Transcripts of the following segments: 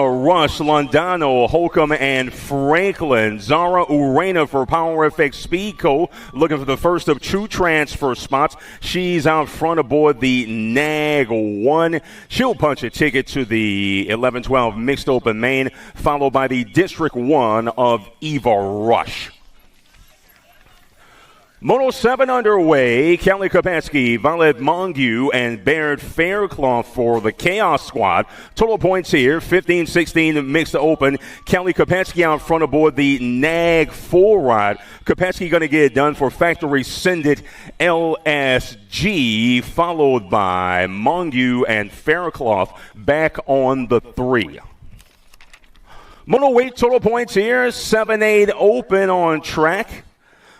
Rush, Londano, Holcomb, and Franklin. Zara Urena for Power FX Speed Co. looking for the first of two transfer spots. She's out front aboard the NAG 1. She'll punch a ticket to the 11-12 Mixed Open Main, followed by the District 1 of Eva Rush. Moto 7 underway. Kelly Kopetsky, Violet Mongu, and Baird Faircloth for the Chaos Squad. Total points here, 15-16 mixed open. Kelly Kopetsky out front aboard the NAG 4 ride. Kopetsky going to get it done for Factory Sendit LSG, followed by Mongu and Faircloth back on the 3. Moto weight total points here, 7-8 open on track.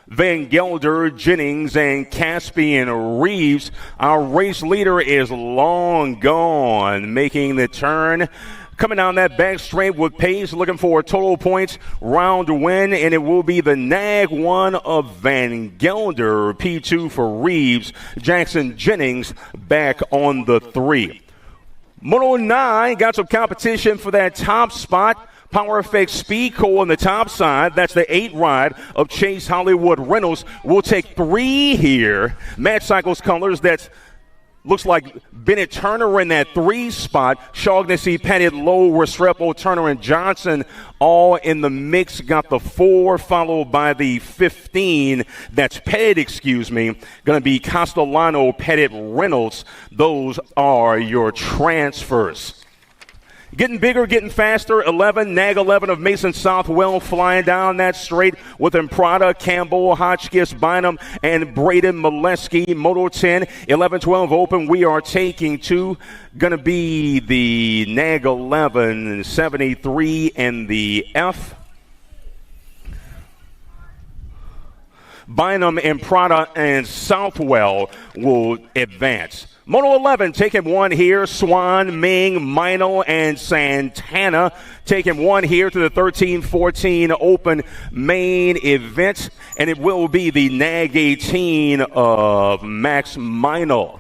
Van Gelder, Jennings, and Caspian Reeves. Our race leader is long gone, making the turn. Coming down that back straight with pace, looking for a total points round win, and it will be the NAG 1 of Van Gelder, P2 for Reeves, Jackson Jennings back on the 3. Moto 9 got some competition for that top spot. Power FX Speed Co. on the top side. That's the 8 ride of Chase Hollywood Reynolds. We'll take 3 here. Mad Cycles colors. That's looks like Bennett Turner in that 3 spot. Shaughnessy, Pettit, Lowe, Restrepo, Turner, and Johnson all in the mix. Got the 4 followed by the 15. That's Pettit, Going to be Castellano, Pettit, Reynolds. Those are your transfers. Getting bigger, getting faster. 11, NAG 11 of Mason Southwell flying down that straight with Imprada, Campbell, Hotchkiss, Bynum, and Braden Molesky. Moto 10, 11-12 open. We are taking 2. Going to be the NAG 11, 73, and the F. Bynum, Imprada, and Southwell will advance. Moto 11 taking 1 here. Swan, Ming, Mino, and Santana taking 1 here to the 13-14 Open main event. And it will be the NAG 18 of Max Mino.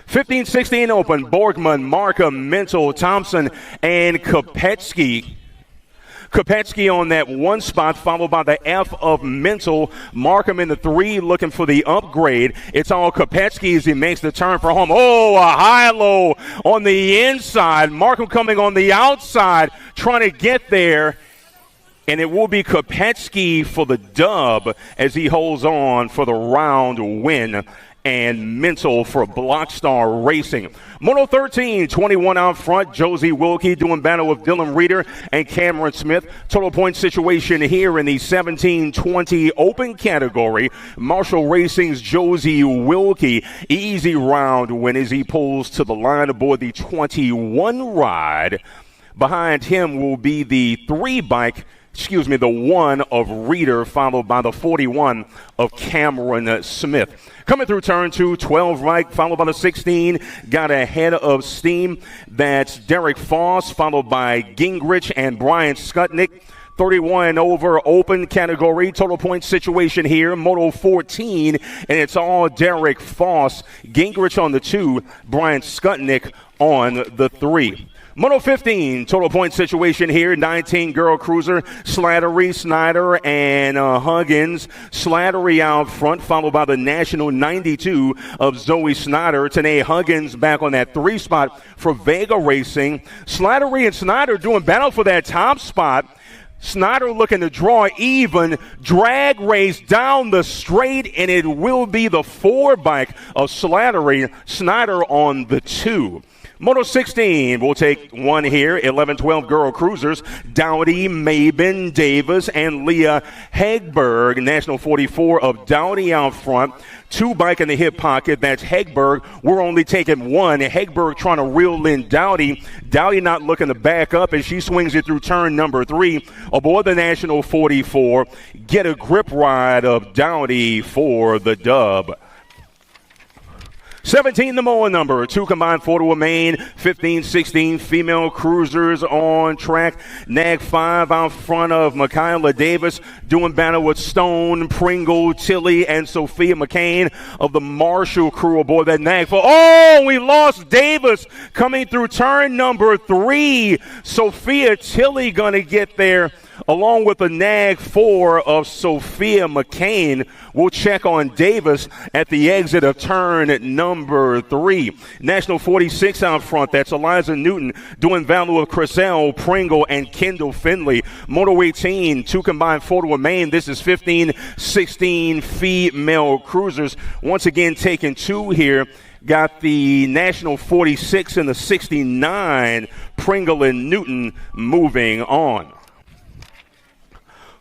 15-16 Open. Borgman, Markham, Mental, Thompson, and Kopetsky. Kopetsky on that 1 spot, followed by the F of Mental. Markham in the 3, looking for the upgrade. It's all Kopetsky as he makes the turn for home. Oh, a high-low on the inside. Markham coming on the outside, trying to get there. And it will be Kopetsky for the dub as he holds on for the round win. And Mental for Blockstar Racing. Moto 13, 21 out front. Josie Wilkie doing battle with Dylan Reeder and Cameron Smith. Total point situation here in the 17-20 open category. Marshall Racing's Josie Wilkie. Easy round win as he pulls to the line aboard the 21 ride. Behind him will be the the 1 of Reeder, followed by the 41 of Cameron Smith. Coming through turn 2, 12 right, followed by the 16. Got ahead of steam. That's Derek Foss, followed by Gingrich and Brian Skutnik. 31 over open category. Total point situation here, Moto 14, and it's all Derek Foss. Gingrich on the 2, Brian Skutnik on the 3. Moto 15, total point situation here, 19 Girl Cruiser, Slattery, Snyder, and Huggins. Slattery out front, followed by the National 92 of Zoe Snyder. Tanae Huggins back on that 3 spot for Vega Racing. Slattery and Snyder doing battle for that top spot. Snyder looking to draw even, drag race down the straight, and it will be the 4 bike of Slattery, Snyder on the 2. Moto 16, we'll take 1 here, 11-12 Girl Cruisers, Dowdy, Mabin, Davis, and Leah Hegberg. National 44 of Dowdy out front. 2 bike in the hip pocket, that's Hegberg. We're only taking 1. Hegberg trying to reel in Dowdy. Dowdy not looking to back up as she swings it through turn number 3. Aboard the National 44, get a grip ride of Dowdy for the dub. 17, the Moa number, 2 combined 4 to a main, 15, 16 female cruisers on track. Nag 5 out front of Michaela Davis, doing battle with Stone, Pringle, Tilly, and Sophia McCain of the Marshall crew aboard that Nag 4. Oh, we lost Davis coming through turn number 3. Sophia Tilly going to get there along with the Nag 4 of Sophia McCain. We'll check on Davis at the exit of turn number 3. National 46 out front. That's Eliza Newton doing value of Chriselle, Pringle, and Kendall Finley. Moto 18, 2 combined 4 to a main. This is 15, 16 female cruisers. Once again, taking 2 here. Got the National 46 and the 69, Pringle and Newton moving on.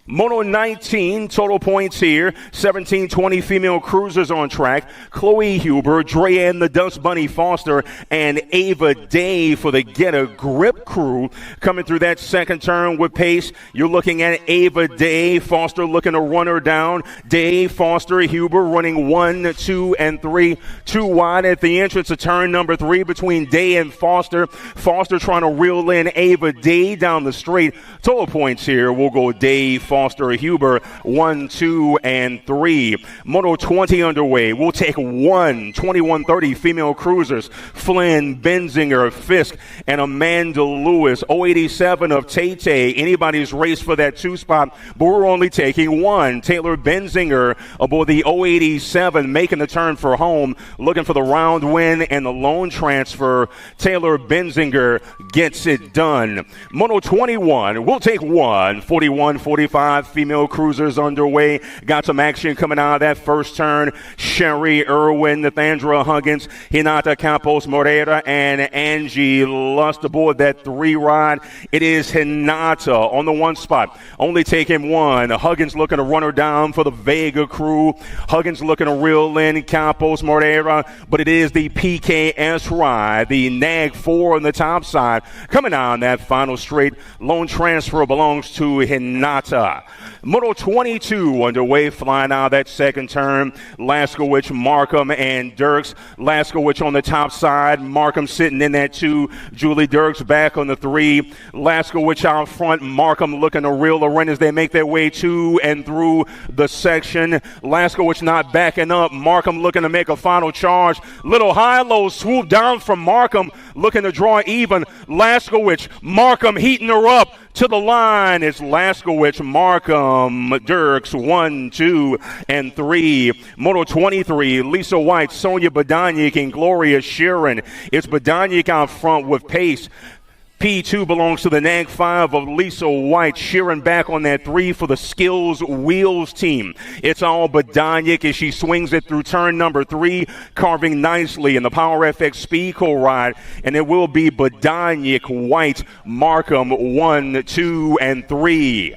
Moto 19, total points here, 17-20 female cruisers on track. Chloe Huber, Dreanne the Dust Bunny Foster, and Ava Day for the Get a Grip crew. Coming through that second turn with pace, you're looking at Ava Day, Foster looking to run her down. Day, Foster, Huber running 1, 2, and 3. 2 wide at the entrance of turn number 3 between Day and Foster. Foster trying to reel in Ava Day down the straight. Total points here, we'll go Day, Foster, Huber, 1, 2, and 3. Moto 20 underway. We'll take 21-30 female cruisers. Flynn, Benzinger, Fisk, and Amanda Lewis. 087 of Tay. Anybody's race for that 2 spot, but we're only taking 1. Taylor Benzinger aboard the 087, making the turn for home, looking for the round win and the lone transfer. Taylor Benzinger gets it done. Moto 21, we'll take 1. 41-45 female cruisers underway. Got some action coming out of that first turn. Sherry Irwin, Nathandra Huggins, Hinata Campos Moreira, and Angie Lust aboard that 3 ride. It is Hinata on the 1 spot, only taking 1. Huggins looking to run her down for the Vega crew. Huggins looking to reel in Campos Moreira, but it is the PKS ride, the Nag 4 on the top side. Coming on that final straight, lone transfer belongs to Hinata. Moto 22 underway, flying out of that second turn. Laskowicz, Markham, and Dirks. Laskowicz on the top side. Markham sitting in that 2. Julie Dirks back on the 3. Laskowicz out front. Markham looking to reel her in as they make their way to and through the section. Laskowicz not backing up. Markham looking to make a final charge. Little high-low swoop down from Markham, looking to draw even. Laskowicz, Markham heating her up to the line. It's Laskowicz, Markham, Dirks, 1, 2, and 3. Moto 23, Lisa White, Sonia Badanyik, and Gloria Sheeran. It's Badanyik out front with pace. P2 belongs to the Nag 5 of Lisa White. Sheeran back on that 3 for the Skills Wheels team. It's all Badanyik as she swings it through turn number 3, carving nicely in the Power FX Speedco ride. And it will be Badanyik, White, Markham, 1, 2, and 3.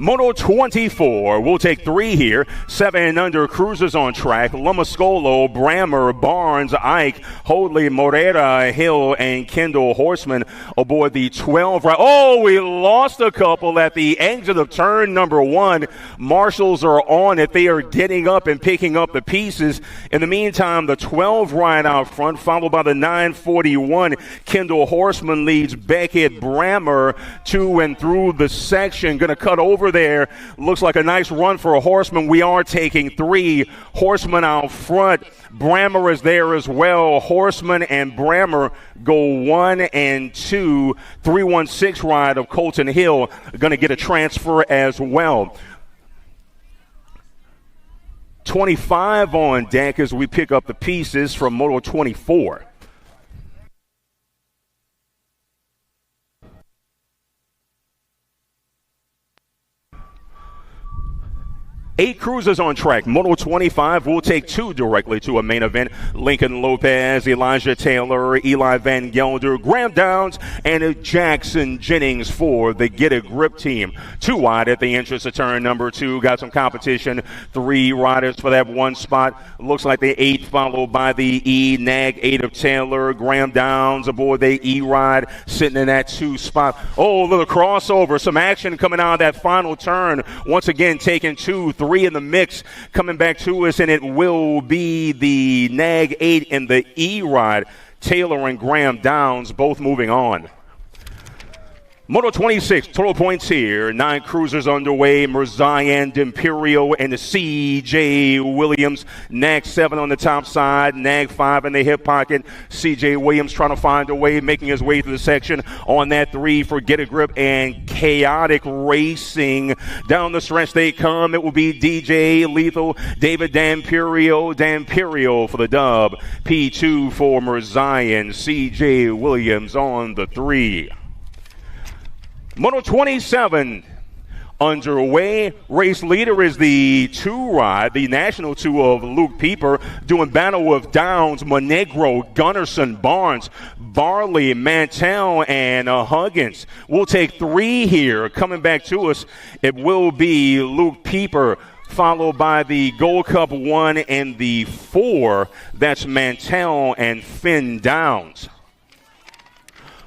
Moto 24, we'll take 3 here. 7 and under cruisers on track. Lomascolo, Brammer, Barnes, Ike, Hoadley, Moreira, Hill, and Kendall Horseman aboard the 12. Oh, we lost a couple at the exit of turn number 1. Marshals are on it. They are getting up and picking up the pieces. In the meantime, the 12 ride out front, followed by the 941. Kendall Horseman leads Beckett Brammer to and through the section. Going to cut over there. Looks like a nice run for a Horseman. We are taking 3. Horseman out front. Brammer is there as well. Horseman and Brammer go 1 and 2. 316 ride of Colton Hill going to get a transfer as well. 25 on deck as we pick up the pieces from Moto 24. 8 cruisers on track. Moto 25 will take 2 directly to a main event. Lincoln Lopez, Elijah Taylor, Eli Van Gelder, Graham Downs, and Jackson Jennings for the Get a Grip team. 2 wide at the entrance to turn number 2. Got some competition. 3 riders for that 1 spot. Looks like the 8 followed by the E. Nag 8 of Taylor. Graham Downs aboard the E ride sitting in that 2 spot. Oh, a little crossover. Some action coming out of that final turn. Once again, taking 2, 3 in the mix coming back to us, and it will be the Nag 8 in the E ride. Taylor and Graham Downs both moving on. Moto 26, total points here. 9 cruisers underway. Merzian, D'Imperio, and the C.J. Williams. Nag 7 on the top side. Nag 5 in the hip pocket. C.J. Williams trying to find a way, making his way through the section on that 3 for Get a Grip and Chaotic Racing. Down the stretch they come. It will be DJ Lethal, David D'Imperio for the dub. P2 for Merzian. C.J. Williams on the 3. Moto 27 underway. Race leader is the 2 ride, the national 2 of Luke Pieper, doing battle with Downs, Monegro, Gunnarsson, Barnes, Barley, Mantell, and Huggins. We'll take 3 here. Coming back to us, it will be Luke Pieper, followed by the Gold Cup 1 and the 4. That's Mantell and Finn Downs.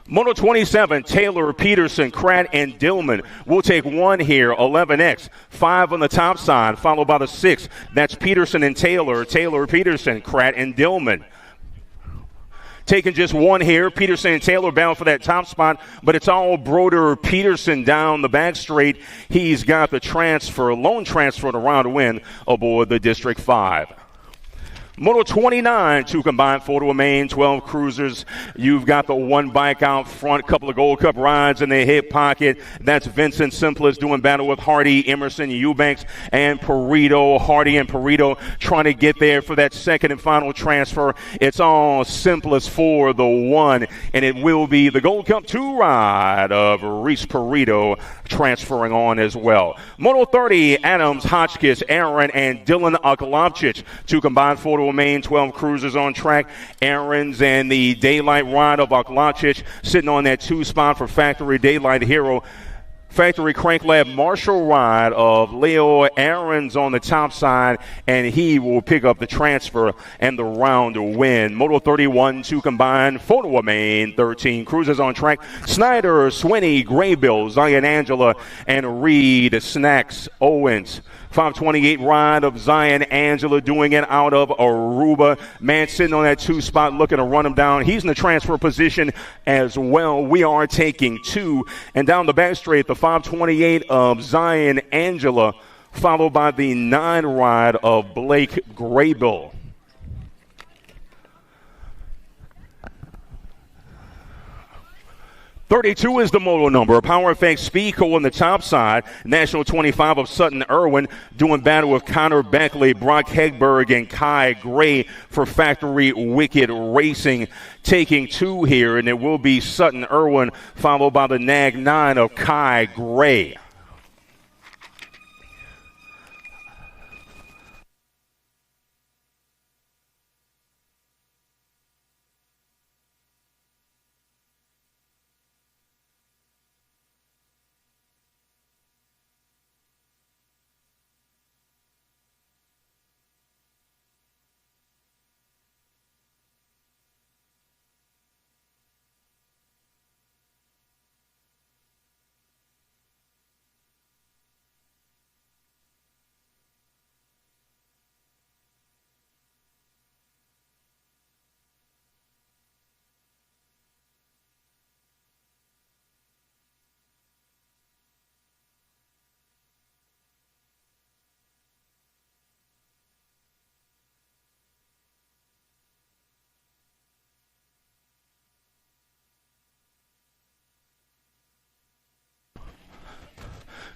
Moto 27, Taylor, Peterson, Kratt, and Dillman. We'll take 1 here, 11X. 5 on the top side, followed by the 6. That's Peterson and Taylor, Peterson, Kratt, and Dillman. Taking just 1 here, Peterson and Taylor bound for that top spot, but it's all Broder Peterson down the back straight. He's got the loan transfer to round win aboard the District 5. Moto 29, 2 combined, 4 to a main, 12 cruisers. You've got the 1 bike out front, couple of Gold Cup rides in the hip pocket. That's Vincent Simplest doing battle with Hardy, Emerson, Eubanks, and Perito. Hardy and Perito trying to get there for that second and final transfer. It's all Simplest for the 1, and it will be the Gold Cup 2 ride of Reese Perito transferring on as well. Moto 30, Adams, Hotchkiss, Aaron, and Dylan Akalovchich. 2 combined, 4 to a main, 12 cruisers on track. Aaron's and the Daylight ride of Akalovchich sitting on that 2 spot for Factory Daylight Hero. Factory Crank Lab Marshall ride of Leo Aaron's on the top side, and he will pick up the transfer and the round win. Moto 31, 2 combined, 4 to a main, 13 cruisers on track. Snyder, Swinney, Graybill, Zion Angela, and Reed Snacks Owens. 528 ride of Zion Angela doing it out of Aruba. Man sitting on that 2 spot looking to run him down. He's in the transfer position as well. We are taking 2. And down the back straight, the 528 of Zion Angela, followed by the 9 ride of Blake Graybill. .32 is the moto number. Power Effects Speedco on the top side. National 25 of Sutton Irwin doing battle with Connor Beckley, Brock Hegberg, and Kai Gray for Factory Wicked Racing. Taking 2 here, and it will be Sutton Irwin, followed by the Nag 9 of Kai Gray.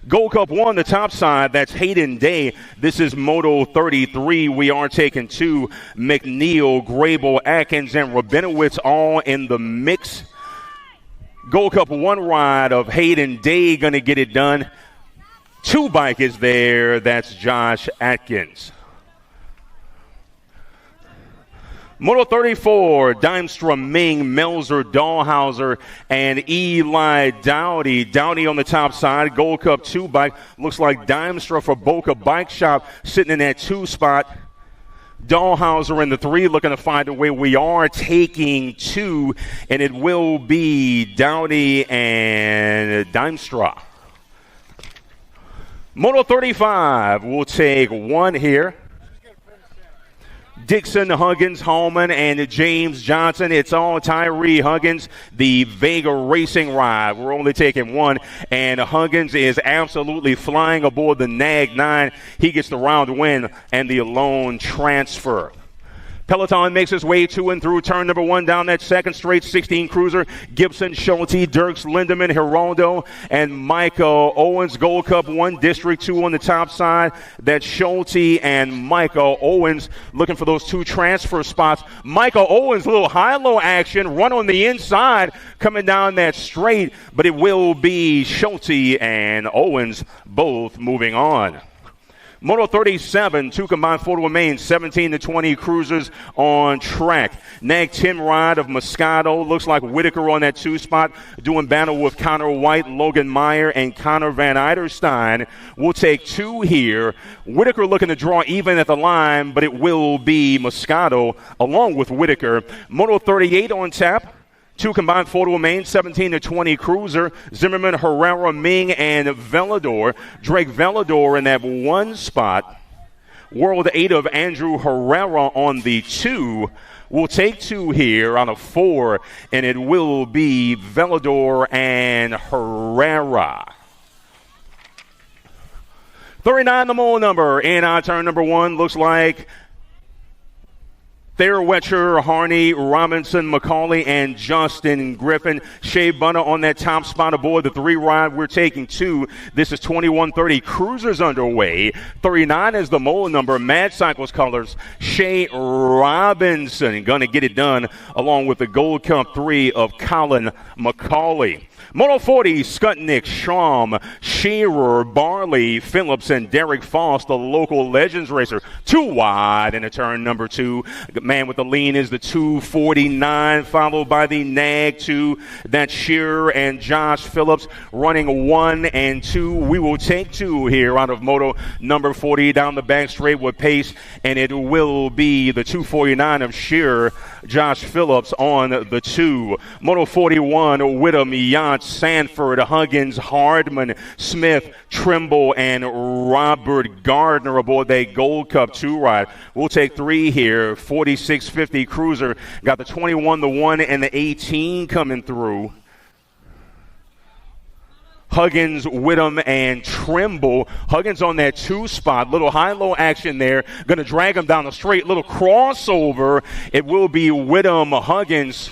Gold Cup 1, the top side, that's Hayden Day. This is Moto 33. We are taking 2. McNeil, Grable, Atkins, and Rabinowitz all in the mix. Gold Cup 1 ride of Hayden Day going to get it done. Two bike is there. That's Josh Atkins. Moto 34, Dimstra, Ming, Melzer, Dahlhauser, and Eli Dowdy. Dowdy on the top side, Gold Cup 2 bike. Looks like Dimstra for Boca Bike Shop sitting in that 2 spot. Dahlhauser in the 3, looking to find a way. We are taking 2, and it will be Dowdy and Dimstra. Moto 35 will take 1 here. Dixon, Huggins, Hallman, and James Johnson. It's all Tyree Huggins, the Vega Racing ride. We're only taking 1, and Huggins is absolutely flying aboard the NAG 9. He gets the round win and the lone transfer. Peloton makes its way to and through turn number 1 down that second straight 16 cruiser. Gibson, Schulte, Dirks, Lindemann, Geraldo, and Michael Owens. Gold Cup 1, District 2 on the top side. That's Schulte and Michael Owens looking for those 2 transfer spots. Michael Owens, a little high-low action, run on the inside coming down that straight, but it will be Schulte and Owens both moving on. Moto 37, 2 combined photo remains, 17 to 20 cruisers on track. NAG 10 ride of Moscato. Looks like Whitaker on that 2 spot, doing battle with Connor White, Logan Meyer, and Connor Van Eiderstein. We'll take 2 here. Whitaker looking to draw even at the line, but it will be Moscato along with Whitaker. Moto 38 on tap. 2 combined photo remains, 17 to 20 cruiser. Zimmerman, Herrera, Ming, and Velador. Drake Velador in that 1 spot. World 8 of Andrew Herrera on the 2. We'll take 2 here out of 4, and it will be Velador and Herrera. 39, the mole number, in our turn number 1. Looks like Thayer, Wetcher, Harney, Robinson, McCauley, and Justin Griffin. Shea Bunner on that top spot aboard the 3 ride. We're taking 2. This is 21:30. Cruisers underway. 39 is the mole number. Mad Cycles colors. Shea Robinson going to get it done along with the Gold Cup 3 of Colin McCauley. Moto 40, Skutnik, Schramm, Shearer, Barley, Phillips, and Derek Foss, the local Legends racer. 2 wide in the turn number 2. Man with the lean is the 249, followed by the NAG 2. That's Shearer and Josh Phillips running 1 and 2. We will take 2 here out of Moto number 40 down the back straight with pace, and it will be the 249 of Shearer, Josh Phillips on the 2. Moto 41, Whittam, Yacht, Sanford, Huggins, Hardman, Smith, Trimble, and Robert Gardner aboard that Gold Cup 2 ride. We'll take 3 here. 4650 cruiser. Got the 21, the 1, and the 18 coming through. Huggins, Whittam, and Trimble. Huggins on that 2 spot. Little high-low action there. Going to drag him down the straight. Little crossover. It will be Whittam, Huggins.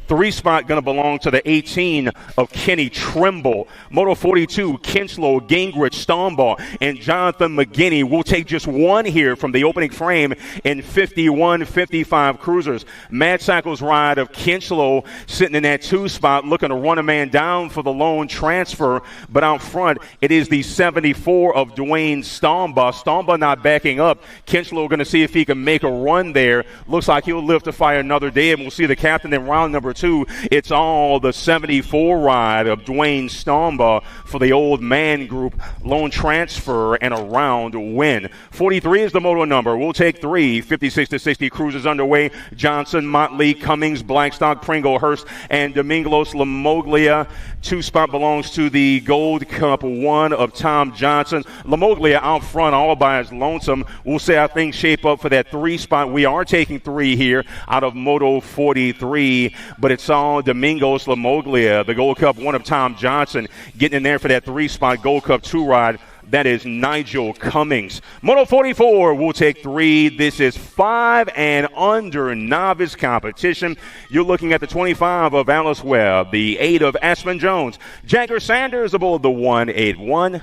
3 spot going to belong to the 18 of Kenny Trimble. Moto 42, Kinslow, Gingrich, Stombaugh, and Jonathan McGinney. We'll take just 1 here from the opening frame in 51-55 cruisers. Mad Cycles ride of Kinslow sitting in that 2 spot, looking to run a man down for the lone transfer. But out front, it is the 74 of Dwayne Stombaugh. Stombaugh not backing up. Kinslow going to see if he can make a run there. Looks like he'll live to fight another day, and we'll see the captain in round number 2. It's all the 74 ride of Dwayne Stombaugh for the old man group. Lone transfer and a round win. 43 is the moto number. We'll take 3. 56-60 cruisers underway. Johnson, Motley, Cummings, Blackstock, Pringle, Hurst, and Domingos Lamoglia. 2 spot belongs to the Gold Cup 1 of Tom Johnson. Lamoglia out front all by his lonesome. We'll see how things shape up for that 3 spot. We are taking 3 here out of Moto 43, but it's all Domingos Lamoglia, the Gold Cup 1 of Tom Johnson, getting in there for that 3 spot Gold Cup 2 ride. That is Nigel Cummings. Moto 44 will take 3. This is 5 and under novice competition. You're looking at the 25 of Alice Webb, the 8 of Aspen Jones. Jagger Sanders aboard the 181.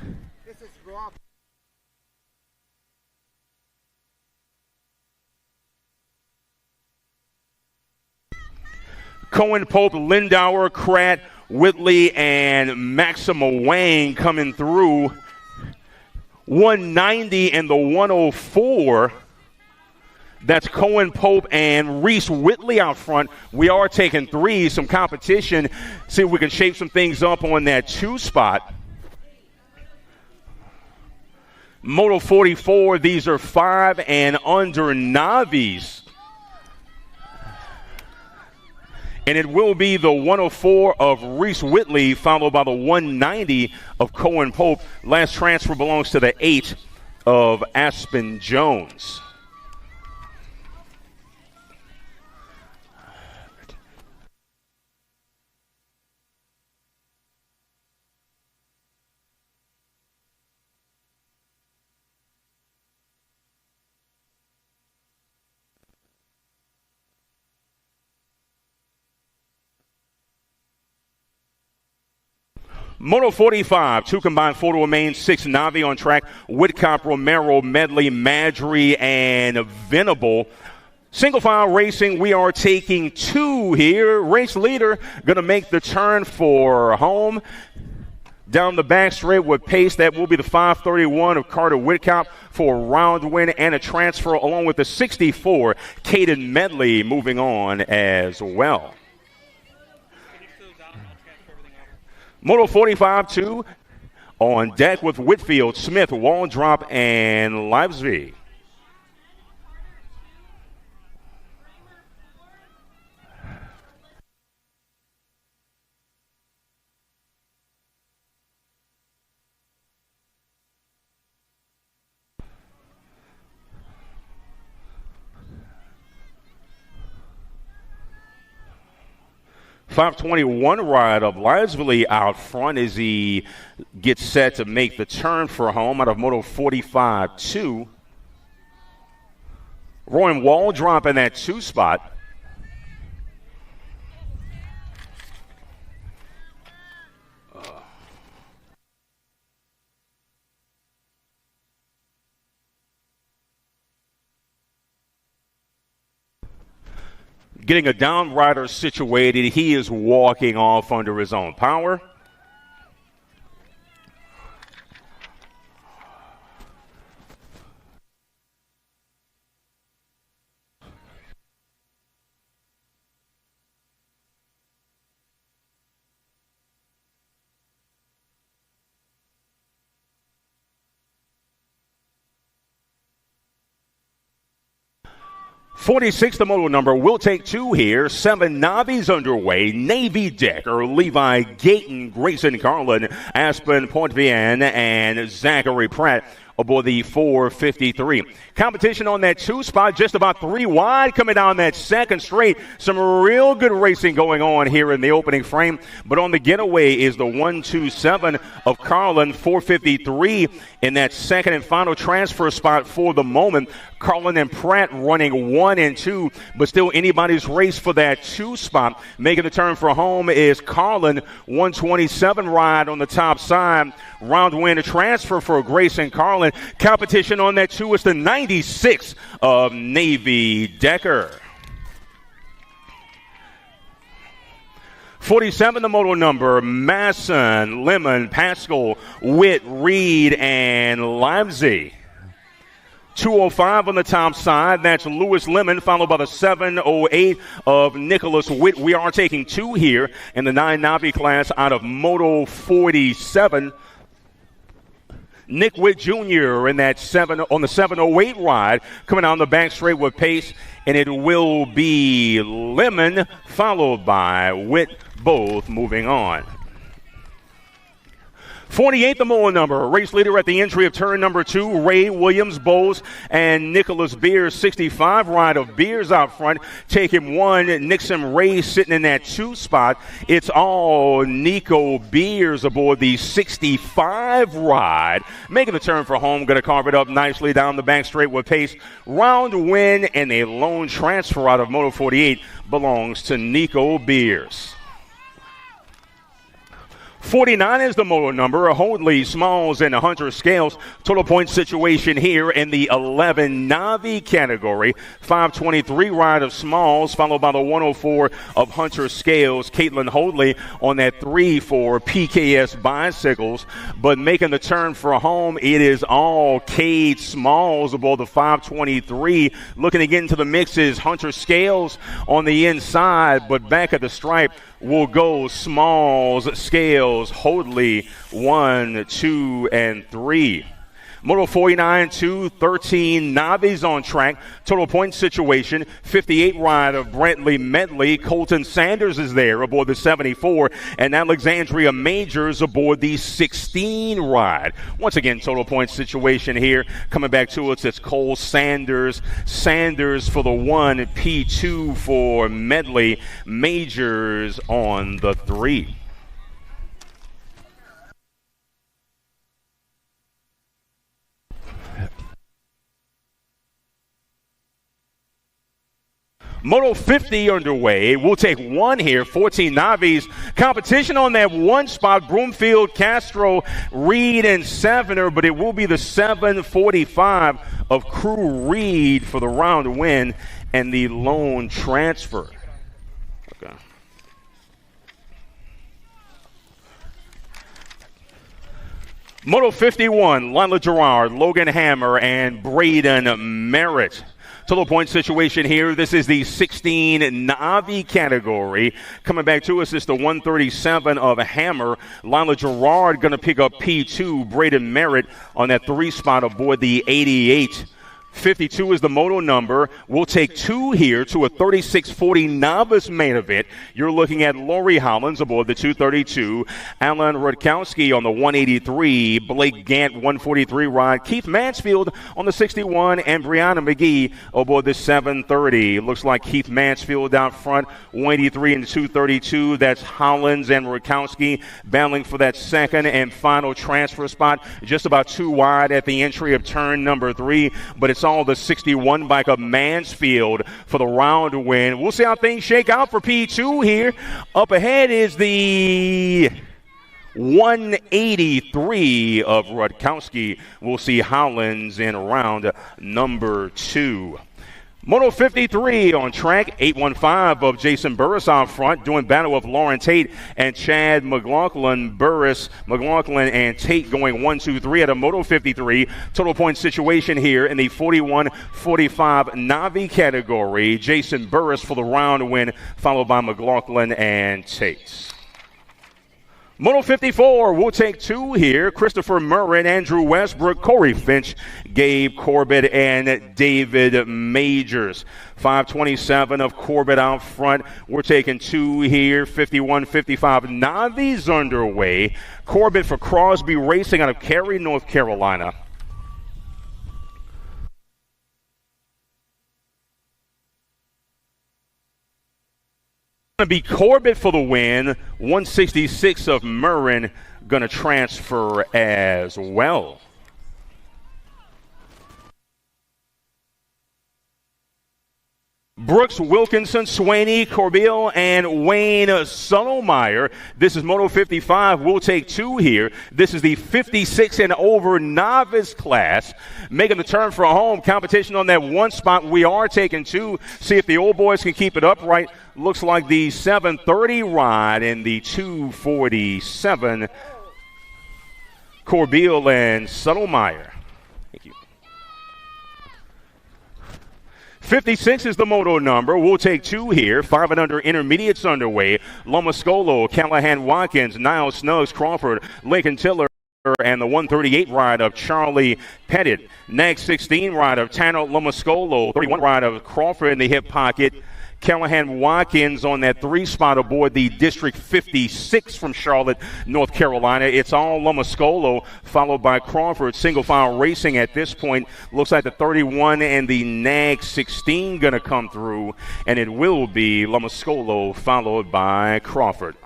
Cohen, Pope, Lindauer, Kratt, Whitley, and Maxima Wayne coming through. 190 and the 104. That's Cohen Pope and Reese Whitley out front. We are taking three, some competition. See if we can shape some things up on that 2 spot. Moto 44, these are 5 and under Navis. And it will be the 104 of Reese Whitley, followed by the 190 of Cohen Pope. Last transfer belongs to the 8 of Aspen Jones. Moto 45, 2 combined, 4 to remain, 6 Navi on track. Whitcop, Romero, Medley, Madry, and Venable. Single file racing, we are taking 2 here. Race leader going to make the turn for home. Down the back straight with pace, that will be the 531 of Carter Whitcop for a round win and a transfer, along with the 64, Caden Medley, moving on as well. Moto 45-2 on deck with Whitfield, Smith, Waldrop, and Livesby. .521 ride of Livesby out front as he gets set to make the turn for home out of Moto 45-2. Rowan Waldrop in that 2 spot. Getting a down rider situated, he is walking off under his own power. .46, the moto number. We'll take 2 here. 7 Navis underway. Navy Decker, Levi Gayton, Grayson Carlin, Aspen Pontvian, and Zachary Pratt aboard the 453. Competition on that 2 spot, just about 3 wide coming down that second straight. Some real good racing going on here in the opening frame. But on the getaway is the 127 of Carlin, 453 in that second and final transfer spot for the moment. Carlin and Pratt running 1 and 2, but still anybody's race for that 2 spot. Making the turn for home is Carlin, 127 ride on the top side. Round win, a transfer for Grayson Carlin. Competition on that 2 is the 96 of Navy Decker. 47, the moto number. Masson, Lemon, Pascal, Witt, Reed, and Livesey. 205 on the top side. That's Lewis Lemon, followed by the 708 of Nicholas Witt. We are taking 2 here in the 9 Navi class out of Moto 47. Nick Witt Jr. in that 7 on the 708 ride, coming down the back straight with pace, and it will be Lemon followed by Witt, both moving on. 48, the moto number. Race leader at the entry of turn number 2, Ray Williams, Bowles, and Nicholas Beers. 65 ride of Beers out front. Taking 1. Nixon Ray sitting in that 2 spot. It's all Nico Beers aboard the 65 ride. Making the turn for home. Going to carve it up nicely down the back straight with pace. Round win and a lone transfer out of Moto 48 belongs to Nico Beers. 49 is the motor number. Hoadley, Smalls, and Hunter Scales. Total point situation here in the 11 Navi category. 523 ride of Smalls, followed by the 104 of Hunter Scales. Caitlin Hoadley on that 3 for PKS Bicycles. But making the turn for home, it is all Cade Smalls aboard the 523. Looking to get into the mix is Hunter Scales on the inside, but back at the stripe will go Smalls, Scales, Hoadley, 1, 2, and 3. Moto 49, 2, 13 Navis on track. Total point situation, 58 ride of Brantley Medley. Colton Sanders is there aboard the 74, and Alexandria Majors aboard the 16 ride. Once again, total point situation here. Coming back to us, it's Cole Sanders. Sanders for the 1, P2 for Medley. Majors on the 3. Moto 50 underway. We'll take 1 here. 14 Navis. Competition on that 1 spot. Broomfield, Castro, Reed, and Sevener, but it will be the 745 of Crew Reed for the round win and the lone transfer. Okay. Moto 51, Lila Gerard, Logan Hammer, and Braden Merritt. Total point situation here. This is the 16 Navi category. Coming back to us is the 137 of Hammer. Lila Gerard going to pick up P2. Braden Merritt on that 3 spot aboard the 88. 52 is the moto number. We'll take 2 here to a 36-40 novice main event. You're looking at Lori Hollins aboard the 232, Alan Rudkowski on the 183, Blake Gant 143 ride, Keith Mansfield on the 61, and Brianna McGee aboard the 730. Looks like Keith Mansfield out front, 183 and 232. That's Hollins and Rudkowski battling for that second and final transfer spot. Just about 2 wide at the entry of turn number 3, but it's all the 61 bike of Mansfield for the round win. We'll see how things shake out for P2 here. Up ahead is the 183 of Rudkowski. We'll see Hollins in round number 2. Moto 53 on track, 815 of Jason Burris out front, doing battle of Lauren Tate and Chad McLaughlin. Burris, McLaughlin, and Tate going 1, 2, 3 at a Moto 53. Total point situation here in the 41-45 Navi category. Jason Burris for the round win, followed by McLaughlin and Tate. Moto 54, we'll take 2 here. Christopher Murrin, Andrew Westbrook, Corey Finch, Gabe Corbett, and David Majors. 527 of Corbett out front. We're taking 2 here. 51-55 Navi's underway. Corbett for Crosby Racing out of Cary, North Carolina. Going to be Corbett for the win. 166 of Murrin going to transfer as well. Brooks, Wilkinson, Swaney, Corbeil, and Wayne Sullemeyer. This is Moto 55. We'll take 2 here. This is the 56 and over novice class. Making the turn for a home. Competition on that 1 spot. We are taking 2. See if the old boys can keep it upright. Looks like the 730 ride in the 247. Corbeil and Sullemeyer. Thank you. 56 is the moto number. We'll take 2 here. 5 and under intermediates underway. Lomascolo, Callahan Watkins, Niles Snuggs, Crawford, Lincoln Tiller, and the 138 ride of Charlie Pettit. Next 16 ride of Tano Lomascolo. 31 ride of Crawford in the hip pocket. Callahan Watkins on that 3 spot aboard the District 56 from Charlotte, North Carolina. It's all Lomascolo, followed by Crawford. Single file racing at this point. Looks like the 31 and the NAG 16 going to come through, and it will be Lomascolo followed by Crawford.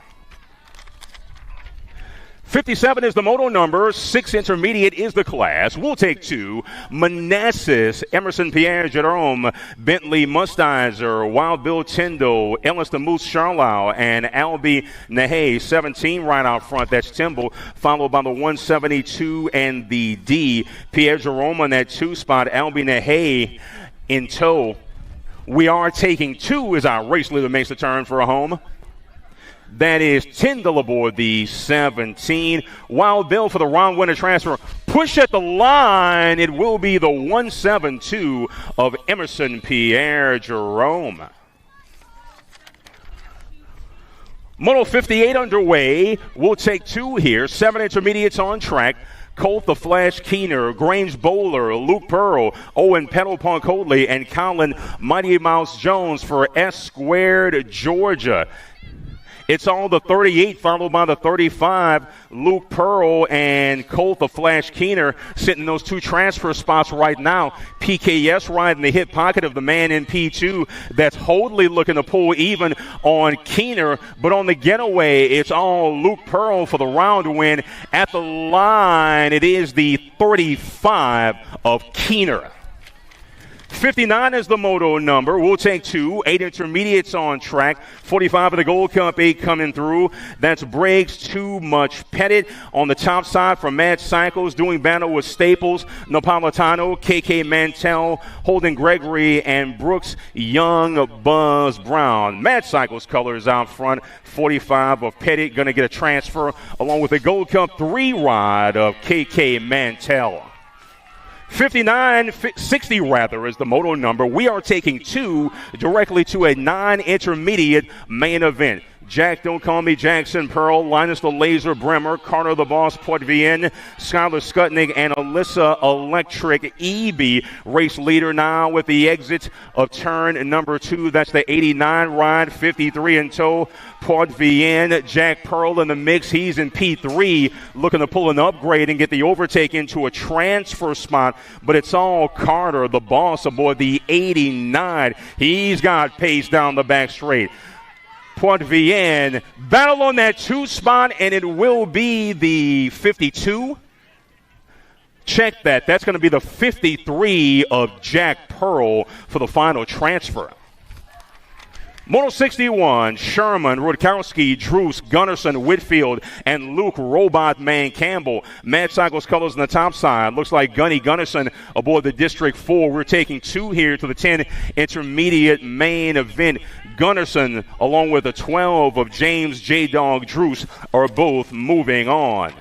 57 is the moto number. 6 intermediate is the class. We'll take 2. Manassas, Emerson Pierre Jerome, Bentley Mustizer, Wild Bill Tyndall, Ellis the Moose Charlau, and Albie Nahay. 17 right out front. That's Timble, followed by the 172 and the D. Pierre Jerome on that 2 spot. Albie Nahay in tow. We are taking 2 as our race leader makes the turn for a home. That is Tyndall aboard the 17. Wild Bill for the round winner transfer. Push at the line. It will be the 172 of Emerson Pierre Jerome. Moto 58 underway. We'll take 2 here. 7 intermediates on track. Colt the Flash Keener, Grange Bowler, Luke Pearl, Owen Pedal Poncodley, and Colin Mighty Mouse Jones for S Squared Georgia. It's all the 38, followed by the 35. Luke Pearl and Colt the Flash Keener sitting in those 2 transfer spots right now. PKS riding the hip pocket of the man in P2. That's Hoadley looking to pull even on Keener. But on the getaway, it's all Luke Pearl for the round win. At the line, it is the 35 of Keener. 59 is the moto number. We'll take 2. 8 intermediates on track. 45 of the Gold Cup, 8 coming through. That's Briggs, Too Much Pettit on the top side for Mad Cycles. Doing battle with Staples, Napolitano, KK Mantell, Holden Gregory, and Brooks Young Buzz Brown. Mad Cycles colors out front. 45 of Pettit going to get a transfer along with the Gold Cup 3 ride of KK Mantell. 60 is the moto number. We are taking 2 directly to a 9 intermediate main event. Jack Don't Call Me Jackson Pearl, Linus the Laser Bremer, Carter the Boss Poitvien, Skylar Skutnik, and Alyssa Electric Eby. Race leader now with the exit of turn number 2. That's the 89 ride, 53 in tow. Poitvien, Jack Pearl in the mix. He's in P3, looking to pull an upgrade and get the overtake into a transfer spot. But it's all Carter, the boss, aboard the 89. He's got pace down the back straight. Poitvien battle on that 2 spot, and it will be the 52. Check that. That's going to be the 53 of Jack Pearl for the final transfer. Moto 61, Sherman, Rutkowski, Druce, Gunnarsson, Whitfield, and Luke Robot Man Campbell. Mad Cycles colors on the top side. Looks like Gunny Gunnarsson aboard the District 4. We're taking 2 here to the 10 intermediate main event. Gunnarsson, along with the 12 of James J-Dog Druce, are both moving on.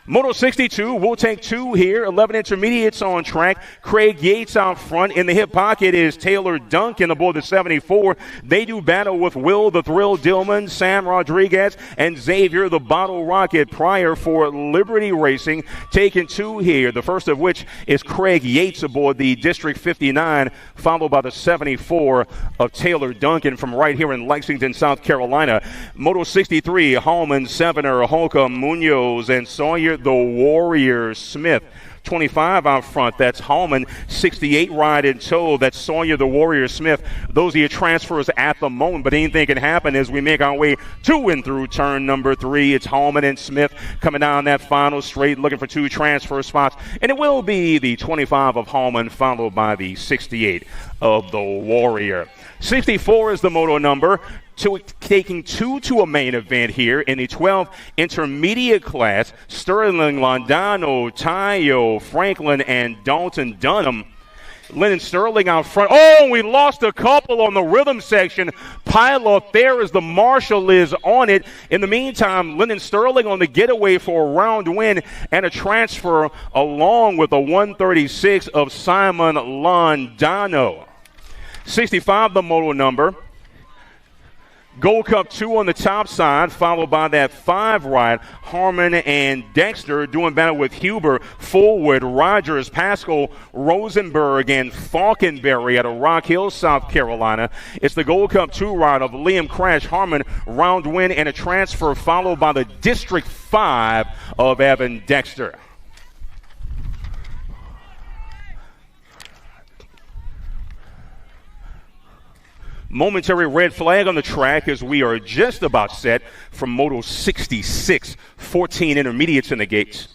Moto 62, we'll take 2 here. 11 intermediates on track. Craig Yates out front. In the hip pocket is Taylor Duncan aboard the 74. They do battle with Will the Thrill Dillman, Sam Rodriguez, and Xavier the Bottle Rocket Pryor for Liberty Racing. Taking 2 here, the first of which is Craig Yates aboard the District 59, followed by the 74 of Taylor Duncan from right here in Lexington, South Carolina. Moto 63, Hallman, Sevener, Holcomb, Munoz, and Sawyer the Warrior Smith. 25 out front. That's Hallman. 68 ride in tow. That's Sawyer the Warrior Smith. Those are your transfers at the moment, but anything can happen as we make our way to and through turn number 3. It's Hallman and Smith coming down that final straight, looking for 2 transfer spots, and it will be the 25 of Hallman, followed by the 68 of the Warrior. 64 is the moto number. Taking 2 to a main event here in the 12 intermediate class. Sterling, Londano, Tayo, Franklin, and Dalton Dunham. Lennon Sterling out front. Oh, we lost a couple on the rhythm section. Pile up there as the marshal is on it. In the meantime, Lennon Sterling on the getaway for a round win and a transfer along with the 136 of Simon Londano. 65, the moto number. Gold Cup 2 on the top side, followed by that 5 ride. Harmon and Dexter doing battle with Huber, Forward, Rogers, Pascal, Rosenberg, and Falkenberry out of Rock Hill, South Carolina. It's the Gold Cup 2 ride of Liam Crash Harmon, round win and a transfer, followed by the District 5 of Evan Dexter. Momentary red flag on the track as we are just about set from Moto 66 14 intermediates in the gates.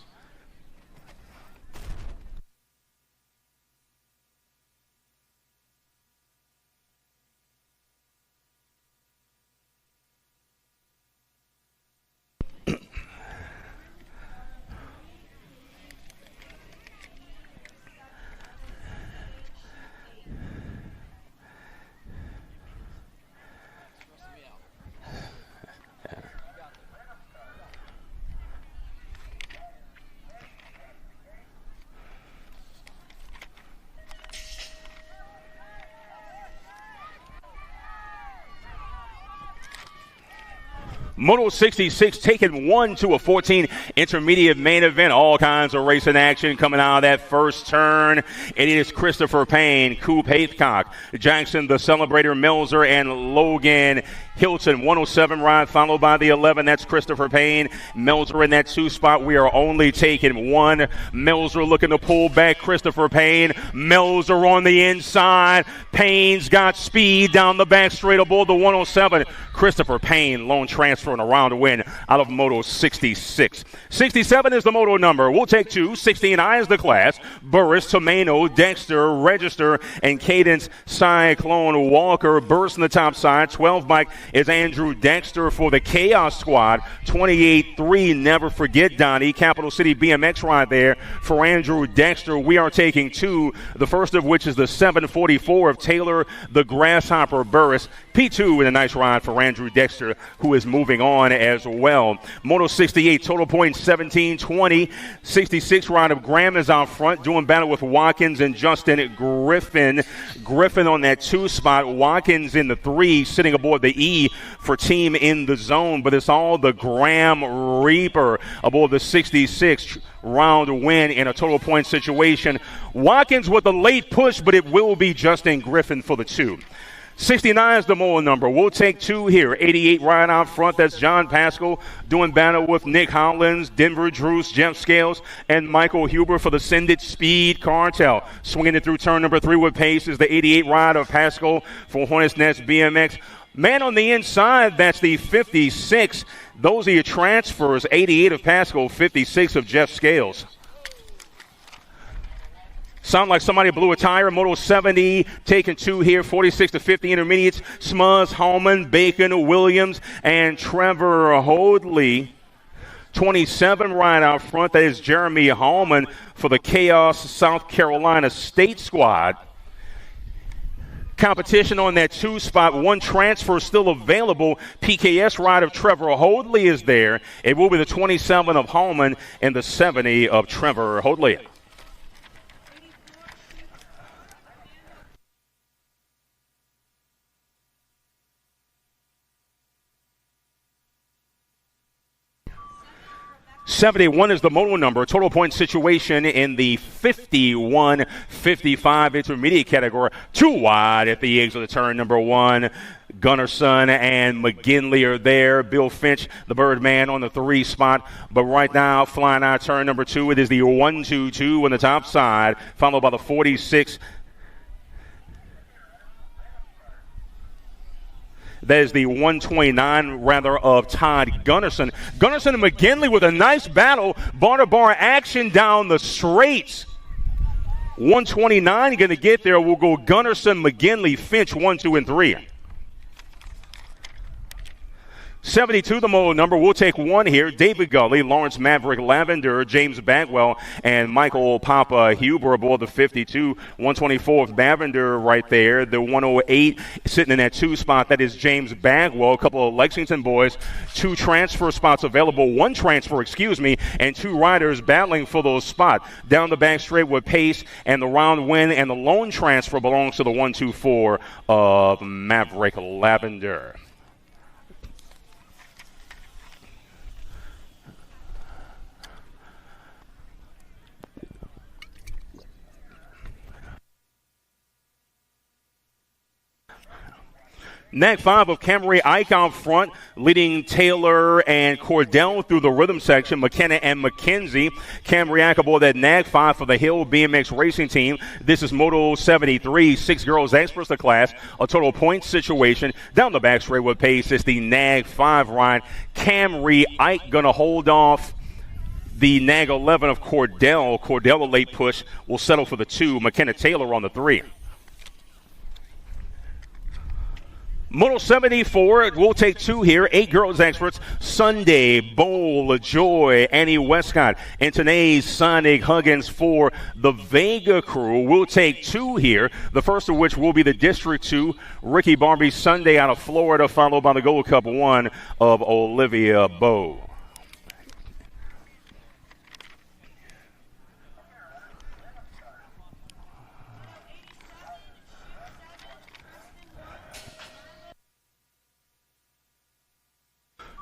Moto 66 taking 1 to a 14 intermediate main event. All kinds of racing action coming out of that first turn. It is Christopher Payne, Coop Haythcock, Jackson the Celebrator, Melzer, and Logan Hilton. 107 ride followed by the 11. That's Christopher Payne. Melzer in that 2 spot. We are only taking 1. Melzer looking to pull back Christopher Payne. Melzer on the inside. Payne's got speed down the back straight aboard the 107. Christopher Payne, lone transfer and a round to win out of Moto 66. 67 is the moto number. We'll take 2. 69 is the class. Burris, Tomeno, Dexter, Register, and Cadence Cyclone Walker. Burris on the top side. 12 bike is Andrew Dexter for the Chaos Squad. 28-3, never forget Donnie. Capital City BMX ride there for Andrew Dexter. We are taking 2, the first of which is the 744 of Taylor the Grasshopper Burris. P2 with a nice ride for Andrew Dexter, who is moving on as well. Moto 68, total points 17-20. 66 ride of Graham is out front, doing battle with Watkins and Justin Griffin. Griffin on that 2 spot. Watkins in the 3, sitting aboard the E for Team in the Zone. But it's all the Graham Reaper aboard the 66 round win in a total point situation. Watkins with a late push, but it will be Justin Griffin for the 2. 69 is the molar number. We'll take 2 here. 88 right out front. That's John Pascal doing battle with Nick Hollins, Denver Drews, Jeff Scales, and Michael Huber for the Send It Speed Cartel. Swinging it through turn number 3 with pace is the 88 ride of Pascal for Hornets Nest BMX. Man on the inside, that's the 56. Those are your transfers. 88 of Pascal, 56 of Jeff Scales. Sound like somebody blew a tire. Moto 70 taking 2 here. 46 to 50 intermediates. Smuz, Hallman, Bacon, Williams, and Trevor Hoadley. 27 right out front. That is Jeremy Hallman for the Chaos South Carolina State Squad. Competition on that 2 spot. 1 transfer still available. PKS ride of Trevor Hoadley is there. It will be the 27 of Hallman and the 70 of Trevor Hoadley. .71 is the moto number. Total point situation in the 51-55 intermediate category. 2 wide at the exit of turn number 1. Gunnarsson and McGinley are there. Bill Finch, the Birdman, on the 3 spot. But right now, flying out turn number 2, it is the 1-2-2 on the top side, followed by the 46. That is the 129, rather, of Todd Gunnarsson. Gunnarsson and McGinley with a nice battle. Bar-to-bar action down the straight. 129 going to get there. We'll go Gunnarsson, McGinley, Finch, 1, 2, and 3. 72, the moto number. We'll take 1 here. David Gully, Lawrence Maverick Lavender, James Bagwell, and Michael Papa Huber aboard the 52. 124 of Lavender right there. The 108 sitting in that 2 spot. That is James Bagwell. A couple of Lexington boys. 2 transfer spots available. 1 transfer, and 2 riders battling for those spots. Down the back straight with pace and the round win, and the lone transfer belongs to the 124 of Maverick Lavender. Nag 5 of Camry Ike out front, leading Taylor and Cordell through the rhythm section, McKenna and McKenzie. Camry Ike aboard that Nag 5 for the Hill BMX racing team. This is Moto 73, 6 girls experts the class, a total point situation. Down the back straight with pace is the Nag 5 ride. Camry Ike going to hold off the Nag 11 of Cordell. Cordell, a late push, will settle for the 2. McKenna Taylor on the 3. Moto 74, we'll take 2 here. 8 girls experts, Sunday, Bowl, Joy, Annie Westcott, and Tanae Sonic Huggins for the Vega crew. We'll take 2 here, the first of which will be the District 2, Ricky Barbie Sunday out of Florida, followed by the Gold Cup 1 of Olivia Bowe.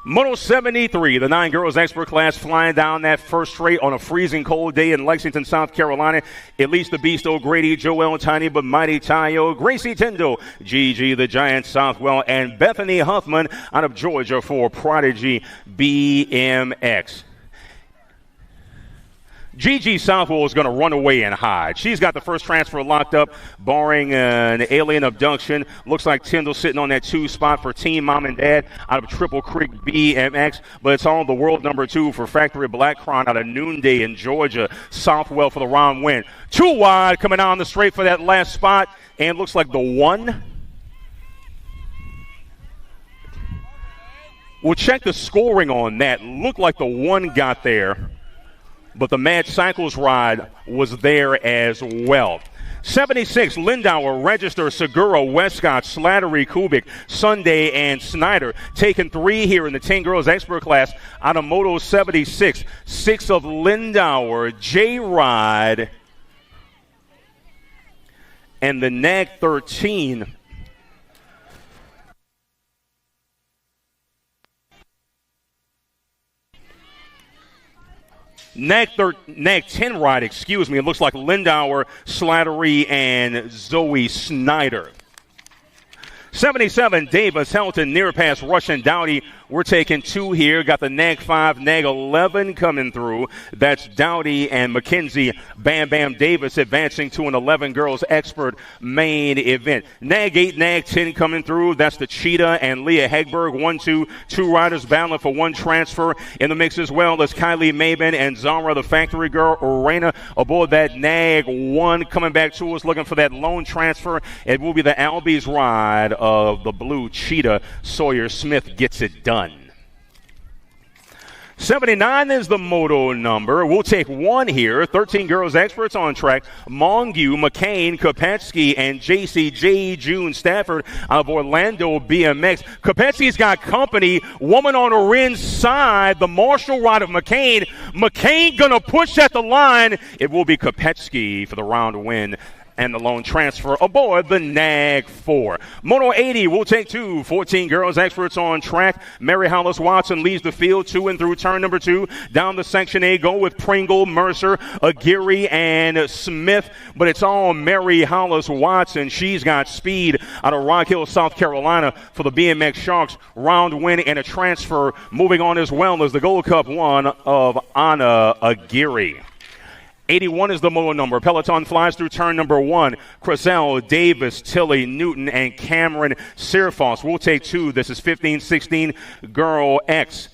Moto 73, the 9 girls expert class flying down that first straight on a freezing cold day in Lexington, South Carolina. At least the Beast O'Grady, Joelle Tiny but Mighty Tayo, Gracie Tyndall, Gigi the Giant Southwell, and Bethany Huffman out of Georgia for Prodigy BMX. Gigi Southwell is going to run away and hide. She's got the first transfer locked up, barring an alien abduction. Looks like Tyndall sitting on that 2 spot for Team Mom and Dad out of Triple Creek BMX. But it's on the world number 2 for Factory Black Crown out of Noonday in Georgia. Southwell for the round win. 2 wide coming down the straight for that last spot. And looks like the 1. We'll check the scoring on that. Looked like the 1 got there, but the Mad Cycles ride was there as well. 76, Lindauer, Register, Segura, Westcott, Slattery, Kubik, Sunday, and Snyder. Taking 3 here in the 10 girls expert class out of Moto 76. 6 of Lindauer, J-Ride, and the Nag 13. Nag 10 ride, excuse me. It looks like Lindauer, Slattery, and Zoe Snyder. 77, Davis, Helton, Near Pass, Russian, Dowdy. We're taking 2 here. Got the Nag 5, Nag 11 coming through. That's Dowdy and McKenzie. Bam Bam Davis advancing to an 11 girls expert main event. Nag 8, Nag 10 coming through. That's the Cheetah and Leah Hegberg. 1-2. 2 riders battling for 1 transfer in the mix as well as Kylie Mabin and Zara, the factory girl. Orena aboard that Nag 1 coming back to us looking for that lone transfer. It will be the Albies ride of the blue Cheetah. Sawyer Smith gets it done. 79 is the moto number. We'll take 1 here. 13 girls experts on track. Mongeau, McCain, Kopetsky, and JCJ June Stafford out of Orlando BMX. Kopetsky's got company. Woman on her inside. The Marshall ride of McCain. McCain gonna push at the line. It will be Kopetsky for the round win and the lone transfer aboard the Nag 4. Moto 80, we'll take 2. 14 girls experts on track. Mary Hollis Watson leads the field 2 and through turn number 2. Down the Section A go with Pringle, Mercer, Aguirre, and Smith. But it's all Mary Hollis Watson. She's got speed out of Rock Hill, South Carolina for the BMX Sharks. Round win and a transfer. Moving on as well as the Gold Cup 1 of Anna Aguirre. 81 is the moto number. Peloton flies through turn number 1. Cressell, Davis, Tilly, Newton, and Cameron Searfoss. We'll take 2. This is 15-16 Girl X.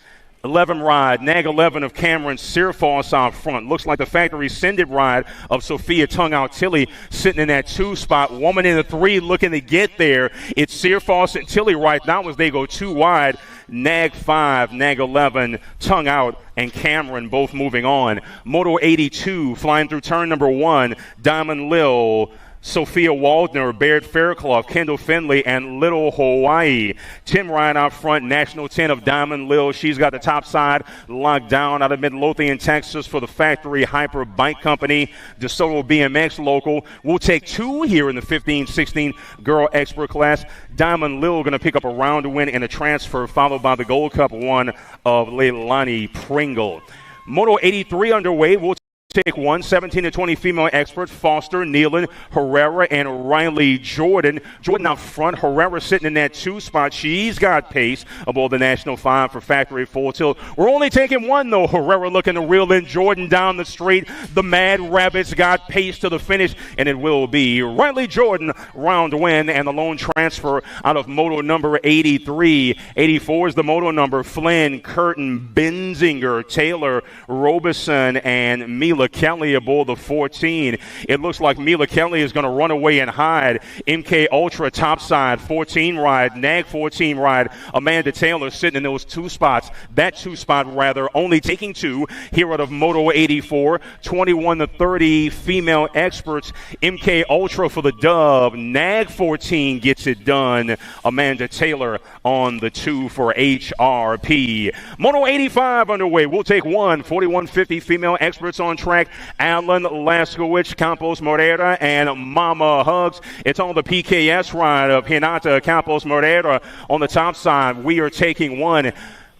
11 ride, Nag 11 of Cameron Searfoss out front. Looks like the factory sended ride of Sophia Tongue Out Tilly sitting in that 2 spot. Woman in the 3 looking to get there. It's Searfoss and Tilly right now as they go 2 wide. Nag 5, Nag 11, Tongue Out, and Cameron both moving on. Moto 82 flying through turn number 1. Diamond Lil, Sophia Waldner, Baird Fairclough, Kendall Finley, and Little Hawaii. Tim Ryan out front, National 10 of Diamond Lil. She's got the top side locked down out of Midlothian, Texas for the Factory Hyper Bike Company. DeSoto BMX local. We'll take 2 here in the 15-16 Girl Expert class. Diamond Lil going to pick up a round win and a transfer, followed by the Gold Cup 1 of Leilani Pringle. Moto 83 underway. We'll take 17 to 20 female experts, Foster, Nealon, Herrera, and Riley Jordan. Jordan out front, Herrera sitting in that 2 spot. She's got pace aboard the National 5 for Factory Full Tilt. We're only taking 1, though. Herrera looking to reel in Jordan down the straight. The Mad Rabbits got pace to the finish, and it will be Riley Jordan round win and the lone transfer out of moto number 83. 84 is the moto number. Flynn, Curtin, Benzinger, Taylor, Robeson, and Mila Kelly aboard the 14. It looks like Mila Kelly is going to run away and hide. MK Ultra topside 14 ride, NAG 14 ride. Amanda Taylor sitting in those 2 spots. That 2 spot rather, only taking 2 here out of Moto 84. 21 to 30 female experts. MK Ultra for the dub. NAG 14 gets it done. Amanda Taylor on the 2 for HRP. Moto 85 underway. We'll take 1. 4150 female experts on track. Alan Laskowicz, Campos Morera, and Mama Hugs. It's on the PKS ride of Hinata Campos Morera on the top side. We are taking 1.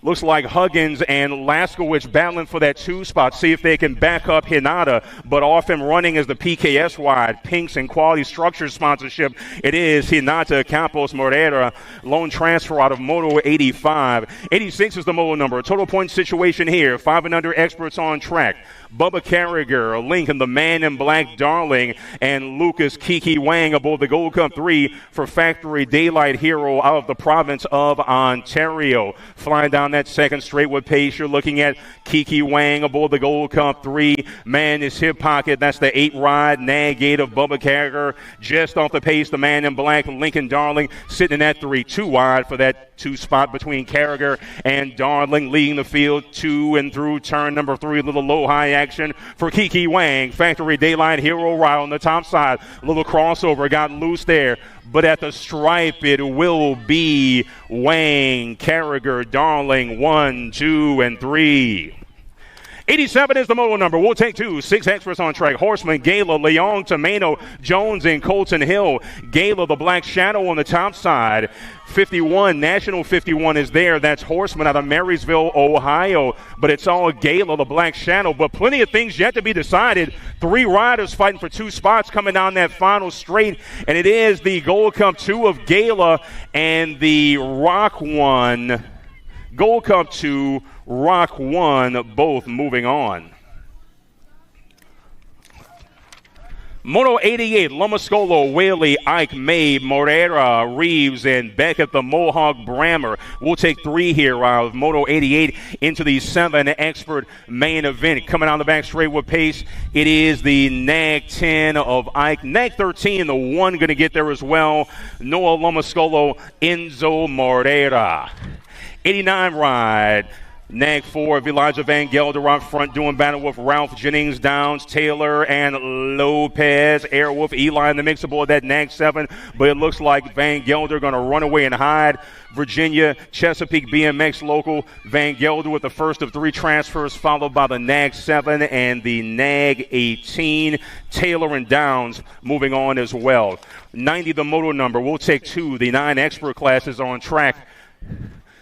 Looks like Huggins and Laskowicz battling for that 2 spot. See if they can back up Hinata. But off and running is the PKS wide. Pinks and Quality Structures sponsorship. It is Hinata Campos Morera. Lone transfer out of Moto 85. 86 is the moto number. Total point situation here. 5 and under experts on track. Bubba Carragher, Lincoln, the man in black, Darling, and Lucas Kiki Wang aboard the Gold Cup 3 for Factory Daylight Hero out of the province of Ontario. Flying down that second straight with pace, you're looking at Kiki Wang aboard the Gold Cup 3. Man is hip pocket. That's the 8 ride, NAG 8 of Bubba Carragher. Just off the pace, the man in black, Lincoln Darling, sitting in that 3. 2 wide for that 2 spot between Carragher and Darling, leading the field 2 and through turn number 3. A little low high action for Kiki Wang. Factory Daylight Hero ride on the top side. A little crossover got loose there, but at the stripe it will be Wang, Carragher, Darling, 1, 2, and 3. 87 is the moto number. We'll take 2. 6 experts on track. Horseman, Gala, Leong, Tomeno, Jones, and Colton Hill. Gala, the Black Shadow on the top side. 51, National 51 is there. That's Horseman out of Marysville, Ohio. But it's all Gala, the Black Shadow. But plenty of things yet to be decided. 3 riders fighting for 2 spots coming down that final straight. And it is the Gold Cup 2 of Gala and the Rock 1. Gold Cup 2, Rock 1, both moving on. Moto 88, Lomascolo, Whaley, Ike, May, Morera, Reeves, and Beckett, the Mohawk Brammer. We'll take 3 here out of Moto 88 into the 7 expert main event. Coming on the back straight with pace, it is the NAG 10 of Ike. NAG 13, the 1 going to get there as well. Noah Lomascolo, Enzo Morera. 89 ride. NAG 4 of Elijah Van Gelder out front doing battle with Ralph Jennings, Downs, Taylor, and Lopez. Airwolf, Eli in the mix aboard that NAG 7, but it looks like Van Gelder going to run away and hide. Virginia, Chesapeake BMX local. Van Gelder with the first of 3 transfers, followed by the NAG 7 and the NAG 18. Taylor and Downs moving on as well. 90 the moto number. We'll take 2. The 9 expert classes on track.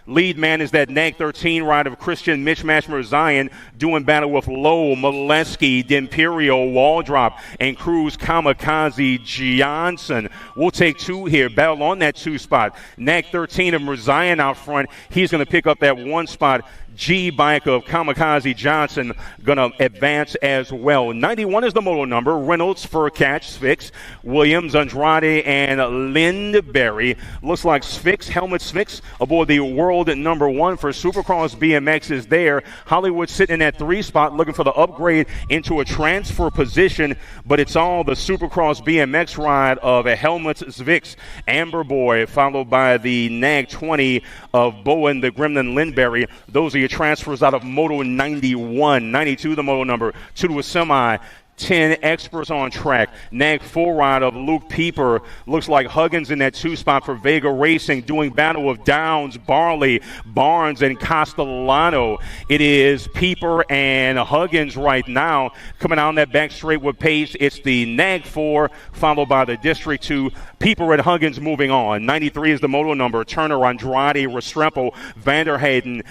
Lead man is that NAG 13 ride of Christian Mitchmatchmer Zion doing battle with Lowe, Molesky, D'Imperio, Waldrop, and Cruz Kamikaze Johnson. We'll take 2 here. Battle on that 2 spot. NAG 13 of Merzion out front. He's going to pick up that 1 spot. G bike of Kamikaze Johnson going to advance as well. 91 is the moto number. Reynolds, Furcatch, Sphinx, Williams, Andrade, and Lindberry. Looks like Sphinx, Helmut Sphinx aboard the world number 1 for Supercross BMX is there. Hollywood sitting in that 3 spot looking for the upgrade into a transfer position, but it's all the Supercross BMX ride of a Helmut Sphinx. Amber Boy followed by the NAG 20 of Bowen, the Gremlin Lindberry. Those are your transfers out of Moto 91. 92 the moto number. 2 to a semi. 10 experts on track. NAG 4 ride of Luke Pieper. Looks like Huggins in that 2 spot for Vega Racing, doing battle of Downs, Barley, Barnes, and Castellano. It is Pieper and Huggins right now. Coming on that back straight with pace, it's the NAG 4, followed by the District 2. Pieper and Huggins moving on. 93 is the moto number. Turner, Andrade, Restrepo, Vanderhayden,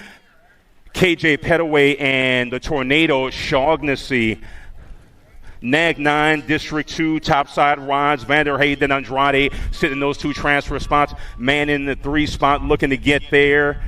KJ Petaway, and the Tornado Shaughnessy. Nag 9, District 2, topside rides. Vanderheyden, Andrade sitting in those 2 transfer spots. Man in the 3 spot looking to get there.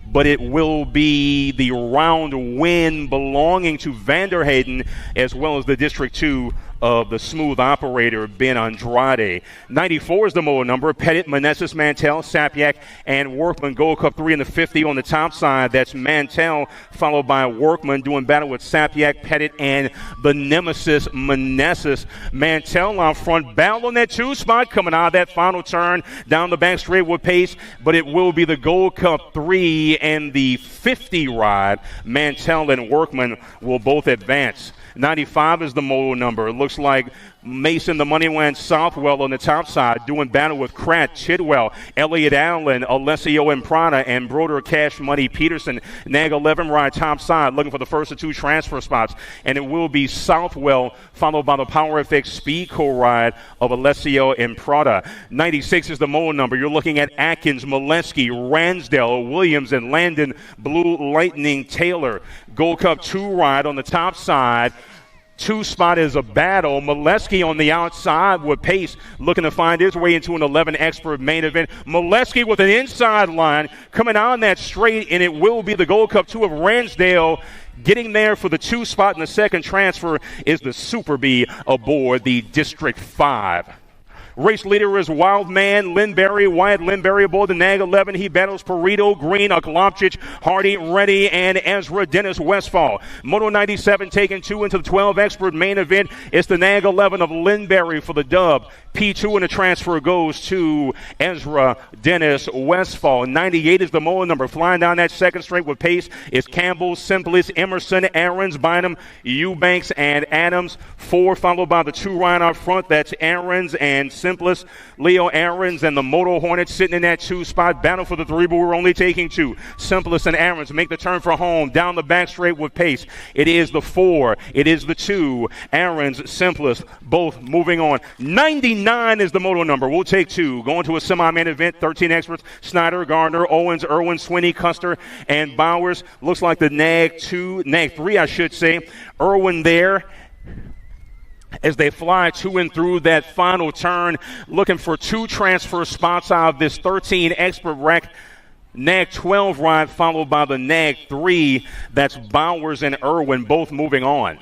But it will be the round win belonging to Vanderheyden as well as the District 2 of the smooth operator, Ben Andrade. 94 is the motor number. Pettit, Manessis, Mantell, Sapyak, and Workman. Gold Cup 3 in the 50 on the top side. That's Mantell, followed by Workman, doing battle with Sapyak, Pettit, and the nemesis, Manessis. Mantell out front, battle on that 2 spot, coming out of that final turn down the back straight with pace, but it will be the Gold Cup 3 and the 50 ride. Mantell and Workman will both advance. 95 is the modal number. It looks like Mason, the money went Southwell on the top side, doing battle with Kratt, Chidwell, Elliott Allen, Alessio Imprada, and Broder Cash Money Peterson. Nag 11 ride top side, looking for the first of 2 transfer spots. And it will be Southwell, followed by the Power FX Speed co-ride of Alessio Imprada. 96 is the modal number. You're looking at Atkins, Molesky, Ransdell, Williams, and Landon Blue Lightning Taylor. Gold Cup 2 ride on the top side. 2 spot is a battle. Molesky on the outside with pace, looking to find his way into an 11 expert main event. Molesky with an inside line coming on that straight, and it will be the Gold Cup 2 of Ransdale. Getting there for the 2 spot in the second transfer is the Super B aboard the District 5. Race leader is Wildman Lindberry. Wyatt Lindberry aboard the Nag 11. He battles Perito, Green, Oklopchich, Hardy, Reddy, and Ezra Dennis Westfall. Moto 97 taking 2 into the 12 expert main event. It's the Nag 11 of Lindberry for the dub. P2 in the transfer goes to Ezra Dennis Westfall. 98 is the motor number. Flying down that second straight with pace is Campbell, Simplest, Emerson, Aarons, Bynum, Eubanks, and Adams. 4 followed by the 2 ride out front. That's Aarons and Simplest. Leo Aarons and the Moto Hornets sitting in that 2 spot. Battle for the 3, but we're only taking 2. Simplest and Aarons make the turn for home. Down the back straight with pace. It is the 4. It is the 2. Aarons, Simplest, both moving on. 99 is the moto number. We'll take 2. Going to a semi-main event. 13 experts. Snyder, Gardner, Owens, Irwin, Swinney, Custer, and Bowers. Looks like the Nag 3, I should say. Irwin there as they fly to and through that final turn, looking for 2 transfer spots out of this 13 expert rack. Nag 12 ride followed by the Nag 3. That's Bowers and Irwin both moving on.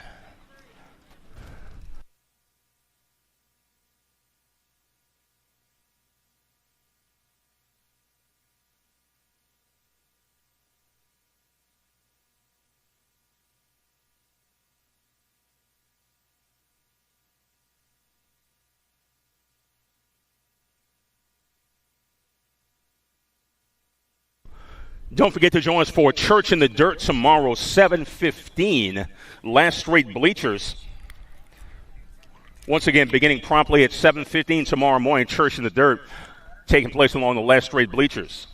Don't forget to join us for Church in the Dirt tomorrow, 7:15. Last straight bleachers. Once again, beginning promptly at 7:15 tomorrow morning, Church in the Dirt taking place along the last straight bleachers.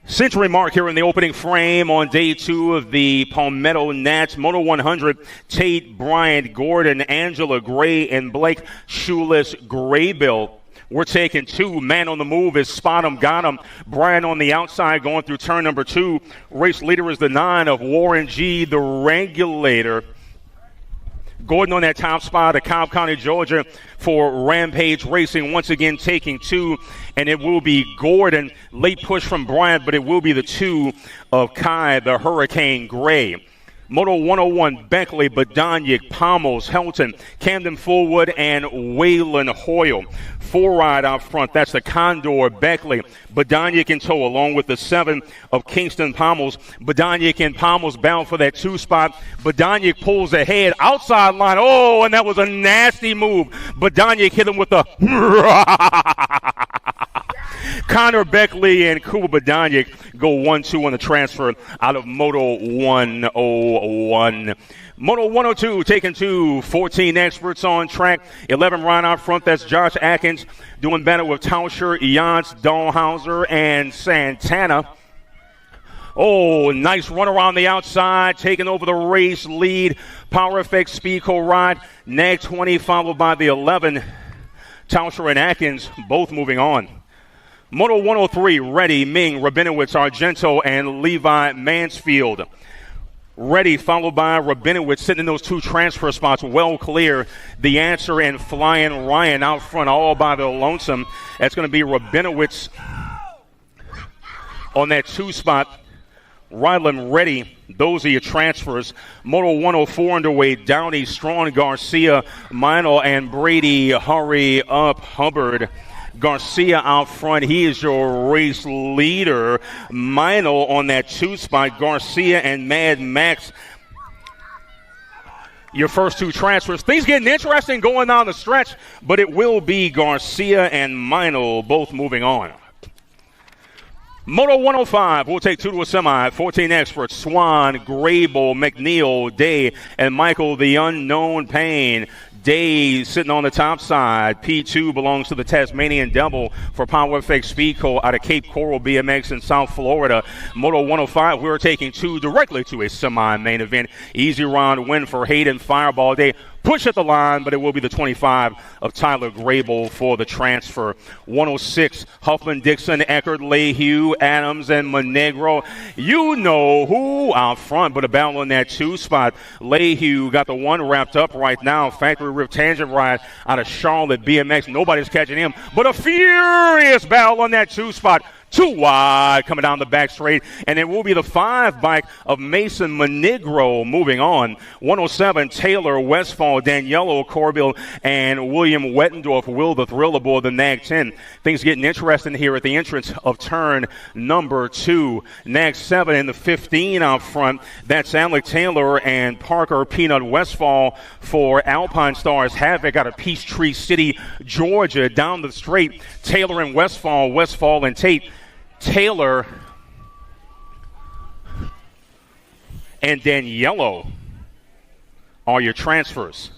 Century mark here in the opening frame on day 2 of the Palmetto Nats. Moto 100, Tate, Bryant, Gordon, Angela, Gray, and Blake Shoeless Graybill. We're taking 2. Man on the move is Spot 'em, got 'em. Bryant on the outside going through turn number 2. Race leader is the 9 of Warren G, the regulator. Gordon on that top spot of Cobb County, Georgia for Rampage Racing, once again taking 2, and it will be Gordon. Late push from Bryant, but it will be the 2 of Kai, the Hurricane Gray. Moto 101, Beckley, Badanyik, Pommels, Helton, Camden Fullwood, and Waylon Hoyle. 4 ride out front. That's the Condor, Beckley, Badanyik in tow, along with the 7 of Kingston Pommels. Badanyik and Pommels bound for that 2 spot. Badanyik pulls ahead, outside line. Oh, and that was a nasty move. Badanyik hit him with a Connor Beckley and Kuba Badanyik go 1-2 on the transfer out of Moto 101. Moto 102 taking 2, 14 experts on track, 11 ride out front. That's Josh Atkins doing battle with Tauscher, Jans, Dahlhauser, and Santana. Oh, nice run around the outside, taking over the race lead. Power FX Speed co-ride, Nag 20 followed by the 11. Tauscher and Atkins both moving on. Moto 103, Ready, Ming, Rabinowitz, Argento, and Levi Mansfield. Ready, followed by Rabinowitz, sitting in those two transfer spots, well clear. The Answer and Flying Ryan out front, all by the lonesome. That's going to be Rabinowitz on that 2 spot. Ryland, Ready, those are your transfers. Moto 104 underway, Downey, Strong, Garcia, Minel, and Brady. Hurry up, Hubbard. Garcia out front, he is your race leader. Minel on that 2 spot, Garcia and Mad Max. Your first 2 transfers. Things getting interesting going down the stretch, but it will be Garcia and Minel both moving on. Moto 105, we'll take 2 to a semi. 14 experts, Swan, Grable, McNeil, Day, and Michael the Unknown Payne. Day sitting on the top side. P2 belongs to the Tasmanian Devil for Power FX Speed Co. out of Cape Coral BMX in South Florida. Moto 105, we're taking 2 directly to a semi-main event. Easy round win for Hayden Fireball Day. Push at the line, but it will be the 25 of Tyler Grable for the transfer. 106, Huffman, Dixon, Eckert, Lehue, Adams, and Monegro. You know who out front, but a battle in that 2 spot. Lehue got the 1 wrapped up right now. Factory Rip Tangent Ride out of Charlotte BMX. Nobody's catching him, but a furious battle on that 2 spot. 2 wide coming down the back straight, and it will be the 5 bike of Mason Monegro moving on. 107, Taylor, Westfall, Daniello, Corbill, and William Wettendorf. Will the Thrill aboard the NAG 10. Things getting interesting here at the entrance of turn number 2. NAG 7 in the 15 out front. That's Alec Taylor and Parker Peanut Westfall for Alpine Stars Havoc out of Peachtree City, Georgia. Down the straight, Taylor and Westfall, Westfall and Tate. Taylor and Daniello are your transfers.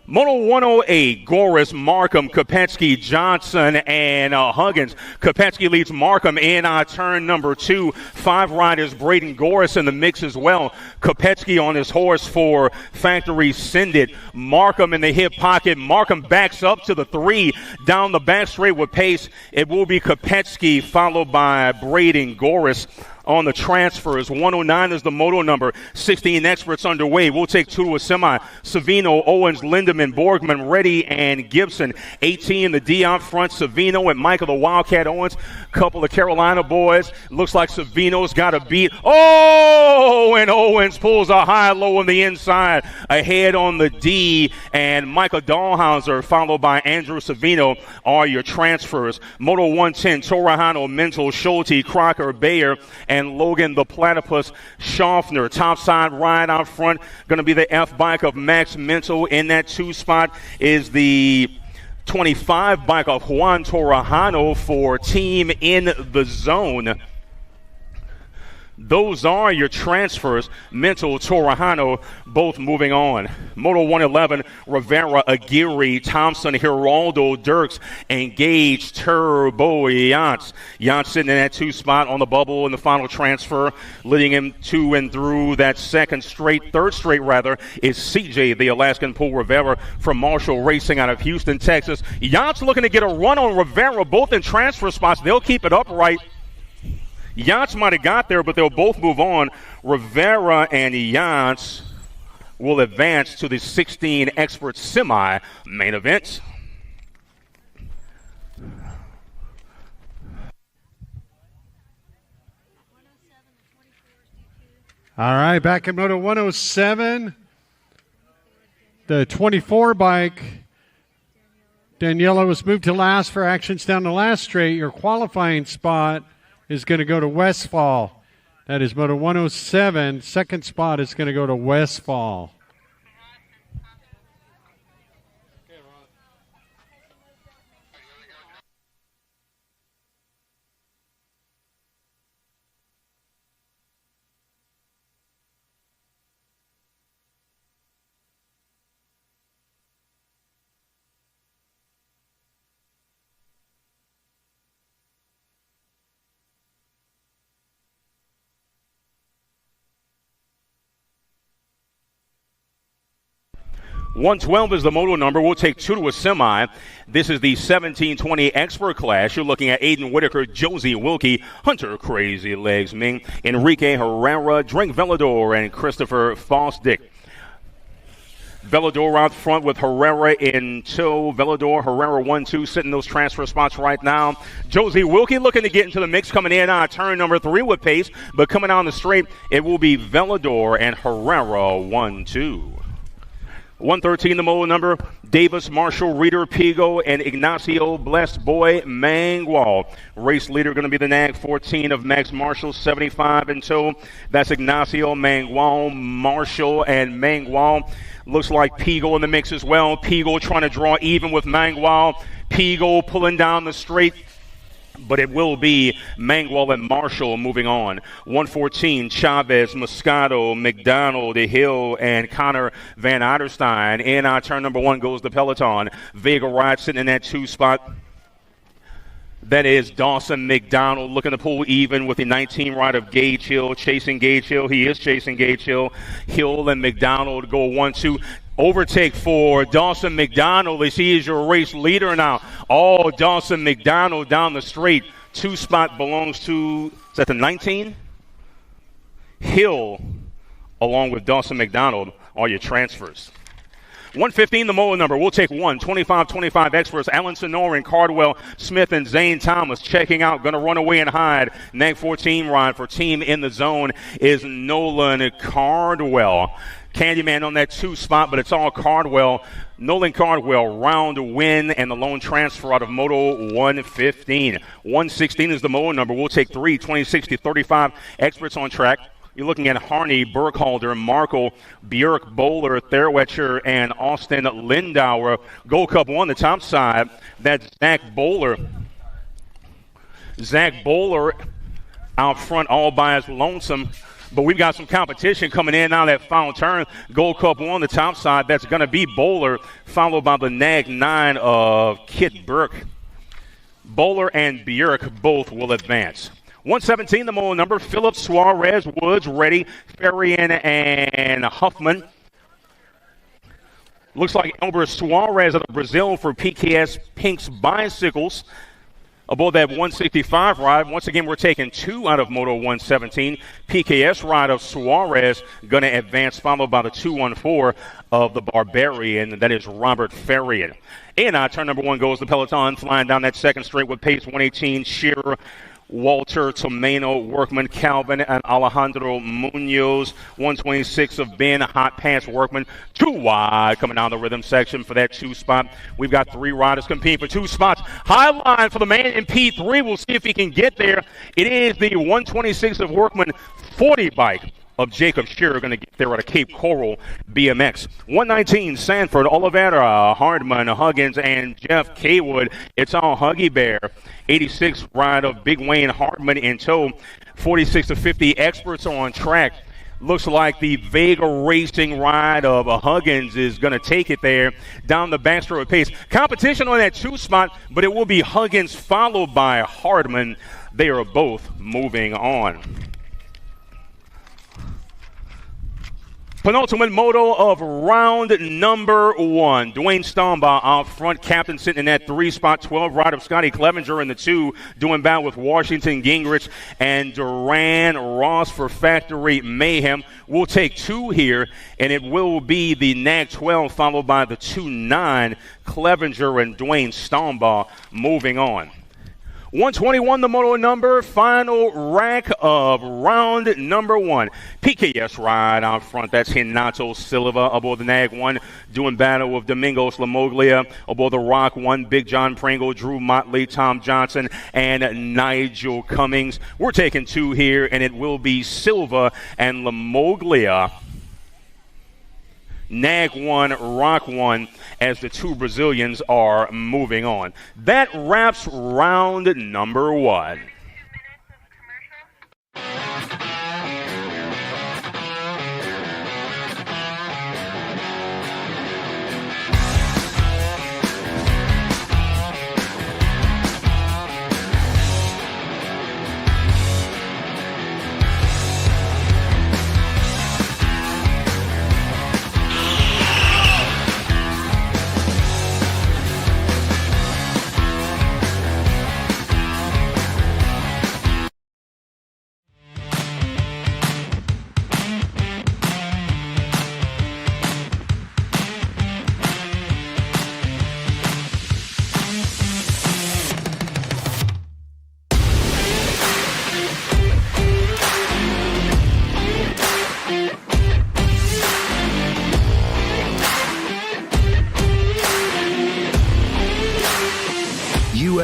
Moto 108, Goris, Markham, Kopetsky, Johnson, and Huggins. Kopetsky leads Markham in turn number 2. 5 riders, Braden Goris in the mix as well. Kopetsky on his horse for Factory Send It. Markham in the hip pocket. Markham backs up to the 3. Down the back straight with pace. It will be Kopetsky followed by Braden Goris. On the transfers, 109 is the moto number. 16 experts underway. We'll take 2 to a semi. Savino, Owens, Lindemann, Borgman, Reddy, and Gibson. 18 the D out front. Savino and Michael the Wildcat Owens. Couple of Carolina boys. Looks like Savino's got a beat. Oh, and Owens pulls a high-low on the inside. Ahead on the D, and Michael Dahlhauser followed by Andrew Savino are your transfers. Moto 110, Torahano, Mental, Schulte, Crocker, Bayer, and Logan the Platypus Schaffner. Topside ride out front, going to be the F bike of Max Mental. In that 2 spot is the 25 bike of Juan Torajano for Team in the Zone. Those are your transfers. Mental, Torajano, both moving on. Moto 111, Rivera, Aguirre, Thompson, Geraldo, Dirks, Engage, Turbo, Yance. Yance sitting in that 2 spot on the bubble in the final transfer, leading him to and through that third straight is CJ, the Alaskan Pool Rivera from Marshall Racing out of Houston, Texas. Yance looking to get a run on Rivera, both in transfer spots. They'll keep it upright. Yance might have got there, but they'll both move on. Rivera and Yance will advance to the 16 expert semi-main event. All right, back in Moto 107, the 24 bike. Daniela was moved to last for actions down the last straight. Your qualifying spot is going to go to Westfall. That is Moto 107. Second spot is going to go to Westfall. 112 is the modal number. We'll take 2 to a semi. This is the 1720 expert class. You're looking at Aiden Whitaker, Josie Wilkie, Hunter Crazy Legs Ming, Enrique Herrera, Drake Velador, and Christopher Fosdick. Velador out front with Herrera in tow. Velador, Herrera 1-2, sitting those transfer spots right now. Josie Wilkie looking to get into the mix, coming in on turn number 3 with pace, but coming on the straight, it will be Velador and Herrera 1-2. 113 the modal number. Davis, Marshall, Reeder, Pigo, and Ignacio Blessed Boy Mangwall. Race leader going to be the nag 14 of Max Marshall, 75 in tow. That's Ignacio, Mangwall, Marshall, and Mangwall. Looks like Pigo in the mix as well. Pigo trying to draw even with Mangwall. Pigo pulling down the straight, but it will be Mangwall and Marshall moving on. 114, Chavez, Moscato, McDonald, Hill, and Connor Van Eiderstein. In on turn number 1 goes the peloton. Vega Ride sitting in that 2 spot. That is Dawson McDonald looking to pull even with the 19 ride of Gage Hill, chasing Gage Hill. He is chasing Gage Hill. Hill and McDonald go 1-2. Overtake for Dawson McDonald as he is your race leader now. Oh, Dawson McDonald down the straight. 2 spot belongs to, is that the 19? Hill, along with Dawson McDonald, all your transfers. 115, the modal number. We'll take 1. 25-25 experts. Alan Sonoran, Cardwell, Smith, and Zane Thomas checking out. Going to run away and hide. Nag 14 ride for team in the zone is Nolan Cardwell. Candyman on that 2 spot, but it's all Cardwell. Nolan Cardwell, round win, and the lone transfer out of Moto 115. 116 is the modal number. We'll take 3. 26-35 experts on track. You're looking at Harney, Burkhalter, Markle, Björk, Bowler, Therwetcher, and Austin Lindauer. Gold Cup 1, the top side. That's Zach Bowler. Zach Bowler out front all by his lonesome. But we've got some competition coming in now that final turn. Gold Cup 1, the top side. That's going to be Bowler, followed by the Nag 9 of Kit Burke. Bowler and Björk both will advance. 117, the modal number. Phillips, Suarez, Woods, Reddy, Ferrian, and Huffman. Looks like Elber Suarez out of Brazil for PKS Pink's Bicycles. Aboard that 165 ride, once again, we're taking 2 out of Moto 117. PKS ride of Suarez going to advance, followed by the 214 of the Barbarian. That is Robert Ferrian. And turn number 1 goes the peloton, flying down that second straight with pace 118. Shearer, Walter, Tomeno, Workman, Calvin, and Alejandro Munoz. 126 of Ben, Hot Pants, Workman. 2 wide coming down the rhythm section for that 2 spot. We've got 3 riders competing for 2 spots. High line for the man in P3. We'll see if he can get there. It is the 126 of Workman 40 bike of Jacob Shearer going to get there at a Cape Coral BMX. 119, Sanford, Oliveira, Hardman, Huggins, and Jeff Kaywood. It's all Huggy Bear. 86 ride of Big Wayne Hardman in tow. 46-50 experts on track. Looks like the Vega Racing ride of Huggins is going to take it there down the backstroke pace. Competition on that 2 spot, but it will be Huggins followed by Hardman. They are both moving on. Penultimate moto of round number 1. Dwayne Stombaugh out front, captain sitting in that 3 spot. 12 ride of Scotty Clevenger in the 2, doing battle with Washington Gingrich and Duran Ross for Factory Mayhem. We'll take 2 here, and it will be the Nag 12 followed by the 2-9, Clevenger and Dwayne Stombaugh moving on. 121, the moto number, final rack of round number 1. PKS ride out front. That's Hinato Silva aboard the Nag 1, doing battle with Domingos Lamoglia. Aboard the Rock 1, Big John Pringle, Drew Motley, Tom Johnson, and Nigel Cummings. We're taking 2 here, and it will be Silva and Lamoglia. Nag 1, Rock 1, as the 2 Brazilians are moving on. That wraps round number 1.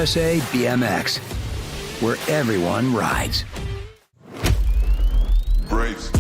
USA BMX, where everyone rides. Brace.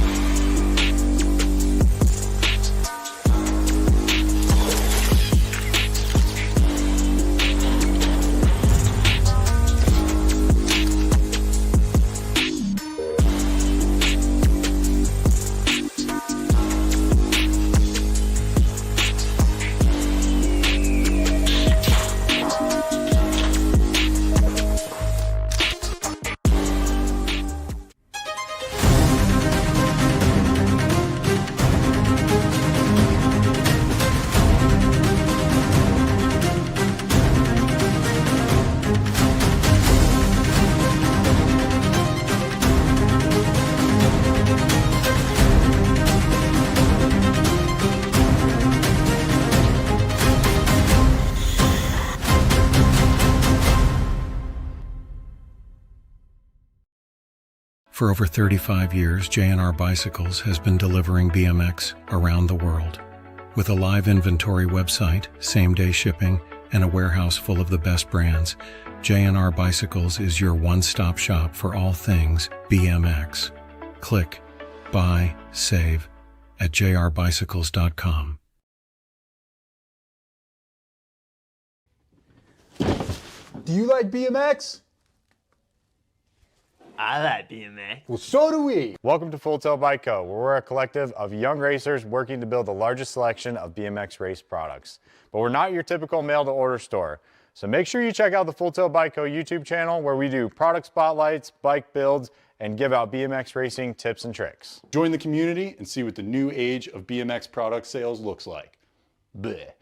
For over 35 years, J&R Bicycles has been delivering BMX around the world. With a live inventory website, same-day shipping, and a warehouse full of the best brands, J&R Bicycles is your one-stop shop for all things BMX. Click, buy, save at jrbicycles.com. Do you like BMX? I like BMX. Well, so do we. Welcome to Full Tilt Bike Co., where we're a collective of young racers working to build the largest selection of BMX race products. But we're not your typical mail-to-order store. So make sure you check out the Full Tilt Bike Co. YouTube channel, where we do product spotlights, bike builds, and give out BMX racing tips and tricks. Join the community and see what the new age of BMX product sales looks like. Bleh.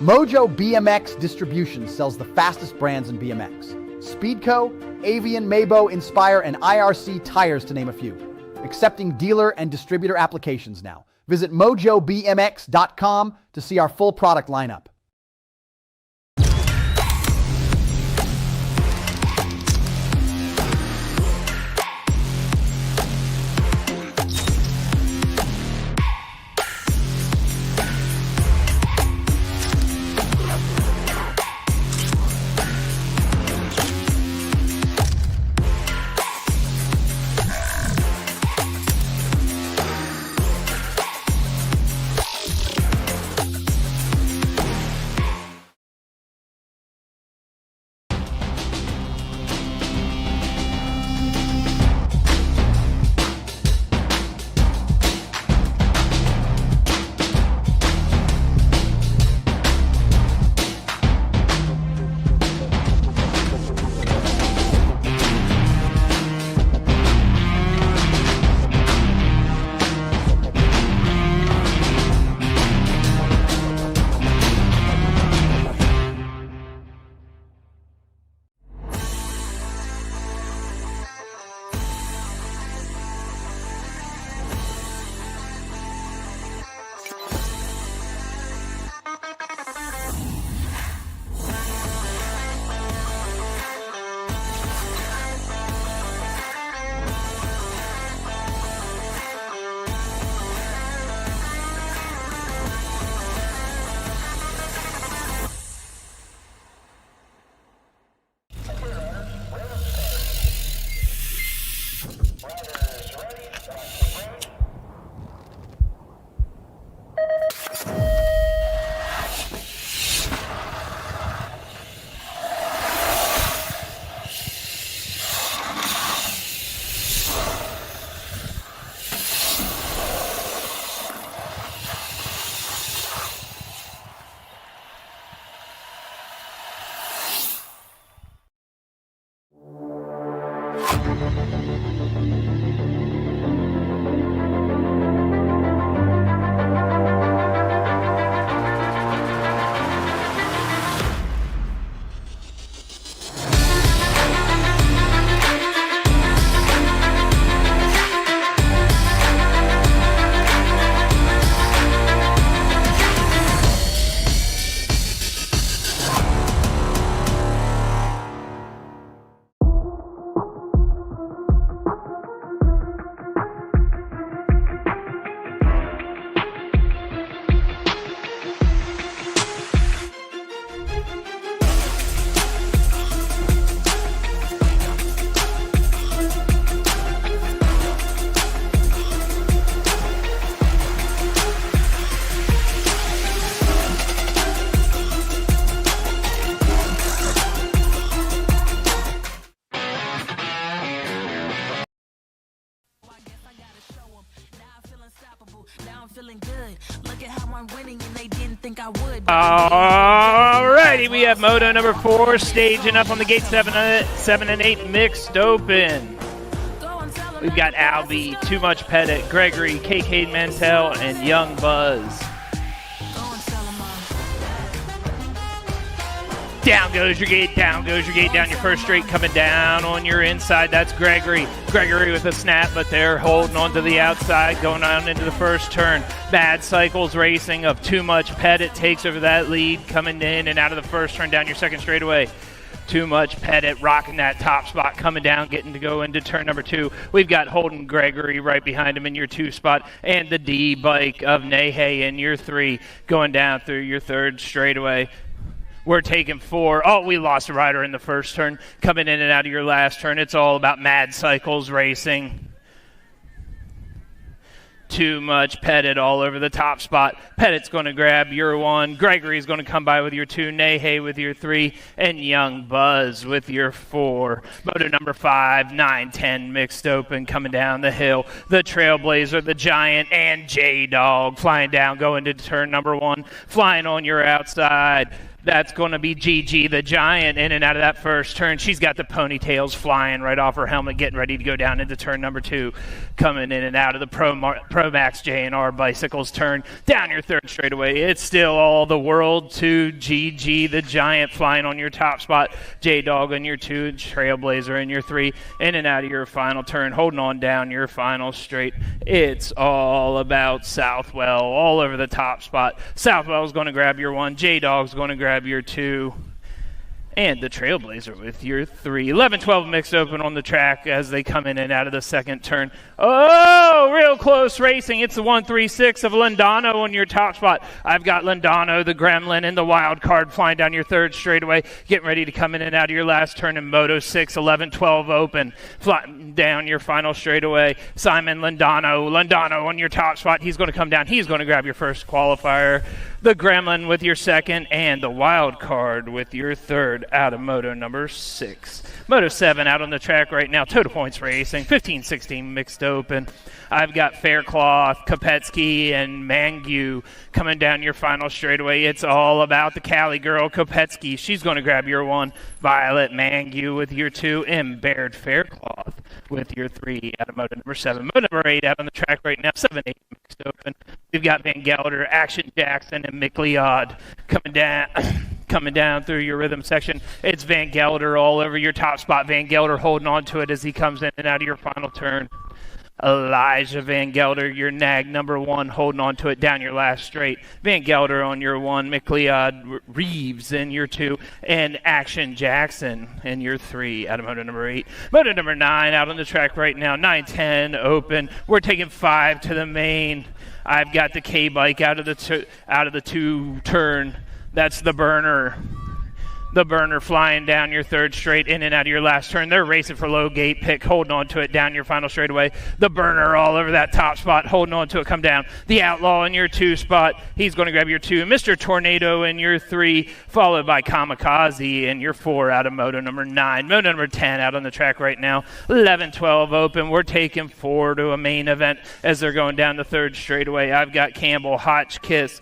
Mojo BMX Distribution sells the fastest brands in BMX. Speedco, Avian, Mabo, Inspire, and IRC tires, to name a few. Accepting dealer and distributor applications now. Visit mojobmx.com to see our full product lineup. Alrighty, we have moto number 4 staging up on the gate 7 and 8 mixed open. We've got Albie, Too Much Pettit, Gregory, KK Mantell, and Young Buzz. Down goes your gate, down your first straight, coming down on your inside. That's Gregory. Gregory with a snap, but they're holding on to the outside, going on into the first turn. Bad Cycles Racing of Too Much Pettit takes over that lead, coming in and out of the first turn, down your second straightaway. Too Much Pettit rocking that top spot, coming down, getting to go into turn number 2. We've got Holden Gregory right behind him in your 2 spot, and the D bike of Nahe in your 3, going down through your third straightaway. We're taking 4. Oh, we lost a rider in the first turn. Coming in and out of your last turn. It's all about Mad Cycles Racing. Too Much Pettit all over the top spot. Pettit's going to grab your 1. Gregory's going to come by with your 2. Nahe with your 3. And Young Buzz with your 4. Moto number 5, 9, 10 mixed open, coming down the hill. The Trailblazer, the Giant, and J-Dog flying down, going to turn number 1. Flying on your outside. That's going to be Gigi, the Giant, in and out of that first turn. She's got the ponytails flying right off her helmet, getting ready to go down into turn number 2. Coming in and out of the Pro Max J&R Bicycles turn. Down your third straightaway. It's still all the world to Gigi, the Giant, flying on your top spot. J-Dog in your 2, Trailblazer in your 3. In and out of your final turn, holding on down your final straight. It's all about Southwell all over the top spot. Southwell's going to grab your 1. J-Dog's going to grab your 2, and the Trailblazer with your 3. 11-12 mixed open on the track as they come in and out of the second turn. Oh, real close racing. It's the 136 of Lindano on your top spot. I've got Lindano, the Gremlin, and the wild card flying down your third straightaway, getting ready to come in and out of your last turn in Moto 6. 11-12 open, flying down your final straightaway. Simon Lindano on your top spot. He's going to come down. He's going to grab your first qualifier. The Gremlin with your second, and the wild card with your third out of Moto number 6. Moto 7 out on the track right now. Total Points Racing, 15-16 mixed open. I've got Faircloth, Kopetsky, and Mangu coming down your final straightaway. It's all about the Cali girl, Kopetsky. She's going to grab your 1. Violet Mangu with your 2, and Baird Faircloth with your 3 out of Moto number 7. Moto number 8 out on the track right now, 7-8 mixed open. We've got Van Gelder, Action Jackson, and Mick Leod coming down through your rhythm section. It's Van Gelder all over your top spot. Van Gelder holding on to it as he comes in and out of your final turn. Elijah Van Gelder, your nag number 1, holding on to it down your last straight. Van Gelder on your 1, McLeod Reeves in your 2, and Action Jackson in your 3 out of Moto number 8. Moto number 9 out on the track right now, 9-10 open. We're taking 5 to the main. I've got the K-Bike out of the 2 turn. That's the Burner. The Burner flying down your third straight, in and out of your last turn. They're racing for low gate pick, holding on to it down your final straightaway. The Burner all over that top spot, holding on to it, come down. The Outlaw in your 2 spot. He's going to grab your 2. Mr. Tornado in your 3, followed by Kamikaze in your 4 out of Moto number 9. Moto number 10 out on the track right now. 11-12 open. We're taking 4 to a main event as they're going down the third straightaway. I've got Campbell, Hotchkiss,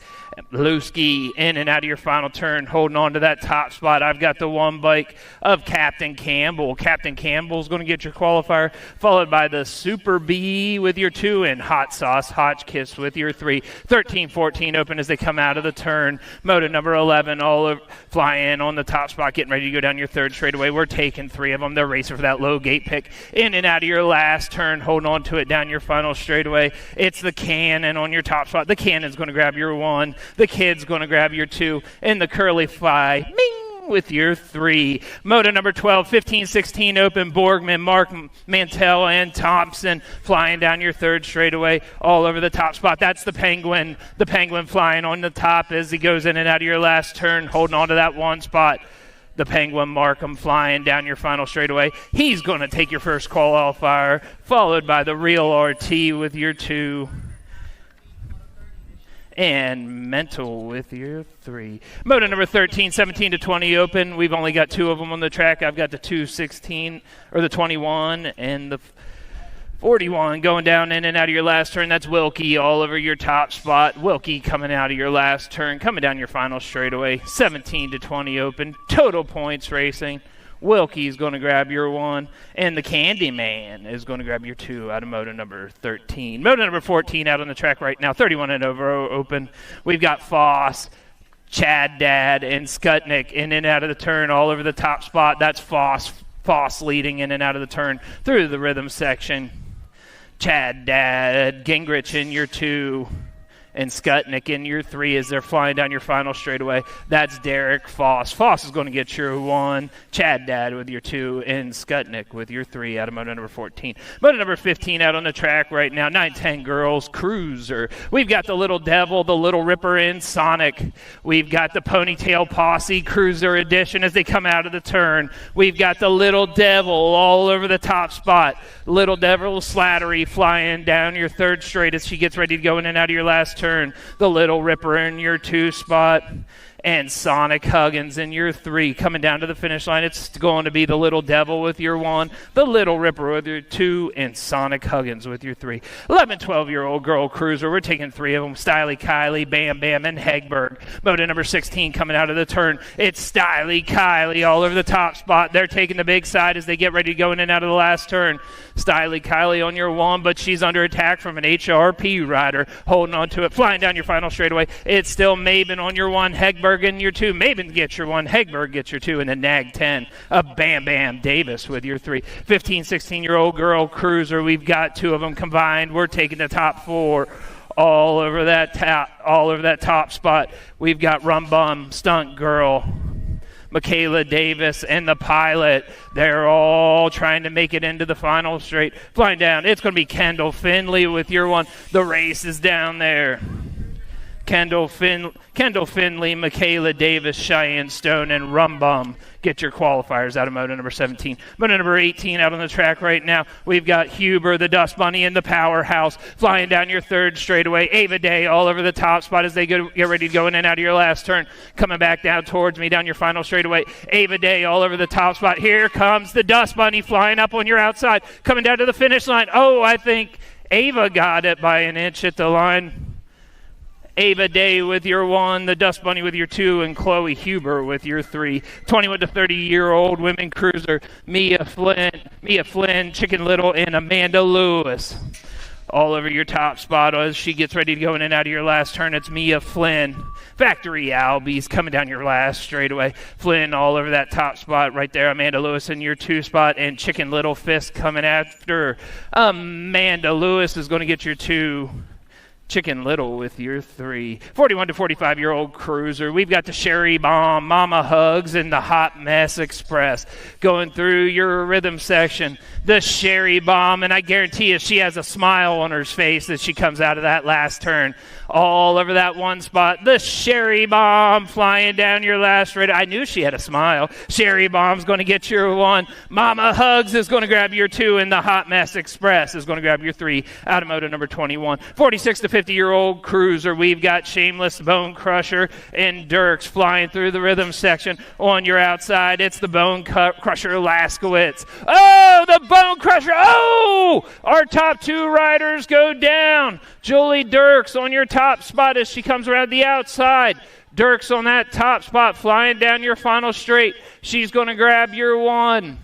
Bluski in and out of your final turn, holding on to that top spot. I've got the 1 bike of Captain Campbell. Captain Campbell's going to get your qualifier, followed by the Super B with your 2, and Hot Sauce Hotchkiss with your 3. 13-14 open as they come out of the turn. Moto number 11 all over, fly in on the top spot, getting ready to go down your third straightaway. We're taking 3 of them. They're racing for that low gate pick. In and out of your last turn, holding on to it down your final straightaway. It's the Cannon on your top spot. The Cannon's going to grab your 1. The Kid's going to grab your 2, and the Curly Fly, Ming, with your 3. Moto number 12, 15-16 open. Borgman, Mark, Mantell, and Thompson flying down your third straightaway all over the top spot. That's the Penguin. The Penguin flying on the top as he goes in and out of your last turn, holding on to that 1 spot. The Penguin Markham flying down your final straightaway. He's going to take your first qualifier, followed by the Real RT with your 2. And Mental with your 3. Moto number 13, 17-20 open. We've only got 2 of them on the track. I've got the 216 or the 21 and the 41 going down in and out of your last turn. That's Wilkie all over your top spot. Wilkie coming out of your last turn, coming down your final straightaway. 17 to 20 open. Total points racing. Wilkie's going to grab your 1, and the Candyman is going to grab your 2 out of moto number 13. Moto number 14 out on the track right now, 31 and over open. We've got Foss, Chad Dad, and Skutnik in and out of the turn all over the top spot. That's Foss leading in and out of the turn through the rhythm section. Chad Dad, Gingrich in your 2, and Skutnik in your 3 as they're flying down your final straightaway. That's Derek Foss. Foss is going to get your 1, Chad Dad with your 2, and Skutnik with your 3 out of moto number 14. Moto number 15 out on the track right now, 910 Girls Cruiser. We've got the Little Devil, the Little Ripper, and Sonic. We've got the Ponytail Posse Cruiser Edition as they come out of the turn. We've got the Little Devil all over the top spot. Little Devil Slattery flying down your 3rd straight as she gets ready to go in and out of your last turn. The Little Ripper in your 2 spot, and Sonic Huggins in your 3. Coming down to the finish line, it's going to be the Little Devil with your 1, the Little Ripper with your 2, and Sonic Huggins with your 3. 11, 12-year-old girl cruiser. We're taking 3 of them. Stylie Kylie, Bam Bam, and Hegberg. Moto number 16 coming out of the turn. It's Stylie Kylie all over the top spot. They're taking the big side as they get ready to go in and out of the last turn. Stylie Kylie on your 1, but she's under attack from an HRP rider holding on to it. Flying down your final straightaway. It's still Maven on your 1, Hegberg in your 2. Maven gets your 1, Hegberg gets your 2, and then Nag 10 of Bam Bam Davis with your 3. 15, 16-year-old girl cruiser. We've got 2 of them combined. We're taking the top 4 all over that top spot. We've got Rum Bum, Stunt Girl, Michaela Davis, and the Pilot. They're all trying to make it into the final straight. Flying down, it's going to be Kendall Finley with your 1. The race is down there. Kendall Finley, Michaela Davis, Cheyenne Stone, and Rum Bum get your qualifiers out of moto number 17. Moto number 18 out on the track right now. We've got Huber, the Dust Bunny, and the Powerhouse flying down your 3rd straightaway. Ava Day all over the top spot as they get ready to go in and out of your last turn. Coming back down towards me down your final straightaway. Ava Day all over the top spot. Here comes the Dust Bunny flying up on your outside. Coming down to the finish line. Oh, I think Ava got it by an inch at the line. Ava Day with your 1, the Dust Bunny with your 2, and Chloe Huber with your 3. 21 to 30-year-old women cruiser, Mia Flynn, Chicken Little, and Amanda Lewis. All over your top spot as she gets ready to go in and out of your last turn. It's Mia Flynn. Factory Albies coming down your last straightaway. Flynn all over that top spot right there. Amanda Lewis in your 2 spot, and Chicken Little Fist coming after. Amanda Lewis is going to get your 2. Chicken Little with your 3. 41 to 45-year-old cruiser. We've got the Sherry Bomb, Mama Hugs, and the Hot Mess Express going through your rhythm section. The Sherry Bomb, and I guarantee you she has a smile on her face as she comes out of that last turn. All over that 1 spot. The Sherry Bomb flying down your last raid. I knew she had a smile. Sherry Bomb's going to get your 1. Mama Hugs is going to grab your 2, and the Hot Mess Express is going to grab your 3 out of moto number 21. 46 to 50-year-old cruiser. We've got Shameless, Bone Crusher, and Dirks flying through the rhythm section. On your outside, it's the Bone Crusher Laskowitz. Oh, the Bone Crusher. Oh, our top 2 riders go down. Julie Dirks on your top spot as she comes around the outside. Dirks on that top spot flying down your final straight. She's going to grab your 1.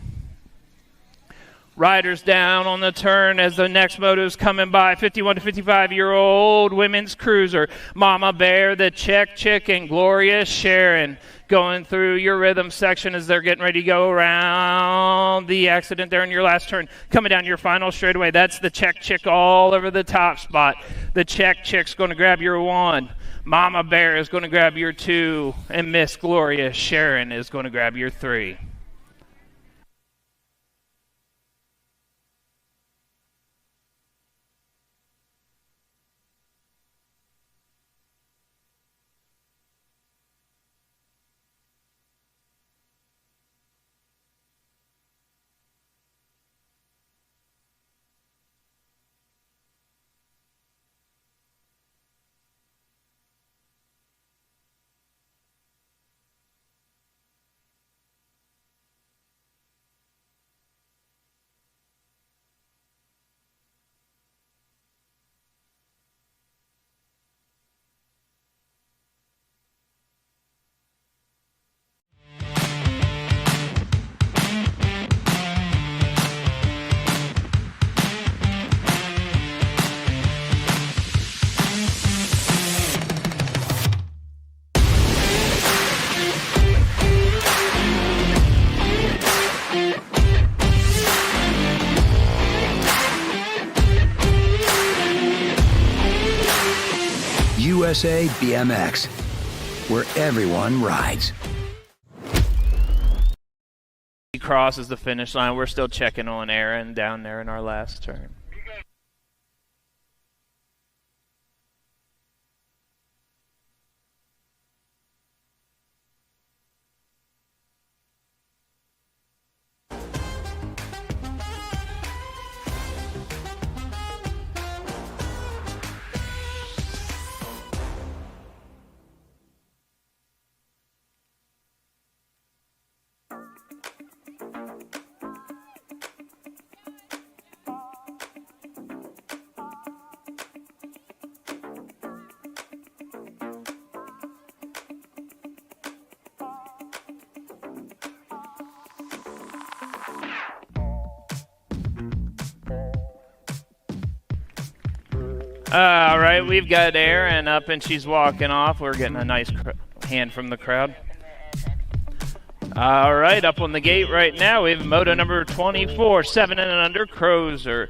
Riders down on the turn as the next moto is coming by. 51 to 55-year-old women's cruiser. Mama Bear, the Czech Chick, and Gloria Sharon going through your rhythm section as they're getting ready to go around the accident there in your last turn. Coming down your final straightaway, that's the Czech Chick all over the top spot. The Czech Chick's going to grab your 1. Mama Bear is going to grab your 2. And Miss Gloria Sharon is going to grab your 3. USA BMX, where everyone rides. He crosses the finish line. We're still checking on Aaron down there in our last turn. All right, we've got Erin up and she's walking off. We're getting a nice hand from the crowd. All right, up on the gate right now, we have moto number 24, 7 and under, Crozer.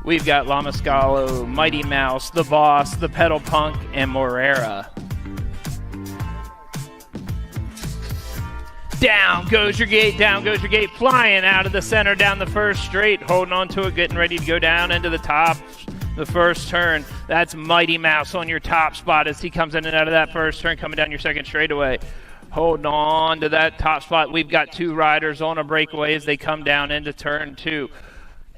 We've got Lamascalo, Mighty Mouse, The Boss, The Pedal Punk, and Morera. Down goes your gate, flying out of the center down the first straight, holding on to it, getting ready to go down into the top. The first turn, that's Mighty Mouse on your top spot as he comes in and out of that first turn, coming down your second straightaway. Holding on to that top spot. We've got two riders on a breakaway as they come down into turn 2.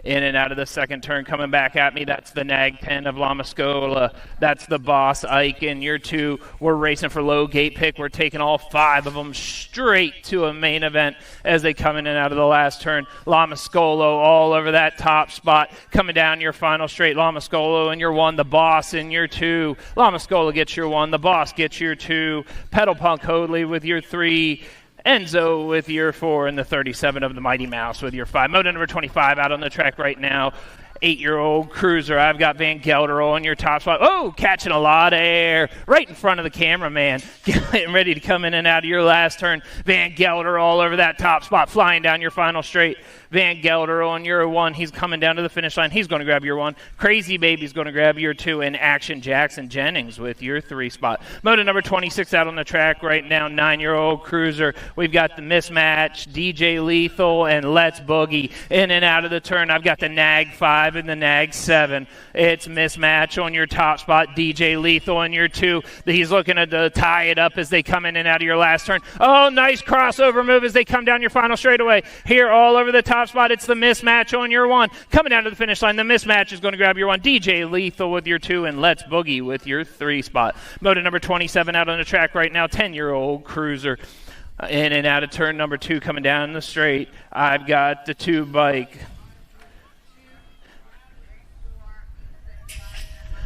In and out of the second turn, coming back at me. That's the Nag 10 of Lamascola. That's the Boss Ike. And your 2, we're racing for low gate pick. We're taking all 5 of them straight to a main event as they come in and out of the last turn. Lamascolo all over that top spot. Coming down your final straight. Lamascolo in your 1. The Boss in your 2. Lamascola gets your 1. The Boss gets your 2. Pedal Punk Hoadley with your 3. Enzo with your 4, and the 37 of the Mighty Mouse with your 5. Moto number 25 out on the track right now. 8-year-old Cruiser. I've got Van Gelder on your top spot. Oh, catching a lot of air right in front of the cameraman. Getting ready to come in and out of your last turn. Van Gelder all over that top spot, flying down your final straight. Van Gelder on your 1. He's coming down to the finish line. He's going to grab your 1. Crazy Baby's going to grab your 2. And Action Jackson Jennings with your 3 spot. Moto number 26 out on the track right now. 9-year-old Cruiser. We've got the Mismatch, DJ Lethal, and Let's Boogie in and out of the turn. I've got the Nag 5 and the Nag 7. It's Mismatch on your top spot. DJ Lethal on your 2. He's looking to tie it up as they come in and out of your last turn. Oh, nice crossover move as they come down your final straightaway. Here all over the top spot, it's the Mismatch on your 1. Coming down to the finish line, the Mismatch is going to grab your 1. DJ Lethal with your 2, and Let's Boogie with your 3 spot. Moto number 27 out on the track right now. 10-year-old Cruiser. In and out of turn number 2, coming down the straight. I've got the 2 bike.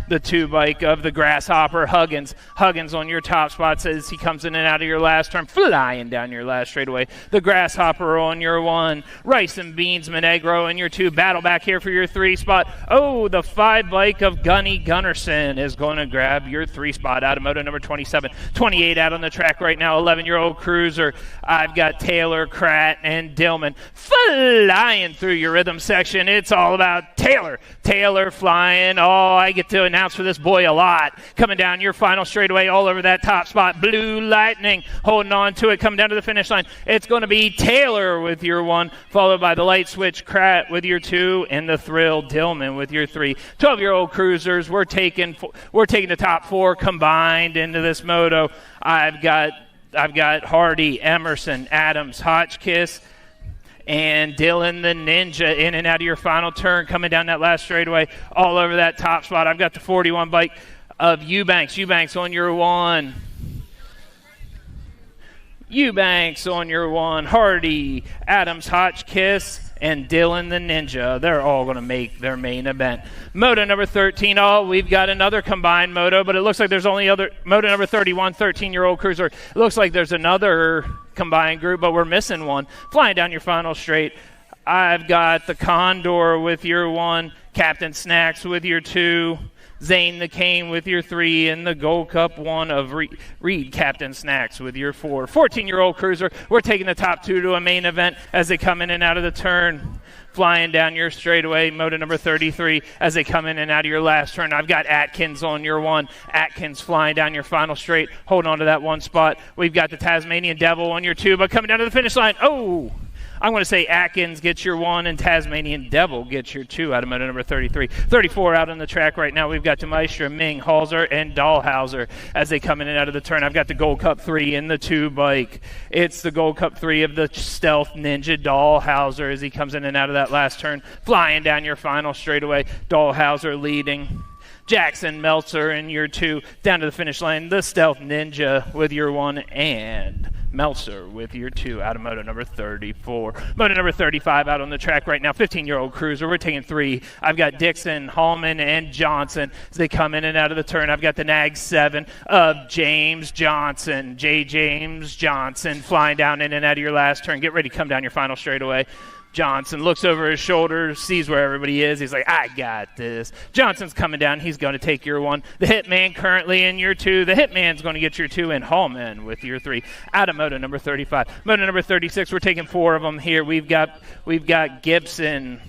The 2 bike of the Grasshopper, Huggins. Huggins on your top spot says he comes in and out of your last turn, flying down your last straightaway. The Grasshopper on your 1. Rice and Beans Monegro in your 2. Battle back here for your 3 spot. Oh, the 5 bike of Gunny Gunnarsson is going to grab your 3 spot out of moto number 27. 28 out on the track right now, 11-year-old Cruiser. I've got Taylor, Kratt, and Dillman flying through your rhythm section. It's all about Taylor. Taylor flying. Oh, I get to announce for this boy a lot. Coming down your final straightaway all over that top spot. Blue Lightning holding on to it, coming down to the finish line. It's going to be Taylor with your 1, followed by the Light Switch Kratt with your 2, and the Thrill Dillman with your 3. 12-year-old Cruisers. We're taking the top 4 combined into this moto. I've got Hardy, Emerson, Adams, Hotchkiss, and Dylan the Ninja in and out of your final turn, coming down that last straightaway, all over that top spot. I've got the 41 bike of Eubanks. Eubanks on your 1. Eubanks on your 1. Hardy, Adams, Hotchkiss, and Dylan the Ninja. They're all going to make their main event. Moto number 13. Oh, we've got another combined moto, but it looks like there's only other. Moto number 31, 13-year-old Cruiser. It looks like there's another combined group, but we're missing one. Flying down your final straight, I've got the Condor with your 1, Captain Snacks with your 2, Zane the Cane with your 3 in the Gold Cup 1 of Reed Captain Snacks with your 4. 14-year-old cruiser, we're taking the top 2 to a main event as they come in and out of the turn. Flying down your straightaway, moto number 33, as they come in and out of your last turn. I've got Atkins on your 1. Atkins flying down your final straight, holding on to that 1 spot. We've got the Tasmanian Devil on your 2, but coming down to the finish line, I'm going to say Atkins gets your 1 and Tasmanian Devil gets your 2 out of moto number 33. 34 out on the track right now. We've got Demaistra, Ming, Halser, and Dahlhauser as they come in and out of the turn. I've got the Gold Cup 3 in the 2 bike. It's the Gold Cup 3 of the Stealth Ninja Dahlhauser as he comes in and out of that last turn. Flying down your final straightaway. Dahlhauser leading. Jackson Meltzer in your 2 down to the finish line. The Stealth Ninja with your 1 and Meltzer with your 2 out of moto number 34. Moto number 35 out on the track right now. 15-year-old cruiser. We're taking 3. I've got Dixon, Hallman, and Johnson as they come in and out of the turn. I've got the Nag 7 of James Johnson. James Johnson flying down in and out of your last turn. Get ready to come down your final straightaway. Johnson looks over his shoulder, sees where everybody is. He's like, I got this. Johnson's coming down. He's going to take your 1. The Hitman currently in your 2. The Hitman's going to get your 2, and Hallman with your 3 out of moto number 35. Moto number 36, we're taking 4 of them here. We've got Gibson,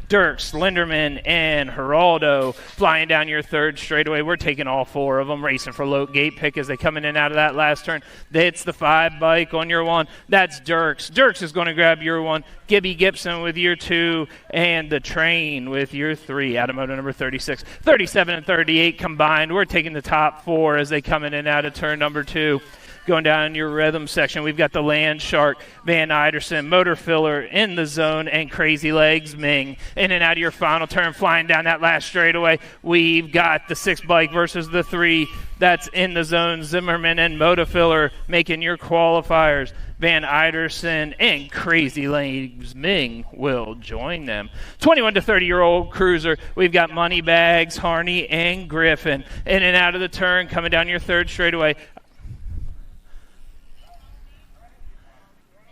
Dirks, Linderman, and Geraldo flying down your 3rd straightaway. We're taking all 4 of them, racing for low gate pick as they come in and out of that last turn. It's the 5 bike on your 1. That's Dirks. Dirks is going to grab your 1. Gibby Gibson with your 2, and the Train with your 3 out of moto number 36. 37 and 38 combined. We're taking the top 4 as they come in and out of turn number 2. Going down your rhythm section, we've got the Land Shark, Van Iderson, Motor Filler in the zone, and Crazy Legs Ming. In and out of your final turn, flying down that last straightaway, we've got the 6 bike versus the 3. That's in the zone, Zimmerman and Motor Filler making your qualifiers. Van Iderson and Crazy Legs Ming will join them. 21 to 30-year-old cruiser, we've got Moneybags, Harney, and Griffin. In and out of the turn, coming down your 3rd straightaway.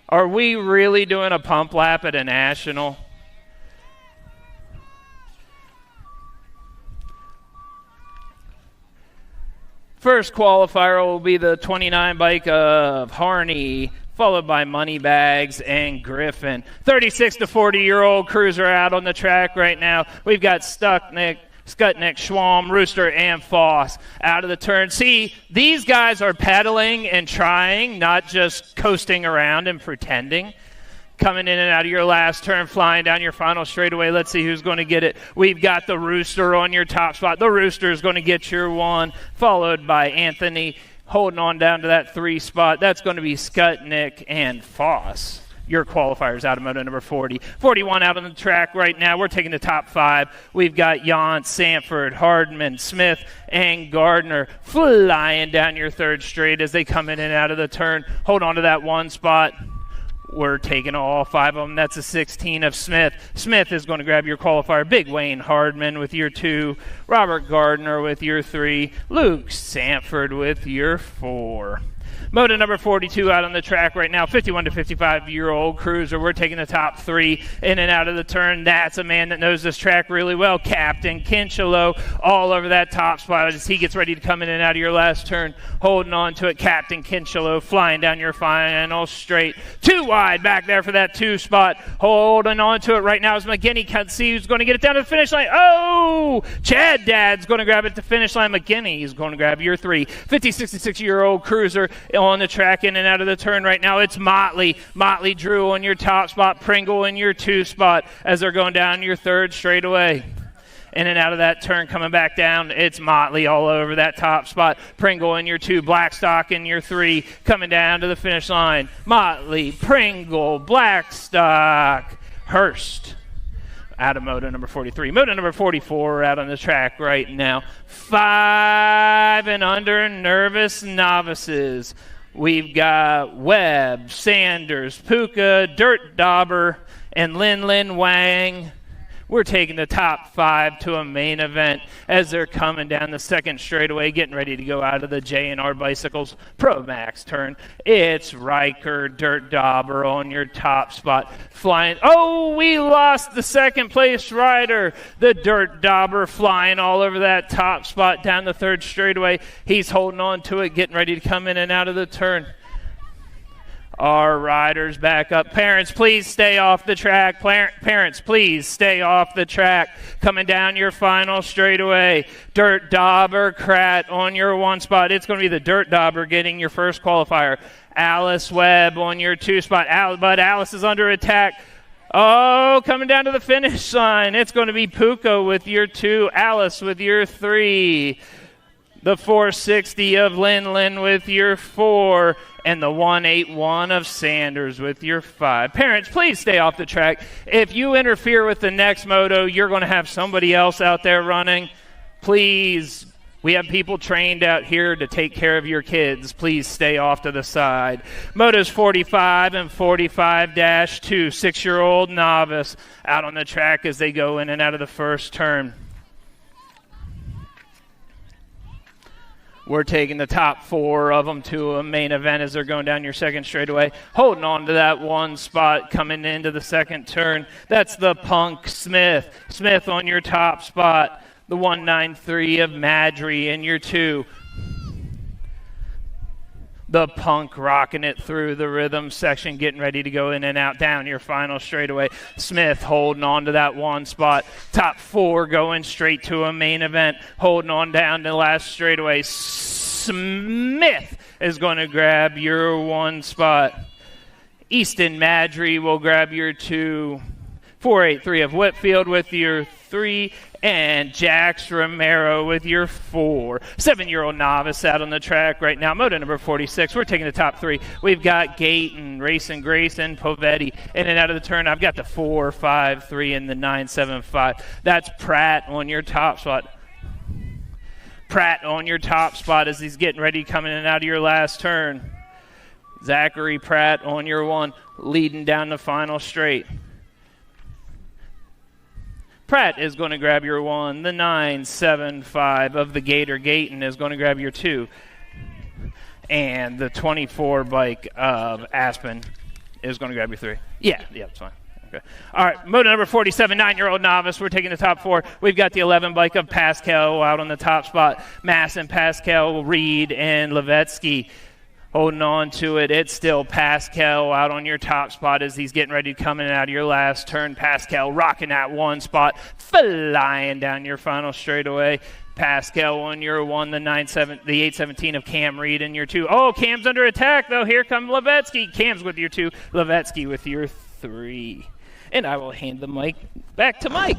Are we really doing a pump lap at a national? First qualifier will be the 29 bike of Harney, followed by Moneybags and Griffin. 36 to 40-year-old cruiser out on the track right now. We've got Skutnik, Schwam, Rooster, and Foss out of the turn. See, these guys are pedaling and trying, not just coasting around and pretending. Coming in and out of your last turn, flying down your final straightaway. Let's see who's going to get it. We've got the Rooster on your top spot. The Rooster is going to get your 1, followed by Anthony holding on down to that 3 spot. That's going to be Skutnik and Foss. Your qualifiers out of moto number 40. 41 out on the track right now. We're taking the top 5. We've got Jan, Sanford, Hardman, Smith, and Gardner flying down your 3rd straight as they come in and out of the turn. Hold on to that 1 spot. We're taking all 5 of them. That's a 16 of Smith. Smith is going to grab your qualifier. Big Wayne Hardman with your 2. Robert Gardner with your 3. Luke Sanford with your 4. Moto number 42 out on the track right now, 51 to 55-year-old cruiser. We're taking the top 3 in and out of the turn. That's a man that knows this track really well. Captain Kinchelo all over that top spot as he gets ready to come in and out of your last turn. Holding on to it, Captain Kinchelo flying down your final straight. 2 wide back there for that 2 spot. Holding on to it right now is McGinney. Can't see who's going to get it down to the finish line. Oh! Chad Dad's going to grab it to the finish line. McGinney is going to grab your 3. 56-year-old cruiser on the track in and out of the turn right now. It's Motley. Motley Drew on your top spot. Pringle in your 2 spot as they're going down your 3rd straightaway. In and out of that turn, coming back down, it's Motley all over that top spot. Pringle in your 2, Blackstock in your 3, coming down to the finish line. Motley, Pringle, Blackstock, Hurst. Out of moto number 43. Moto number 44 out on the track right now. 5 and under nervous novices. We've got Webb, Sanders, Puka, Dirt Dauber, and Lin Wang We're taking the top 5 to a main event as they're coming down the second straightaway, getting ready to go out of the J&R Bicycles Pro Max turn. It's Riker Dirt Dauber on your top spot, flying. Oh, we lost the second place rider. The Dirt Dauber flying all over that top spot down the third straightaway. He's holding on to it, getting ready to come in and out of the turn. Our riders back up. Parents, please stay off the track. Parents, please stay off the track. Coming down your final straightaway. Dirt Dauber, Krat on your 1 spot. It's going to be the Dirt Dauber getting your first qualifier. Alice Webb on your 2 spot. But Alice is under attack. Oh, coming down to the finish line. It's going to be Puko with your 2. Alice with your 3. The 460 of Lin with your 4, and the 181 of Sanders with your 5. Parents, please stay off the track. If you interfere with the next moto, you're going to have somebody else out there running. Please, we have people trained out here to take care of your kids. Please stay off to the side. Motos 45 and 45-2, 6-year-old novice out on the track as they go in and out of the first turn. We're taking the top 4 of them to a main event as they're going down your second straightaway. Holding on to that 1 spot coming into the second turn. That's the Punk Smith. Smith on your top spot. The 193 of Madry in your 2. The Punk rocking it through the rhythm section, getting ready to go in and out down your final straightaway. Smith holding on to that 1 spot. Top 4 going straight to a main event, holding on down to the last straightaway. Smith is going to grab your 1 spot. Easton Madry will grab your 2. 483 of Whitfield with your 3, and Jax Romero with your 4. 7-year-old novice out on the track right now. Moto number 46. We're taking the top 3. We've got Gayton, Racing Grayson, Povetti. In and out of the turn, I've got the 4-5-3 and the 9-7-5. That's Pratt on your top spot. Pratt on your top spot as he's getting ready coming in and out of your last turn. Zachary Pratt on your 1, leading down the final straight. Pratt is going to grab your 1. The 9-7-5 of the Gator Gayton is going to grab your 2. And the 24 bike of Aspen is going to grab your 3. Yeah, that's fine. Okay. All right, moto number 47, 9-year-old novice. We're taking the top 4. We've got the 11 bike of Pascal out on the top spot. Masson, Pascal, Reed, and Levetsky holding on to it. It's still Pascal out on your top spot as he's getting ready to come in and out of your last turn. Pascal rocking that 1 spot, flying down your final straightaway. Pascal on your 1, the 817 of Cam Reed in your 2. Oh, Cam's under attack, though. Here comes Levetsky. Cam's with your 2. Levetsky with your 3. And I will hand the mic back to Mike.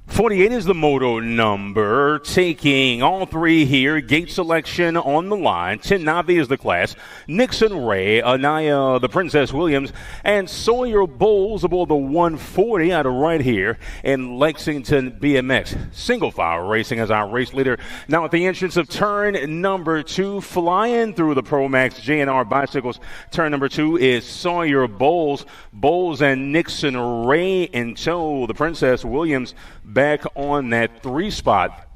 .48 is the moto number, taking all 3 here. Gate selection on the line. 10 Navi is the class. Nixon Ray, Anaya, the Princess Williams, and Sawyer Bowles aboard the 140 out of right here in Lexington BMX. Single file racing as our race leader. Now at the entrance of turn number 2, flying through the Pro Max J&R Bicycles. Turn number 2 is Sawyer Bowles. Bowles and Nixon Ray in tow. The Princess Williams back on that 3 spot.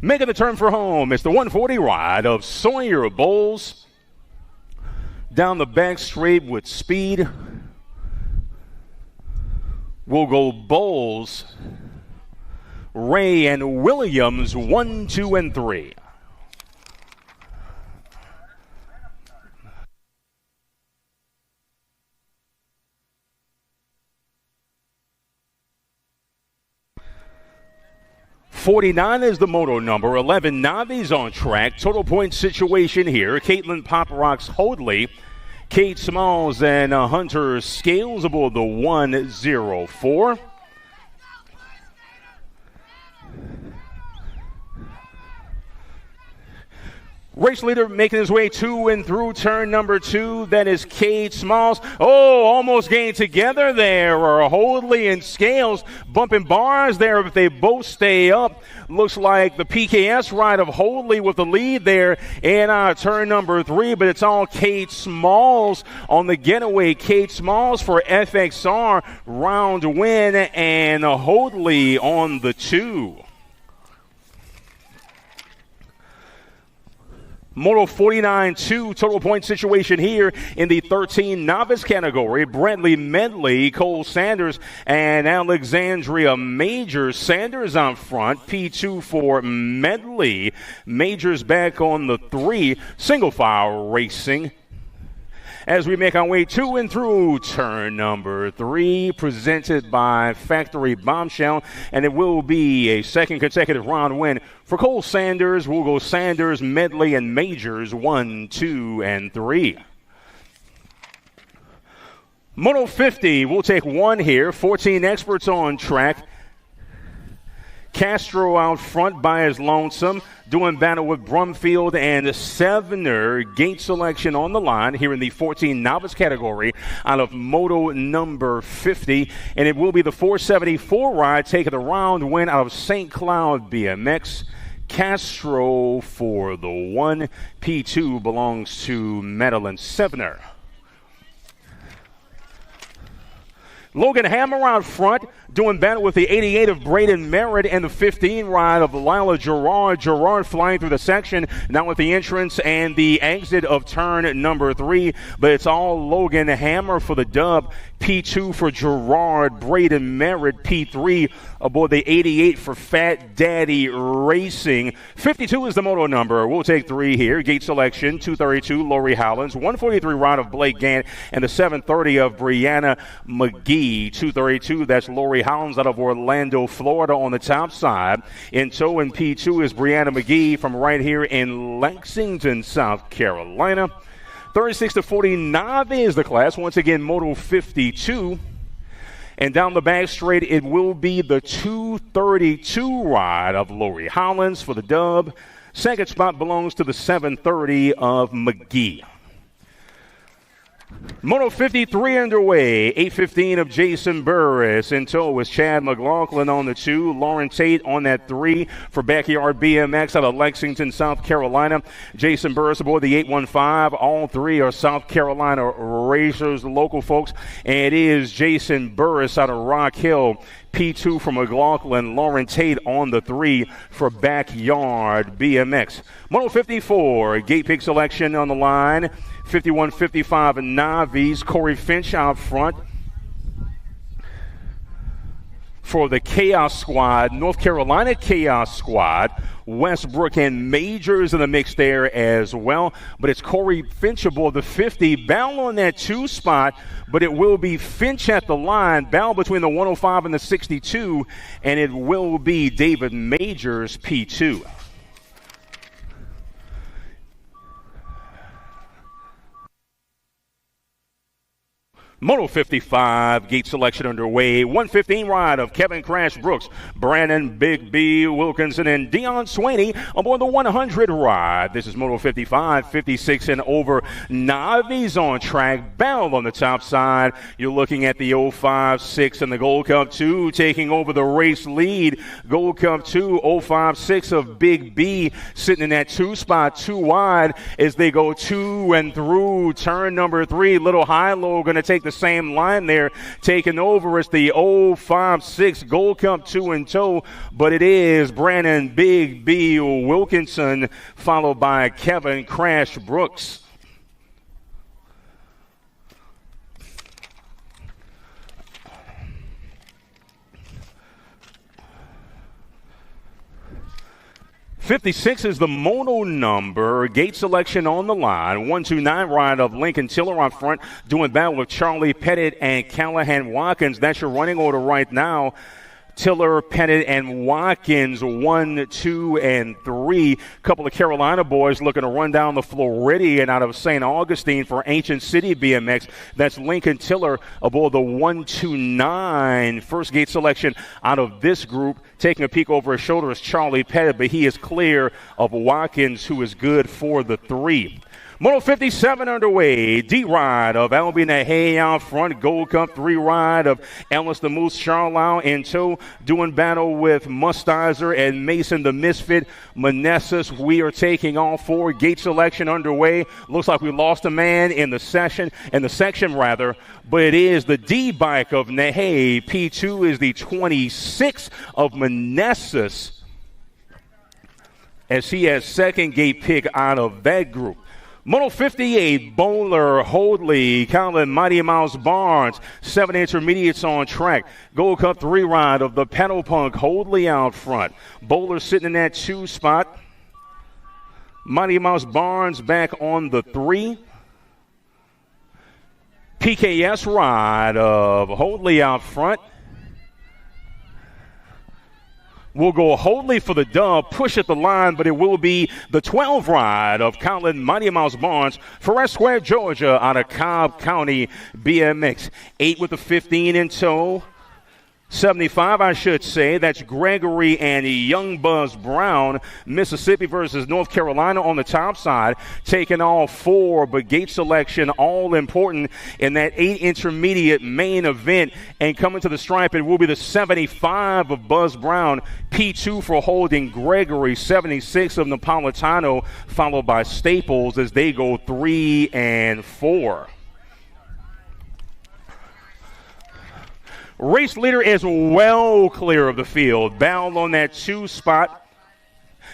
Making the turn for home, it's the 140 ride of Sawyer Bowles. Down the back straight with speed. We'll go Bowles, Ray, and Williams, 1, 2, and 3. .49 is the moto number. 11 Navi's on track. Total point situation here. Caitlin Pop Rocks Hoadley, Kate Smalls, and Hunter Scales aboard the 104. Race leader making his way to and through turn number 2. That is Cade Smalls. Oh, almost getting together there. Hoadley and Scales bumping bars there if they both stay up. Looks like the PKS ride of Hoadley with the lead there in turn number 3, but it's all Cade Smalls on the getaway. Cade Smalls for FXR round win, and Hoadley on the 2. Moto 49-2 total point situation here in the 13 novice category. Bradley Medley, Cole Sanders, and Alexandria Majors. Sanders on front, P2 for Medley. Majors back on the 3. Single file racing as we make our way to and through turn number 3, presented by Factory Bombshell, and it will be a second consecutive round win for Cole Sanders. We'll go Sanders, Medley, and Majors 1, 2, and 3. Moto 50, we'll take one here. 14 experts on track. Castro out front by his lonesome, doing battle with Brumfield and Sevener. Gate selection on the line here in the 14 novice category out of Moto number 50. And it will be the 474 ride taking the round win out of St. Cloud BMX. Castro for the 1. P2 belongs to Madeline Sevener. Logan Hammer out front, doing battle with the 88 of Braden Merritt and the 15 ride of Lila Gerard. Gerard flying through the section, now with the entrance and the exit of turn number 3. But it's all Logan Hammer for the dub. P2 for Gerard, Braden Merritt, P3 aboard the 88 for Fat Daddy Racing. 52 is the moto number. We'll take 3 here. Gate selection, 232, Lori Howlands, 143 ride of Blake Gant, and the 730 of Brianna McGee. 232, that's Lori Howlands out of Orlando, Florida on the top side. In tow in P2 is Brianna McGee from right here in Lexington, South Carolina. 36 to 40 Nave is the class. Once again, Moto 52. And down the back straight, it will be the 232 ride of Lori Howlands for the dub. Second spot belongs to the 730 of McGee. Moto 53 underway. 815 of Jason Burris. In tow is Chad McLaughlin on the 2. Lauren Tate on that 3 for Backyard BMX out of Lexington, South Carolina. Jason Burris aboard the 815. All 3 are South Carolina racers, local folks. And it is Jason Burris out of Rock Hill. P2 for McLaughlin. Lauren Tate on the 3 for Backyard BMX. Moto 54. Gate pick selection on the line. 51-55 Navies. Corey Finch out front for the Chaos Squad, North Carolina Chaos Squad. Westbrook and Majors in the mix there as well. But it's Corey Finch aboard the 50. Battle on that 2 spot, but it will be Finch at the line. Battle between the 105 and the 62, and it will be David Majors, P2. Moto 55, gate selection underway. 115 ride of Kevin Crash Brooks, Brandon Big B Wilkinson, and Dion Swaney aboard the 100 ride. This is Moto 55, 56 and over. Navies on track, battle on the top side. You're looking at the 056 and the Gold Cup 2 taking over the race lead. Gold Cup 2, 056 of Big B sitting in that 2 spot, 2 wide as they go to and through turn number 3. Little high-low going to take the same line there, taking over. It's the 056 Gold Cup 2 in tow, but it is Brandon Big B Wilkinson followed by Kevin Crash Brooks. '56 is the moto number. Gate selection on the line. 129 ride of Lincoln Tiller on front, doing battle with Charlie Pettit and Callahan Watkins. That's your running order right now. Tiller, Pettit, and Watkins 1, 2, and 3. Couple of Carolina boys looking to run down the Floridian out of St. Augustine for Ancient City BMX. That's Lincoln Tiller aboard the 129. First gate selection out of this group. Taking a peek over his shoulder is Charlie Pettit, but he is clear of Watkins, who is good for the 3. Moto 57 underway. D-Ride of Albie Nahay out front. Gold Cup 3 ride of Ellis the Moose Charlau in tow. Doing battle with Mustizer and Mason the Misfit. Manessus, we are taking all 4. Gate selection underway. Looks like we lost a man in the section, but it is the D-bike of Nahay. P2 is the 26 of Manessus, as he has second gate pick out of that group. Moto 58, Bowler, Hoadley, Colin, Mighty Mouse Barnes, 7 intermediates on track. Gold Cup 3 ride of the Pedal Punk, Hoadley out front. Bowler sitting in that 2 spot. Mighty Mouse Barnes back on the 3. PKS ride of Hoadley out front. We'll go Hoadley for the dub, push at the line, but it will be the 12 ride of Colin Mighty Mouse Barnes for Square, Georgia, out of Cobb County BMX. 8 with the 15 in tow. 75, I should say. That's Gregory and Young Buzz Brown. Mississippi versus North Carolina on the top side. Taking all 4, but gate selection all important in that 8 intermediate main event. And coming to the stripe, it will be the 75 of Buzz Brown. P2 for holding Gregory. 76 of Napolitano, followed by Staples as they go 3 and 4. Race leader is well clear of the field. Bound on that 2 spot.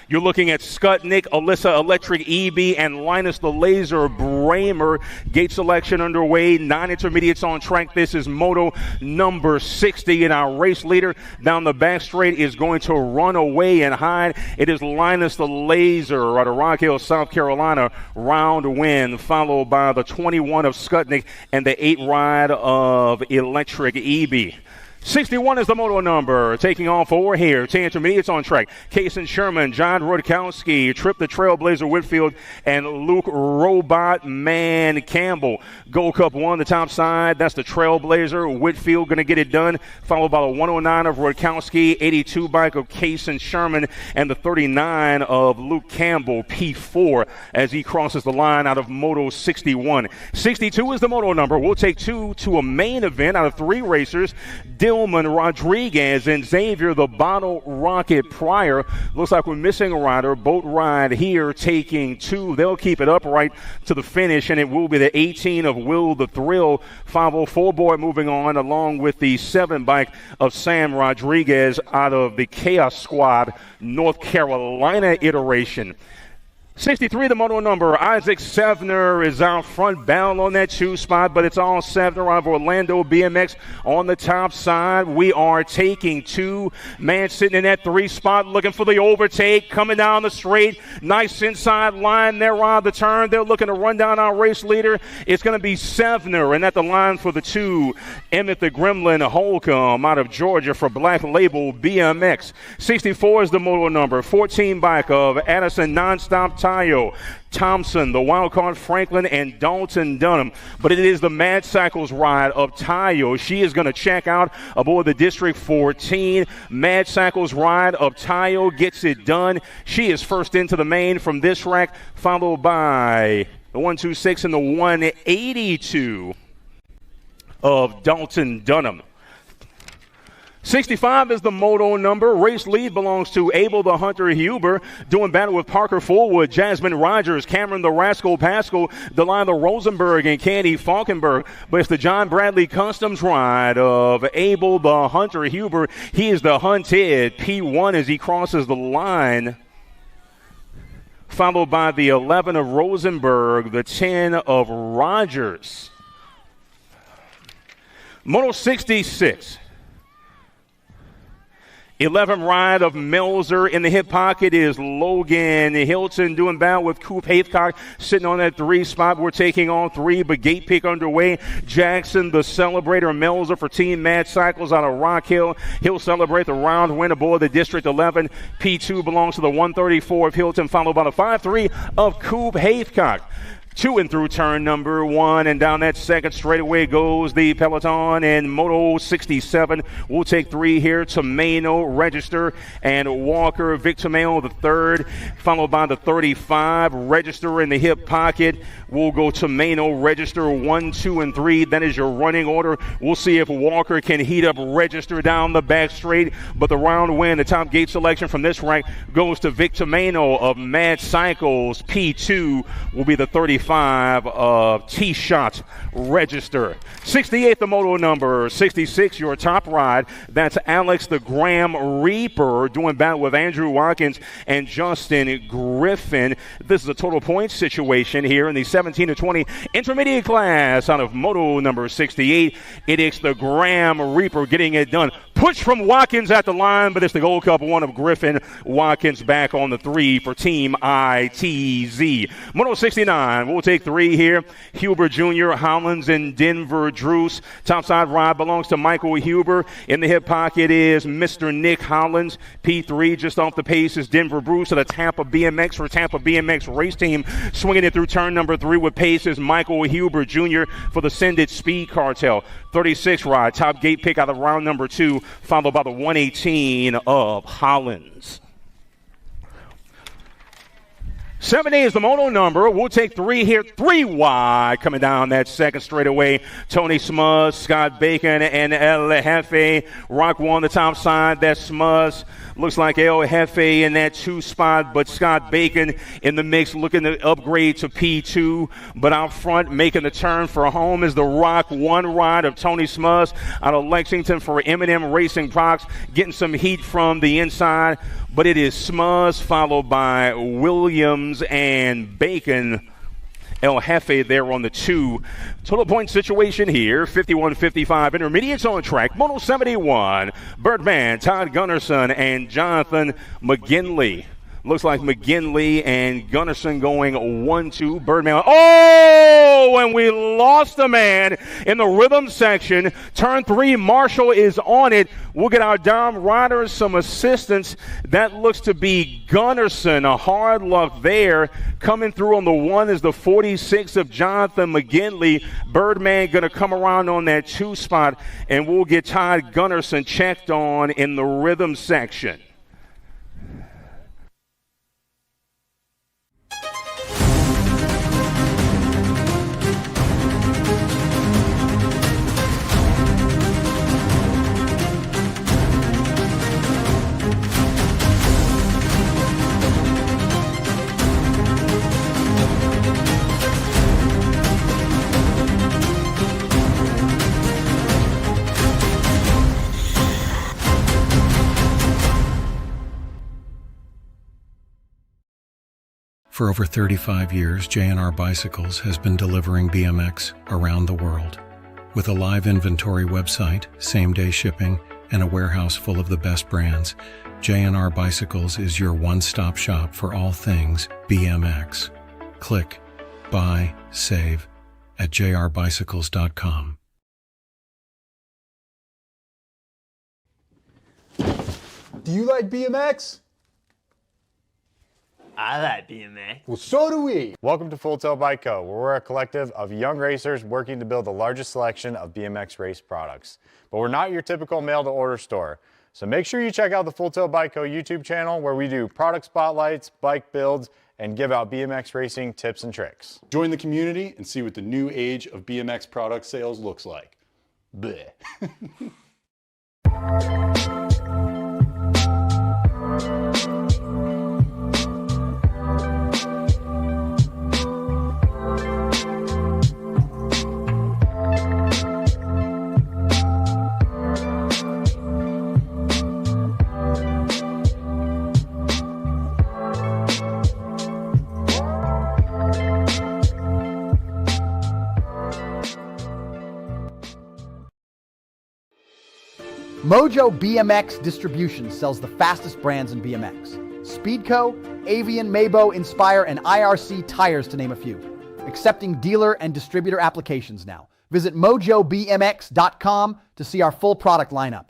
You're looking at Skutnik, Alyssa Electric EB, and Linus the Laser Bramer. Gate selection underway. 9 intermediates on track. This is moto number 60. And our race leader down the back straight is going to run away and hide. It is Linus the Laser out of Rock Hill, South Carolina. Round win, followed by the 21 of Skutnik and the 8 ride of Electric EB. 61 is the moto number. Taking all 4 here. 10 intermediates on track. Kason Sherman, John Rutkowski, Trip the Trailblazer Whitfield, and Luke Robot Man Campbell. Gold Cup 1, the top side. That's the Trailblazer. Whitfield going to get it done. Followed by the 109 of Rutkowski, 82 bike of Kason Sherman, and the 39 of Luke Campbell, P4, as he crosses the line out of Moto 61. 62 is the moto number. We'll take 2 to a main event out of 3 racers. Dillman Rodriguez and Xavier the Bottle Rocket Pryor. Looks like we're missing a rider. Boat ride here taking 2. They'll keep it upright to the finish, and it will be the 18 of Will the Thrill. 504 boy moving on, along with the 7 bike of Sam Rodriguez out of the Chaos Squad North Carolina iteration. 63, the moto number. Isaac Sevner is out front, bound on that 2 spot, but it's all Sevner out of Orlando BMX on the top side. We are taking 2. Man sitting in that 3 spot, looking for the overtake, coming down the straight. Nice inside line there on the turn. They're looking to run down our race leader. It's going to be Sevner, and at the line for the 2, Emmett the Gremlin Holcomb out of Georgia for Black Label BMX. 64 is the moto number. 14 bike of Addison Nonstop Tayo, Thompson, the wildcard Franklin, and Dalton Dunham. But it is the Mad Cycles ride of Tayo. She is going to check out aboard the District 14. Mad Cycles ride of Tayo gets it done. She is first into the main from this rack, followed by the 126 and the 182 of Dalton Dunham. 65 is the moto number. Race lead belongs to Abel the Hunter Huber, doing battle with Parker Fullwood, Jasmine Rogers, Cameron the Rascal Pascal, Delina Rosenberg, and Candy Falkenberg. But it's the John Bradley Customs ride of Abel the Hunter Huber. He is the hunted P1 as he crosses the line, followed by the 11 of Rosenberg, the 10 of Rogers. Moto 66 11 ride of Melzer. In the hip pocket is Logan Hilton doing battle with Coop Haithcock sitting on that 3 spot. We're taking on 3, but gate pick underway. Jackson, the celebrator, Melzer for Team Mad Cycles out of Rock Hill. He'll celebrate the round win aboard the District 11. P2 belongs to the 134 of Hilton, followed by the 5-3 of Coop Haithcock. 2 and through turn number 1, and down that second straightaway goes the Peloton, and Moto 67 will take 3 here. Tomeno, Register, and Walker. Victor Mayo, the 3rd, followed by the 35. Register in the hip pocket. We'll go Tomeno, Register, 1, 2, and 3. That is your running order. We'll see if Walker can heat up Register down the back straight, but the round win, the top gate selection from this rank goes to Victor Mayo of Mad Cycles. P2 will be the 35 of T-Shot Register. 68th, the moto number 66, your top ride. That's Alex the Graham Reaper doing battle with Andrew Watkins and Justin Griffin. This is a total points situation here in the 17 to 20 intermediate class out of moto number 68. It is the Graham Reaper getting it done. Push from Watkins at the line, but it's the Gold Cup 1 of Griffin. Watkins back on the 3 for Team ITZ. Moto 69, we'll take 3 here. Huber Jr., Hollins, and Denver Druce. Topside ride belongs to Michael Huber. In the hip pocket is Mr. Nick Hollins. P3 just off the pace is Denver Bruce of the Tampa BMX for Tampa BMX race team. Swinging it through turn number 3 with pace is Michael Huber Jr. for the Send It Speed Cartel. 36 ride, top gate pick out of round number 2, followed by the 118 of Hollins. 70 is the moto number. We'll take 3 here, 3 wide coming down that second straightaway. Tony Smuz, Scott Bacon, and El Jefe. Rock 1 the top side. That's Smuz. Looks like El Jefe in that 2 spot, but Scott Bacon in the mix looking to upgrade to P2. But out front, making the turn for home is the Rock 1 ride of Tony Smuz out of Lexington for M&M Racing Products, getting some heat from the inside. But it is Smuz followed by Williams and Bacon. El Jefe there on the 2. Total point situation here, 51-55. Intermediates on track. Moto 71. Birdman, Todd Gunnarsson, and Jonathan McGinley. Looks like McGinley and Gunnarsson going 1-2. Birdman. Oh, and we lost a man in the rhythm section. Turn 3, Marshall is on it. We'll get our down riders some assistance. That looks to be Gunnarsson. A hard luck there. Coming through on the 1 is the 46 of Jonathan McGinley. Birdman going to come around on that 2 spot, and we'll get Todd Gunnarsson checked on in the rhythm section. For over 35 years, J&R Bicycles has been delivering BMX around the world. With a live inventory website, same-day shipping, and a warehouse full of the best brands, J&R Bicycles is your one-stop shop for all things BMX. Click, buy, save at jrbicycles.com. Do you like BMX? I like BMX. Well, so do we. Welcome to Full Tilt Bike Co., where we're a collective of young racers working to build the largest selection of BMX race products. But we're not your typical mail-to-order store. So make sure you check out the Full Tilt Bike Co. YouTube channel, where we do product spotlights, bike builds, and give out BMX racing tips and tricks. Join the community and see what the new age of BMX product sales looks like. Bleh. Mojo BMX Distribution sells the fastest brands in BMX. Speedco, Avian, Maybo, Inspire, and IRC tires to name a few. Accepting dealer and distributor applications now. Visit mojobmx.com to see our full product lineup.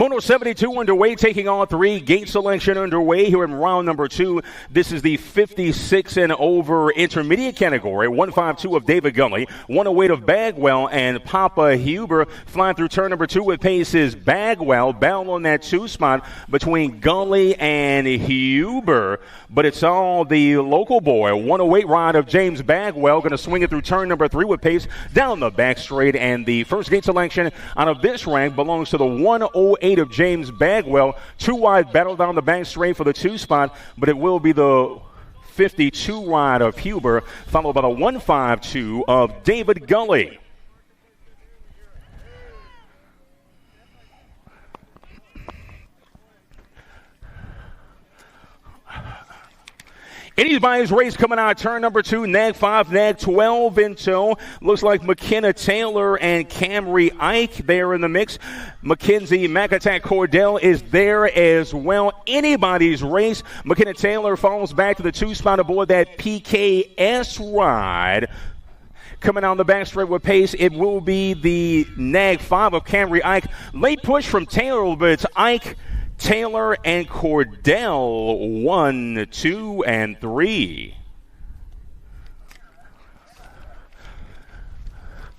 Moto 72 underway, taking all three. Gate selection underway here in round number 2. This is the 56 and over intermediate category. 152 of David Gully, 108 of Bagwell, and Papa Huber. Flying through turn number 2 with pace is Bagwell. Battle on that 2 spot between Gully and Huber. But it's all the local boy. 108 ride of James Bagwell. Going to swing it through turn number 3 with pace down the back straight. And the first gate selection out of this rank belongs to the 108 of James Bagwell. 2 wide battle down the back straight for the 2 spot, but it will be the 52 ride of Huber, followed by the 152 of David Gully. Anybody's race coming out, turn number 2, nag 5, nag 12 in tow. Looks like McKenna Taylor and Camry Ike there in the mix. Mackenzie McAttack Cordell is there as well. Anybody's race. McKenna Taylor falls back to the 2 spot aboard that PKS ride. Coming on the back straight with pace, it will be the nag 5 of Camry Ike. Late push from Taylor, but it's Ike, Taylor, and Cordell, 1, 2, and 3.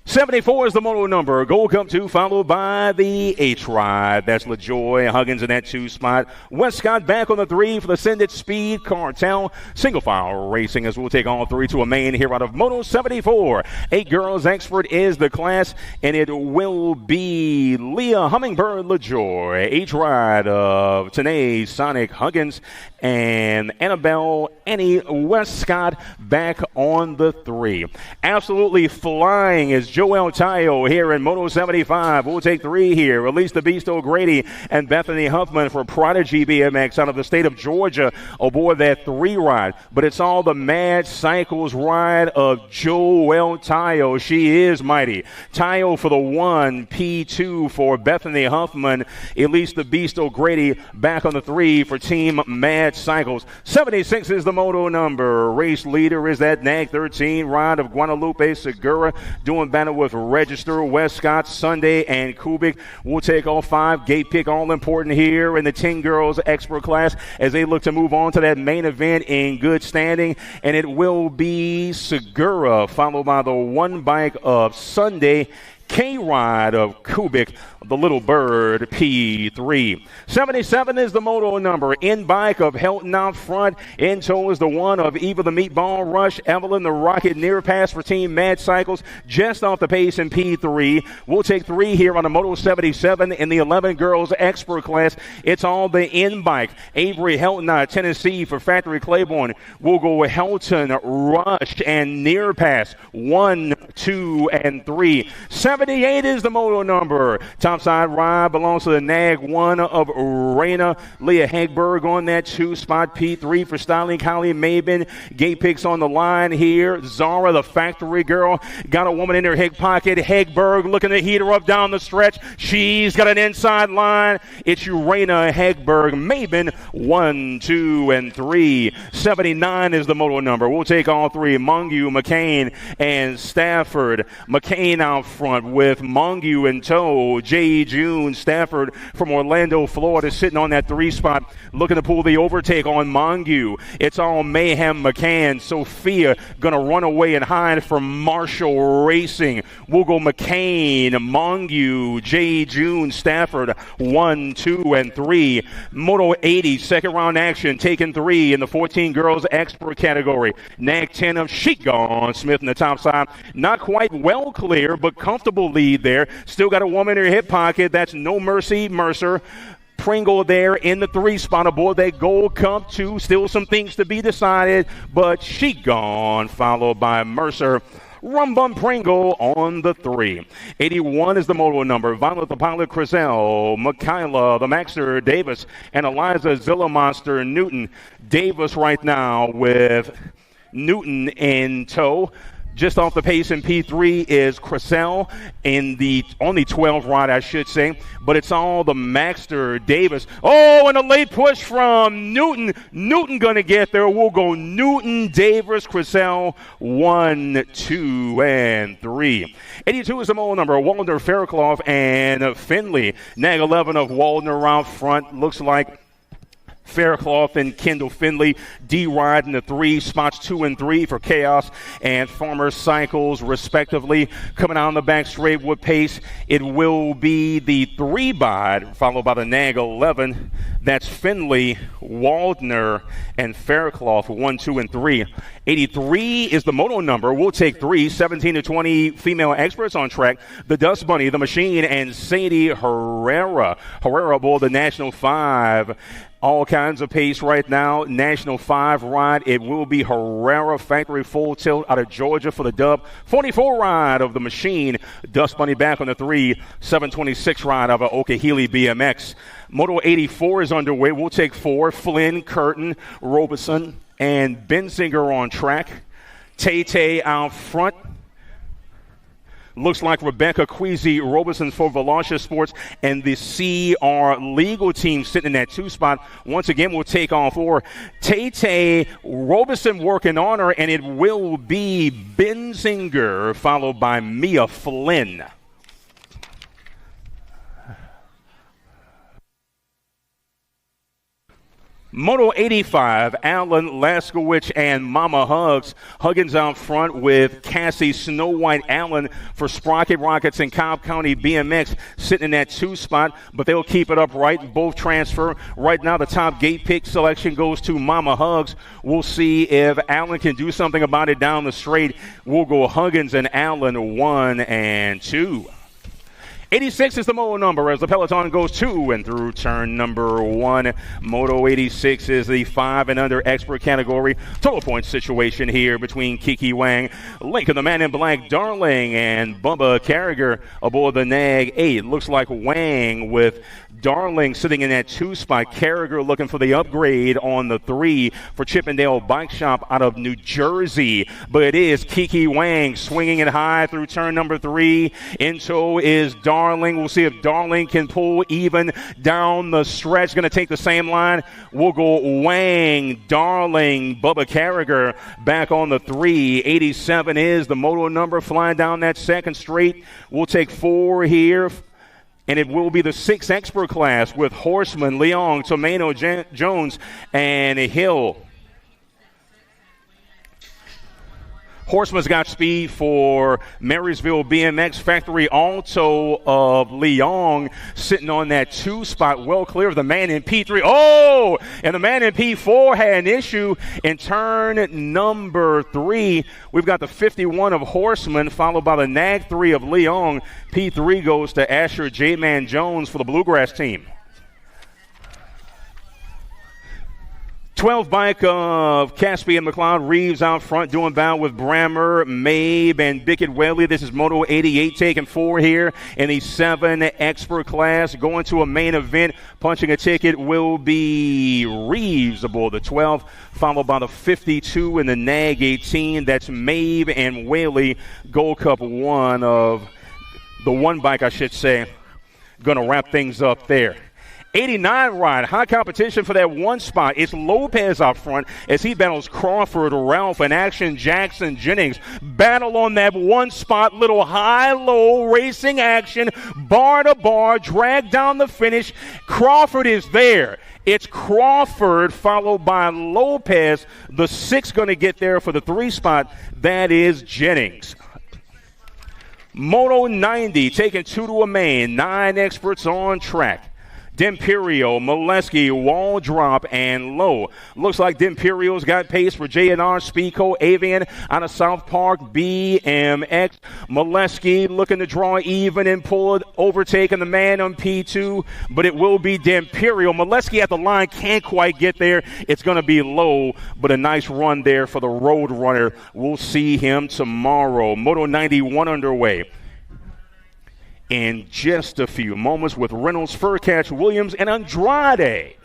74 is the moto number. Gold Cup 2 followed by the H ride. That's LaJoy Huggins in that 2 spot. Westcott back on the 3 for the Send It Speed Cartel. Single file racing as we'll take all 3 to a main here out of Moto 74. 8 girls expert is the class, and it will be Leah Hummingbird LaJoy. H ride of Tanae Sonic Huggins and Annabelle Annie Westcott back on the 3. Absolutely flying is Joel Tayo here in Moto 75. We'll take 3 here. Release the Beast O'Grady and Bethany Huffman for Prodigy BMX out of the state of Georgia aboard that 3 ride. But it's all the Mad Cycles ride of Joel Tayo. She is mighty. Tayo for the 1, P2 for Bethany Huffman. Elise the Beast O'Grady back on the 3 for Team Mad Cycles. 76 is the moto number. Race leader is that nag 13 ride of Guadalupe Segura doing battle with Register, Westcott, Sunday, and Kubik. We'll take all 5. Gate pick all important here in the 10 girls expert class as they look to move on to that main event in good standing. And it will be Segura followed by the 1 bike of Sunday, K-Ride of Kubik, the Little Bird, P3. 77 is the moto number. In bike of Helton out front. In tow is the 1 of Eva the Meatball Rush. Evelyn the Rocket Near Pass for Team Mad Cycles. Just off the pace in P3. We'll take 3 here on the Moto 77 in the 11 girls expert class. It's all the in bike. Avery Helton, Tennessee for Factory Claiborne. We'll go with Helton, Rush, and Near Pass. 1, 2, and 3. 78 is the moto number. Topside ride belongs to the nag 1 of Raina. Leah Hegberg on that 2 spot. P3 for styling Kylie Mabin. Gate picks on the line here. Zara, the factory girl, got a woman in her hip pocket. Hegberg looking to heat her up down the stretch. She's got an inside line. It's Raina Hegberg. Mabin, 1, 2, and 3. 79 is the moto number. We'll take all 3. Mongu, McCain, and Stafford. McCain out front with Mongu in tow. J. June Stafford from Orlando, Florida, sitting on that 3 spot, looking to pull the overtake on Mongu. It's all Mayhem McCann. Sophia going to run away and hide from Marshall Racing. We'll go McCain, Mongu, J. June Stafford, 1, 2, and 3. Moto 80, second round action, taking 3 in the 14 girls expert category. Nag 10 of Sheetgone Smith in the top side. Not quite well clear, but comfortable lead there. Still got a woman in her hip pocket. That's No Mercy Mercer. Pringle there in the 3 spot aboard that Gold Cup 2. Still some things to be decided, but Sheetgone followed by Mercer. Rum Bum Pringle on the 3. 81 is the moto number. Violet the Pilot Crisell, Michaela the Maxter Davis, and Eliza Zilla Monster Newton. Davis right now with Newton in tow. Just off the pace in P3 is Crisell in the only 12 ride, I should say. But it's all the Maxter Davis. Oh, and a late push from Newton. Newton going to get there. We'll go Newton, Davis, Crisell, 1, 2, and 3. 82 is the moto number. Waldner, Fairclough, and Finley. Nag 11 of Waldner out front. Looks like Fairclough and Kendall Finley. D-Ride in the 3 spots, 2 and 3 for Chaos and Farmer Cycles, respectively. Coming out on the back straight with pace, it will be the 3-bide, followed by the Nag 11. That's Finley, Waldner, and Fairclough, 1, 2, and 3. 83 is the moto number. We'll take 3. 17 to 20 female experts on track. The Dust Bunny, the Machine, and Sadie Herrera. Herrera aboard the National 5. All kinds of pace right now. National 5 ride. It will be Herrera Factory Full Tilt out of Georgia for the dub. 44 ride of the Machine. Dust Bunny back on the 3. 726 ride of Okahili BMX. Moto 84 is underway. We'll take 4. Flynn, Curtin, Robeson, and Benzinger on track. Tay out front. Looks like Rebecca Queasy Robeson for Velocia Sports and the CR Legal team sitting in that 2 spot. Once again, we'll take on 4. Tay Robeson working on her, and it will be Benzinger followed by Mia Flynn. Moto 85, Alan Laskowicz and Mama Hugs. Huggins out front with Cassie Snow White Allen for Sprocket Rockets and Cobb County BMX sitting in that 2 spot, but they'll keep it upright. Both transfer. Right now, the top gate pick selection goes to Mama Hugs. We'll see if Allen can do something about it down the straight. We'll go Huggins and Allen 1 and 2. 86 is the Moto number as the peloton goes to and through turn number 1. Moto 86 is the 5 and under expert category. Total point situation here between Kiki Wang, Lincoln, the man in black, Darling, and Bubba Carragher aboard the Nag 8. Looks like Wang with Darling sitting in that 2 spot. Carragher looking for the upgrade on the 3 for Chippendale Bike Shop out of New Jersey. But it is Kiki Wang swinging it high through turn number 3. In tow is Darling. We'll see if Darling can pull even down the stretch. Going to take the same line. We'll go Wang, Darling, Bubba Carragher back on the 3. 87 is the Moto number flying down that second straight. We'll take 4 here. And it will be the 6 expert class with Horseman, Leong, Tomeno, Jones, and Hill. Horseman's got speed for Marysville BMX Factory Alto of Leong sitting on that 2 spot, well clear of the man in P3. Oh, and the man in P4 had an issue in turn number 3. We've got the 51 of Horseman followed by the Nag 3 of Leong. P3 goes to Asher J-Man Jones for the Bluegrass team. 12 bike of Caspian McLeod Reeves out front doing battle with Brammer, Mabe, and Bickett Whaley. This is Moto 88 taking 4 here in the 7 expert class. Going to a main event, punching a ticket will be Reeves aboard the 12, followed by the 52 in the Nag 18. That's Mabe and Whaley. Gold Cup 1 of the 1 bike, I should say. Going to wrap things up there. 89 ride, high competition for that 1 spot. It's Lopez up front as he battles Crawford, Ralph, and Action Jackson Jennings. Battle on that 1 spot, little high-low racing action, bar to bar, drag down the finish. Crawford is there. It's Crawford followed by Lopez. The 6 going to get there for the 3 spot. That is Jennings. Moto 90 taking 2 to a main. 9 experts on track. D'Imperio, Molesky, Wall Drop, and Low. Looks like D'Imperio's got pace for J&R, Speedco, Avian out of South Park, BMX. Molesky looking to draw even and pull it, overtaking the man on P2, but it will be D'Imperio. Molesky at the line can't quite get there. It's going to be Low, but a nice run there for the Road Runner. We'll see him tomorrow. Moto 91 underway in just a few moments with Reynolds, Furcatch, Williams, and Andrade.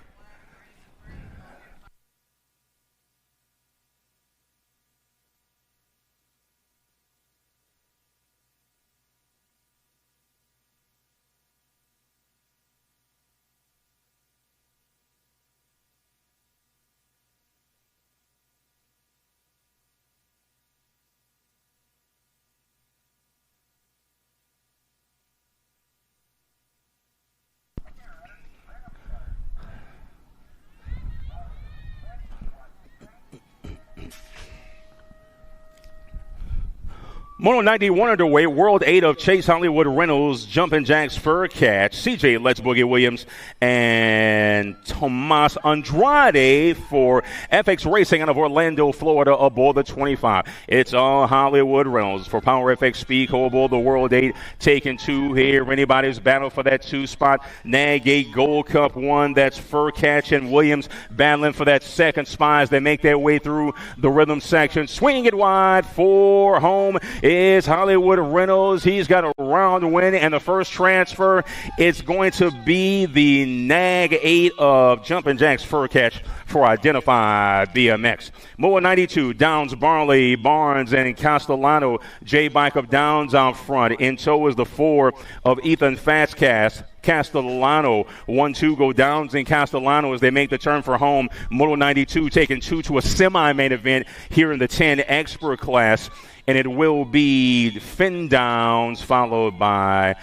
Moto 91 underway, World 8 of Chase Hollywood Reynolds, Jumpin' Jacks Furcatch, CJ Let's Boogie Williams, and Tomas Andrade for FX Racing out of Orlando, Florida, aboard the 25. It's all Hollywood Reynolds for Power FX Speedco aboard the World 8, taking 2 here. Anybody's battle for that 2 spot. Nag 8 Gold Cup 1, that's Furcatch and Williams battling for that 2nd spot as they make their way through the rhythm section. Swinging it wide for home is Hollywood Reynolds. He's got a round win, and the first transfer is going to be the Nag 8 of of Jumpin' Jack's Fur Catch for Identify BMX. Moa 92, Downs, Barley, Barnes, and Castellano. J-Bike of Downs out front. In tow is the 4 of Ethan Fastcast. Castellano. 1-2 go Downs and Castellano as they make the turn for home. Moto 92 taking 2 to a semi-main event here in the 10 expert class. And it will be Finn Downs followed by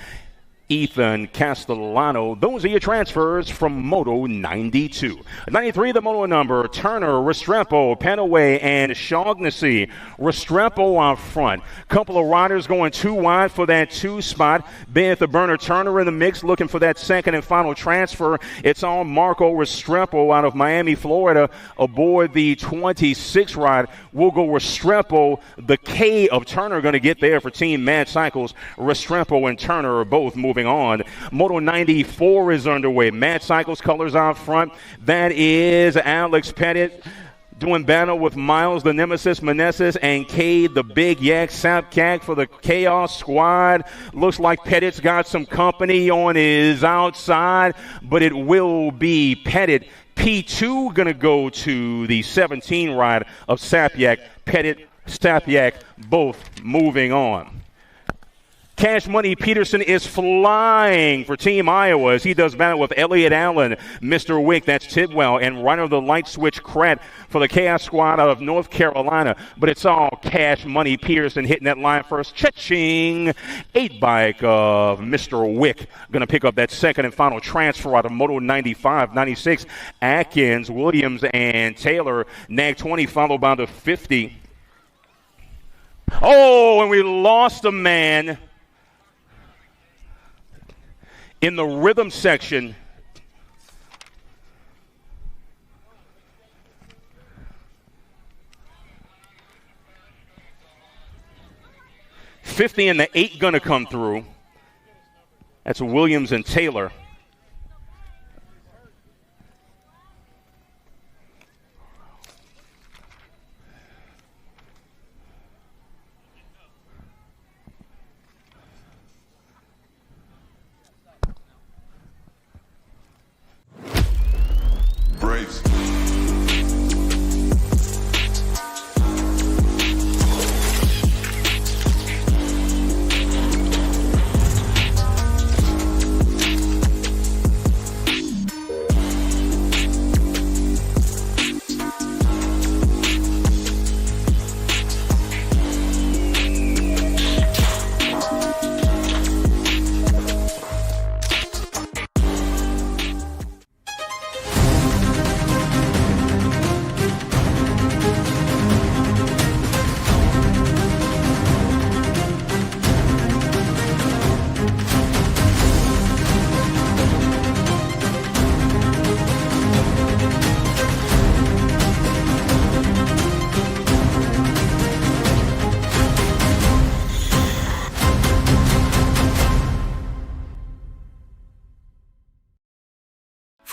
Ethan Castellano. Those are your transfers from Moto 92. 93, the Moto number, Turner, Restrepo, Penaway, and Shaughnessy. Restrepo out front. Couple of riders going too wide for that 2 spot. Beth the Burner Turner in the mix looking for that second and final transfer. It's on Marco Restrepo out of Miami, Florida, aboard the 26 ride. We'll go Restrepo. The K of Turner going to get there for Team Mad Cycles. Restrepo and Turner are both moving on. Moto 94 is underway. Mad Cycles colors out front. That is Alex Pettit doing battle with Miles the Nemesis Meneses and Cade the Big Yak Sapcack for the Chaos Squad. Looks like Pettit's got some company on his outside, but it will be Pettit. P2 going to go to the 17 ride of Sapyak. Pettit, Sapyak, both moving on. Cash Money Peterson is flying for Team Iowa as he does battle with Elliott Allen, Mr. Wick, that's Tidwell, and Runner the Light Switch Krat for the Chaos Squad out of North Carolina. But it's all Cash Money Peterson hitting that line first. Cha-ching! 8-bike of Mr. Wick going to pick up that second and final transfer out of Moto 95, 96. Atkins, Williams, and Taylor. Nag 20 followed by the 50. Oh, and we lost a man in the rhythm section. $50 and the 8 gonna come through. That's Williams and Taylor. Brace.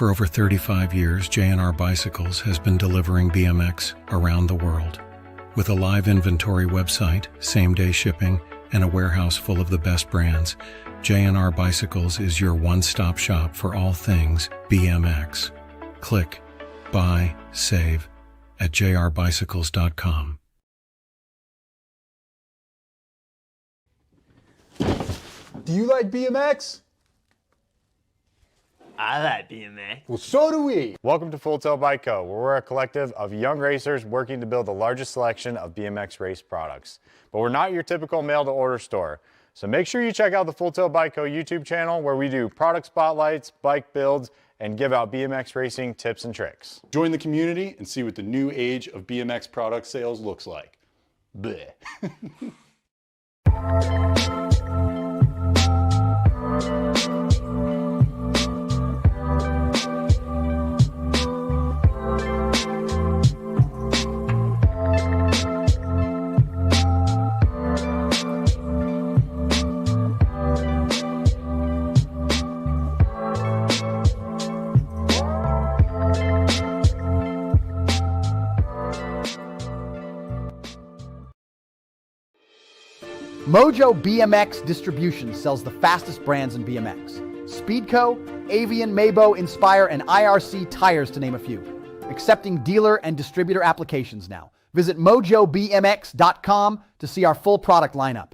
For over 35 years, J&R Bicycles has been delivering BMX around the world. With a live inventory website, same-day shipping, and a warehouse full of the best brands, J&R Bicycles is your one-stop shop for all things BMX. Click, buy, save at jrbicycles.com. Do you like BMX? I like BMX. Well, so do we. Welcome to Full Tilt Bike Co., where we're a collective of young racers working to build the largest selection of BMX race products. But we're not your typical mail-to-order store. So make sure you check out the Full Tilt Bike Co. YouTube channel, where we do product spotlights, bike builds, and give out BMX racing tips and tricks. Join the community and see what the new age of BMX product sales looks like. Bleh. Mojo BMX Distribution sells the fastest brands in BMX. Speedco, Avian, Maybo, Inspire, and IRC tires to name a few. Accepting dealer and distributor applications now. Visit mojobmx.com to see our full product lineup.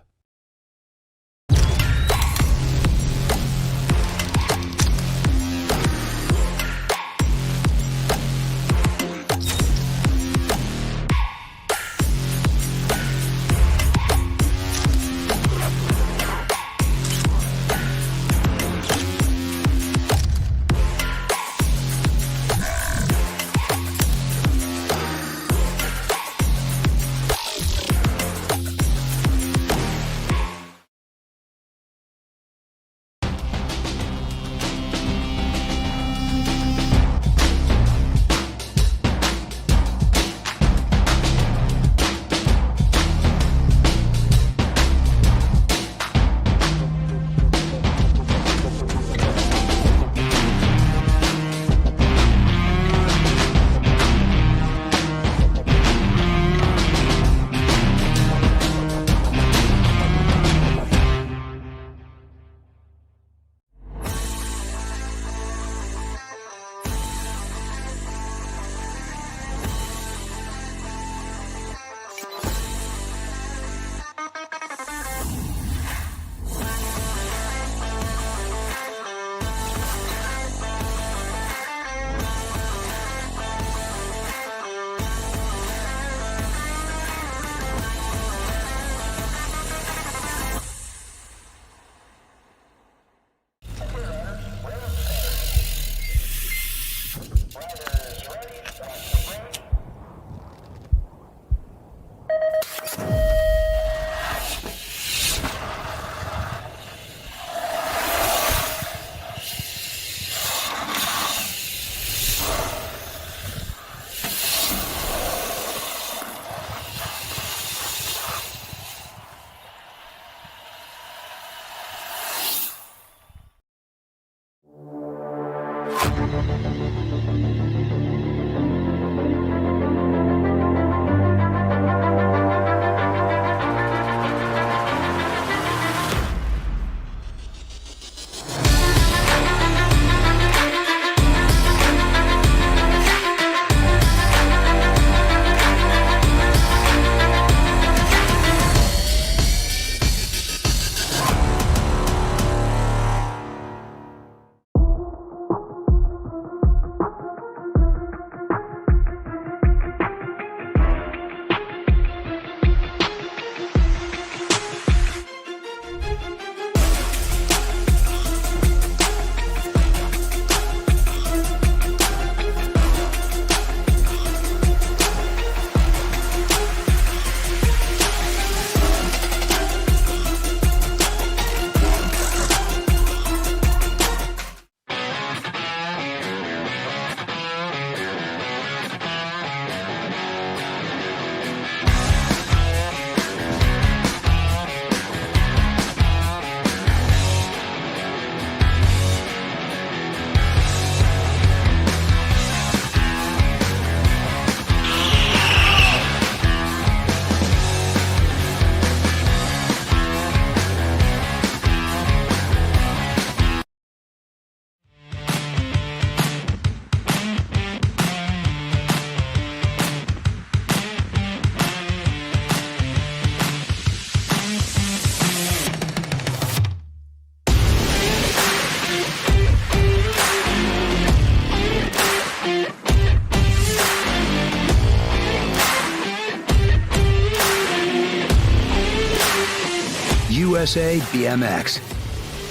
USA BMX,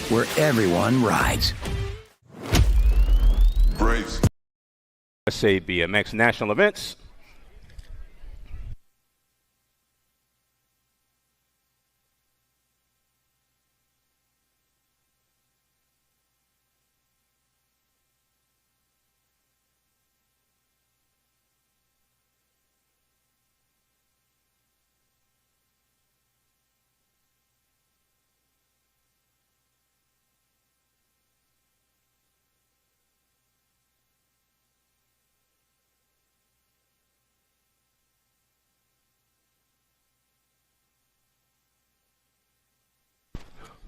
where everyone rides. Brace. USA BMX national events.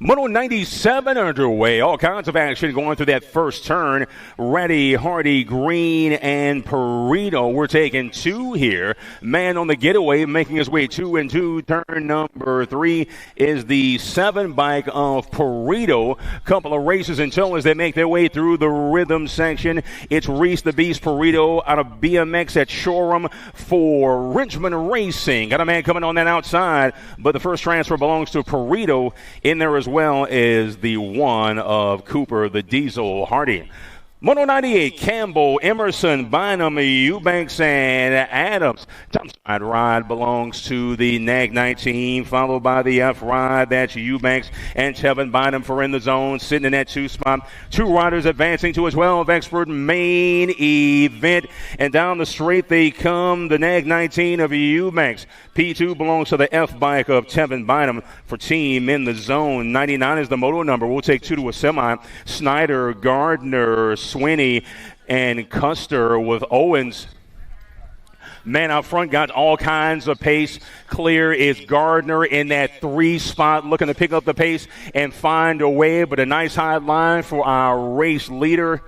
Moto 97 underway. All kinds of action going through that first turn. Reddy, Hardy, Green, and Perito. We're taking two here. Man on the getaway, making his way 2 and 2. Turn number 3 is the 7 bike of Perito. Couple of races in tow as they make their way through the rhythm section. It's Reese the Beast Perito out of BMX at Shoreham for Richmond Racing. Got a man coming on that outside, but the first transfer belongs to Perito. In there as well is the one of Cooper, the Diesel Hardy. Moto 98, Campbell, Emerson, Bynum, Eubanks, and Adams. Top side ride belongs to the NAG 19, followed by the F ride. That's Eubanks and Tevin Bynum for in the zone, sitting in that 2 spot. 2 riders advancing to a 12 expert main event. And down the straight they come, the NAG 19 of Eubanks. P2 belongs to the F bike of Tevin Bynum for team in the zone. 99 is the moto number. We'll take 2 to a semi. Snyder, Gardner, Swinney, and Custer with Owens. Man out front got all kinds of pace. Clear is Gardner in that 3 spot, looking to pick up the pace and find a way, but a nice high line for our race leader.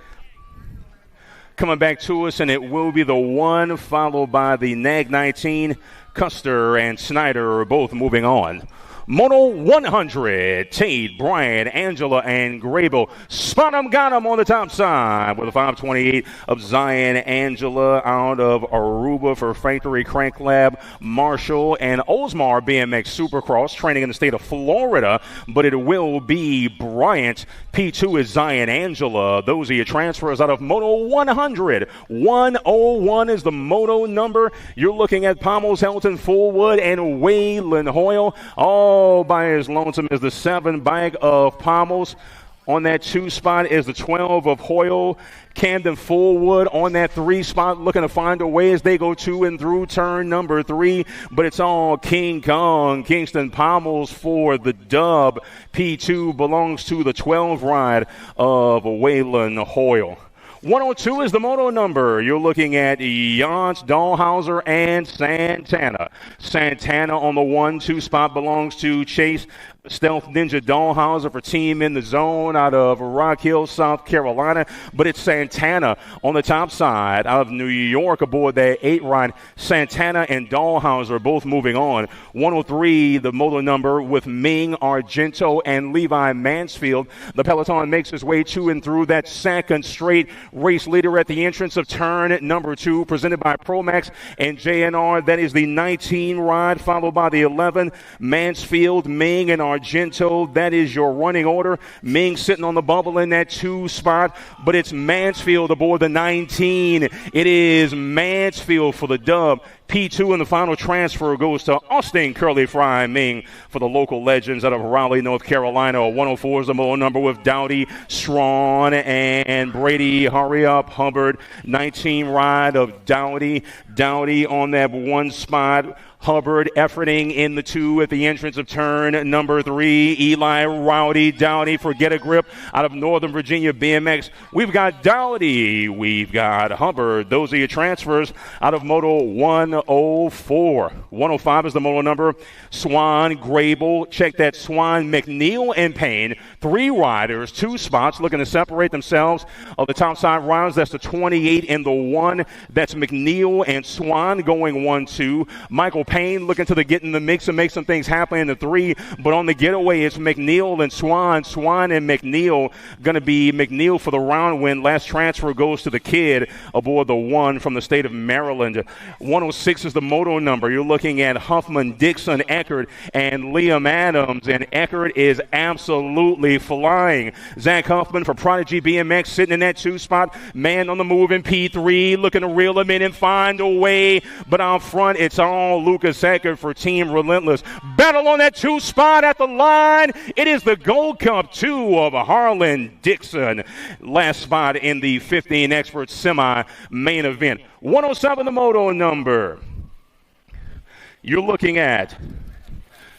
Coming back to us, and it will be the 1 followed by the NAG 19. Custer and Snyder are both moving on. Moto 100, Tate, Brian, Angela, and Grable. Spot 'em, got 'em on the top side with a 528 of Zion Angela out of Aruba for Factory Crank Lab. Marshall and Osmar BMX Supercross training in the state of Florida, but it will be Bryant. P2 is Zion Angela. Those are your transfers out of Moto 100. 101 is the moto number. You're looking at Pommels, Helton, Fullwood, and Waylon Hoyle. All by his lonesome is the 7 bike of Pommels. On that 2 spot is the 12 of Hoyle. Camden Fullwood on that 3 spot, looking to find a way as they go to and through turn number 3. But it's all King Kong, Kingston Pommels for the dub. P2 belongs to the 12 ride of Waylon Hoyle. 102 is the moto number. You're looking at Jans, Dahlhauser, and Santana. Santana on the 1-2 spot belongs to Chase Stealth Ninja Dahlhauser for team in the zone out of Rock Hill, South Carolina. But it's Santana on the top side out of New York aboard that 8 ride. Santana and Dahlhauser both moving on. 103, the moto number with Ming, Argento, and Levi Mansfield. The peloton makes his way to and through that second straight. Race leader at the entrance of turn number 2, presented by Promax and JNR. That is the 19 ride, followed by the 11, Mansfield, Ming, and Argento. That is your running order. Ming sitting on the bubble in that 2 spot, but it's Mansfield aboard the 19. It is Mansfield for the dub. P2 in the final transfer goes to Austin Curly Fry Ming for the local legends out of Raleigh, North Carolina. 104 is the moto number with Dowdy, Strawn, and Brady. Hurry up, Hubbard. 19 ride of Dowdy. Dowdy on that 1 spot. Hubbard efforting in the 2 at the entrance of turn number 3. Eli Rowdy, Dowdy for Get a Grip out of Northern Virginia BMX. We've got Dowdy. We've got Hubbard. Those are your transfers out of Moto 104. 105 is the moto number. Swan, Grable. Check that Swan, McNeil, and Payne. 3 riders, 2 spots looking to separate themselves of the top side riders. That's the 28 and the 1. That's McNeil and Swan going 1-2. Michael Payne looking to get in the mix and make some things happen in the 3, but on the getaway it's McNeil and Swan. Swan and McNeil going to be McNeil for the round win. Last transfer goes to the kid aboard the 1 from the state of Maryland. 106 is the moto number. You're looking at Huffman, Dixon, Eckert, and Liam Adams, and Eckert is absolutely flying. Zach Huffman for Prodigy BMX sitting in that 2 spot. Man on the move in P3, looking to reel him in and find a way, but out front it's all Lucas Eckert for Team Relentless. Battle on that 2 spot at the line. It is the Gold Cup 2 of Harlan Dixon. Last spot in the 15 expert semi main event. 107 the moto number. You're looking at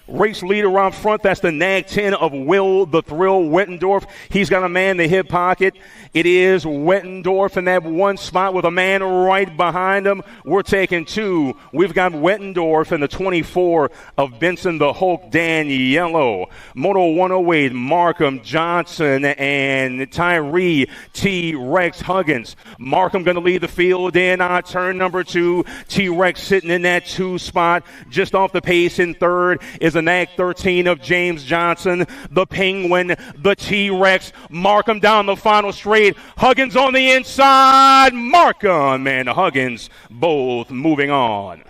Race leader out front, that's the Nag 10 of Will the Thrill Wettendorf. He's got a man in the hip pocket. It is Wettendorf in that one spot with a man right behind him. We're taking 2. We've got Wettendorf in the 24 of Benson the Hulk Daniello. Moto 108, Markham Johnson and Tyree T-Rex Huggins. Markham going to lead the field in turn number 2. T-Rex sitting in that 2 spot. Just off the pace in third is a Nag 13 of James Johnson. The Penguin, the T-Rex. Markham down the final straight. Huggins on the inside. Markham and Huggins both moving on.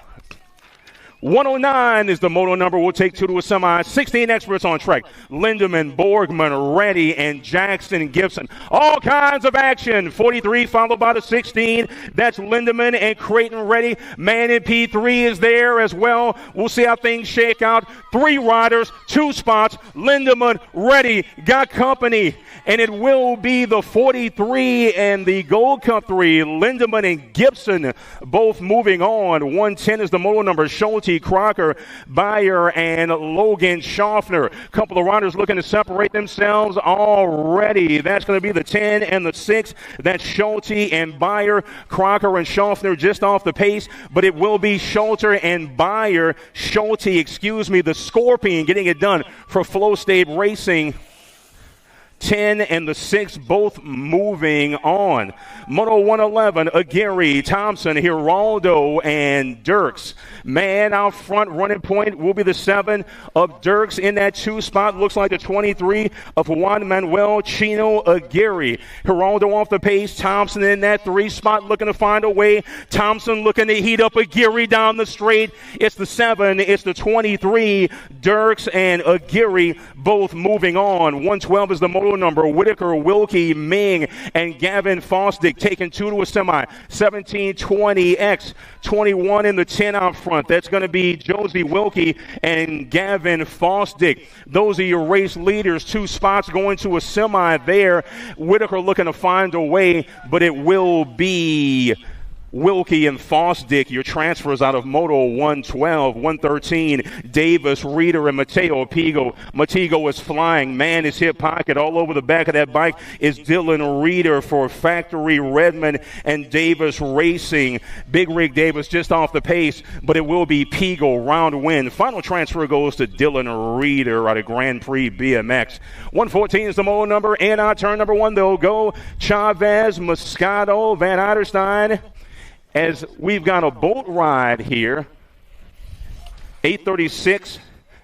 109 is the moto number. We'll take 2 to a semi. 16 experts on track. Lindemann, Borgman, Reddy, and Jackson Gibson. All kinds of action. 43 followed by the 16. That's Lindemann and Creighton Reddy. Man in P3 is there as well. We'll see how things shake out. 3 riders, 2 spots. Lindemann, Reddy, got company. And it will be the 43 and the Gold Cup 3. Lindemann and Gibson both moving on. 110 is the moto number. Schulte, Crocker, Bayer, and Logan Schaffner. Couple of riders looking to separate themselves already. That's going to be the 10 and the 6. That's Schulte and Bayer. Crocker and Schaffner just off the pace, but it will be Schulte and Bayer. The Scorpion getting it done for Flow State Racing. 10 and the 6 both moving on. Moto 111, Aguirre, Thompson, Giraldo, and Dirks. Man out front, running point will be the 7 of Dirks in that 2 spot. Looks like the 23 of Juan Manuel Chino Aguirre. Giraldo off the pace. Thompson in that 3 spot looking to find a way. Thompson looking to heat up Aguirre down the straight. It's the 7. It's the 23. Dirks and Aguirre both moving on. 112 is the moto number. Whitaker, Wilkie, Ming, and Gavin Fosdick taking 2 to a semi. 17-20X, 21 in the 10 out front. That's going to be Josie Wilkie and Gavin Fosdick. Those are your race leaders. 2 spots going to a semi there. Whitaker looking to find a way, but it will be Wilkie and Fosdick, your transfers out of Moto 112, 113, Davis, Reeder, and Mateo Pigo. Matego is flying. Man, his hip pocket all over the back of that bike is Dylan Reeder for Factory Redmond and Davis Racing. Big Rig Davis just off the pace, but it will be Pigo, round win. Final transfer goes to Dylan Reeder out of Grand Prix BMX. 114 is the moto number, and on turn number 1 they'll go Chavez, Moscato, Van Eiderstein. As we've got a boat ride here, 836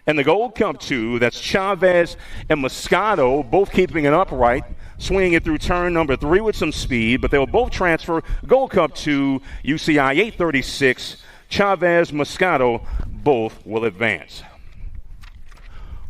and the Gold Cup 2. That's Chavez and Moscato, both keeping it upright, swinging it through turn number 3 with some speed, but they'll both transfer. Gold Cup 2, UCI 836, Chavez, Moscato, both will advance.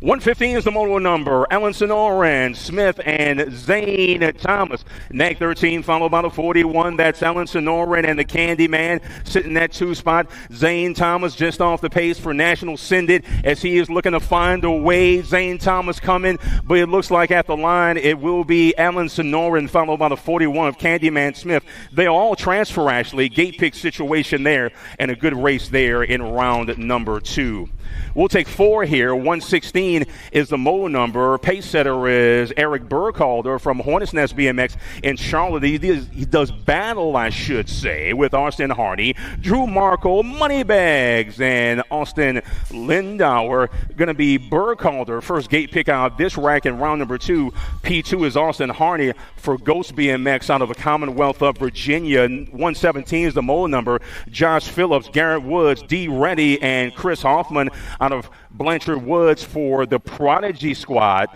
115 is the moto number. Alan Sonoran, Smith, and Zane Thomas. Nag 13 followed by the 41. That's Alan Sonoran and the Candyman sitting in that 2 spot. Zane Thomas just off the pace for National Syndicate as he is looking to find a way. Zane Thomas coming, but it looks like at the line it will be Alan Sonoran followed by the 41 of Candyman Smith. They all transfer actually. Gate pick situation there and a good race there in round number 2. We'll take 4 here. 116 is the moto number. Pace setter is Eric Burkhalter from Hornets Nest BMX in Charlotte. He does battle, I should say, with Austin Hardy, Drew Markle, Moneybags, and Austin Lindauer. Going to be Burkhalter. First gate pick out of this rack in round number 2. P2 is Austin Hardy for Ghost BMX out of the Commonwealth of Virginia. 117 is the moto number. Josh Phillips, Garrett Woods, D. Reddy, and Chris Hoffman out of Blanchard Woods for the Prodigy Squad.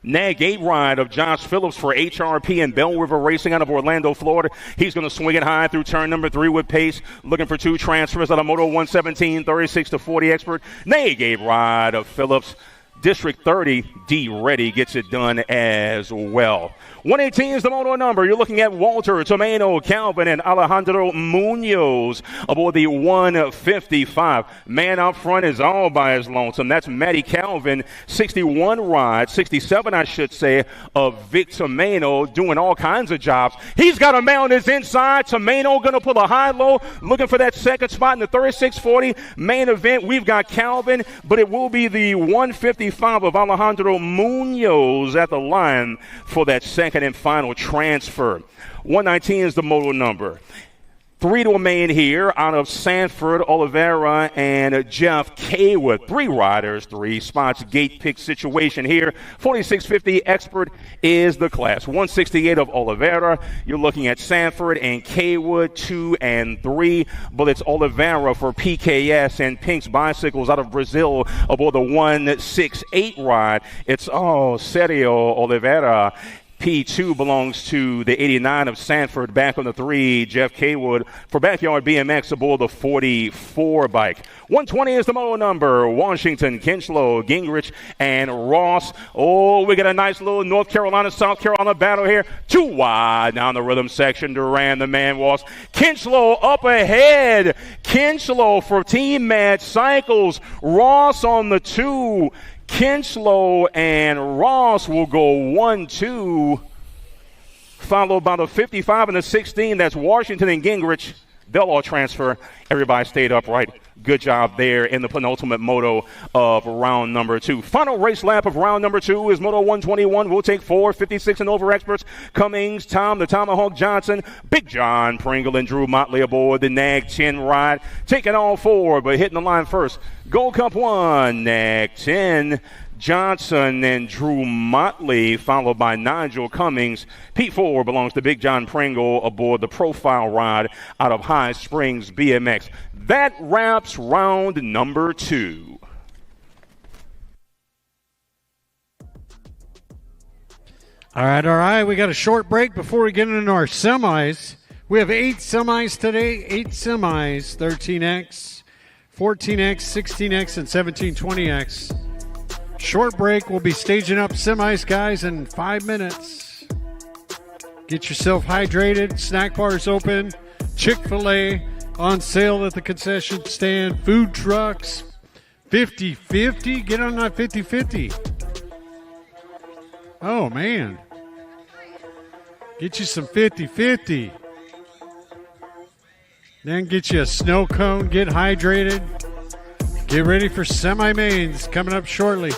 Nag 8 ride of Josh Phillips for HRP and Bell River Racing out of Orlando, Florida. He's going to swing it high through turn number 3 with pace. Looking for 2 transfers out of Moto 117, 36 to 40 expert. Nag 8 ride of Phillips. District 30, D. Reddy gets it done as well. 118 is the moto number. You're looking at Walter, Tomeno, Calvin, and Alejandro Munoz aboard the 155. Man up front is all by his lonesome. That's Matty Calvin, 61 ride, 67 I should say, of Vic Tomeno, doing all kinds of jobs. He's got a man on his inside. Tomeno going to pull a high-low, looking for that second spot in the 3640 main event. We've got Calvin, but it will be the 155 of Alejandro Munoz at the line for that second and final transfer. 119 is the moto number. 3 to a main here out of Sanford, Oliveira, and Jeff Kaywood. 3 riders, 3 spots. Gate pick situation here. 4650 expert is the class. 168 of Oliveira. You're looking at Sanford and Kaywood, 2 and 3. But it's Oliveira for PKS and Pink's Bicycles out of Brazil aboard the 168 ride. It's Sergio Oliveira. P2 belongs to the 89 of Sanford. Back on the 3, Jeff Kaywood for Backyard BMX aboard the 44 bike. 120 is the moto number. Washington, Kinchlow, Gingrich, and Ross. We got a nice little North Carolina, South Carolina battle here. 2 wide down the rhythm section. Duran, the man walks. Kinchlow up ahead. Kinchlow for Team Mad Cycles. Ross on the 2. Kinchlow and Ross will go 1-2, followed by the 55 and the 16. That's Washington and Gingrich. They'll all transfer. Everybody stayed upright. Good job there in the penultimate moto of round number 2. Final race lap of round number 2 is moto 121. We'll take 4, 56 and over experts. Cummings, Tom, the Tomahawk Johnson, Big John Pringle, and Drew Motley aboard the Nag 10 ride. Taking all 4, but hitting the line first. Gold Cup 1, Nag 10. Johnson and Drew Motley, followed by Nigel Cummings. P4 belongs to Big John Pringle aboard the profile ride out of High Springs BMX. That wraps round number 2. All right. We got a short break before we get into our semis. We have 8 semis today, 8 semis, 13X, 14X, 16X, and 1720X. Short break. We'll be staging up semis, guys, in 5 minutes. Get yourself hydrated. Snack bars open. Chick-fil-A on sale at the concession stand. Food trucks. 50-50. Get on that 50-50. Oh, man. Get you some 50-50. Then get you a snow cone. Get hydrated. Get ready for semi-mains coming up shortly.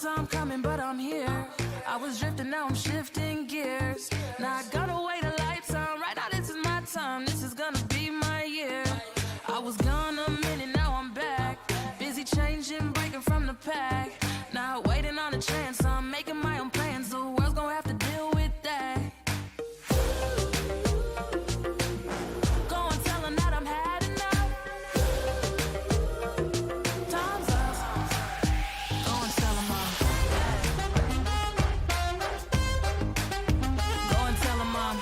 Time coming, but I'm here. I was drifting, now I'm shifting gears. Now I gotta wait a lifetime. Right now, this is my time. This is gonna be my year. I was gone a minute, now I'm back. Busy changing, breaking from the pack. Now waiting on a chance. I'm making my own plans. The world's gonna have to deal with that. Go and tell them that I'm had enough. Time's up. Go and tell them I'm. Go and tell them I'm.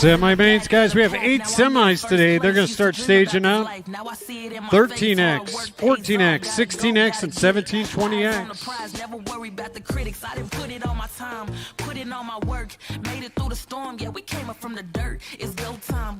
Semi-mains, guys, we have 8 semis today. They're going to start staging out. 13X, 14X, 16X, and 1720X. Never worry about the critics. I didn't put it on my time, put it on my work. Made it through the storm, yeah, we came up from the dirt. It's go time,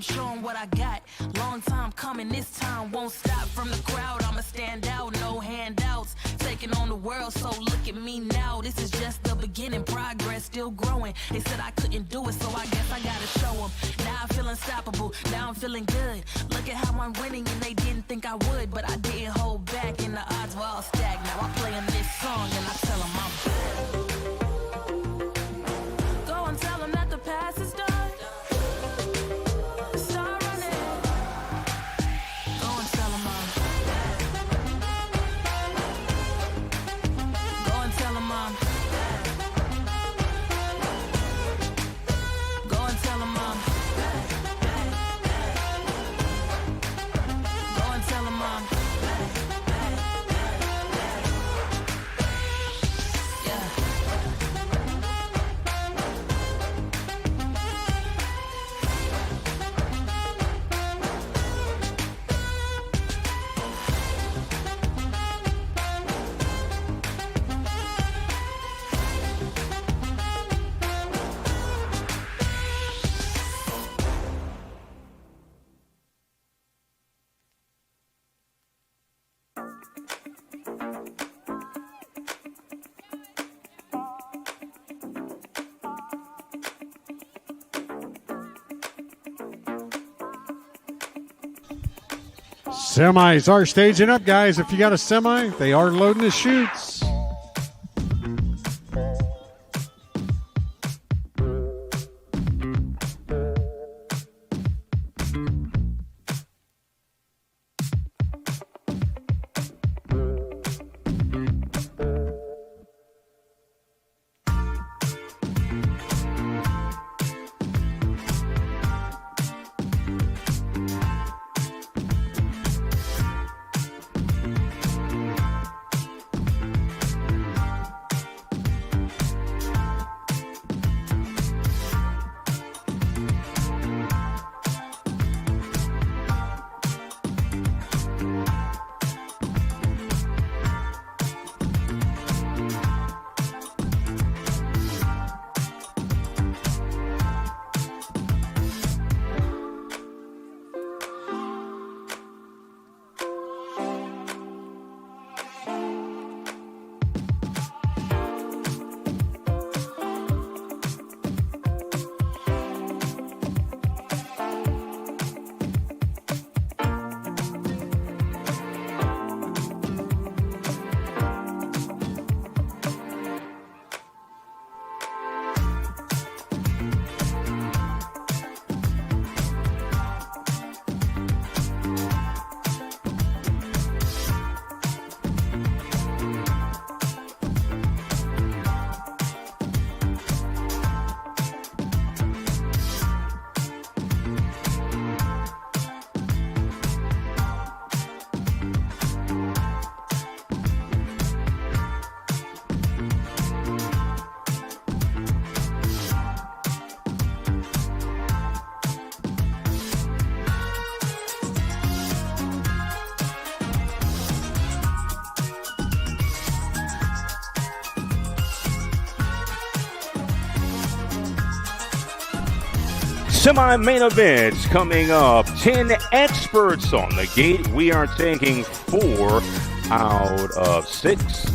show 'em what I got. Long time coming, this time won't stop. From the crowd, I'ma stand out, no handouts. Taking on the world, so look at me now. This is just the beginning, progress still growing. They said I couldn't do it, so I guess I gotta show them. Now I feel unstoppable, now I'm feeling good. Look at how I'm winning, and they didn't think I would, but I didn't hold back, and the odds were all stacked. Now I play 'em this song, and I tell 'em I'm back. Go and tell 'em that the past is done. Start running. Go and tell 'em I'm back. Go and tell 'em I'm back. Go and tell 'em I'm back. Go and tell 'em I'm back. Yeah. Semis are staging up, guys. If you got a semi, they are loading the chutes. Semi-main events coming up. 10 experts on the gate. We are taking 4 out of 6.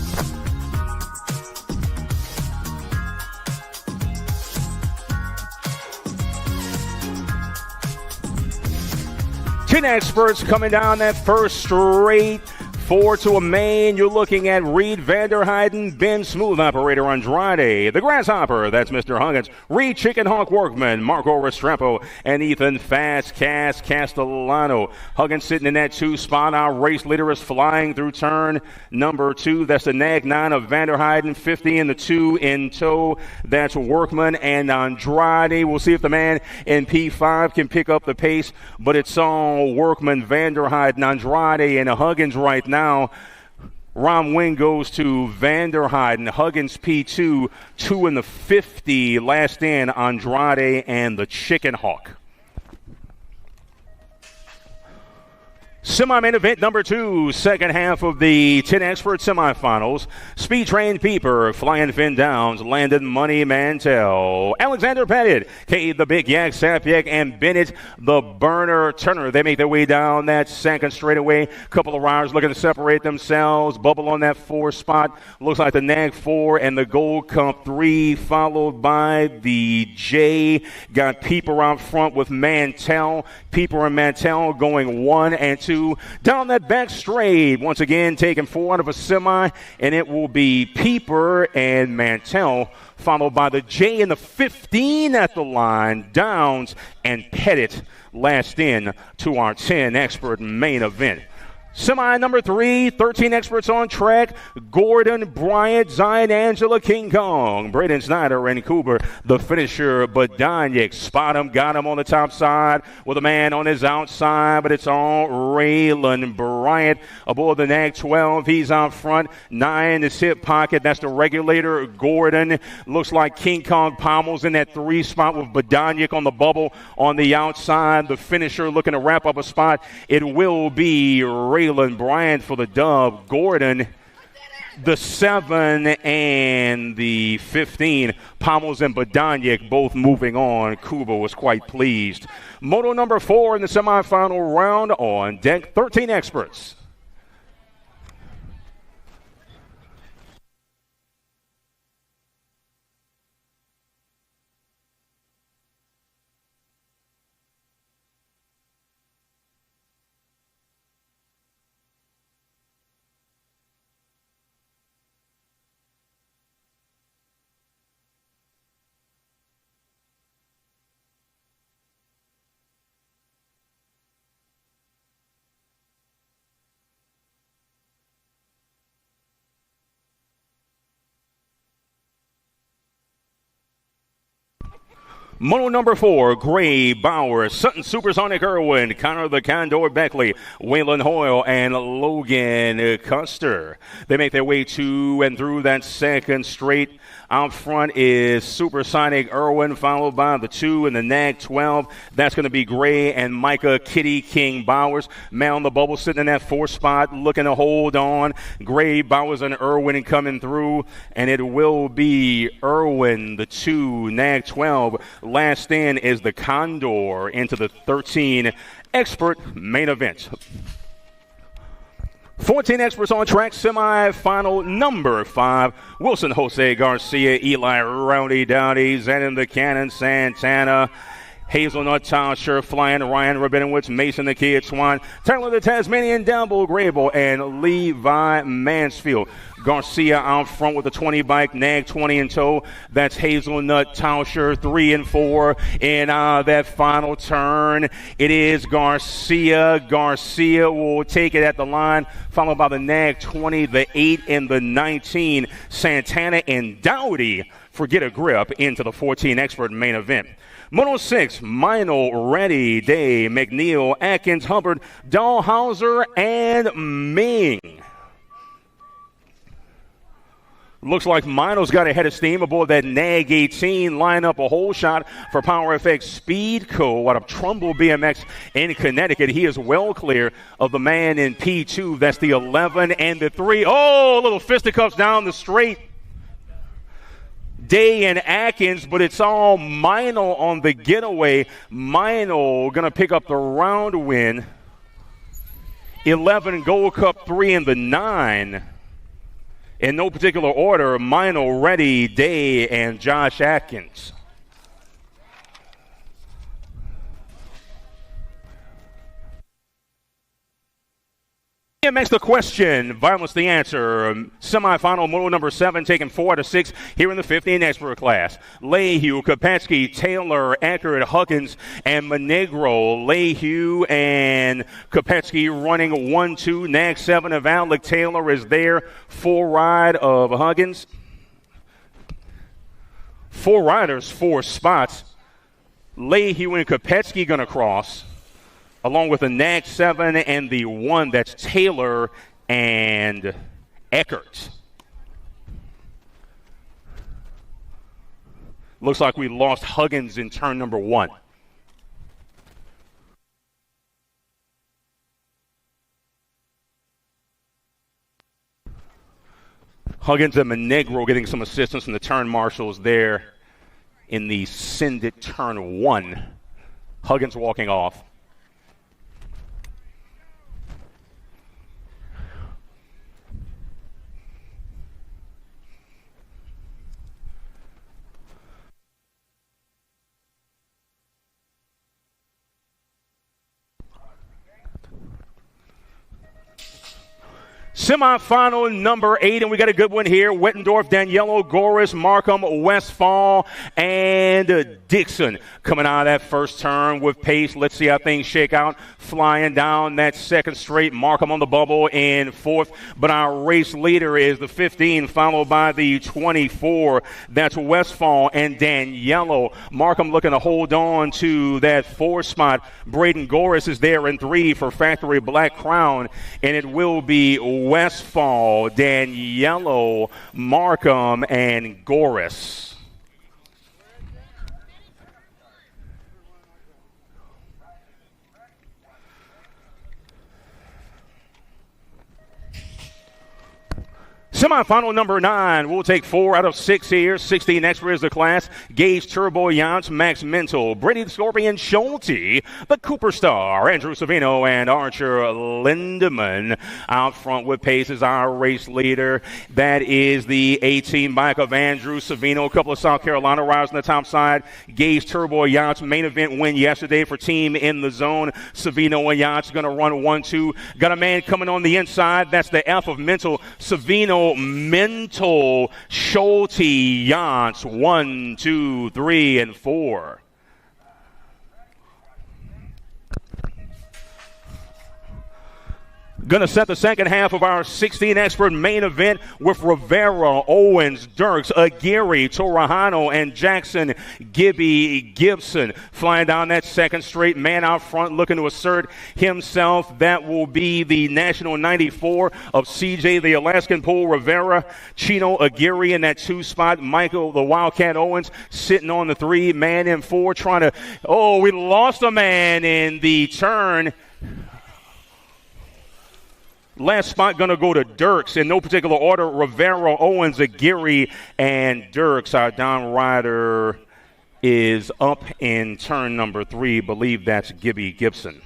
Ten experts coming down that first straight. 4 to a main. You're looking at Reed Vanderheiden, Ben Smooth Operator Andrade, the Grasshopper, that's Mr. Huggins, Reed Chicken Hawk Workman, Marco Restrepo, and Ethan Fast Castellano. Huggins sitting in that 2 spot. Our race leader is flying through turn number 2. That's the Nag 9 of Vanderheiden, 50 in the 2 in tow. That's Workman and Andrade. We'll see if the man in P5 can pick up the pace, but it's all Workman, Vanderheiden, Andrade, and Huggins right now. Rom win goes to Vanderheiden. Huggins P2, 2 in the 50. Last in, Andrade and the Chicken Hawk. Semi-main event number 2, second half of the 10 expert semifinals. Speed Train Peeper, Flying Fin Downs, Landon Money Mantell, Alexander Pettit, Cade the Big Yak Sapyak, and Bennett the Burner Turner. They make their way down that second straightaway. Couple of riders looking to separate themselves. Bubble on that 4 spot. Looks like the Nag 4 and the Gold Cup 3, followed by the J. Got Peeper out front with Mantell. Peeper and Mantell going 1 and 2. Down that back straight, once again taking 4 out of a semi, and it will be Peeper and Mantell, followed by the J and the 15 at the line, Downs and Pettit last in to our 10 expert main event. Semi number 3, 13 experts on track. Gordon, Bryant, Zion, Angela, King Kong, Braden Snyder, and Cooper, the finisher. Badanyik, spot him, got him on the top side with a man on his outside, but it's all Raylan Bryant aboard the Nag 12. He's out front. 9 is hip pocket. That's the regulator. Gordon looks like King Kong pommels in that 3 spot with Badanyik on the bubble on the outside. The finisher looking to wrap up a spot. It will be Raylan Bryant for the dub. Gordon, the 7 and the 15. Pommels and Badanyik both moving on. Kuba was quite pleased. Moto number 4 in the semifinal round on deck. 13 experts. Moto number 4, Gray Bauer, Sutton Supersonic Irwin, Connor the Condor Beckley, Waylon Hoyle, and Logan Custer. They make their way to and through that second straight. Out front is Supersonic Irwin, followed by the 2 and the Nag 12. That's going to be Gray and Micah Kitty King Bowers. Man on the bubble sitting in that 4 spot, looking to hold on. Gray, Bowers, and Irwin coming through, and it will be Irwin, the 2, Nag 12. Last in is the Condor into the 13 expert main event. 14 experts on track, semi-final number 5. Wilson Jose Garcia, Eli Rowdy Dowdy, Zenon the Cannon Santana, Hazelnut Tauscher, Flying Ryan Rabinowitz, Mason the Kid Swan, Tyler the Tasmanian Dumble Grable, and Levi Mansfield. Garcia out front with the 20 bike, Nag 20 in tow. That's Hazelnut Tauscher, 3 and 4 in that final turn. It is Garcia. Garcia will take it at the line, followed by the Nag 20, the 8 and the 19. Santana and Dowdy forget a grip into the 14 expert main event. Moto 6, Mino, Reddy, Day, McNeil, Atkins, Hubbard, Dahlhauser, and Ming. Looks like Mino's got a head of steam aboard that Nag 18. Line up a whole shot for Power FX Speed Co. out of Trumbull BMX in Connecticut. He is well clear of the man in P2. That's the 11 and the 3. Oh, little fisticuffs down the straight. Day and Atkins, but it's all Mino on the getaway. Mino going to pick up the round win. 11 Gold Cup 3 and the 9. In no particular order, Mino, Reddy, Day, and Josh Atkins. BMX the question, violence the answer. Semifinal Moto number 7 taking 4 out of 6 here in the 15 expert class. Lehue, Kopetsky, Taylor, Eckert, Huggins, and Monegro. Lehue and Kopetsky running 1-2. Nag 7 of Alec. Taylor is there. 4 ride of Huggins. 4 riders, 4 spots. Lehue and Kopetsky going to cross, along with the Nag 7 and the 1. That's Taylor and Eckert. Looks like we lost Huggins in turn number 1. Huggins and Monegro getting some assistance from the turn marshals there in the send it turn 1. Huggins walking off. Semifinal number 8, and we got a good one here. Wettendorf, Daniello, Goris, Markham, Westfall, and Dixon coming out of that first turn with pace. Let's see how things shake out. Flying down that second straight. Markham on the bubble in 4th, but our race leader is the 15, followed by the 24. That's Westfall and Daniello. Markham looking to hold on to that 4th spot. Braden Goris is there in 3 for Factory Black Crown, and it will be Westfall, Daniello, Markham, and Goris. Semifinal number 9, we'll take 4 out of 6 here. 16 extra is the class. Gage Turbo Yance, Max Mental, Brady the Scorpion Schulte, the Cooper Star, Andrew Savino, and Archer Lindemann. Out front with pace is our race leader. That is the 18 bike of Andrew Savino. A couple of South Carolina riders on the top side. Gage Turbo Yance, main event win yesterday for Team in the Zone. Savino and Yance going to run 1-2. Got a man coming on the inside. That's the F of Mental. Savino, Mental, Schulte, Yance, 1, 2, 3, and 4. Going to set the second half of our 16 expert main event with Rivera, Owens, Dirks, Aguirre, Torrejano, and Jackson Gibby Gibson. Flying down that second straight, man out front looking to assert himself. That will be the National 94 of CJ, the Alaskan Pool, Rivera, Chino Aguirre in that 2 spot. Michael, the Wildcat Owens, sitting on the 3, man in 4, trying to, we lost a man in the turn. Last spot going to go to Dirks in no particular order. Rivera, Owens, Aguirre, and Dirks. Our down rider is up in turn number 3. Believe that's Gibby Gibson.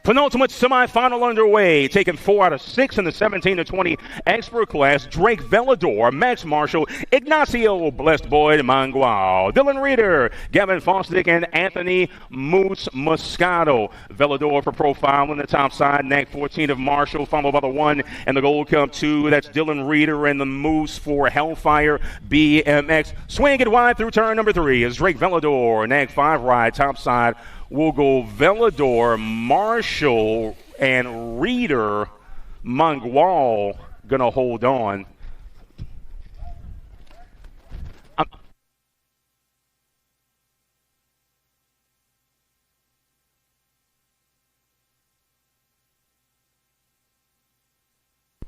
Penultimate semifinal underway, taking 4 out of 6 in the 17 to 20 expert class. Drake Velador, Max Marshall, Ignacio Blessed Boyd Mangual, Dylan Reeder, Gavin Fosdick, and Anthony Moose Moscato. Velador for profile on the top side, NAC 14 of Marshall, followed by the 1 and the Gold Cup 2. That's Dylan Reeder and the Moose for Hellfire BMX. Swing it wide through turn number 3 is Drake Velador, NAC 5 ride, top side. We'll go Velador, Marshall, and Reeder. Mangual going to hold on.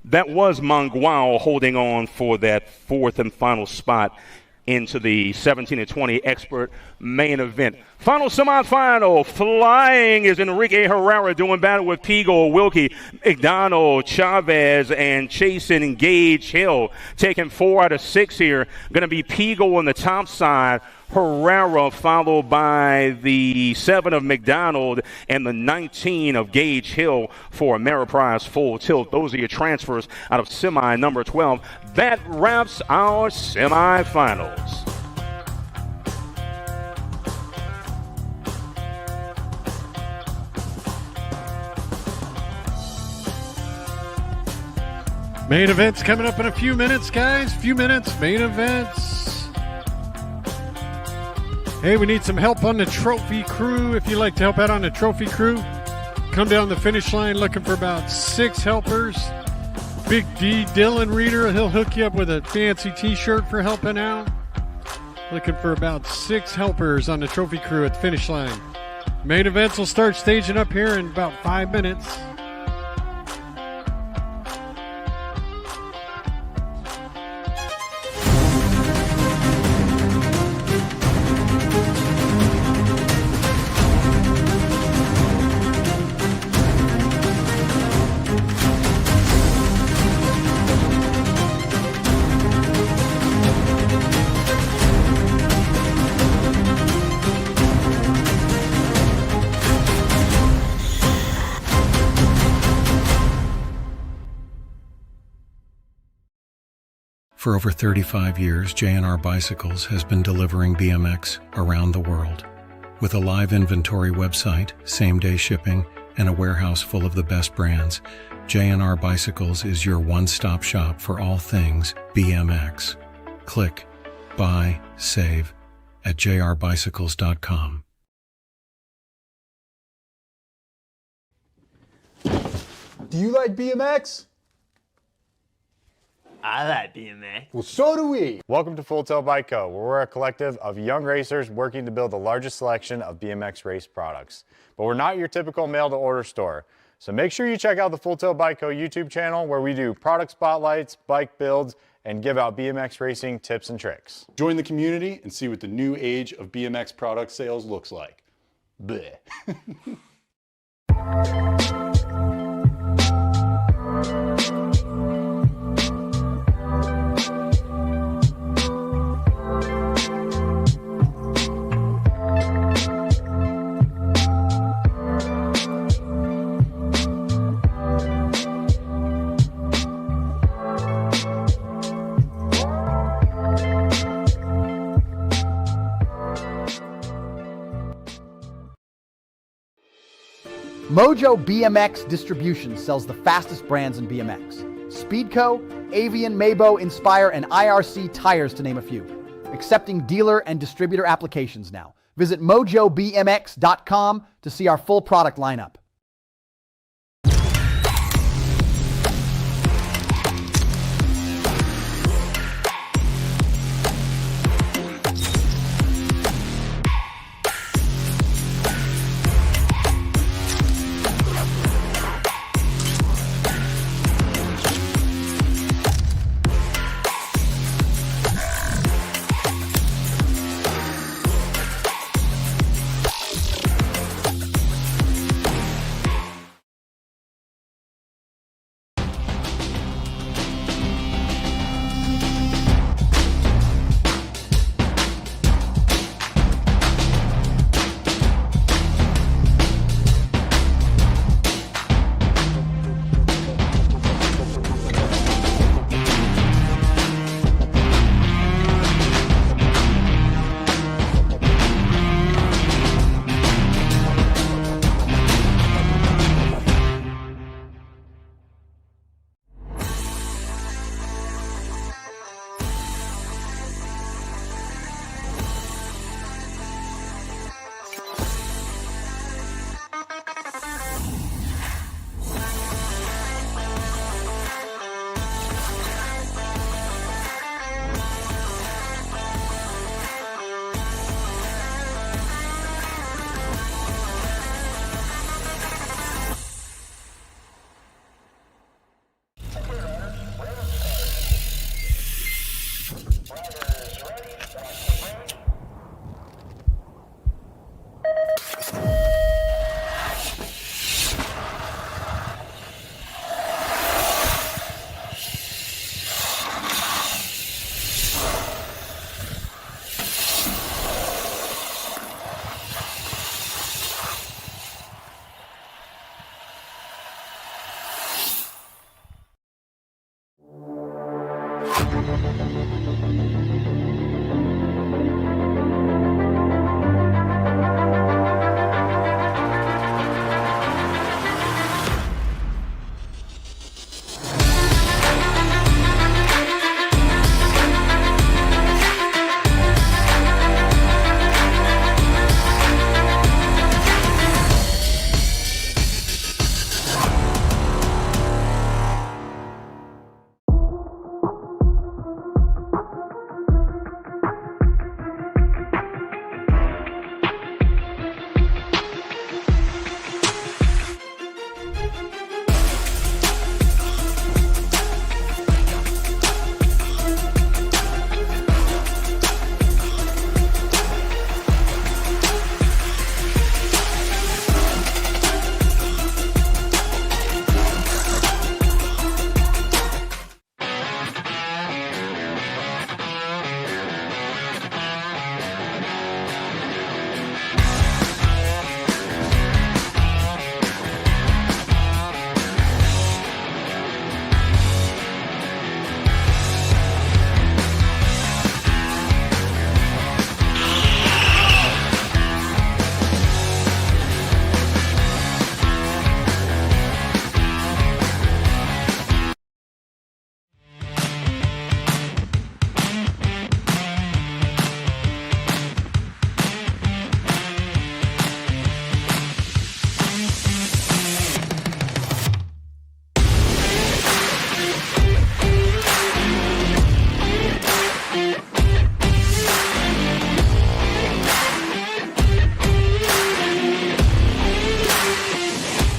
That was Mangual holding on for that 4th and final spot into the 17 and 20 expert main event. Final semifinal, flying is Enrique Herrera doing battle with Pigo, Wilkie, McDonald, Chavez, and Chasen Gage Hill. Taking 4 out of 6 here. Going to be Pigo on the top side, Herrera followed by the 7 of McDonald and the 19 of Gage Hill for Ameriprise Full Tilt. Those are your transfers out of semi number 12. That wraps our semifinals. Main events coming up in a few minutes, guys. Few minutes, main events. Hey, we need some help on the trophy crew. If you'd like to help out on the trophy crew, come down the finish line looking for about 6 helpers. Big D, Dylan Reeder, he'll hook you up with a fancy t-shirt for helping out. Looking for about 6 helpers on the trophy crew at the finish line. Main events will start staging up here in about 5 minutes. For over 35 years, J&R Bicycles has been delivering BMX around the world. With a live inventory website, same-day shipping, and a warehouse full of the best brands, J&R Bicycles is your one-stop shop for all things BMX. Click, buy, save at jrbicycles.com. Do you like BMX? I like BMX. Well, so do we. Welcome to Full Tilt Bike Co., where we're a collective of young racers working to build the largest selection of BMX race products. But we're not your typical mail-to-order store. So make sure you check out the Full Tilt Bike Co. YouTube channel, where we do product spotlights, bike builds, and give out BMX racing tips and tricks. Join the community and see what the new age of BMX product sales looks like. Bleh. Mojo BMX Distribution sells the fastest brands in BMX. Speedco, Avian, Maybo, Inspire, and IRC tires, to name a few. Accepting dealer and distributor applications now. Visit mojobmx.com to see our full product lineup.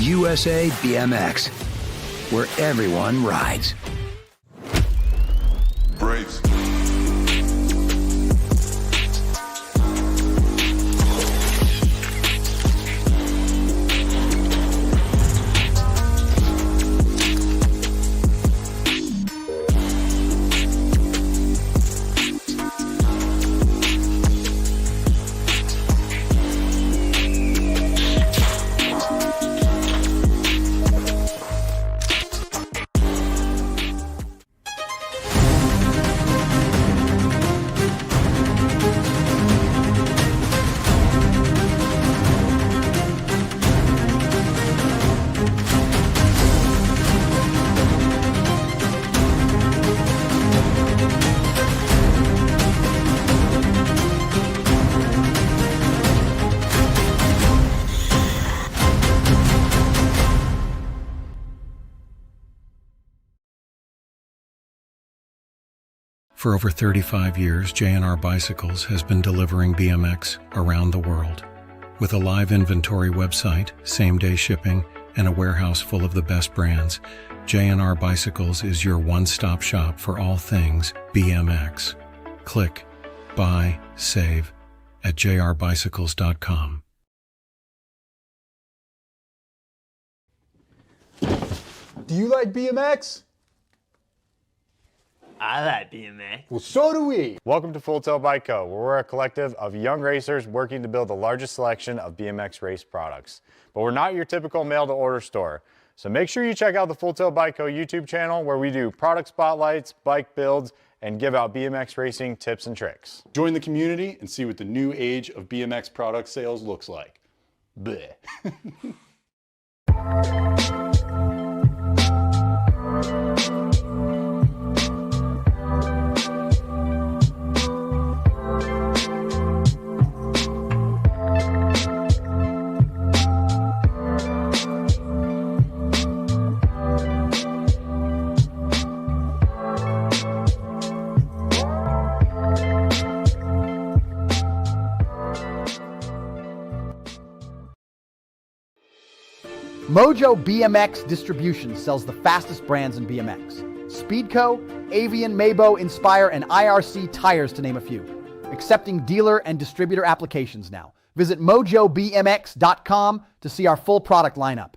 USA BMX, where everyone rides. Brakes. For over 35 years, J&R Bicycles has been delivering BMX around the world. With a live inventory website, same-day shipping, and a warehouse full of the best brands, J&R Bicycles is your one-stop shop for all things BMX. Click, buy, save at jrbicycles.com. Do you like BMX? I like BMX. Well, so do we. Welcome to Full Tilt Bike Co., where we're a collective of young racers working to build the largest selection of BMX race products. But we're not your typical mail-to-order store. So make sure you check out the Full Tilt Bike Co. YouTube channel, where we do product spotlights, bike builds, and give out BMX racing tips and tricks. Join the community and see what the new age of BMX product sales looks like. Bleh. Mojo BMX Distribution sells the fastest brands in BMX. Speedco, Avian, Mabo, Inspire, and IRC tires, to name a few. Accepting dealer and distributor applications now. Visit mojobmx.com to see our full product lineup.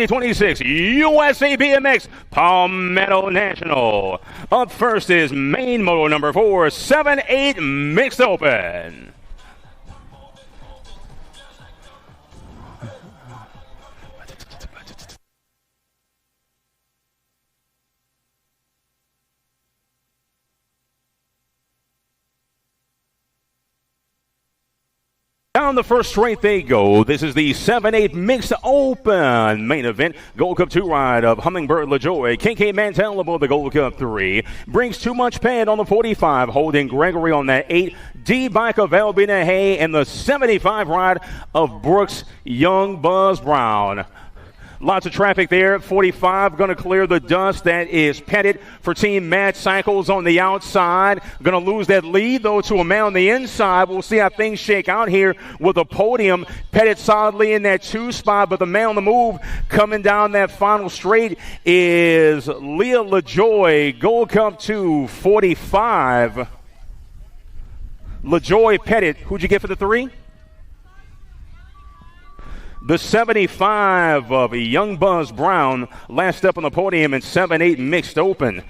'26 USA BMX Palmetto National. Up first is main moto number 478 mixed open. Down the first straight they go. This is the 7-8 Mixed Open main event. Gold Cup 2 ride of Hummingbird LaJoy. Kincaid Mantel aboard the Gold Cup 3. Brings Too Much Pad on the 45. Holding Gregory on that 8. D-Bike of Albina Hay and the 75 ride of Brooks Young Buzz Brown. Lots of traffic there. 45 going to clear the dust. That is Pettit for Team Mad Cycles on the outside. Going to lose that lead, though, to a man on the inside. We'll see how things shake out here with the podium. Pettit solidly in that 2 spot, but the man on the move coming down that final straight is Leah LaJoy. Gold Cup 2, 45. LaJoy, Pettit. Who'd you get for the 3? The 75 of Young Buzz Brown, last up on the podium in 7-8 Mixed Open.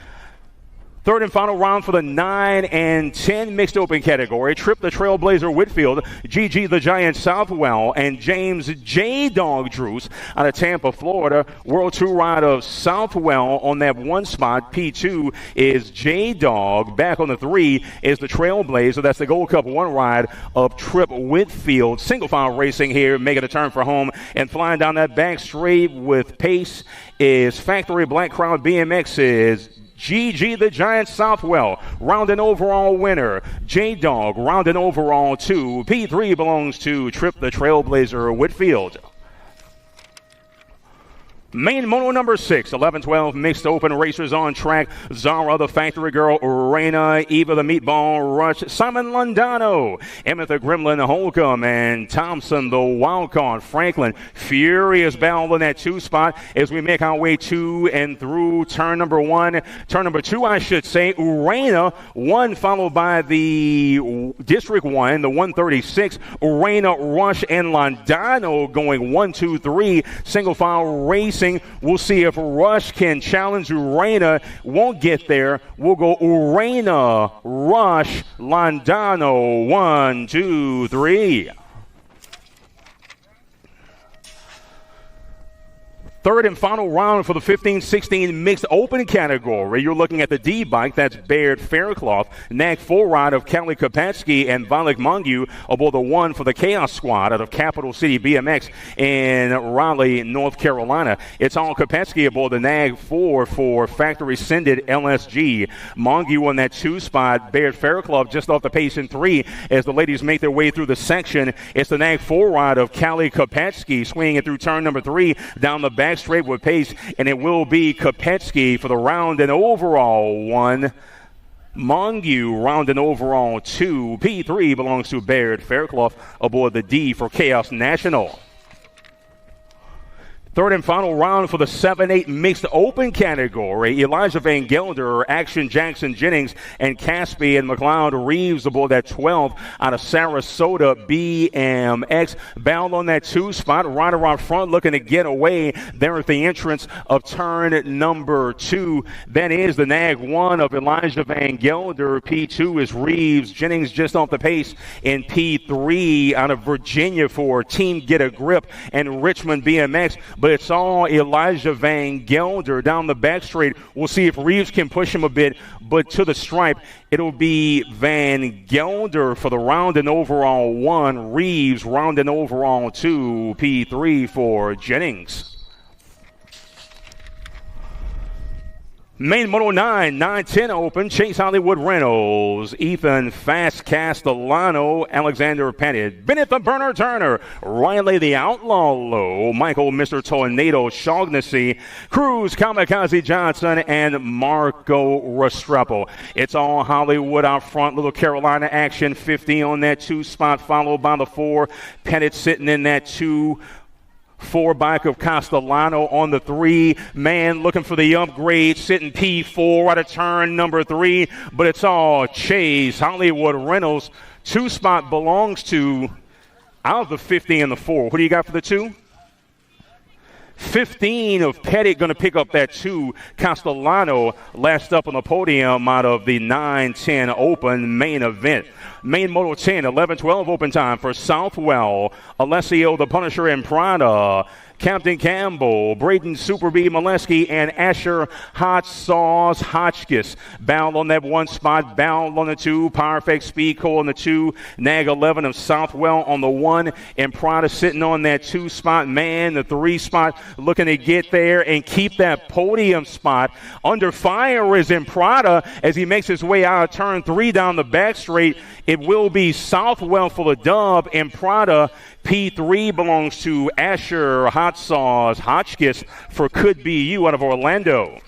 Third and final round for the 9 and 10 Mixed Open category. Trip the Trailblazer Whitfield, GG the Giant Southwell, and James J. Dog Drews out of Tampa, Florida. World 2 ride of Southwell on that 1 spot. P2 is J. Dog. Back on the 3 is the Trailblazer. That's the Gold Cup 1 ride of Trip Whitfield. Single file racing here, making a turn for home and flying down that back straight with pace is Factory Black Crowd BMX is GG the Giant Southwell, round and overall winner. J-Dog, round and overall 2. P3 belongs to Trip the Trailblazer Whitfield. Main moto number 6, 11-12 Mixed Open racers on track. Zara, the Factory Girl, Reina, Eva, the Meatball Rush, Simon Londano, Emmett, the Gremlin Holcomb, and Thompson, the Wildcard Franklin. Furious battle in that 2 spot as we make our way to and through turn number 1. Turn number 2, I should say. Reina, 1 followed by the District 1, the 136. Reina, Rush, and Londano going 1, 2, 3. Single file racing. We'll see if Rush can challenge Urena. Won't get there. We'll go Urena, Rush, Londano. 1, 2, 3. Third and final round for the 15-16 Mixed Open category. You're looking at the D-Bike. That's Baird Faircloth. Nag 4 ride of Kelly Kopetsky and Valik Mongu aboard the 1 for the Chaos Squad out of Capital City BMX in Raleigh, North Carolina. It's all Kopetsky aboard the Nag 4 for Factory Sended LSG. Mongu on that 2 spot. Baird Faircloth just off the pace in 3 as the ladies make their way through the section. It's the Nag 4 ride of Kelly Kopetsky swinging it through turn number 3 down the back straight with pace, and it will be Kopetsky for the round and overall 1. Mongu round and overall 2. P3 belongs to Baird Faircloth aboard the D for Chaos National. Third and final round for the 7-8 Mixed Open category. Elijah Van Gelder, Action Jackson Jennings, and Caspi and McLeod Reeves aboard that 12 out of Sarasota BMX. Bound on that 2 spot. Right around front looking to get away there at the entrance of turn number 2. That is the Nag 1 of Elijah Van Gelder. P2 is Reeves. Jennings just off the pace in P3 out of Virginia for Team Get a Grip and Richmond BMX. But it's all Elijah Van Gelder down the back straight. We'll see if Reeves can push him a bit, but to the stripe, it'll be Van Gelder for the round and overall 1. Reeves round and overall 2. P3 for Jennings. Main Moto 9, 9-10 Open, Chase Hollywood Reynolds, Ethan Fast Castellano, Alexander Pettit, Bennett the Burner Turner, Riley the Outlaw Low, Michael Mr. Tornado Shaughnessy, Cruz Kamikaze Johnson, and Marco Restrepo. It's all Hollywood out front, Little Carolina action, 50 on that 2 spot, followed by the 4. Pettit sitting in that 2. 4 bike of Castellano on the 3. Man looking for the upgrade, sitting P4 out of turn number 3. But it's all Chase Hollywood Reynolds. 2 spot belongs to out of the 50 and the 4. What do you got for the 2? 15 of Pettit going to pick up that 2. Castellano last up on the podium out of the 9-10 Open main event. Main Moto 10, 11-12 open time for Southwell, Alessio the Punisher and Prada, Captain Campbell, Braden Super B Molesky, and Asher Hot Sauce Hotchkiss. Bound on that one spot, Bound on the two, Perfect Speed Co on the two, Nag 11 of Southwell on the one, and Prada sitting on that two spot. Man, the three spot looking to get there and keep that podium spot. Under fire is in Prada as he makes his way out of turn 3 down the back straight. It will be Southwell for the dub, and Prada P3 belongs to Asher Hot Sauce Hotchkiss for Could Be You out of Orlando.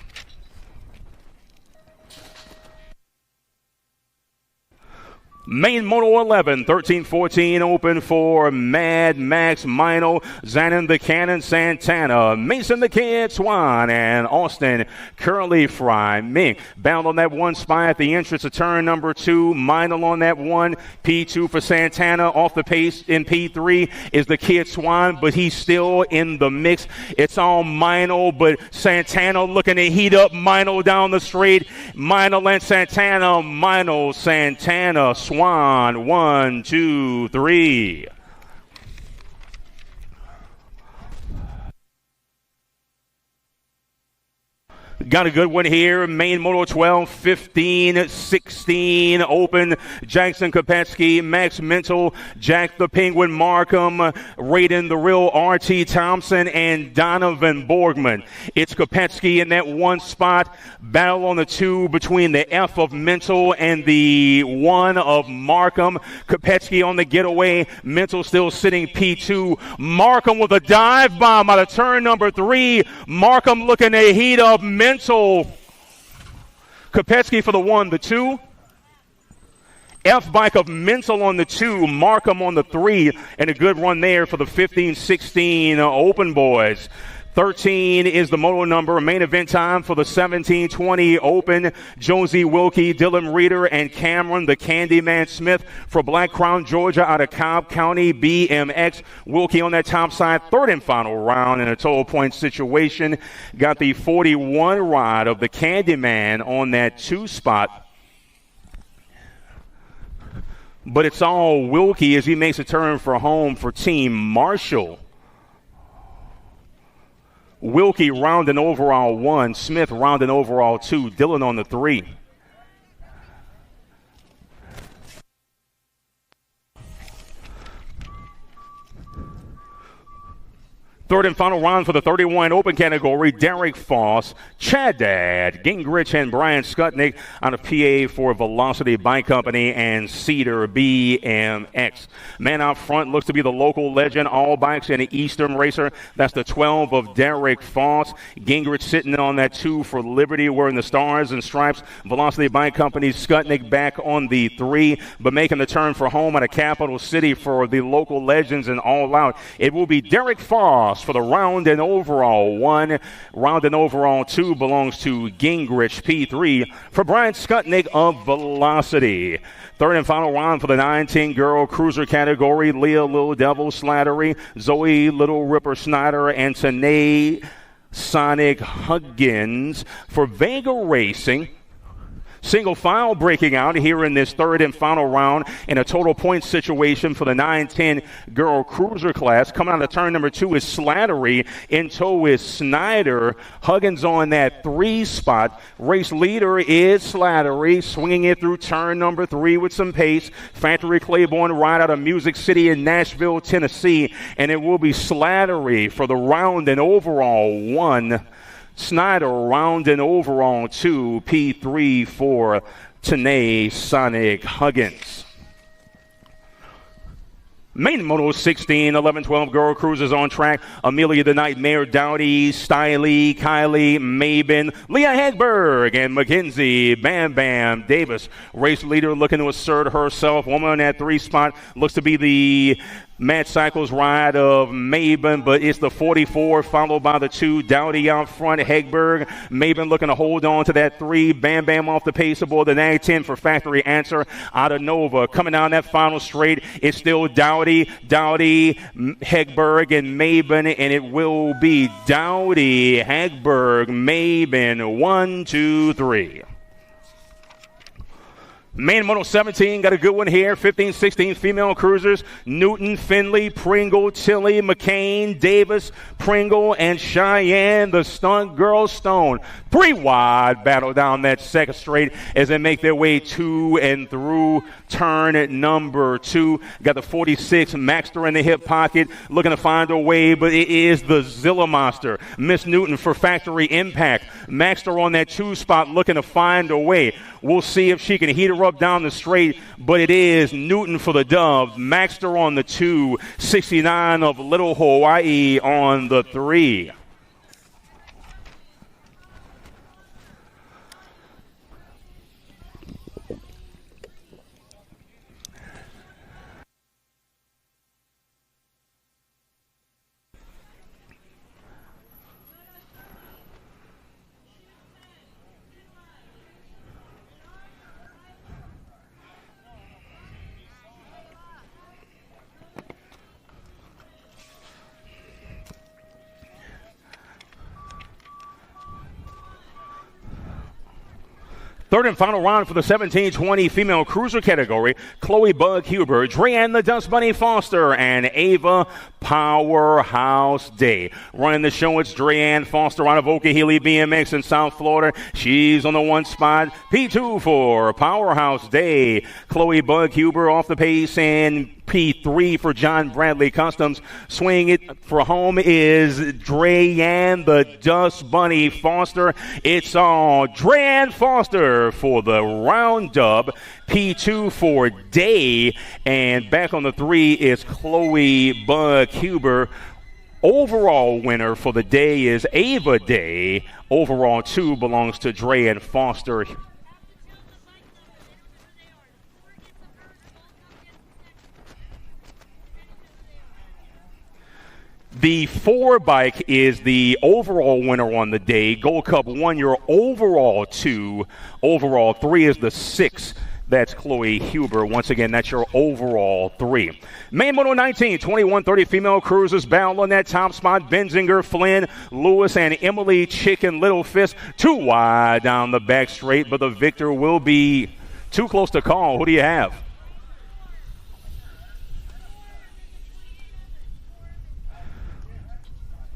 Main Moto 11, 13-14 open for Mad Max Mino, Zanin the Cannon Santana, Mason the Kid Swan, and Austin Curly Fry Mink. Bound on that one spot at the entrance of turn number 2. Mino on that one. P2 for Santana. Off the pace in P3 is the Kid Swan, but he's still in the mix. It's all Mino, but Santana looking to heat up Mino down the straight. Mino and Santana, Mino, Santana, Swan, 1, 2, 3. Got a good one here. Main Moto 12, 15, 16 open. Jackson Kopetsky, Max Mental, Jack the Penguin Markham, Raiden the Real RT Thompson, and Donovan Borgman. It's Kopetsky in that one spot. Battle on the 2 between the F of Mental and the 1 of Markham. Kopetsky on the getaway. Mental still sitting P2. Markham with a dive bomb out of turn number 3. Markham looking to heat up Mental. Kopetsky for the 1, the 2. F-bike of Mental on the 2, Markham on the 3, and a good run there for the 15-16 Open Boys. 13 is the moto number. Main event time for the 17-20 Open. Josie Wilkie, Dylan Reeder, and Cameron the Candyman Smith for Black Crown, Georgia out of Cobb County BMX. Wilkie on that top side. Third and final round in a total point situation. Got the 41 ride of the Candyman on that 2 spot. But it's all Wilkie as he makes a turn for home for Team Marshall. Wilkie rounding overall 1, Smith rounding overall 2, Dillon on the 3. Third and final round for the 31 open category. Derek Foss, Chad Dad, Gingrich, and Brian Skutnik out of PA for Velocity Bike Company and Cedar BMX. Man out front looks to be the local legend, All Bikes and the Eastern Racer. That's the 12 of Derek Foss. Gingrich sitting on that 2 for Liberty, wearing the Stars and Stripes. Velocity Bike Company, Skutnik back on the 3, but making the turn for home out of Capital City for the local legends and All Out. It will be Derek Foss for the round and overall 1. Round and overall 2 belongs to Gingrich. P3 for Brian Skutnik of Velocity. Third and final round for the 9-10 girl cruiser category. Leah Little Devil Slattery, Zoe Little Ripper Snyder, and Tanae Sonic Huggins for Vega Racing. Single file breaking out here in this third and final round in a total point situation for the 9-10 girl cruiser class. Coming out of turn number 2 is Slattery. In tow is Snyder. Huggins on that 3 spot. Race leader is Slattery, swinging it through turn number 3 with some pace. Factory Claiborne right out of Music City in Nashville, Tennessee. And it will be Slattery for the round and overall 1. Snyder round and overall 2, P3 for Tanae Sonic Huggins. Main Moto 16, 11-12 girl cruisers on track. Amelia the Nightmare Dowdy, Stiley, Kylie, Mabin, Leah Hagberg, and Mackenzie Bam Bam Davis. Race leader looking to assert herself. Woman on that 3 spot looks to be the Mad Cycles ride of Maben, but it's the 44 followed by the 2. Dowdy out front, Hegberg. Maben looking to hold on to that 3. Bam Bam off the pace aboard the Nag 10 for Factory Answer out of Nova. Coming down that final straight, it's still Dowdy, Hegberg, and Maben, and it will be Dowdy, Hegberg, Maben, 1, 2, 3. Main Moto 17 got a good one here. 15, 16 female cruisers. Newton, Finley, Pringle, Tilly, McCain, Davis, Pringle, and Cheyenne, the stunt girl Stone. 3 wide battle down that second straight as they make their way to and through turn number 2. Got the 46 Maxter in the hip pocket, looking to find a way, but it is the Zilla Monster. Miss Newton for factory impact. Maxter on that 2 spot, looking to find a way. We'll see if she can heat her up down the straight, but it is Newton for the dub. Maxter on the 2, 69 of Little Hawaii on the 3. Third and final round for the 17-20 female cruiser category. Chloe Bug Huber, Dreanne the Dust Bunny Foster, and Ava Powerhouse Day. Running the show, it's Dreanne Foster out of Oklahoma BMX in South Florida. She's on the 1 spot. P2 for Powerhouse Day. Chloe Bug Huber off the pace, and P3 for John Bradley Customs. Swing it for home is Dreanne the Dust Bunny Foster. It's all Dreanne Foster for the round dub. P2 for Day. And back on the 3 is Chloe Bug Huber. Overall winner for the day is Ava Day. Overall 2 belongs to Dreanne Foster. The 4 bike is the overall winner on the day. Gold Cup 1, your overall 2. Overall 3 is the 6. That's Chloe Huber. Once again, that's your overall 3. Main Moto 19, 21-30 female cruisers battle on that top spot. Benzinger, Flynn, Lewis, and Emily Chicken Little Fist. 2 wide down the back straight, but the victor will be too close to call. Who do you have?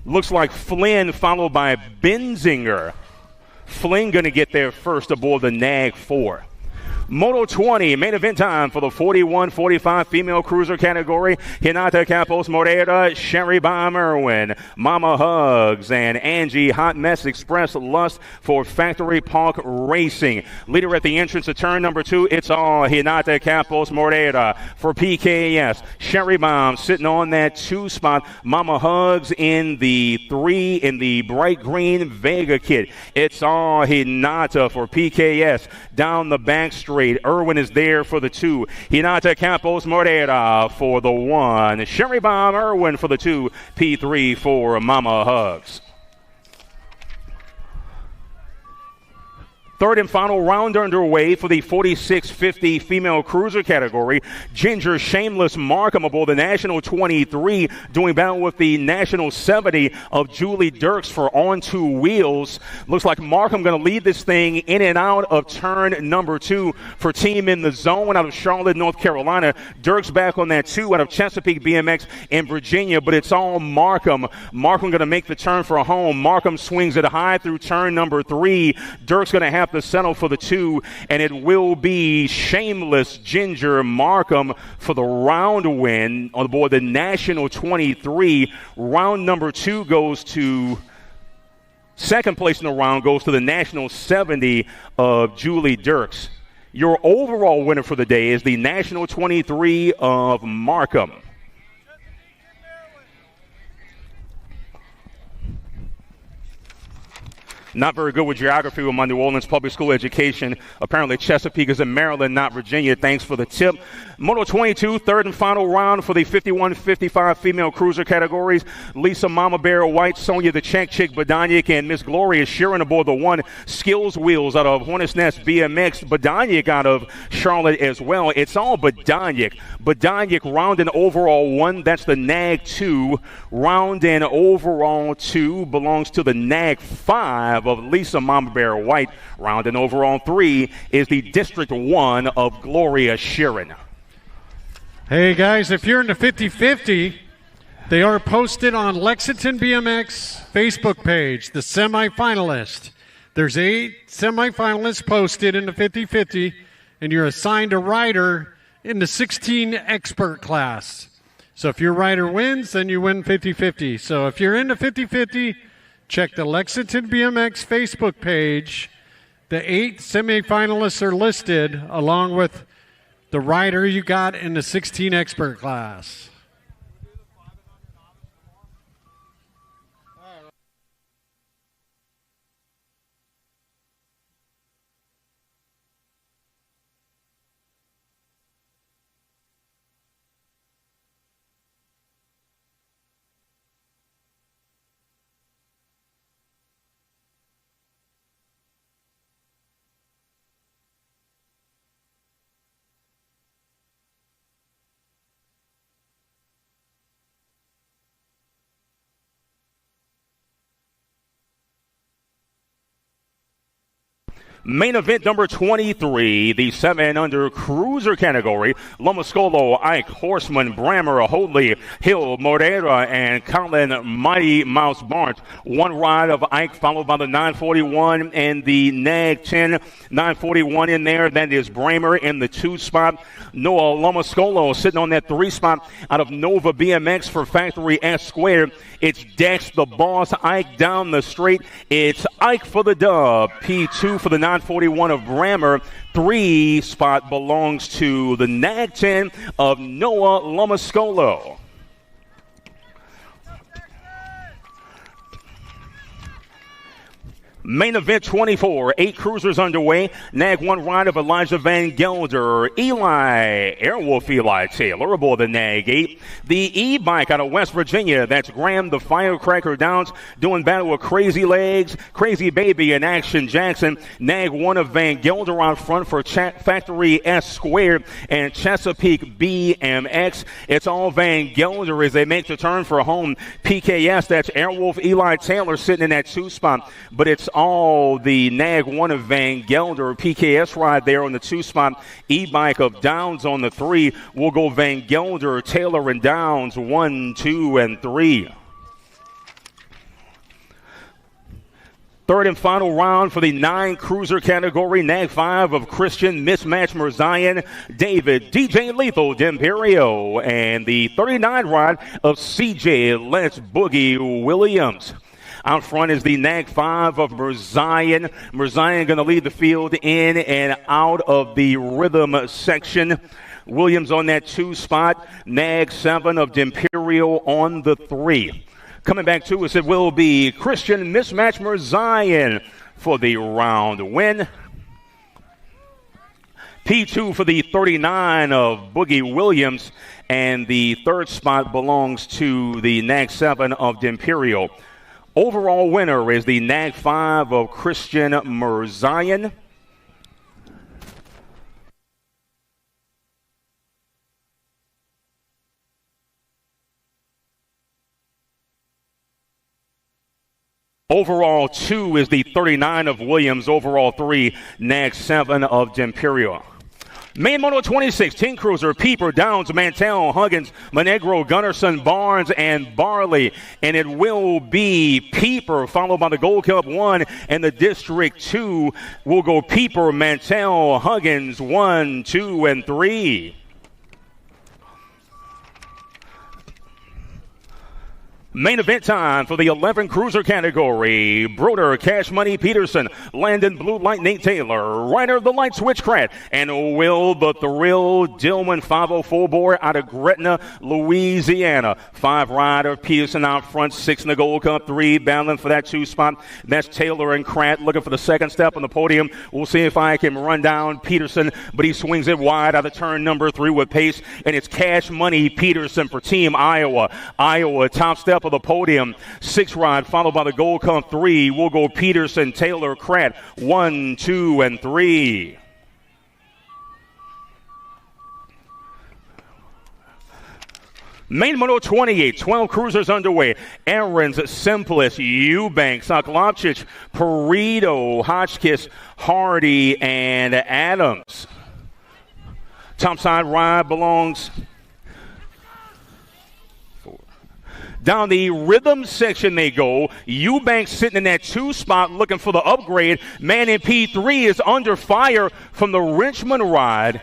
Looks like Flynn followed by Benzinger. Flynn going to get there first aboard the NAG 4. Moto 20, main event time for the 41-45 female cruiser category. Hinata Campos Moreira, Sherry Baum Irwin, Mama Hugs, and Angie Hot Mess Express Lust for Factory Park Racing. Leader at the entrance to turn number 2, it's all Hinata Campos Moreira for PKS. Sherry Baum sitting on that 2 spot. Mama Hugs in the 3 in the bright green Vega kit. It's all Hinata for PKS. Down the back straight, Irwin is there for the 2. Hinata Campos Moreira for the 1. Sherry Baum Irwin for the 2. P3 for Mama Hugs. Third and final round underway for the 46-50 female cruiser category. Ginger Shameless Markham aboard the National 23, doing battle with the National 70 of Julie Dirks for On 2 Wheels. Looks like Markham going to lead this thing in and out of turn number 2 for Team in the Zone out of Charlotte, North Carolina. Dirks back on that 2 out of Chesapeake BMX in Virginia, but it's all Markham. Markham going to make the turn for home. Markham swings it high through turn number 3. Dirks going to have to settle for the 2, and it will be Shameless Ginger Markham for the round win on board the National 23. Round number 2 goes to second place in the round, goes to the National 70 of Julie Dirks. Your overall winner for the day is the National 23 of Markham. Not very good with geography with my New Orleans public school education. Apparently Chesapeake is in Maryland, not Virginia. Thanks for the tip. Moto 22, third and final round for the 51-55 female cruiser categories. Lisa Mama Bear White, Sonia the Check Chick Badanic, and Miss Gloria Sheeran aboard the 1. Skills Wheels out of Hornets Nest BMX. Badanic out of Charlotte as well. It's all Badanic. Badanic round and overall 1. That's the NAG 2. Round and overall 2 belongs to the NAG 5 5 of Lisa Mama Bear White. Rounding over on 3 is the District 1 of Gloria Sheeran. Hey, guys, if you're in the 50-50, they are posted on Lexington BMX Facebook page, the semifinalist. There's 8 semifinalists posted in the 50-50, and you're assigned a rider in the 16 expert class. So if your rider wins, then you win 50-50. So if you're in the 50-50, check the Lexington BMX Facebook page. The 8 semifinalists are listed along with the rider you got in the 16 expert class. Main event number 23, the 7 under cruiser category. Lomascolo, Ike, Horseman, Brammer, Hoadley, Hill, Moreira, and Colin Mighty Mouse Barnes. One ride of Ike followed by the 941 and the Nag 10. 941 in there. That is Brammer in the 2 spot. Noah Lomascolo sitting on that 3 spot out of Nova BMX for Factory S Squared. It's Dex the Boss, Ike down the straight. It's Ike for the dub. P2 for the 941 of Brammer. 3 spot belongs to the Nag 10 of Noah Lomascolo. Main event 24, 8 cruisers underway. Nag 1 ride of Elijah Van Gelder. Airwolf Eli Taylor aboard the Nag 8. The E-Bike out of West Virginia. That's Graham the Firecracker Downs doing battle with Crazy Legs, Crazy Baby, and Action Jackson. Nag 1 of Van Gelder out front for Factory S Squared and Chesapeake BMX. It's all Van Gelder as they make the turn for home. PKS, that's Airwolf Eli Taylor sitting in that 2 spot. But it's all the Nag 1 of Van Gelder. PKS ride there on the 2 spot. E-Bike of Downs on the 3. We'll go Van Gelder, Taylor, and Downs 1, 2, and 3. Third and final round for the 9 cruiser category. Nag 5 of Christian Mismatch Merzion, David DJ Lethal D'Imperio, and the 39 ride of CJ Let's Boogie Williams. Out front is the Nag 5 of Merzion. Merzion going to lead the field in and out of the rhythm section. Williams on that 2 spot. Nag 7 of D'Imperio on the 3. Coming back to us, it will be Christian Mismatch Merzion for the round win. P2 for the 39 of Boogie Williams. And the 3rd spot belongs to the Nag 7 of D'Imperio. Overall winner is the Nag 5 of Christian Merzion. Overall 2 is the 39 of Williams. Overall 3, Nag 7 of D'Imperio. Main Moto 26, 10 Cruiser, Peeper, Downs, Mantell, Huggins, Monegro, Gunnarsson, Barnes, and Barley. And it will be Peeper, followed by the Gold Cup 1 and the District 2. We'll go Peeper, Mantell, Huggins, 1, 2, and 3. Main event time for the 11 cruiser category. Broder, Cash Money Peterson, Landon Blue Light Nate Taylor, Ryder the Light Switchcrat, and Will the Thrill Dillman 504 boy out of Gretna, Louisiana. 5 rider Peterson out front, 6 in the Gold Cup, 3 battling for that 2 spot. That's Taylor and Kratt looking for the 2nd step on the podium. We'll see if I can run down Peterson, but he swings it wide out of turn number 3 with pace, and it's Cash Money Peterson for Team Iowa. Iowa top step of the podium, 6 ride followed by the Gold Cup 3. We'll go Peterson, Taylor, Kratt, 1, 2, and 3. Main Moto 28, 12 cruisers underway. Aaron's, Simplest, Eubanks, Aklopchich, Perito, Hotchkiss, Hardy, and Adams. Topside ride belongs down the rhythm section they go. Eubanks sitting in that 2 spot looking for the upgrade. Man in P3 is under fire from the Richmond ride.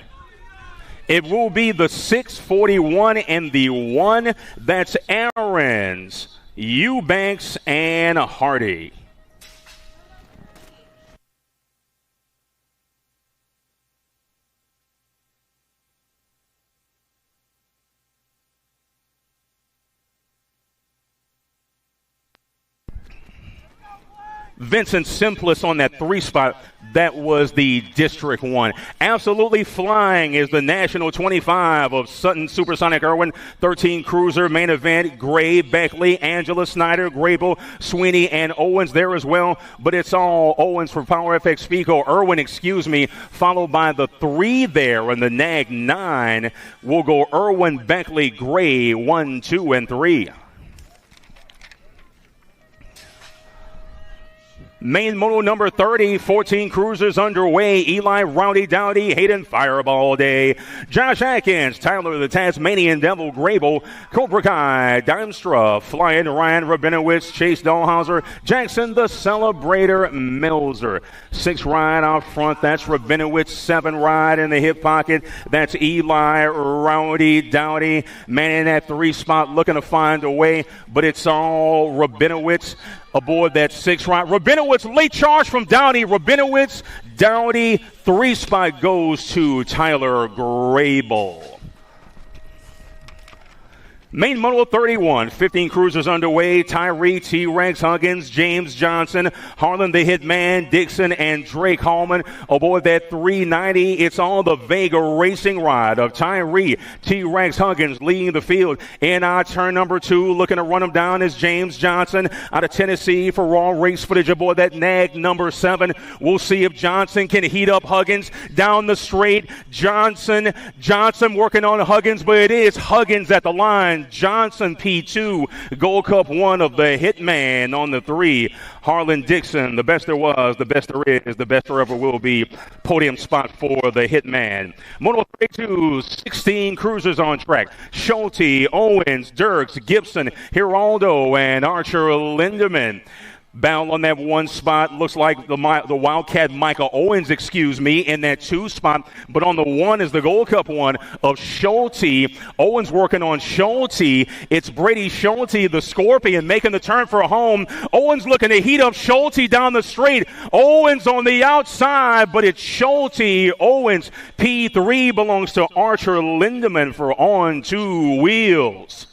It will be the 641 and the 1. That's Aaron's, Eubanks, and Hardy. Vincent Simplest on that 3 spot. That was the District 1. Absolutely Flying is the National 25 of Sutton Supersonic Irwin. 13 cruiser main event. Gray, Beckley, Angela Snyder, Grable, Sweeney, and Owens there as well. But it's all Owens for Power FX Pico. Irwin, followed by the 3 there. And the NAG 9 will go Irwin, Beckley, Gray, 1, 2, and 3. Main Moto number 30, 14 cruisers underway. Eli, Rowdy Dowdy, Hayden, Fireball Day, Josh Atkins, Tyler the Tasmanian Devil, Grable, Cobra Kai, Dimstra, Flying Ryan, Rabinowitz, Chase Dahlhauser, Jackson the Celebrator, Milzer. 6 ride out front, that's Rabinowitz. 7 ride in the hip pocket, that's Eli, Rowdy Dowdy. Man in that 3 spot looking to find a way, but it's all Rabinowitz. Aboard that 6 ride. Rabinowitz, late charge from Downey. Rabinowitz, Downey, 3 spot goes to Tyler Grable. Main Moto 31, 15 cruisers underway. Tyree, T-Rex, Huggins, James Johnson, Harlan the Hitman, Dixon, and Drake Hallman. Aboard that 390, it's all the Vega Racing ride of Tyree, T-Rex, Huggins leading the field. In our turn number 2, looking to run him down is James Johnson out of Tennessee for raw race footage aboard that NAG number 7. We'll see if Johnson can heat up Huggins down the straight. Johnson working on Huggins, but it is Huggins at the line. Johnson P2, Gold Cup 1 of the Hitman on the 3. Harlan Dixon, the best there was, the best there is, the best there ever will be. Podium spot for the Hitman. Moto 32, 16 cruisers on track. Schulte, Owens, Dirks, Gibson, Giraldo, and Archer Lindemann. Battle on that 1 spot. Looks like the Wildcat Michael Owens, in that 2 spot. But on the 1 is the Gold Cup 1 of Schulte. Owens working on Schulte. It's Brady Schulte, the Scorpion, making the turn for home. Owens looking to heat up Schulte down the straight. Owens on the outside, but it's Schulte. Owens, P3 belongs to Archer Lindemann for On 2 Wheels.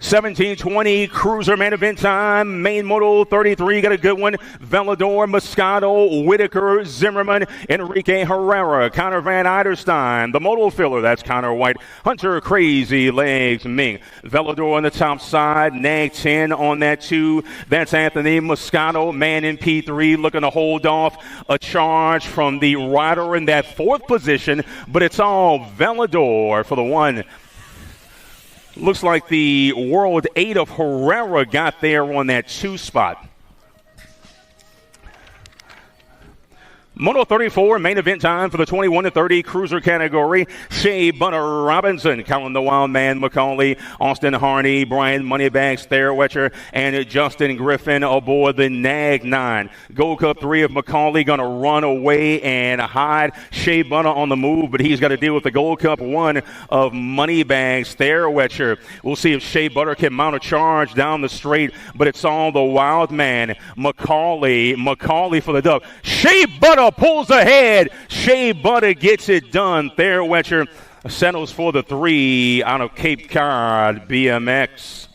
17:20 cruiser main event time. Main Moto 33 got a good one. Velador, Moscato, Whitaker, Zimmerman, Enrique Herrera, Connor Van Eiderstein. The Moto filler, that's Connor White, Hunter Crazy Legs Ming. Velador on the top side, NAG 10 on that 2. That's Anthony Moscato, man in P3, looking to hold off a charge from the rider in that 4th position, but it's all Velador for the 1. Looks like the World 8 of Herrera got there on that 2 spot. Moto 34, main event time for the 21 to 30 cruiser category. Shea Butter Robinson, Colin the Wildman McCauley, Austin Harney, Brian Moneybags Thairwetcher, and Justin Griffin aboard the NAG 9. Gold Cup 3 of McCauley going to run away and hide. Shea Butter on the move, but he's got to deal with the Gold Cup 1 of Moneybags Thairwetcher. We'll see if Shea Butter can mount a charge down the straight, but it's all the Wildman. McCauley for the dub. Shea Butter pulls ahead. Shea Butter gets it done. Thairwetcher settles for the 3 out of Cape Cod BMX.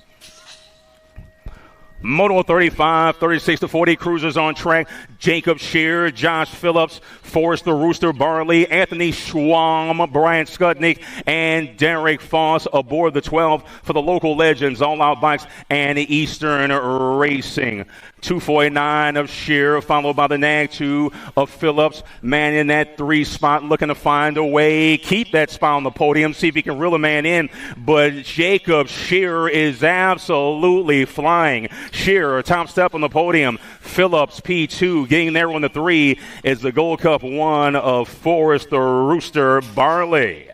Moto 35, 36 to 40 cruisers on track. Jacob Shear, Josh Phillips, Forrest the Rooster Barley, Anthony Schwam, Brian Skudnick, and Derek Foss aboard the 12 for the local legends, All Out Bikes and Eastern Racing. 249 of Shearer, followed by the nag 2 of Phillips. Man in that 3 spot, looking to find a way, keep that spot on the podium, see if he can reel a man in. But Jacob Shearer is absolutely flying. Shearer, top step on the podium. Phillips, P2, getting there on the 3 is the Gold Cup 1 of Forrest the Rooster Barley.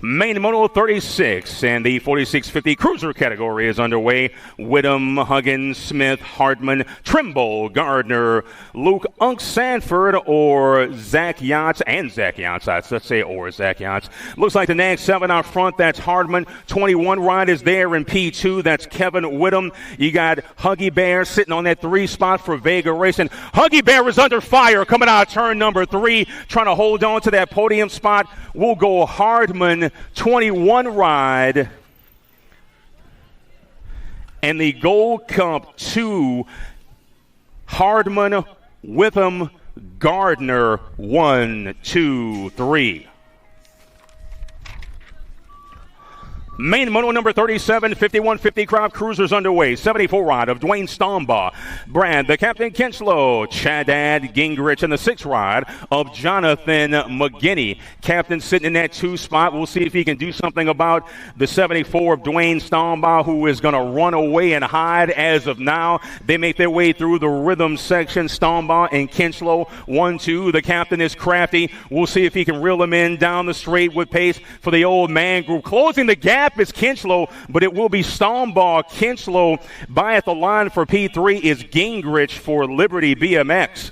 Main Moto 36 and the 4650 cruiser category is underway. Whittam, Huggins, Smith, Hardman, Trimble, Gardner, Luke Unk Sanford, or Zach Yachts, and Zach Yachts. Let's say or Zach Yachts. Looks like the next 7 out front, that's Hardman. 21 ride is there in P2, that's Kevin Whittam. You got Huggy Bear sitting on that 3 spot for Vega Racing. Huggy Bear is under fire coming out of turn number 3, trying to hold on to that podium spot. We'll go Hardman, 21 ride, and the Gold Cup 2, Hardman, Witham, Gardner, 1, 2, 3. Main Moto number 37, 5150 crowd cruisers underway. 74 ride of Dwayne Stombaugh. Brad, the Captain Kinchlow. Chadad Gingrich in the 6 ride of Jonathan McGinney. Captain sitting in that 2 spot. We'll see if he can do something about the 74 of Dwayne Stombaugh, who is going to run away and hide as of now. They make their way through the rhythm section. Stombaugh and Kinchlow, 1, 2. The Captain is crafty. We'll see if he can reel them in down the straight with pace for the old man group. Closing the gap is Kinchlow, but it will be Stombaugh. Kinchlow by at the line for P3 is Gingrich for Liberty BMX.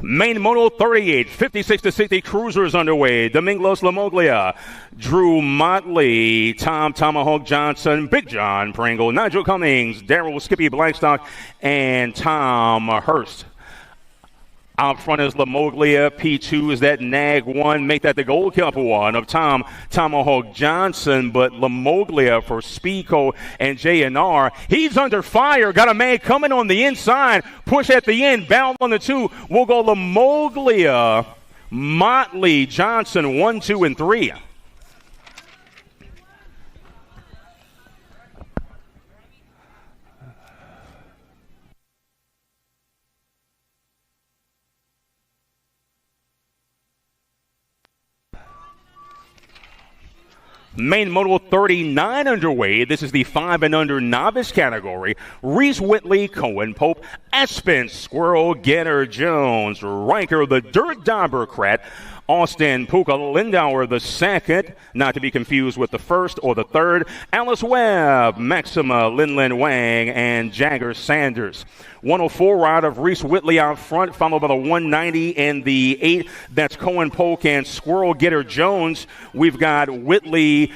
Main Moto 38, 56-60 cruisers underway. Domingos Lamoglia, Drew Motley, Tom Tomahawk Johnson, Big John Pringle, Nigel Cummings, Daryl Skippy Blackstock, and Tom Hurst. Out front is Lamoglia. P2 is that nag 1. Make that the Gold Cup 1 of Tom Tomahawk Johnson. But Lamoglia for Speedco and J&R. He's under fire. Got a man coming on the inside. Push at the end. Bound on the 2. We'll go Lamoglia, Motley, Johnson, 1, 2, and 3. Main Moto 39 underway. This is the 5 and under novice category. Reese Whitley, Cohen Pope, Aspen, Squirrel, Getter, Jones, Riker, the Dirt Dobbercrat, Austin Puka Lindauer the second, not to be confused with the first or the third, Alice Webb, Maxima Linlin Wang, and Jagger Sanders. 104 ride of Reese Whitley out front, followed by the 190 and the 8. That's Cohen Polk and Squirrel Getter Jones. We've got Whitley,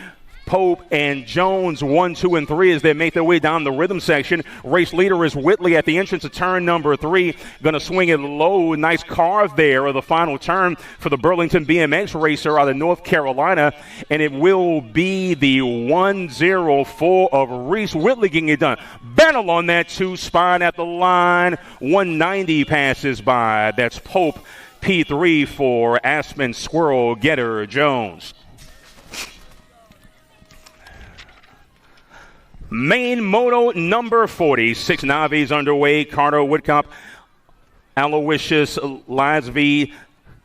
Pope, and Jones 1, 2, and 3 as they make their way down the rhythm section. Race leader is Whitley at the entrance of turn number 3. Going to swing it low. Nice carve there of the final turn for the Burlington BMX racer out of North Carolina. And it will be the 104 of Reese Whitley getting it done. Battle on that 2 spot at the line. 190 passes by. That's Pope. P3 for Aspen, Squirrel, Getter, Jones. Main Moto number 40, 6 Navis underway. Carter Woodcop, Aloysius Lasby,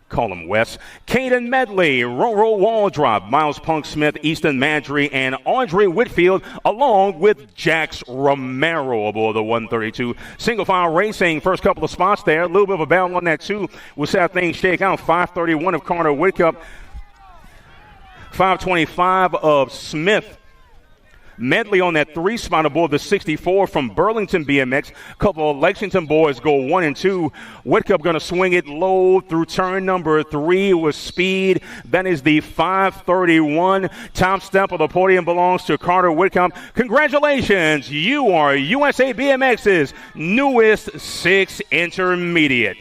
call him Wes, Caden Medley, Roro Waldrop, Miles Punk Smith, Easton Madry, and Audrey Whitfield, along with Jax Romero aboard the 132. Single file racing, first couple of spots there. A little bit of a battle on that, too. We'll see how things shake out. 531 of Carter Woodcup, 525 of Smith. Medley on that 3 spot aboard the 64 from Burlington BMX. A couple of Lexington boys go 1 and 2. Whitcup going to swing it low through turn number 3 with speed. That is the 531. Top step of the podium belongs to Carter Whitcup. Congratulations, you are USA BMX's newest 6 intermediate.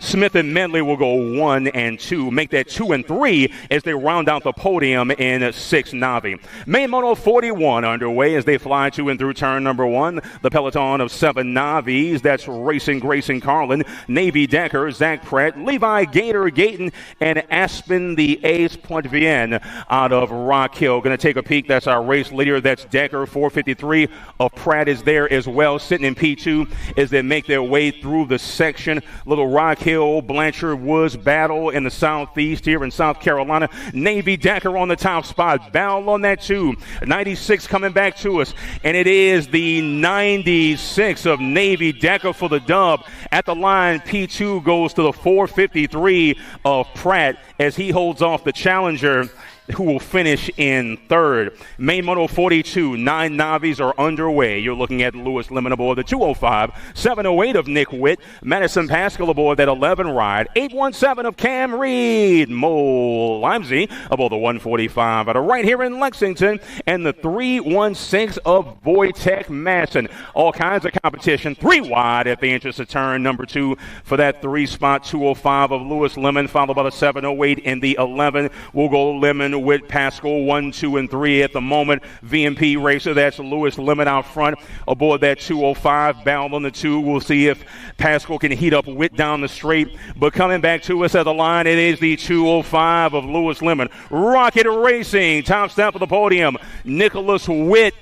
Smith and Medley will go 1 and 2. Make that 2 and 3 as they round out the podium in 6 Navi. Main Moto 41 underway as they fly to and through turn number 1. The peloton of 7 Navis. That's Racing Grayson Carlin, Navy Decker, Zach Pratt, Levi Gator Gayton, and Aspen the Ace Poitvien out of Rock Hill. Going to take a peek. That's our race leader. That's Decker. 453 of Pratt is there as well, sitting in P2 as they make their way through the section. Little Rock Hill, Blanchard Woods battle in the southeast here in South Carolina. Navy Decker on the top spot. Bell on that 2. 96 coming back to us. And it is the 96 of Navy Decker for the dub. At the line, P2 goes to the 453 of Pratt as he holds off the challenger, who will finish in 3rd. Main Moto 42, 9 Navis are underway. You're looking at Lewis Lemon aboard the 205, 708 of Nick Witt, Madison Pascal aboard that 11 ride, 817 of Cam Reed, Mo Limesy aboard the 145 out of right here in Lexington, and the 316 of Wojtek Masson. All kinds of competition, 3 wide at the entrance of turn number 2 for that 3 spot, 205 of Lewis Lemon, followed by the 708 in the 11. We'll go Lemon with Pascal 1, 2, and 3 at the moment. VMP racer, that's Lewis Lemon out front aboard that 205. Bound on the 2. We'll see if Pascal can heat up Witt down the straight. But coming back to us at the line, it is the 205 of Lewis Lemon. Rocket Racing, top step of the podium. Nicholas Witt.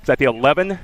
Is that the 11?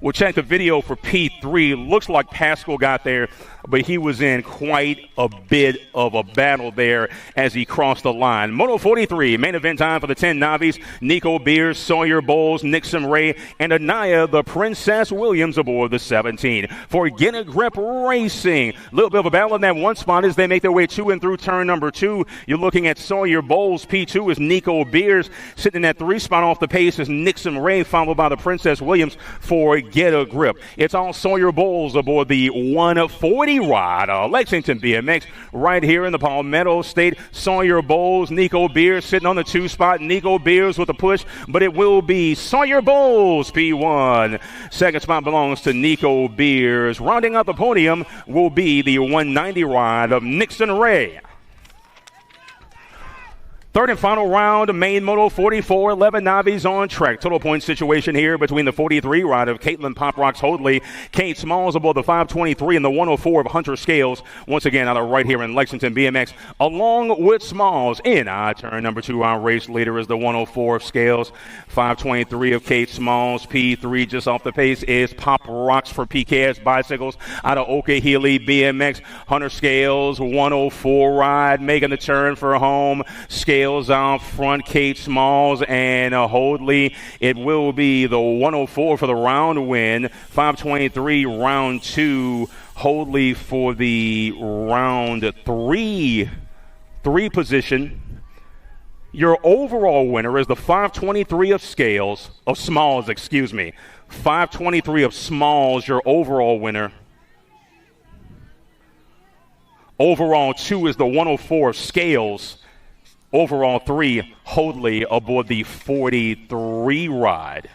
We'll check the video for P3. Looks like Pascal got there, but he was in quite a bit of a battle there as he crossed the line. Moto 43, main event time for the 10 Navis. Nico Beers, Sawyer Bowles, Nixon Ray, and Anaya, the Princess Williams aboard the 17. For Get a Grip Racing, a little bit of a battle in that 1 spot as they make their way to and through turn number 2. You're looking at Sawyer Bowles. P2 is Nico Beers. Sitting in that 3 spot off the pace is Nixon Ray, followed by the Princess Williams for Get a Grip. It's all Sawyer Bowles aboard the 140 ride. Lexington BMX right here in the Palmetto State. Sawyer Bowles, Nico Beers sitting on the 2 spot. Nico Beers with a push, but it will be Sawyer Bowles, P1. 2nd spot belongs to Nico Beers. Rounding out the podium will be the 190 ride of Nixon Ray. 3rd and final round, main Moto 44, 11 Navis on track. Total point situation here between the 43 ride of Caitlin Pop Rocks Hoadley, Kate Smalls aboard the 523 and the 104 of Hunter Scales. Once again, out of right here in Lexington BMX, along with Smalls in turn number 2. Our race leader is the 104 of Scales, 523 of Kate Smalls. P3 just off the pace is Pop Rocks for PKS Bicycles out of Oka Healy BMX. Hunter Scales, 104 ride, making the turn for home. Scales out front, Kate Smalls and Hoadley. It will be the 104 for the round win. 523 round 2. Hoadley for the round 3 position. Your overall winner is the 523 of Smalls, excuse me. 523 of Smalls, your overall winner. Overall 2 is the 104 of Scales. Overall 3, Hoadley aboard the 43 ride.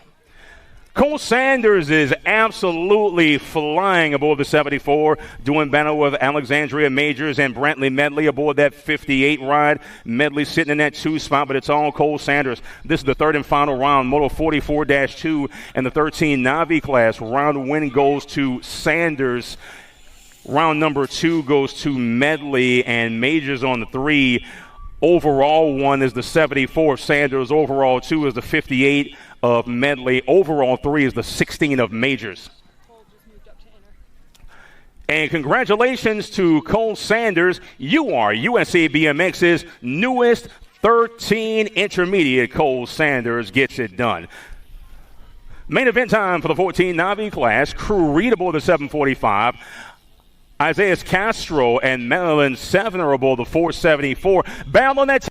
Cole Sanders is absolutely flying aboard the 74, doing battle with Alexandria Majors and Brantley Medley aboard that 58 ride. Medley sitting in that 2 spot, but it's all Cole Sanders. This is the 3rd and final round, Moto 44-2, and the 13 Navi class. Round win goes to Sanders. Round number 2 goes to Medley and Majors on the 3. Overall 1 is the 74 of Sanders. Overall 2 is the 58 of Medley. Overall 3 is the 16 of Majors. And congratulations to Cole Sanders. You are USA BMX's newest 13 intermediate. Cole Sanders gets it done. Main event time for the 14 Navi class. Crew Reed aboard the 745. Isaiah Castro and Marilyn Sevener aboard the 474. Battle on that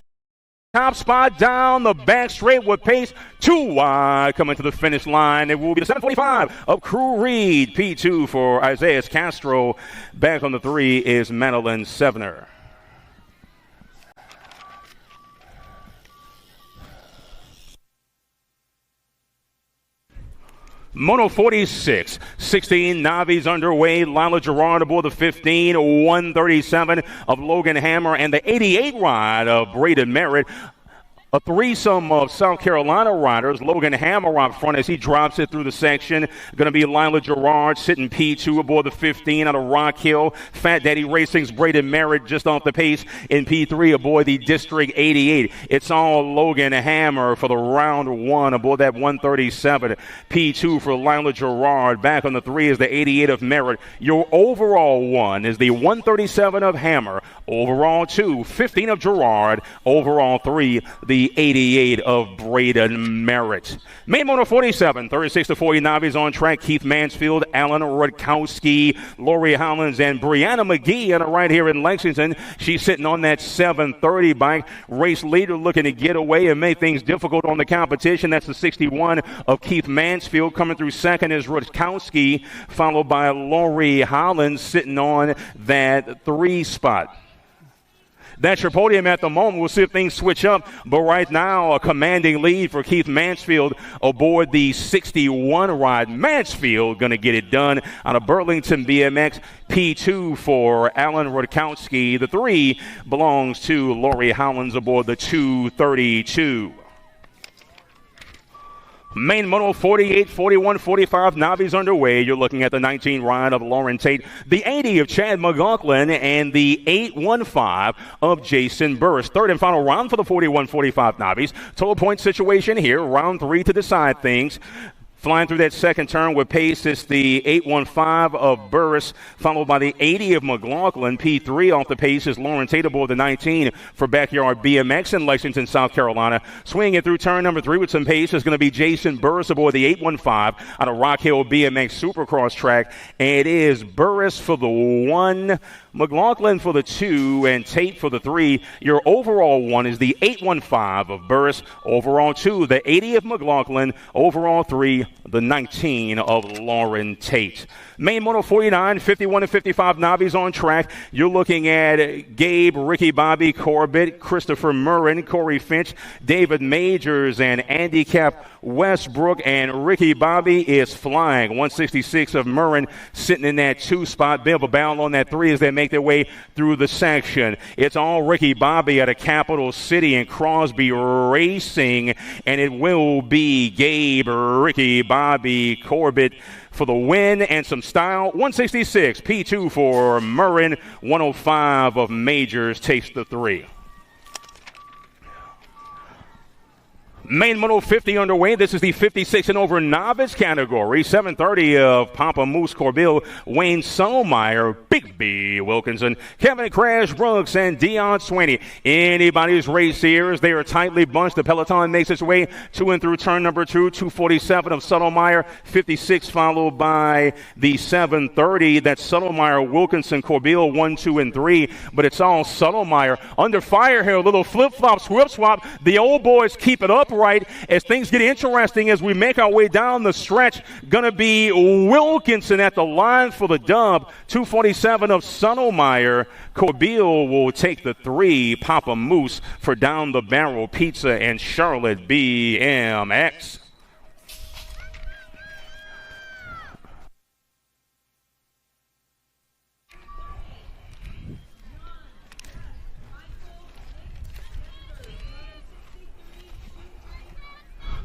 top spot down the back straight with pace. 2 wide coming to the finish line. It will be the 745 of Crew Reed. P2 for Isaiah Castro. Back on the 3 is Marilyn Sevener. Moto 46, 16 Navi's underway. Lila Gerard aboard the 15, 137 of Logan Hammer, and the 88 ride of Braden Merritt. A threesome of South Carolina riders. Logan Hammer up front as he drops it through the section. Going to be Lila Gerard sitting P2 aboard the 15 out of Rock Hill. Fat Daddy Racing's Braden Merritt just off the pace in P3 aboard the District 88. It's all Logan Hammer for the round one aboard that 137. P2 for Lila Gerard. Back on the 3 is the 88 of Merritt. Your overall one is the 137 of Hammer. Overall 2, 15 of Gerard. Overall 3, the 88 of Braden Merritt. Main Motor 47, 36 to 40 Navi's on track. Keith Mansfield, Alan Rutkowski, Lori Hollins, and Brianna McGee on right here in Lexington. She's sitting on that 730 bike. Race leader looking to get away and make things difficult on the competition. That's the 61 of Keith Mansfield. Coming through second is Rutkowski, followed by Lori Hollins sitting on that 3 spot. That's your podium at the moment. We'll see if things switch up. But right now, a commanding lead for Keith Mansfield aboard the 61 ride. Mansfield going to get it done out of Burlington BMX. P2 for Alan Rutkowski. The 3 belongs to Lori Hollins aboard the 232. Main Moto 48, 41, 45 Navi's underway. You're looking at the 19 ride of Lauren Tate, the 80 of Chad McLaughlin, and the 815 of Jason Burris. Third and final round for the 41-45 Navi's. Total point situation here. Round 3 to decide things. Flying through that second turn with pace is the 815 of Burris, followed by the 80 of McLaughlin. P3 off the pace is Lauren Tate aboard the 19 for Backyard BMX in Lexington, South Carolina. Swinging it through turn number 3 with some pace is going to be Jason Burris aboard the 815 out of Rock Hill BMX Supercross track. And it is Burris for the 1, McLaughlin for the 2, and Tate for the 3. Your overall 1 is the 815 of Burris. Overall 2, the 80 of McLaughlin. Overall 3, the 19 of Lauren Tate. Main Moto 49, 51 and 55 Navi's on track. You're looking at Gabe, Ricky Bobby, Corbett, Christopher Murrin, Corey Finch, David Majors, and Andy Cap Westbrook. And Ricky Bobby is flying. 166 of Murrin sitting in that 2 spot. Bit of a battle on that 3 as they make their way through the section. It's all Ricky Bobby out of Capital City and Crosby Racing. And it will be Gabe, Ricky Bobby, Corbett for the win and some style. 166, P2 for Murrin. 105 of Majors takes the 3. Main Moto 50 underway. This is the 56 and over novice category. 730 of Papa Moose Corbill, Wayne Solmeyer, Big B Wilkinson, Kevin Crash Brooks, and Deion Swaney. Anybody's race here as they are tightly bunched. The peloton makes its way to and through turn number 2. 247 of Suttlemeyer, 56 followed by the 730. That's Suttlemeyer, Wilkinson, Corbill, 1, 2, and 3. But it's all Suttlemeyer under fire here. A little flip-flop, swip-swap. The old boys keep it up right as things get interesting as we make our way down the stretch. Going to be Wilkinson at the line for the dub. 247 of Suttlemeyer. Corbill will take the 3. Papa Moose for Down the Barrel Pizza and Charlotte BMX.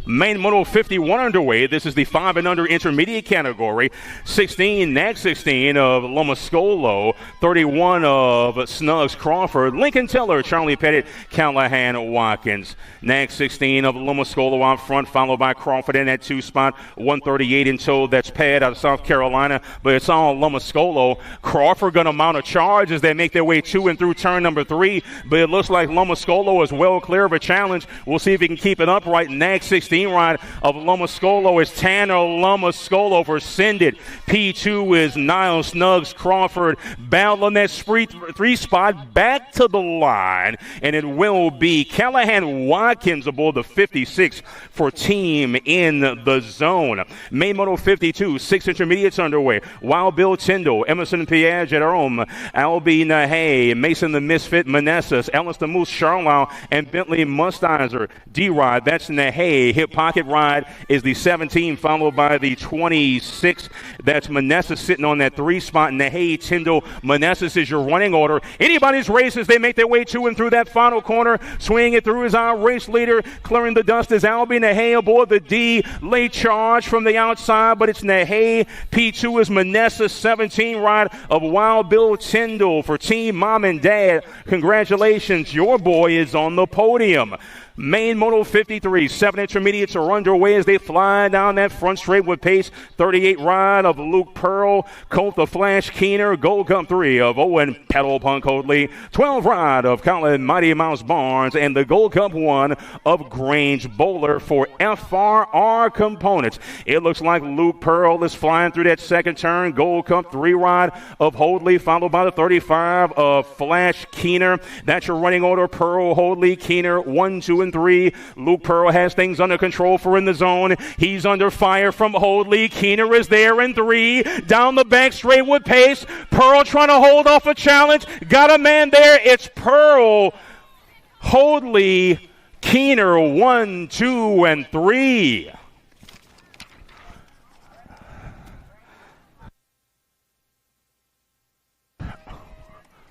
Main Moto 51 underway. This is the 5 and under intermediate category. 16, next 16 of Lomascolo. 31 of Snuggs Crawford. Lincoln Teller, Charlie Pettit, Callahan Watkins. Next 16 of Lomascolo out front, followed by Crawford in that 2 spot. 138 in tow. That's Pad out of South Carolina, but it's all Lomascolo. Crawford going to mount a charge as they make their way to and through turn number 3, but it looks like Lomascolo is well clear of a challenge. We'll see if he can keep it upright. Next 16 ride of Lomascolo is Tanner Lomascolo for Send It. P2 is Niles Snuggs Crawford. Battle on that 3 spot back to the line, and it will be Callahan Watkins aboard the 56 for Team in the Zone. Main Moto 52, 6 intermediates underway. Wild Bill Tyndall, Emerson Piaget Jerome, Albie Nahay, Mason the Misfit Manassas, Ellis the Moose Charlau, and Bentley Mustizer. D-Rod, that's Nahay, hit hip pocket ride is the 17, followed by the 26. That's Manassas sitting on that 3 spot. Nahey, Tyndall, Manassas is your running order. Anybody's race as they make their way to and through that final corner. Swinging it through is our race leader. Clearing the dust is Albie Nahey aboard the D. Late charge from the outside, but it's Nahey. P2 is Manassas, 17 ride of Wild Bill Tyndall for Team Mom and Dad. Congratulations, your boy is on the podium. Main Moto 53, 7 intermediates are underway as they fly down that front straight with pace. 38 ride of Luke Pearl, Colt the Flash Keener, Gold Cup 3 of Owen Pedal Punk Hoadley, 12 ride of Colin Mighty Mouse Barnes, and the Gold Cup 1 of Grange Bowler for FRR components. It looks like Luke Pearl is flying through that second turn. Gold Cup 3 ride of Hoadley, followed by the 35 of Flash Keener. That's your running order. Pearl, Hoadley, Keener, 1, 2, and 3. Luke Pearl has things under control for in the zone. He's under fire from Hoadley. Keener is there in 3. Down the back straight with pace. Pearl trying to hold off a challenge. Got a man there. It's Pearl, Hoadley, Keener, 1, 2, and 3.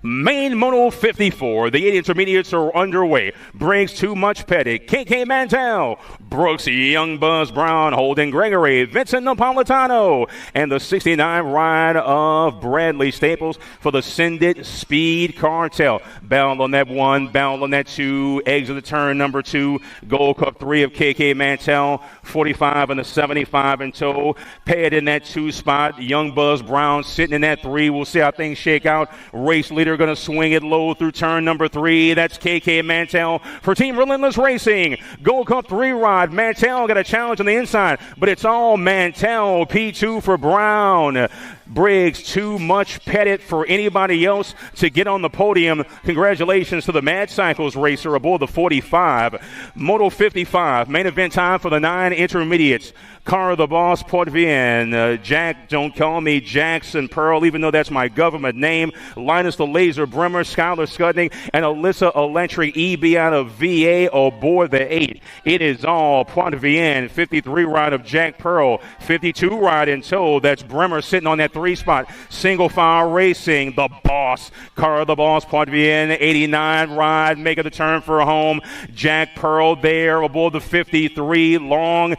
Main Moto 54, the 8 intermediates are underway. Briggs, Too Much Pettit, KK Mantel, Brooks, Young Buzz Brown, Holden Gregory, Vincent Napolitano, and the 69 ride of Bradley Staples for the Send It Speed Cartel. Bound on that 1, bound on that 2, exit the turn number 2, Gold Cup 3 of KK Mantel, 45 and the 75 in tow. Pettit in that 2 spot, Young Buzz Brown sitting in that 3. We'll see how things shake out. Race leader going to swing it low through turn number 3. That's KK Mantel for Team Relentless Racing. Gold Cup 3 ride. Mantel got a challenge on the inside, but it's all Mantel. P2 for Brown. Briggs, Too Much Pettit for anybody else to get on the podium. Congratulations to the Mad Cycles racer aboard the 45. Moto 55, main event time for the 9 intermediates. Car the Boss, Port Vienne, Jack, don't call me Jackson Pearl, even though that's my government name. Linus the Laser Brimmer, Skylar Scudning, and Alyssa Electric EB out of VA aboard the 8. It is all Port Vienne. 53 ride of Jack Pearl, 52 ride in tow. That's Brimmer sitting on that 3 spot. Single file racing, the Boss. Car the Boss, Port Vienne, 89 ride, making the turn for home. Jack Pearl there aboard the 53 long.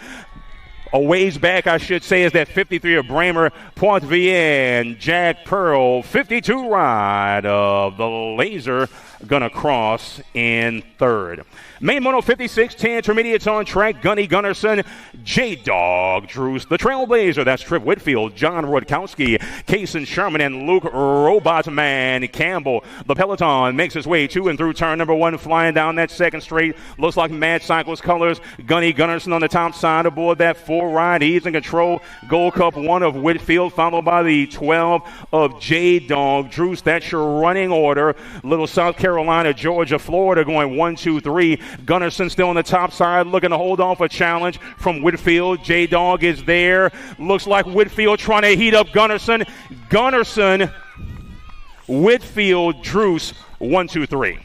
A ways back, I should say, is that 53 of Bramer, Port Vienne, Jack Pearl, 52 ride of the Laser, gonna cross in 3rd. Main Moto 56, 10 intermediates on track. Gunny Gunnarsson, J-Dog Drews, the Trailblazer. That's Trip Whitfield, John Rodkowski, Kaysen Sherman, and Luke Robotman Campbell. The peloton makes its way to and through turn number 1, flying down that second straight. Looks like Mad Cycles colors. Gunny Gunnarsson on the top side aboard that 4 ride. He's in control. Gold Cup 1 of Whitfield, followed by the 12 of J-Dog Drews. That's your running order. Little South Carolina, Georgia, Florida going 1, 2, 3. Gunnarsson still on the top side, looking to hold off a challenge from Whitfield. J-Dog is there. Looks like Whitfield trying to heat up Gunnarsson. Gunnarsson, Whitfield, Drews, 1, 2, 3.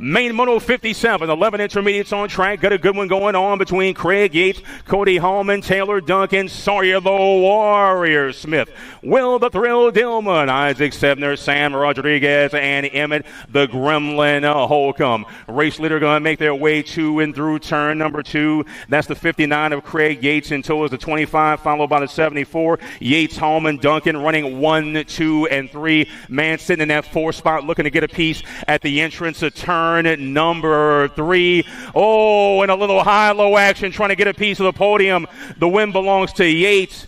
Main Moto 57, 11 intermediates on track. Got a good one going on between Craig Yates, Cody Hallman, Taylor Duncan, Sawyer the Warrior Smith, Will the Thrill Dillman, Isaac Sebner, Sam Rodriguez, and Emmett the Gremlin Holcomb. Race leader going to make their way to and through turn number 2. That's the 59 of Craig Yates until the 25, followed by the 74. Yates, Hallman, Duncan running 1, 2, and 3. Man sitting in that 4 spot looking to get a piece at the entrance of turn number 3. Oh, and a little high-low action trying to get a piece of the podium. The win belongs to Yates.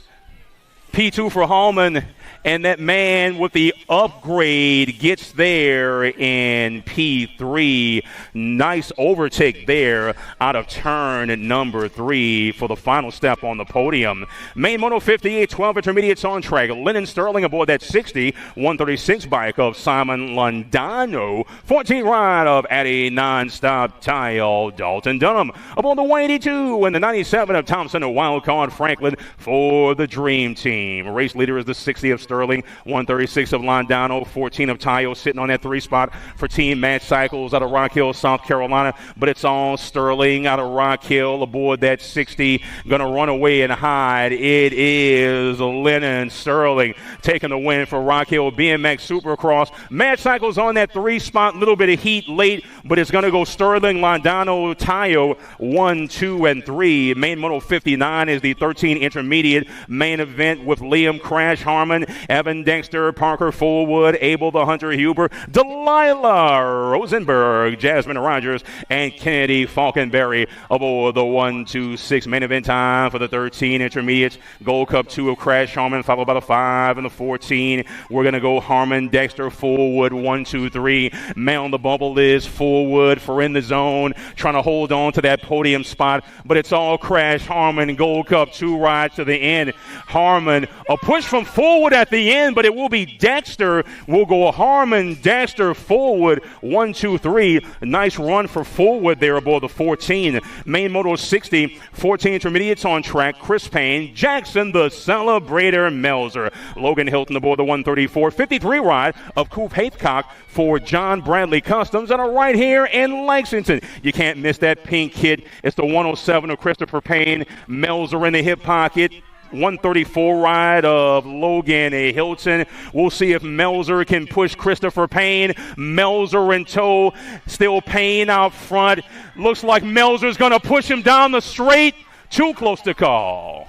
P2 for Hallman. And that man with the upgrade gets there in P3. Nice overtake there out of turn number 3 for the final step on the podium. Main Moto 58, 12 intermediates on track. Lennon Sterling aboard that 60, 136 bike of Simon Londano. 14 ride of Addy Nonstop Tile Dalton Dunham. Aboard the 182 and the 97 of Thompson, a wild card Franklin for the Dream Team. Race leader is the 60 of Sterling, 136 of Londano, 14 of Tayo sitting on that 3 spot for Team Match Cycles out of Rock Hill, South Carolina. But it's all Sterling out of Rock Hill aboard that 60. Going to run away and hide. It is Lennon Sterling taking the win for Rock Hill BMX Supercross. Match Cycles on that 3 spot, little bit of heat late, but it's going to go Sterling, Londano, Tayo, 1, 2, and 3. Main Moto 59 is the 13 intermediate main event with Liam Crash Harmon, Evan Dexter, Parker Fullwood, Abel the Hunter Huber, Delilah Rosenberg, Jasmine Rogers, and Kennedy Falconberry aboard the 126 main event time for the 13 intermediates. Gold Cup 2 of Crash Harmon, followed by the 5 and the 14. We're going to go Harmon, Dexter, Fullwood, 1, 2, 3. Man on the bubble is Fullwood for in the zone, trying to hold on to that podium spot, but it's all Crash Harmon. Gold Cup 2 rides to the end. Harmon, a push from Fullwood at the end, but it will be Dexter. We'll go Harmon, Dexter, Fullwood, 1, 2, 3. Nice run for Fullwood there aboard the 14. Main Moto 60, 14 intermediates on track. Chris Payne, Jackson, the Celebrator Melzer. Logan Hilton aboard the 134. 53 ride of Coop Haythcock for John Bradley Customs, and a right here in Lexington. You can't miss that pink kit. It's the 107 of Christopher Payne. Melzer in the hip pocket. 134 ride of Logan Hilton. We'll see if Melzer can push Christopher Payne. Melzer in tow. Still Payne out front. Looks like Melzer's going to push him down the straight. Too close to call.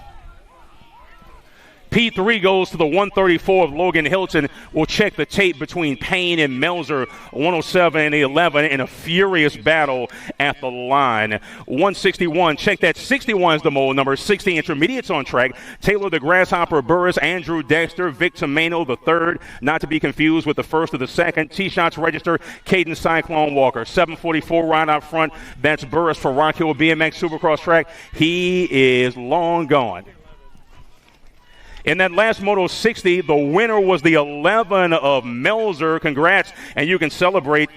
P3 goes to the 134 of Logan Hilton. We'll check the tape between Payne and Melzer, 107 and 11, in a furious battle at the line. 161, check that 61 is the mold number. 60 intermediates on track. Taylor the Grasshopper Burris, Andrew Dexter, Vic Tomeno the third, not to be confused with the first or the second. T-shots register, Caden Cyclone Walker. 744 right out front. That's Burris for Rock Hill BMX Supercross track. He is long gone. In that last Moto 60, the winner was the 11 of Melzer. Congrats, and you can celebrate.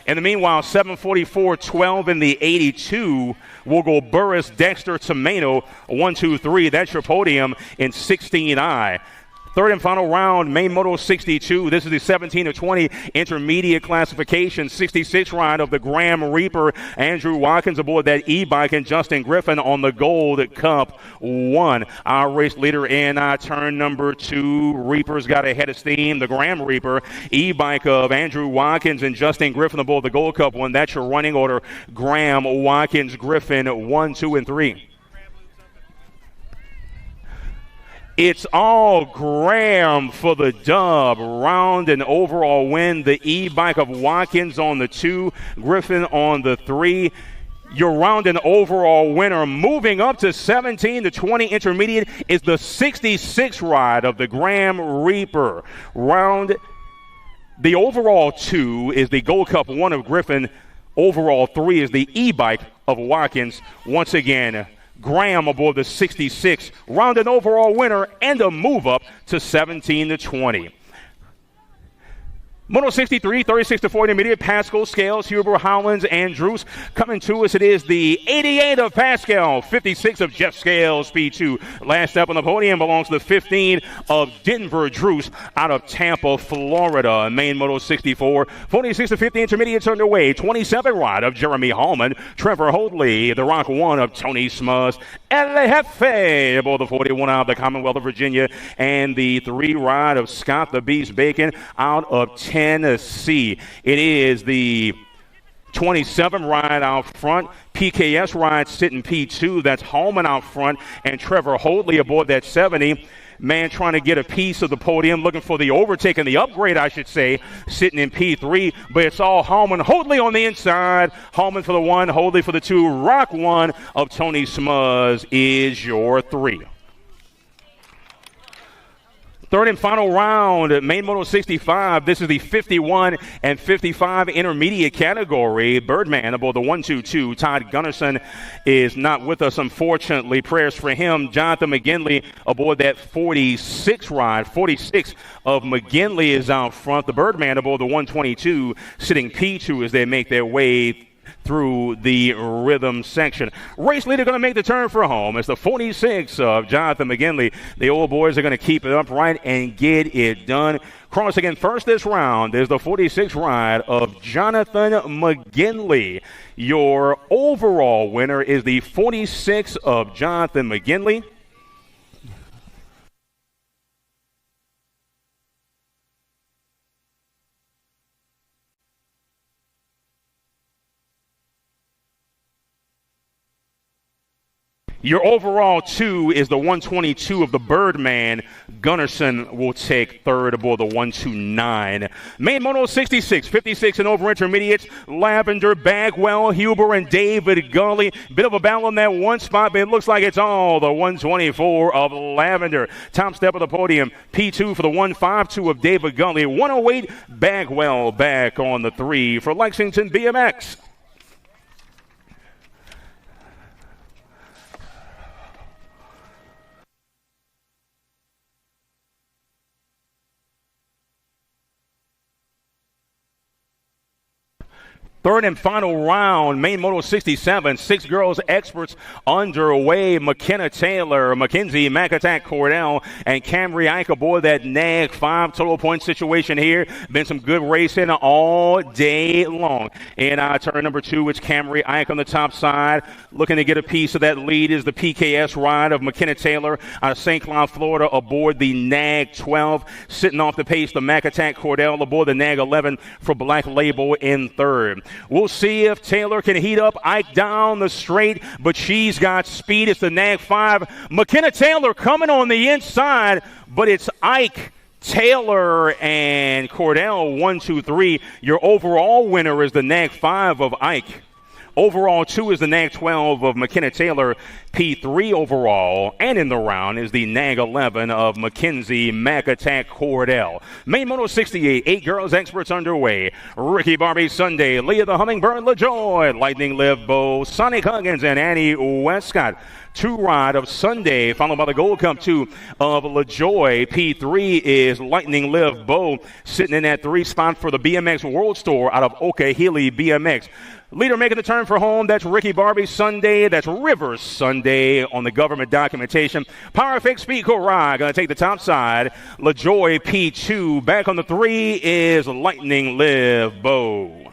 In the meanwhile, 744, 12 in the 82. We'll go Burris, Dexter, Tomeno, 1, 2, 3. That's your podium in 16I. Third and final round, main Moto 62. This is the 17 of 20 intermediate classification. 66 ride of the Graham Reaper. Andrew Watkins aboard that e-bike, and Justin Griffin on the Gold Cup 1. Our race leader in turn number 2. Reaper's got a head of steam. The Graham Reaper e-bike of Andrew Watkins and Justin Griffin aboard the Gold Cup 1. That's your running order. Graham, Watkins, Griffin, 1, 2, and 3. It's all Graham for the dub. Round and overall win. The e-bike of Watkins on the 2, Griffin on the 3. Your round and overall winner, moving up to 17 to 20 intermediate, is the 66 ride of the Graham Reaper. Round, the overall 2 is the Gold Cup 1 of Griffin. Overall 3 is the e-bike of Watkins. Once again, Graham aboard the 66, round and overall winner, and a move up to 17 to 20. Moto 63, 36 to 40 intermediate, Pascal, Scales, Huber, Howlands, Andrews. Coming to us, it is the 88 of Pascal, 56 of Jeff Scales, P2. Last up on the podium belongs to the 15 of Denver Drews out of Tampa, Florida. Main Moto 64, 46 to 50 intermediates underway. 27 ride of Jeremy Hallman, Trevor Hoadley, the Rock 1 of Tony Smuz, El Jefe aboard the 41 out of the Commonwealth of Virginia, and the 3 ride of Scott the Beast Bacon out of Tennessee. It is the 27 ride out front. PKS ride sitting P2. That's Holman out front, and Trevor Hoadley aboard that 70. Man trying to get a piece of the podium, looking for the overtake and the upgrade, I should say, sitting in P3. But it's all Holman. Hoadley on the inside. Holman for the 1, Hoadley for the 2. Rock 1 of Tony Smuz is your 3. Third and final round, main Moto 65. This is the 51 and 55 intermediate category. Birdman aboard the 122. Todd Gunnarsson is not with us, unfortunately. Prayers for him. Jonathan McGinley aboard that 46 ride. 46 of McGinley is out front. The Birdman aboard the 122, sitting P2 as they make their way through the rhythm section. Race leader going to make the turn for home. It's the 46 of Jonathan McGinley. The old boys are going to keep it upright and get it done. Crossing in first this round is the 46 ride of Jonathan McGinley. Your overall winner is the 46 of Jonathan McGinley. Your overall 2 is the 122 of the Birdman. Gunnarsson will take third aboard the 129. Main moto 66, 56 and over intermediates. Lavender, Bagwell, Huber, and David Gully. Bit of a battle on that one spot, but it looks like it's all the 124 of Lavender. Top step of the podium, P2 for the 152 of David Gully. 108, Bagwell back on the 3 for Lexington BMX. Third and final round, main moto 67, 6 girls experts underway. McKenna Taylor, Mackenzie McAttack Cordell, and Camry Ike aboard that NAG 5 total point situation here. Been some good racing all day long. And turn number 2, it's Camry Ike on the top side. Looking to get a piece of that lead is the PKS ride of McKenna Taylor out of St. Cloud, Florida, aboard the NAG 12. Sitting off the pace, the McAttack Cordell aboard the NAG 11 for Black Label in third. We'll see if Taylor can heat up Ike down the straight, but she's got speed. It's the NAG 5. McKenna Taylor coming on the inside, but it's Ike, Taylor, and Cordell 1, 2, 3. Your overall winner is the NAG 5 of Ike. Overall 2 is the NAG 12 of McKenna Taylor. P3 overall, and in the round is the NAG 11 of Mackenzie McAttack Cordell. Main moto 68, 8 girls experts underway. Ricky Barbie Sunday, Leah the Hummingbird LaJoy, Lightning Liv Bow, Sonic Huggins, and Annie Westcott. 2 ride of Sunday, followed by the Gold Cup 2 of LaJoy. P3 is Lightning Liv Bow, sitting in that 3 spot for the BMX World Store out of Okahili BMX. Leader making the turn for home, that's Ricky Barbie Sunday. That's Rivers Sunday on the government documentation. Power Fake Speed Ride going to take the top side. LaJoy P2. Back on the 3 is Lightning Liv Bow.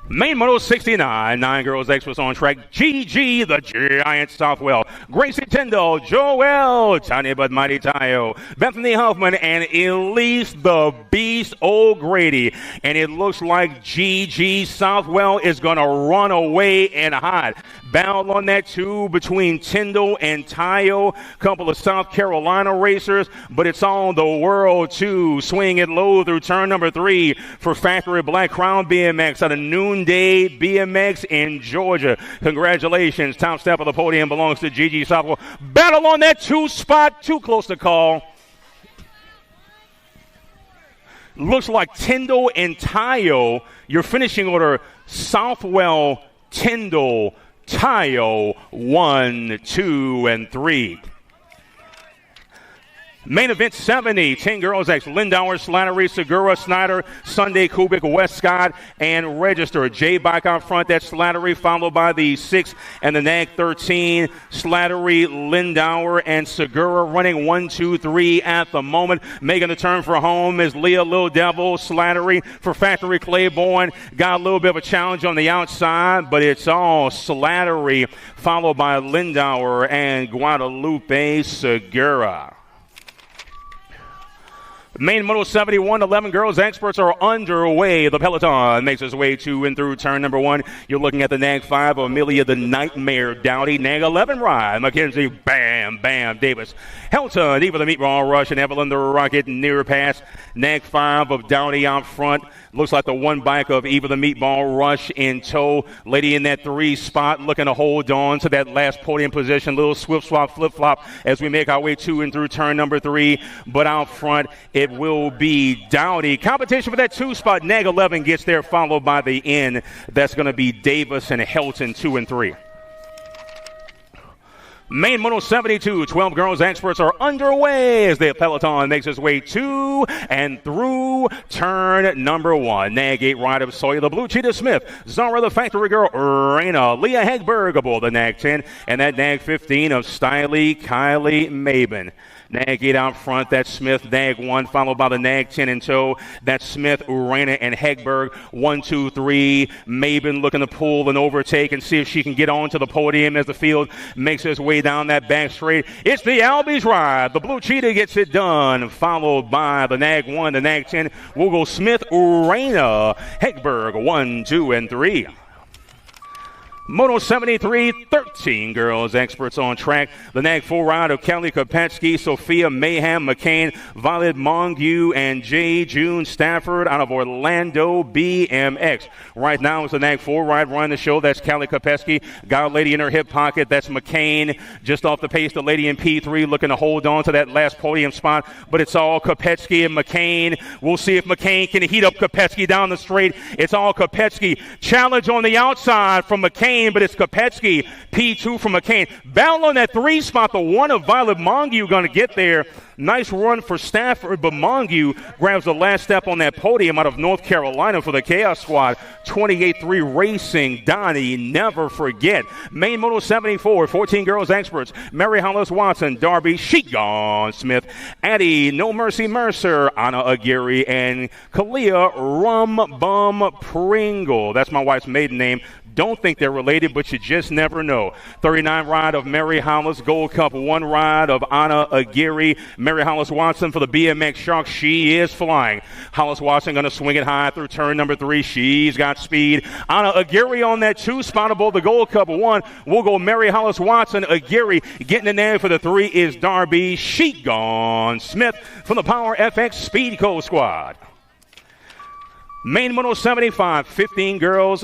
Main moto 69, 9 girls experts on track. GG, the Giant Southwell. Gracie Tyndall, Joel, Tiny but Mighty Tayo, Bethany Huffman, and Elise the Beast O'Grady. And it looks like GG Southwell is going to run away and hide. Battle on that 2 between Tyndall and Tayo. Couple of South Carolina racers, but it's on the World 2. Swing it low through turn number 3 for Factory Black Crown BMX out of Noonday BMX in Georgia. Congratulations. Top step of the podium belongs to GG Southwell. Battle on that 2 spot. Too close to call. Looks like Tyndall and Tayo. Your finishing order, Southwell, Tyndall, Tayo, 1, 2, and 3. Main event 70, 10 girls X, Lindauer, Slattery, Segura, Snyder, Sunday, Kubik, Westcott, and Register. J Bike out front, that's Slattery, followed by the 6 and the NAG 13. Slattery, Lindauer, and Segura running 1, 2, 3 at the moment. Making the turn for home is Leah Lil Devil. Slattery for Factory Claiborne. Got a little bit of a challenge on the outside, but it's all Slattery, followed by Lindauer and Guadalupe Segura. Main moto 71, 11 girls experts are underway. The peloton makes its way to and through turn number 1. You're looking at the NAG 5 of Amelia the Nightmare Dowdy. NAG 11 ride, Mackenzie Bam Bam Davis. Helton, Eva the Meatball Rush, and Evelyn the Rocket near pass. NAG 5 of Dowdy out front. Looks like the one bike of Eva the Meatball Rush in tow. Lady in that 3 spot looking to hold on to that last podium position. Little swift swap flip flop as we make our way to and through turn number 3. But out front, it will be Dowdy. Competition for that 2 spot. NAG 11 gets there, followed by the N. That's going to be Davis and Helton 2 and 3. Main Moto 72, 12 girls experts are underway as the peloton makes its way to and through turn number 1. Nag 8 ride of Sawyer, the Blue Cheetah Smith, Zara the Factory Girl, Raina, Leah Hegberg aboard the Nag 10, and that Nag 15 of Stiley, Kylie Maben. Nag 8 out front, that's Smith, Nag 1, followed by the Nag 10 in tow. That's Smith, Urena, and Hegberg. 1, 2, 3. Maben looking to pull and overtake and see if she can get onto the podium as the field makes its way down that back straight. It's the Albies ride. The Blue Cheetah gets it done, followed by the Nag 1, the Nag 10. We'll go Smith, Urena, Hegberg, 1, 2, and 3. Moto 73, 13 girls experts on track. The Nag 4 ride of Kelly Kopetsky, Sophia Mayhem McCain, Violet Mongue, and J. June Stafford out of Orlando BMX. Right now it's the Nag 4 ride running the show. That's Kelly Kopetsky. Got a lady in her hip pocket. That's McCain. Just off the pace, the lady in P3 looking to hold on to that last podium spot. But it's all Kopetsky and McCain. We'll see if McCain can heat up Kopetsky down the straight. It's all Kopetsky. Challenge on the outside from McCain. But it's Kopetsky, P2 from McCain. Battle on that 3 spot, the 1 of Violet Mongue going to get there. Nice run for Stafford, but Mongue grabs the last step on that podium out of North Carolina for the Chaos Squad. 28-3 Racing, Donnie, never forget. Main Moto 74, 14 girls experts. Mary Hollis Watson, Darby Sheegon Smith, Addie No Mercy Mercer, Anna Aguirre, and Kalia Rum Bum Pringle. That's my wife's maiden name. Don't think they're related, but you just never know. 39 ride of Mary Hollis, Gold Cup 1 ride of Anna Aguirre. Mary Hollis Watson for the BMX Sharks. She is flying. Hollis Watson going to swing it high through turn number 3. She's got speed. Anna Aguirre on that 2 spot aboard the Gold Cup 1. We'll go Mary Hollis Watson. Aguirre getting in there for the 3 is Darby Sheegon Smith from the Power FX Speed Co squad. Main Moto 75, 16 girls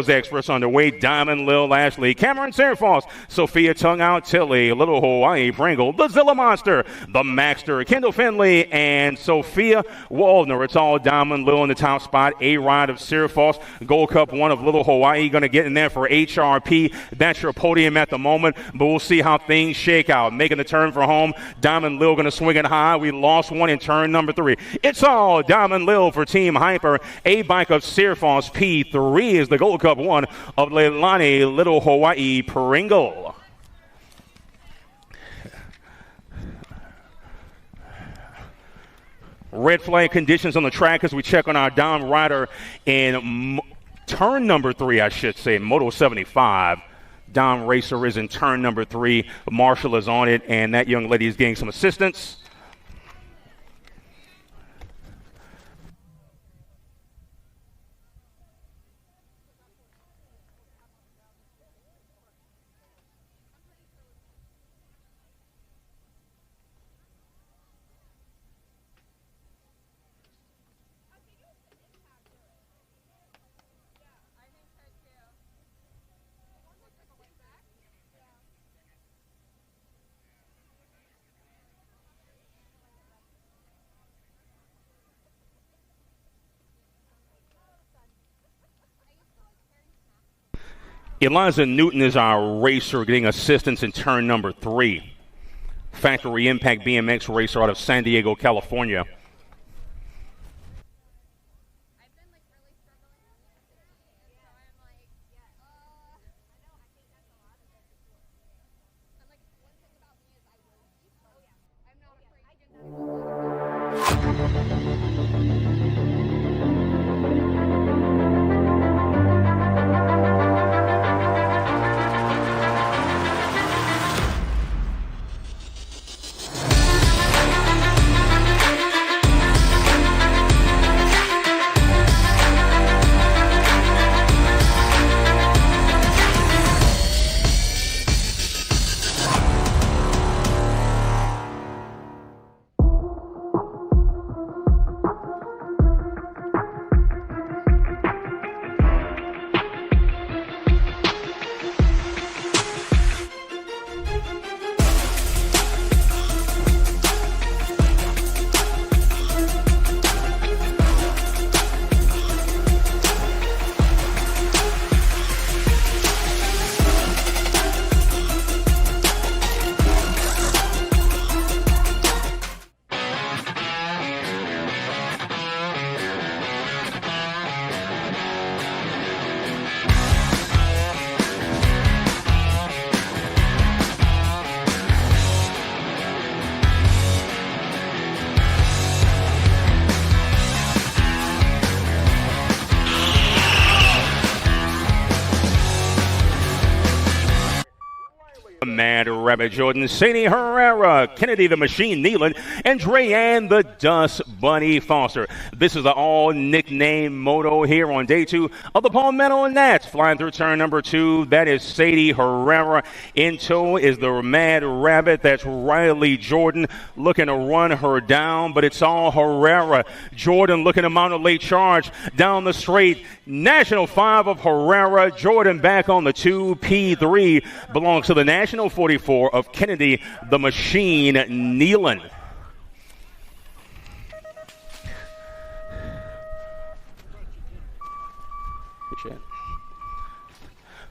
experts underway. Diamond, Lil Ashley, Cameron Serfoss, Sophia Tongue Out Tilly, Little Hawaii Pringle, the Zilla Monster, the Maxter, Kendall Finley, and Sophia Waldner. It's all Diamond, Lil in the top spot. A ride of Serfoss, Gold Cup 1 of Little Hawaii going to get in there for HRP. That's your podium at the moment, but we'll see how things shake out. Making the turn for home, Diamond Lil going to swing it high. We lost one in turn number 3. It's all Diamond Lil for Team Hyper. A bike of Serfoss. P3 is the Gold Cup 1 of Leilani Little Hawaii Pringle. Red flag conditions on the track as we check on our down rider in turn number 3, I should say, Moto 75. Dom Racer is in turn number 3. Marshall is on it, and that young lady is getting some assistance. Eliza Newton is our racer getting assistance in turn number 3. Factory Impact BMX racer out of San Diego, California. Rabbit Jordan, Sadie Herrera, Kennedy the Machine Nealon, and Dreyanne the Dust Bunny Foster. This is the all-nickname moto here on day 2 of the Palmetto Nats. Flying through turn number 2, that is Sadie Herrera. In tow is the Mad Rabbit. That's Riley Jordan looking to run her down, but it's all Herrera. Jordan looking to mount a late charge down the straight. National 5 of Herrera. Jordan back on the 2. P3 belongs to the National 44 of Kennedy the Machine Nealon.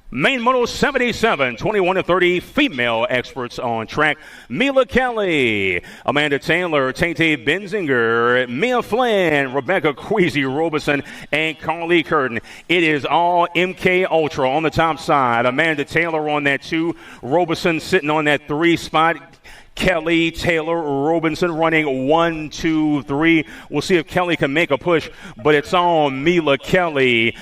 Main Moto 77, 21-30 female experts on track. Mila Kelly, Amanda Taylor, Tate Benzinger, Mia Flynn, Rebecca Queasy Robeson, and Carly Curtin. It is all MK Ultra on the top side. Amanda Taylor on that 2. Robeson sitting on that 3 spot. Kelly, Taylor, Robinson running 1, 2, 3. We'll see if Kelly can make a push, but it's on Mila Kelly.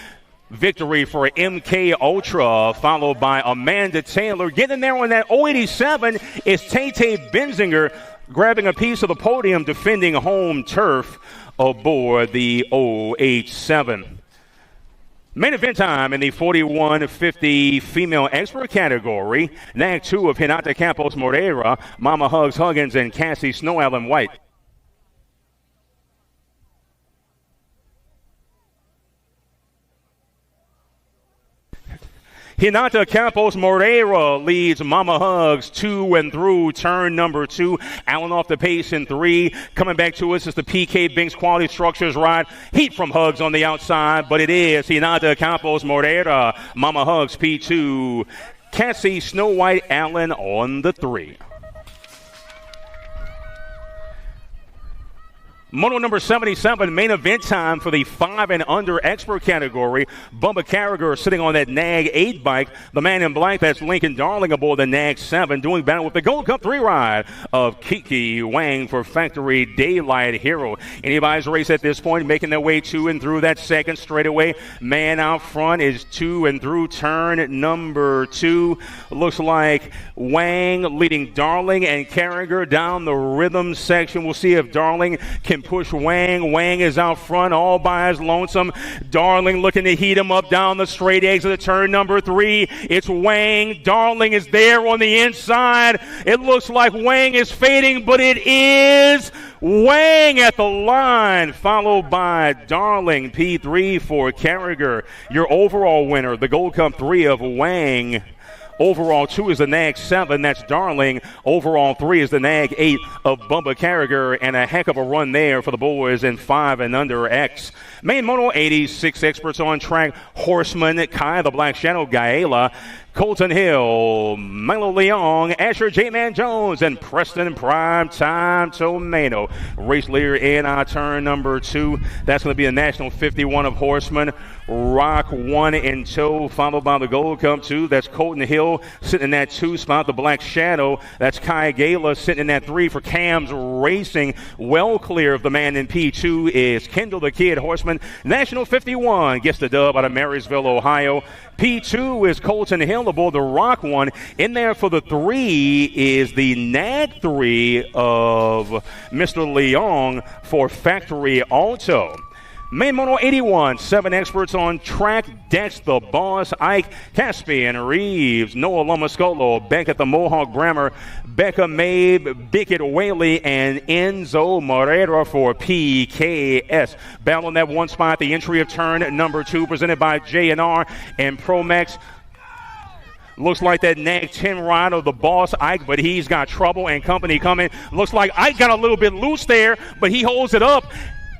Victory for MK Ultra, followed by Amanda Taylor. Getting there on that 087 is Tate Benzinger, grabbing a piece of the podium, defending home turf aboard the 087. Main event time in the 41-50 female expert category. NAG 2 of Hinata Campos Moreira, Mama Hugs Huggins, and Cassie Snow Allen White. Hinata Campos Moreira leads Mama Hugs 2 and through turn number 2. Allen off the pace in 3. Coming back to us is the PK Binks Quality Structures ride. Heat from Hugs on the outside, but it is Hinata Campos Moreira. Mama Hugs P2. Cassie Snow White Allen on the 3. Moto number 77, main event time for the 5 and under expert category. Bubba Carragher sitting on that NAG 8 bike. The man in black, that's Lincoln Darling aboard the NAG 7, doing battle with the Gold Cup 3 ride of Kiki Wang for Factory Daylight Hero. Anybody's race at this point, making their way to and through that second straightaway. Man out front is 2 and through turn number 2. Looks like Wang leading Darling and Carragher down the rhythm section. We'll see if Darling can push Wang. Wang is out front all by his lonesome. Darling looking to heat him up down the straight exit of turn number 3. It's Wang. Darling is there on the inside. It looks like Wang is fading, but it is Wang at the line, followed by Darling. P3 for Carragher. Your overall winner, the Gold Cup 3 of Wang. Overall 2 is the NAG 7, that's Darling. Overall 3 is the NAG 8 of Bubba Carragher, and a heck of a run there for the boys in 5 and under X. Main Moto 86 experts on track. Horseman, Kai the Black Shadow, Gaela, Colton Hill, Milo Leong, Asher J-Man Jones, and Preston Prime Time Tomato. Race leader in our turn number 2. That's going to be a National 51 of Horseman. Rock 1 in tow, followed by the Gold Cup 2. That's Colton Hill sitting in that 2 spot. The Black Shadow, that's Kai Gala sitting in that 3 for Cam's Racing. Well clear of the man in P2 is Kendall the Kid Horseman. National 51 gets the dub out of Marysville, Ohio. P2 is Colton Hill aboard the Rock 1. In there for the 3 is the NAG 3 of Mr. Leong for Factory Auto. Main Moto 81, 7 experts on track. Dex the Boss, Ike, Caspian Reeves, Noah Lomascolo, Beckett the Mohawk Brammer, Becca Mabe, Bickett Whaley, and Enzo Moreira for PKS. Battle on that 1 spot, the entry of turn number 2, presented by J&R and Promax. Looks like that NAG 10 ride of the Boss Ike, but he's got trouble and company coming. Looks like Ike got a little bit loose there, but he holds it up.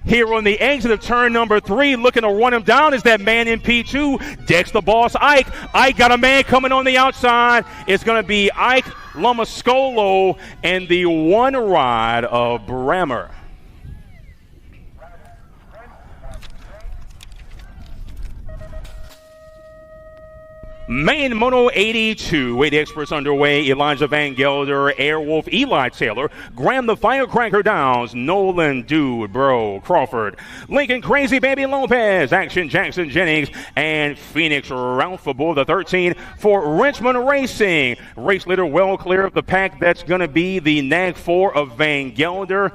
Here on the exit of turn number 3, looking to run him down is that man in P2, Dex the Boss Ike. Ike got a man coming on the outside. It's going to be Ike Lomascolo and the 1 ride of Brammer. Main Moto 82, 8 experts underway. Elijah Van Gelder, Airwolf, Eli Taylor, Graham the Firecracker Downs, Nolan Dude, Bro, Crawford, Lincoln Crazy Baby Lopez, Action Jackson Jennings, and Phoenix Ralph aboard the 13 for Richmond Racing. Race leader well clear of the pack. That's going to be the Nag 4 of Van Gelder.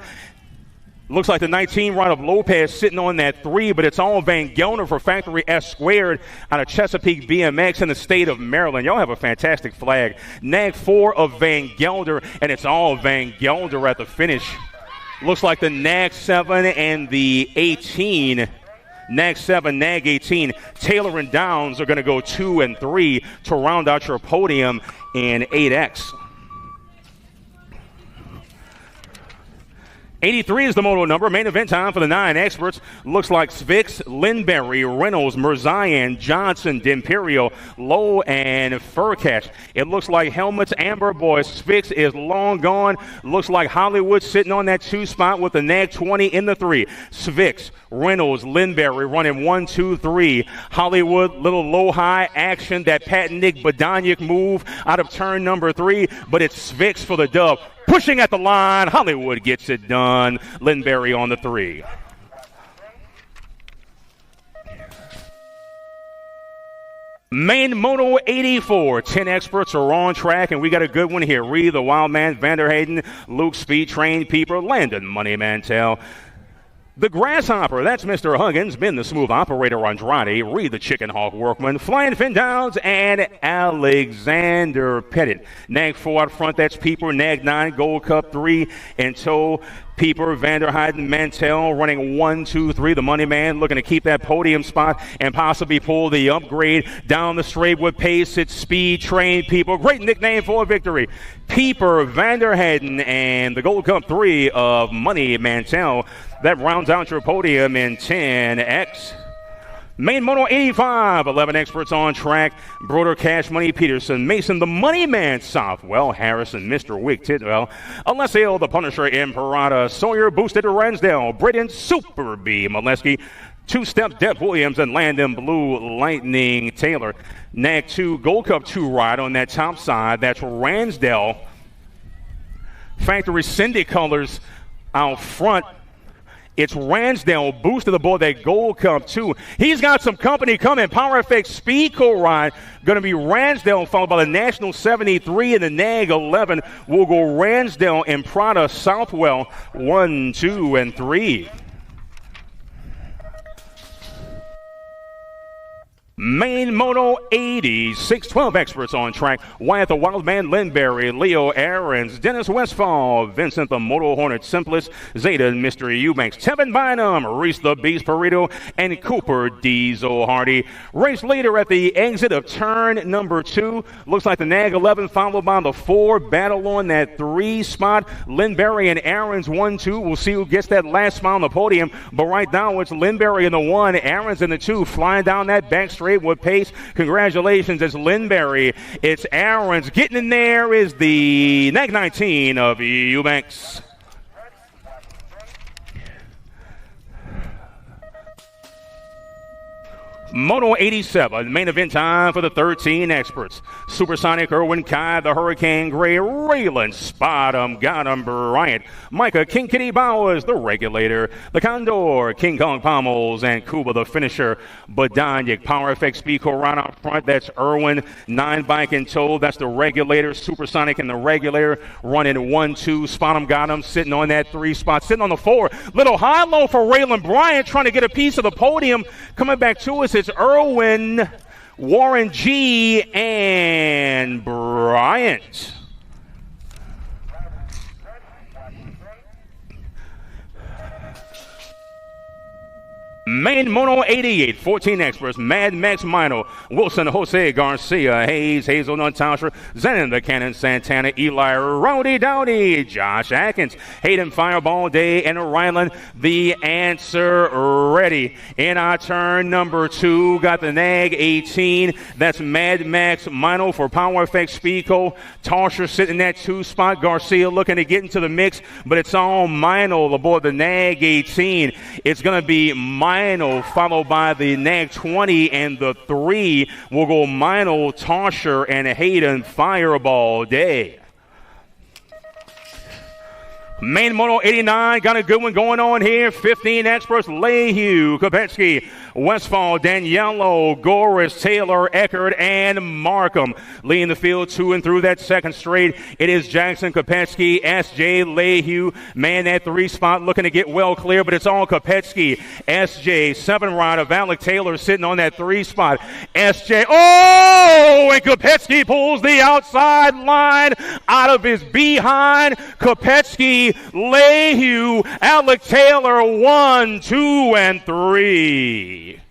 Looks like the 19 ride of Lopez sitting on that 3, but it's all Van Gelder for Factory S Squared out of Chesapeake BMX in the state of Maryland. Y'all have a fantastic flag. Nag 4 of Van Gelder, and it's all Van Gelder at the finish. Looks like the Nag 7 and the 18. Nag 7, Nag 18, Taylor and Downs are going to go 2 and 3 to round out your podium in 8X. 83 is the moto number. Main event time for the 9 experts. Looks like Svix, Lindberry, Reynolds, Mirzayan, Johnson, D'Imperio, Lowe, and Furcatch. It looks like helmets, Amber Boy. Svix is long gone. Looks like Hollywood sitting on that 2 spot with the Nag 20 in the 3. Svix, Reynolds, Lindberry running 1, 2, 3. Hollywood, little low-high action, that Pat Nick Badaniak move out of turn number 3, but it's Svix for the dub. Pushing at the line, Hollywood gets it done. Lindberry on the 3. Main Moto 84, 10 experts are on track, and we got a good one here. Reed, the Wild Man, Vanderhayden, Luke, Speed Train, Peeper, Landon, Money Mantell. The Grasshopper, that's Mr. Huggins, Ben the Smooth Operator Andrade, Reed the Chicken Hawk Workman, Flying Finn Downs, and Alexander Pettit. Nag 4 out front, that's Peeper. Nag 9, Gold Cup 3 in tow. Peeper, Vanderhayden, Mantell running 1, 2, 3. The Money Man looking to keep that podium spot and possibly pull the upgrade down the straight with pace. It's Speed Train Peeper. Great nickname for a victory. Peeper, Vanderhayden, and the Gold Cup 3 of Money Mantell. That rounds out your podium in 10X. Main Moto 85, 11 experts on track. Broder, Cash Money, Peterson, Mason, the Money Man, Southwell, Harrison, Mr. Wick, Tidwell, Alessio, the Punisher, Imperata, Sawyer, Boosted, Ransdale, Britton, Super B, Molesky, 2-step, Depp Williams, and Landon Blue, Lightning, Taylor. Nag 2, Gold Cup 2 ride on that top side. That's Ransdale. Factory Cindy colors out front. It's Ransdale boosted aboard that Gold Cup 2. He's got some company coming. Power FX Speed Co-Ride going to be Ransdale, followed by the National 73 and the Nag 11. We'll go Ransdale and Prada Southwell 1, 2, and 3. Main Moto 80, 612 experts on track. Wyatt the Wildman, Lindberry, Leo Aarons, Dennis Westfall, Vincent the Moto Hornet Simplest, Zeta Mr. Eubanks, Tevin Bynum, Reese the Beast Burrito, and Cooper Diesel Hardy. Race leader at the exit of turn number 2. Looks like the Nag 11 followed by the 4. Battle on that 3 spot. Lindberry and Aarons 1, 2. We'll see who gets that last spot on the podium. But right now it's Lindberry in the 1, Aarons in the 2, flying down that back straight with pace. Congratulations, it's Lindberry. It's Aarons. Getting in there is the Nag 19 of Eubanks. Moto 87, main event time for the 13 experts. Supersonic, Irwin Kai, the Hurricane Gray, Raylan, Spot 'em, got 'em, Bryant, Micah, King Kitty Bowers, the Regulator, the Condor, King Kong Pommels, and Kuba, the Finisher, Badaniak, Power FX Speed right out front, that's Irwin, 9 bike and tow, that's the Regulator, Supersonic and the Regulator, running 1, 2, Spot 'em, got 'em, sitting on that 3 spot, sitting on the 4, little high-low for Raylan Bryant, trying to get a piece of the podium, coming back to us, it's Irwin, Warren G, and Bryant. Main Moto 88, 14 experts, Mad Max Mino, Wilson, Jose Garcia, Hayes, Hazelnut Tauscher, Zenon the Cannon Santana, Eli, Rowdy Dowdy, Josh Atkins, Hayden Fireball Day, and Ryland, the answer ready. In our turn number 2, got the Nag 18, that's Mad Max Mino for Power FX Speedco, Tauscher sitting in that 2 spot, Garcia looking to get into the mix, but it's all Mino aboard the Nag 18. It's going to be Mino Mino, followed by the NAG 20, and the 3 will go Mino, Tosher, and Hayden Fireball Day. Main Moto 89, got a good one going on here. 15 experts, Lehue, Kopetsky, Westfall, Daniello, Goris, Taylor, Eckert, and Markham. Leading the field to and through that second straight. It is Jackson, Kopetsky, SJ, Lehue. Man, that 3 spot looking to get well clear, but it's all Kopetsky. SJ, 7 rider, Valak Taylor sitting on that 3 spot. SJ, oh, and Kopetsky pulls the outside line out of his behind. Kopetsky, Lehue, Alec Taylor, 1, 2, and 3.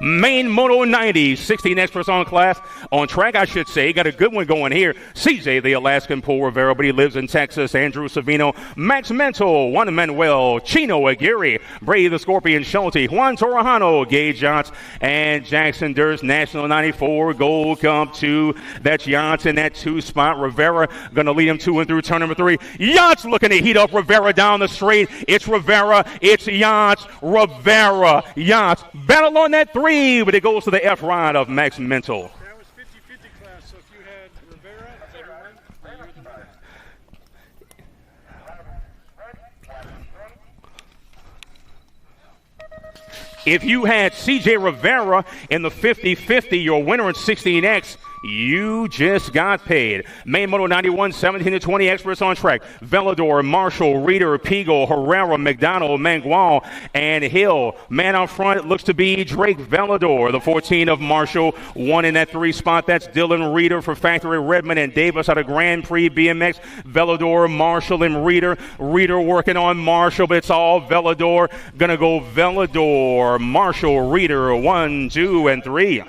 Main Moto 90, 16 experts on track, I should say. Got a good one going here. CJ, the Alaskan Paul Rivera, but he lives in Texas. Andrew Savino, Max Mental, Juan Manuel, Chino Aguirre, Brady the Scorpion Schulte, Juan Torrejano, Gage Yachts, and Jackson Durst, National 94, Gold Cup 2. That's Yachts in that 2 spot. Rivera going to lead him to and through turn number 3. Yachts looking to heat up Rivera down the straight. It's Rivera, it's Yachts, Rivera, Yachts. Battle on that 3. But it goes to the F ride of Max Mental. That was 50-50 class, so if you had Rivera, is that your win? Or you with the If you had CJ Rivera in the 50-50, your winner in 16X, you just got paid. Main Moto 91, 17 to 20 experts on track. Velador, Marshall, Reeder, Pigo, Herrera, McDonald, Mangual, and Hill. Man out front looks to be Drake Velador. The 14 of Marshall, 1 in that 3 spot. That's Dylan Reeder for Factory Redmond and Davis out of Grand Prix BMX. Velador, Marshall, and Reeder. Reeder working on Marshall, but it's all Velador. Gonna go Velador, Marshall, Reeder, 1, 2, and 3.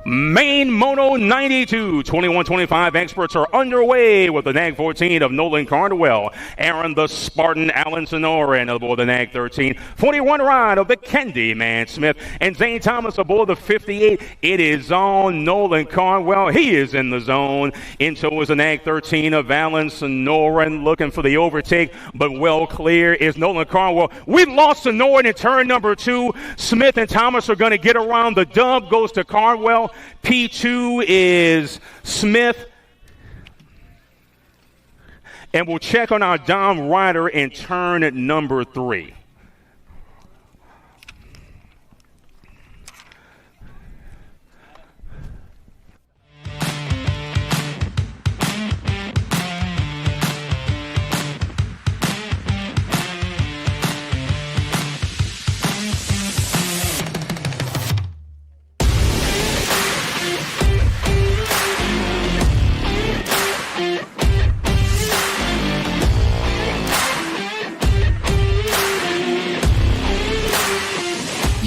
Main Moto 92, 21-25 experts are underway with the NAG 14 of Nolan Cardwell, Aaron the Spartan, Alan Sonoran aboard the NAG 13, 41 ride of the Candyman Smith, and Zane Thomas aboard the 58. It is on Nolan Cardwell. He is in the zone. Into is the NAG 13 of Alan Sonoran looking for the overtake, but well clear is Nolan Cardwell. We lost Sonoran in turn number 2. Smith and Thomas are going to get around. The dub goes to Cardwell. P2 is Smith. And we'll check on our Dom rider in turn number 3.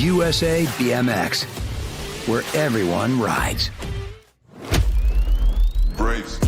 USA BMX, where everyone rides. Brace.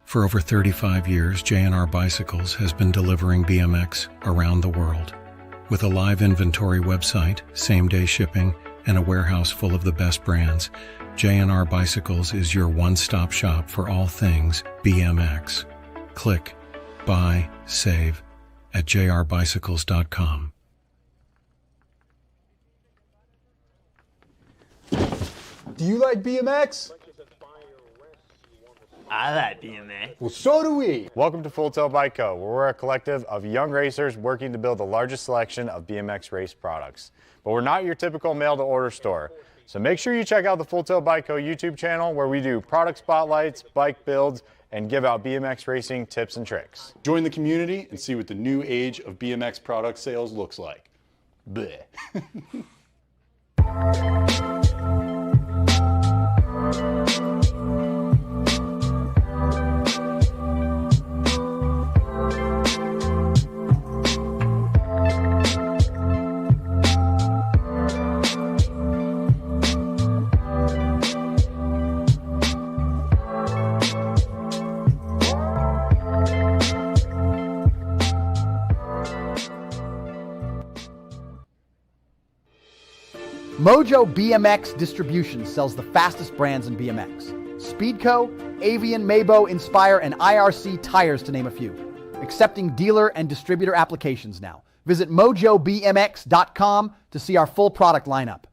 For over 35 years, J&R Bicycles has been delivering BMX around the world. With a live inventory website, same-day shipping, and a warehouse full of the best brands, J&R Bicycles is your one-stop shop for all things BMX. Click, buy, save at jrbicycles.com. Do you like BMX? I like BMX. Well, so do we. Welcome to Full Tilt Bike Co., where we're a collective of young racers working to build the largest selection of BMX race products. But we're not your typical mail-to-order store. So make sure you check out the Full Tilt Bike Co. YouTube channel, where we do product spotlights, bike builds, and give out BMX racing tips and tricks. Join the community and see what the new age of BMX product sales looks like. Bleh. Mojo BMX Distribution sells the fastest brands in BMX. Speedco, Avian, Maybo, Inspire, and IRC tires, to name a few. Accepting dealer and distributor applications now. Visit mojobmx.com to see our full product lineup.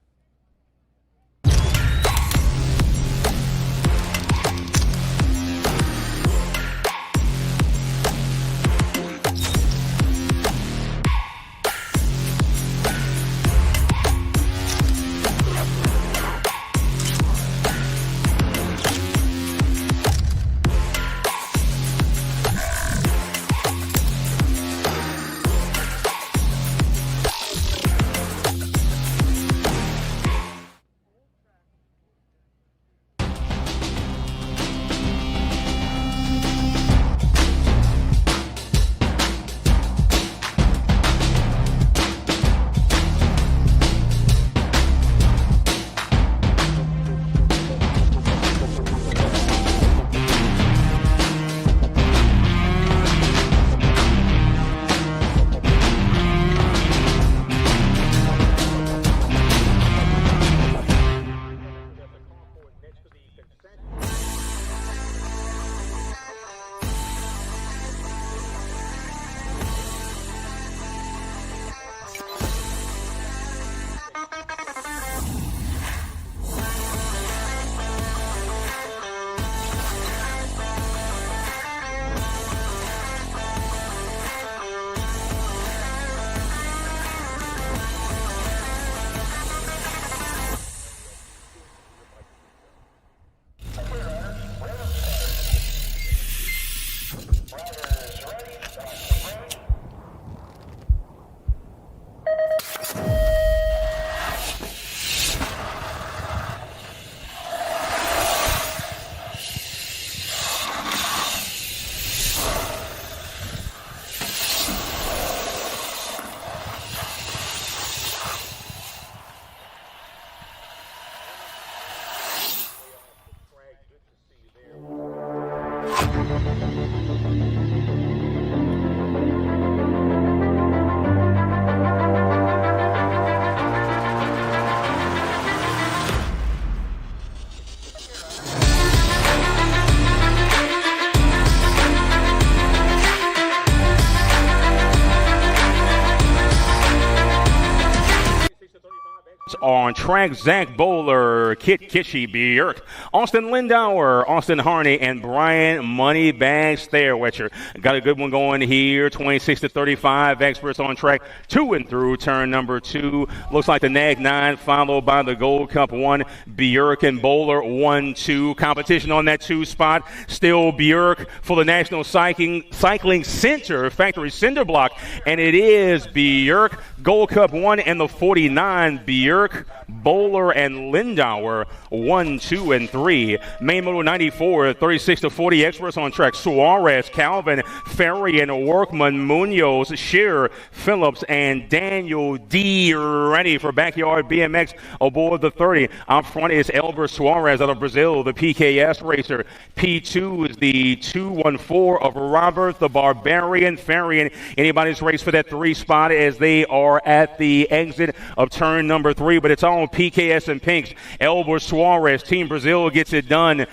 On track, Zach Bowler, Kit Kishy, Björk, Austin Lindauer, Austin Harney, and Brian Moneybags Thairwetcher. Got a good one going here, 26-35. Experts on track 2 and through turn number 2. Looks like the Nag 9 followed by the Gold Cup 1. Björk and Bowler 1-2. Competition on that 2 spot. Still Björk for the National Cycling Center Factory Cinder Block. And it is Björk, Gold Cup 1, and the 49 Björk, Bowler, and Lindauer 1, 2, and 3. Main Moto 94, 36-40. Experts on track. Suarez, Calvin, Ferry, and Workman, Munoz, Shearer, Phillips, and Daniel D. Ready for Backyard BMX aboard the 30. Up front is Elber Suarez out of Brazil, the PKS racer. P2 is the 214 of Robert the Barbarian Ferry. Anybody's race for that 3 spot as they are at the exit of turn number 3, but it's all PKS and Pinks. Elber Suarez, Team Brazil gets it done.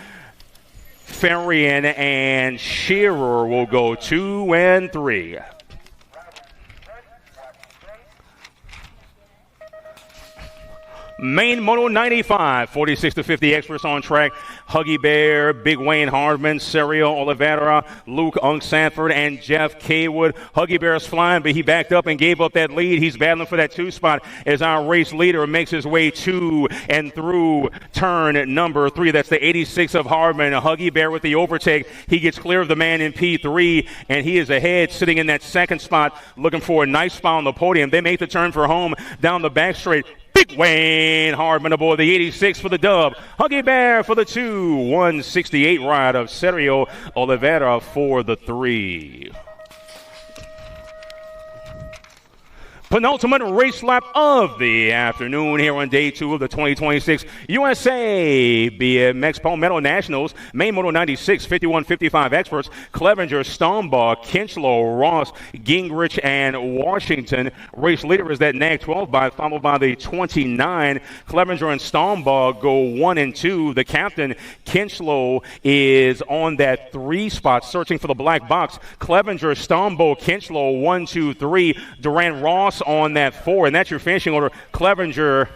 Ferrian and Shearer will go 2 and 3. Main Moto 95, 46 to 50 experts on track. Huggy Bear, Big Wayne Hardman, Sergio Oliveira, Luke Unk Sanford, and Jeff Kaywood. Huggy Bear's flying, but he backed up and gave up that lead. He's battling for that 2 spot as our race leader makes his way to and through turn number 3. That's the 86 of Hardman. Huggy Bear with the overtake. He gets clear of the man in P3, and he is ahead, sitting in that 2nd spot, looking for a nice spot on the podium. They make the turn for home down the back straight. Big Wayne Hardman aboard the 86 for the dub. Huggy Bear for the 2. 168 ride of Sergio Oliveira for the 3. Penultimate race lap of the afternoon here on day 2 of the 2026 USA BMX Palmetto Nationals. Main Moto 96, 51-55 experts. Clevenger, Stombaugh, Kinchlow, Ross, Gingrich, and Washington. Race leader is that NAG 12 by, followed by the 29. Clevenger and Stombaugh go 1 and 2. The captain, Kinchlow, is on that 3 spot, searching for the black box. Clevenger, Stombaugh, Kinchlow, 1, 2, 3. Durant Ross on that 4, and that's your finishing order. Clevenger,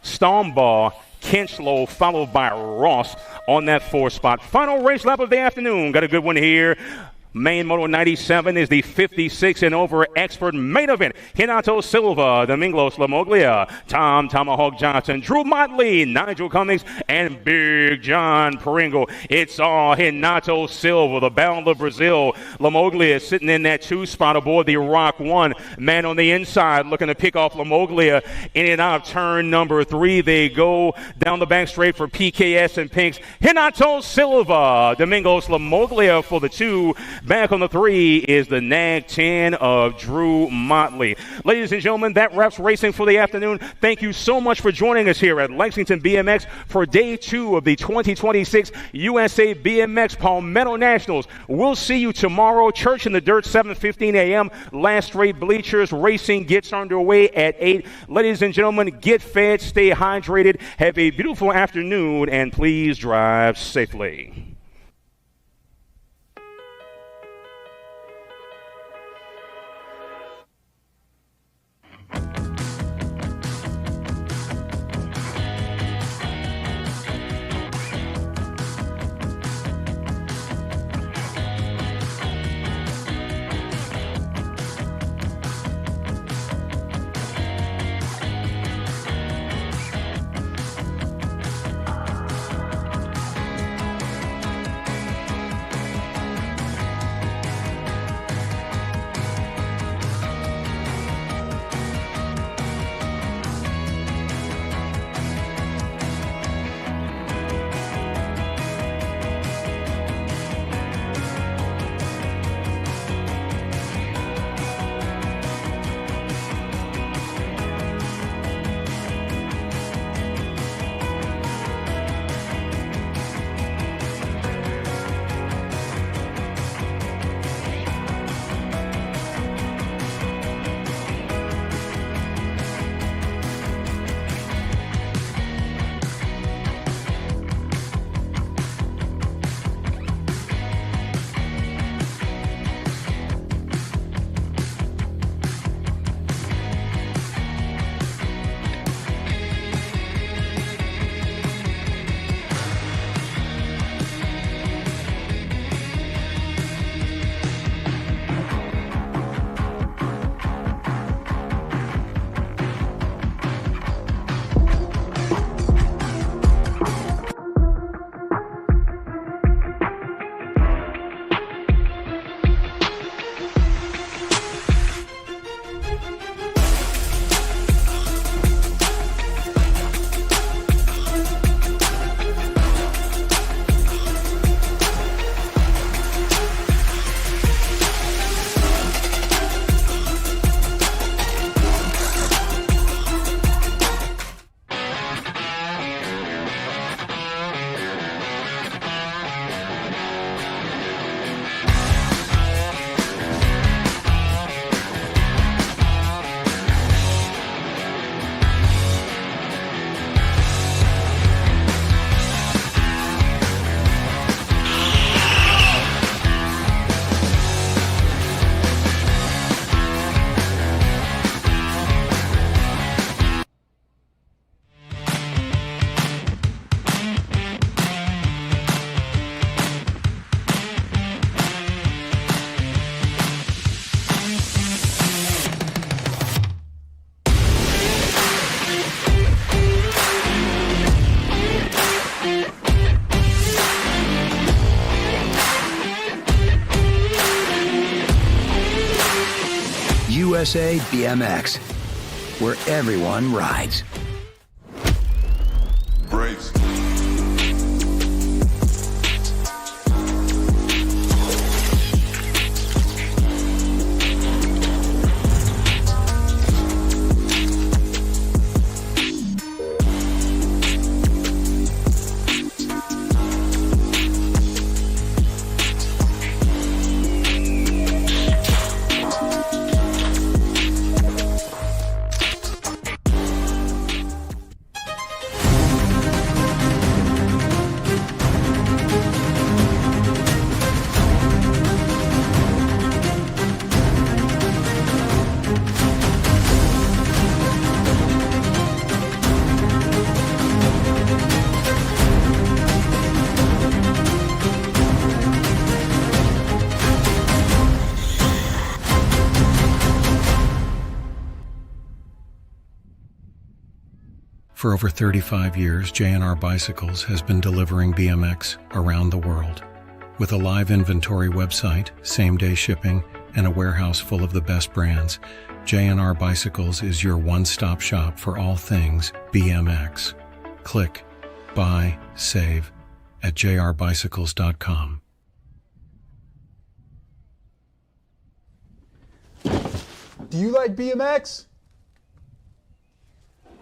Stombaugh, Kinchlow, followed by Ross on that 4 spot. Final race lap of the afternoon. Got a good one here. Main Moto 97 is the 56 and over expert main event. Hinato Silva, Domingos Lamoglia, Tom Tomahawk Johnson, Drew Motley, Nigel Cummings, and Big John Pringle. It's all Hinato Silva, the Bound of Brazil. Lamoglia sitting in that 2 spot aboard the Rock 1. Man on the inside looking to pick off Lamoglia. In and out of turn number 3. They go down the back straight for PKS and Pinks. Hinato Silva, Domingos Lamoglia for the 2. Back on the 3 is the NAG 10 of Drew Motley. Ladies and gentlemen, that wraps racing for the afternoon. Thank you so much for joining us here at Lexington BMX for day 2 of the 2026 USA BMX Palmetto Nationals. We'll see you tomorrow. Church in the Dirt, 7:15 a.m. Last straight bleachers. Racing gets underway at 8. Ladies and gentlemen, get fed, stay hydrated, have a beautiful afternoon, and please drive safely. USA BMX, where everyone rides. Brakes. For over 35 years, J&R Bicycles has been delivering BMX around the world. With a live inventory website, same-day shipping, and a warehouse full of the best brands, J&R Bicycles is your one-stop shop for all things BMX. Click, buy, save at jrbicycles.com. Do you like BMX?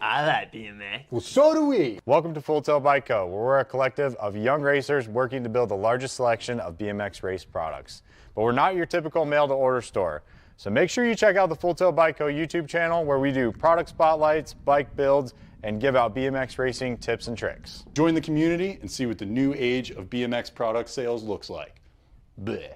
I like BMX. Well, so do we. Welcome to Full Tail Bike Co., where we're a collective of young racers working to build the largest selection of BMX race products. But we're not your typical mail-to-order store. So make sure you check out the Full Tail Bike Co. YouTube channel, where we do product spotlights, bike builds, and give out BMX racing tips and tricks. Join the community and see what the new age of BMX product sales looks like. Bleh.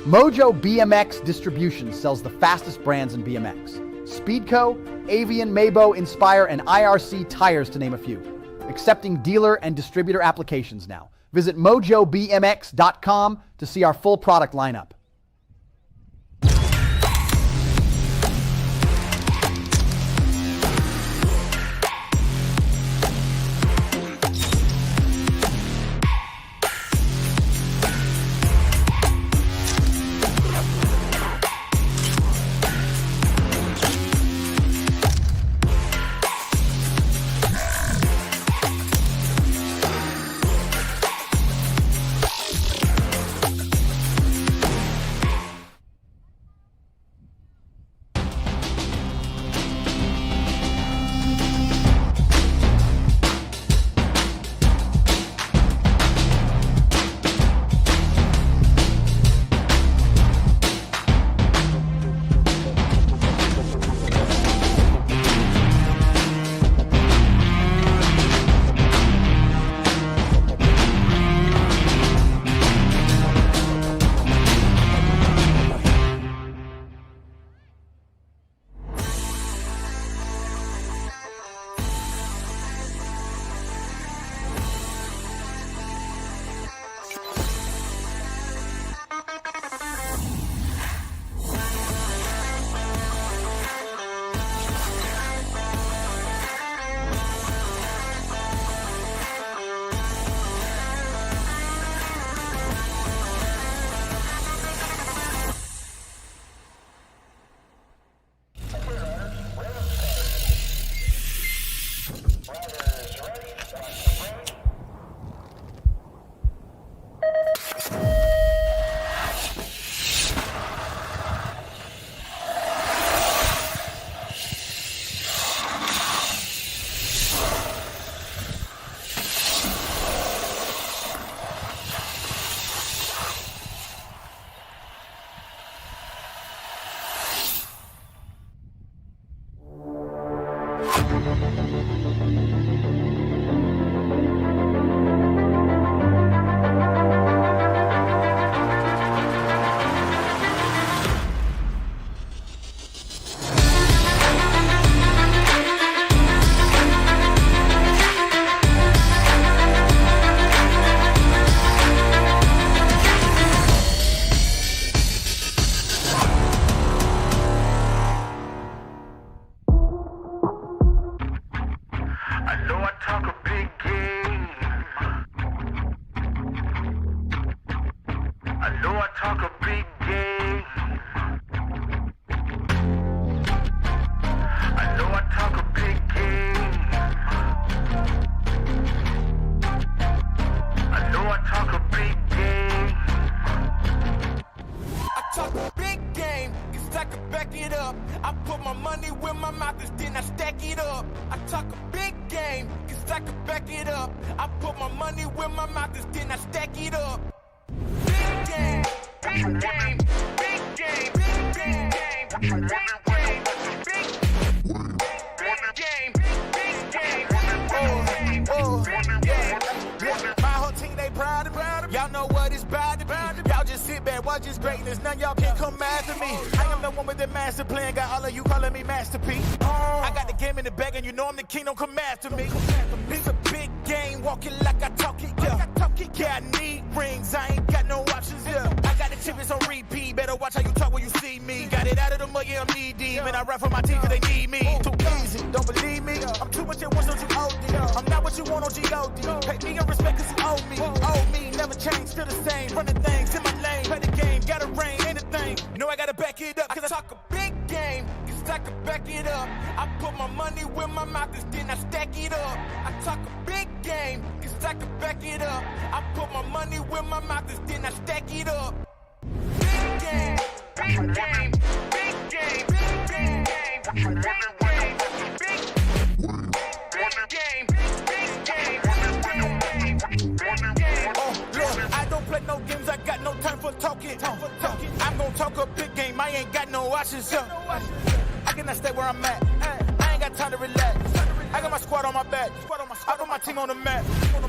Mojo BMX Distribution sells the fastest brands in BMX. Speedco, Avian, Maybo, Inspire, and IRC tires, to name a few. Accepting dealer and distributor applications now. Visit mojobmx.com to see our full product lineup. I know I talk a big game. I know I talk a big game. I know I talk a big game. I talk a big game, cause I can back it up. I put my money where my mouth is, then I stack it up. I talk a big game, cause I can back it up. I put my money where my mouth is, then I stack it up. Big game, big game, big game, big game, big game, big game, big game. My whole team, they proud of me. Y'all know what it's about to be. Y'all just sit back, watch this greatness. None y'all can come after me. I am the one with the master plan. Got all of you calling me masterpiece. I got the game in the bag, and you know I'm the king. Don't come after me. It's a big game, walking like I talk it. Yeah, I need rings. I ain't got no options. Yeah, I got the chips on repeat. Better watch how you talk when you see me. Got it out of the mud, yeah, I'm knee deep. And I rap for my team 'cause they need me. Too easy, don't believe me. I'm too much at once, don't you OD. I'm not what you want on G.O.D. Pay me your respect 'cause you owe me. Owe me, never change, still the same. Running things in my lane. Play the game, gotta rain, anything. You know I gotta back it up 'cause I talk a big game. 'Cause I can back it up. I put my money where my mouth is, then I stack it up. I talk a big game. 'Cause I can back it up. I put my money where my mouth is, then I stack it up. Big game, big game, big game, big game, big game, big game, big game, big game. Oh, look, I don't play no games, I got no time for talking. I'm gonna talk a big game, I ain't got no options. I cannot stay where I'm at, I ain't got time to relax. I got my squad on my back, I put my team on the map.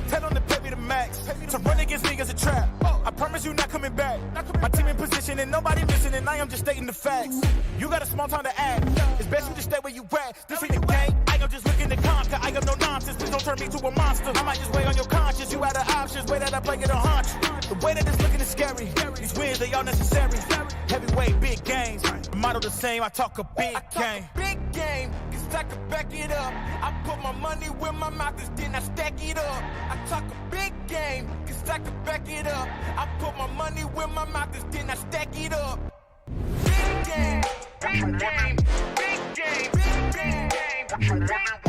Tell them to pay me the max, to run against me is a trap. I promise you not coming back. My team in position and nobody missing, and I am just stating the facts. You got a small time to act, it's best you just stay where you at. This ain't a game, I am just looking to conquer. I am no nonsense, please don't turn me to a monster. I might just weigh on your conscience, you out of options. Way that I play it a hunch, the way that it's looking is scary. These wins, they all necessary. Heavyweight, big games, the motto the same, I talk a big game. Big game, 'cause I can back it up. I put my money where my mouth is, then I stack it up. I talk a big game, 'cause I can back it up. I put my money where my mouth is, then I stack it up. Big game, big game, big game, big game, big game.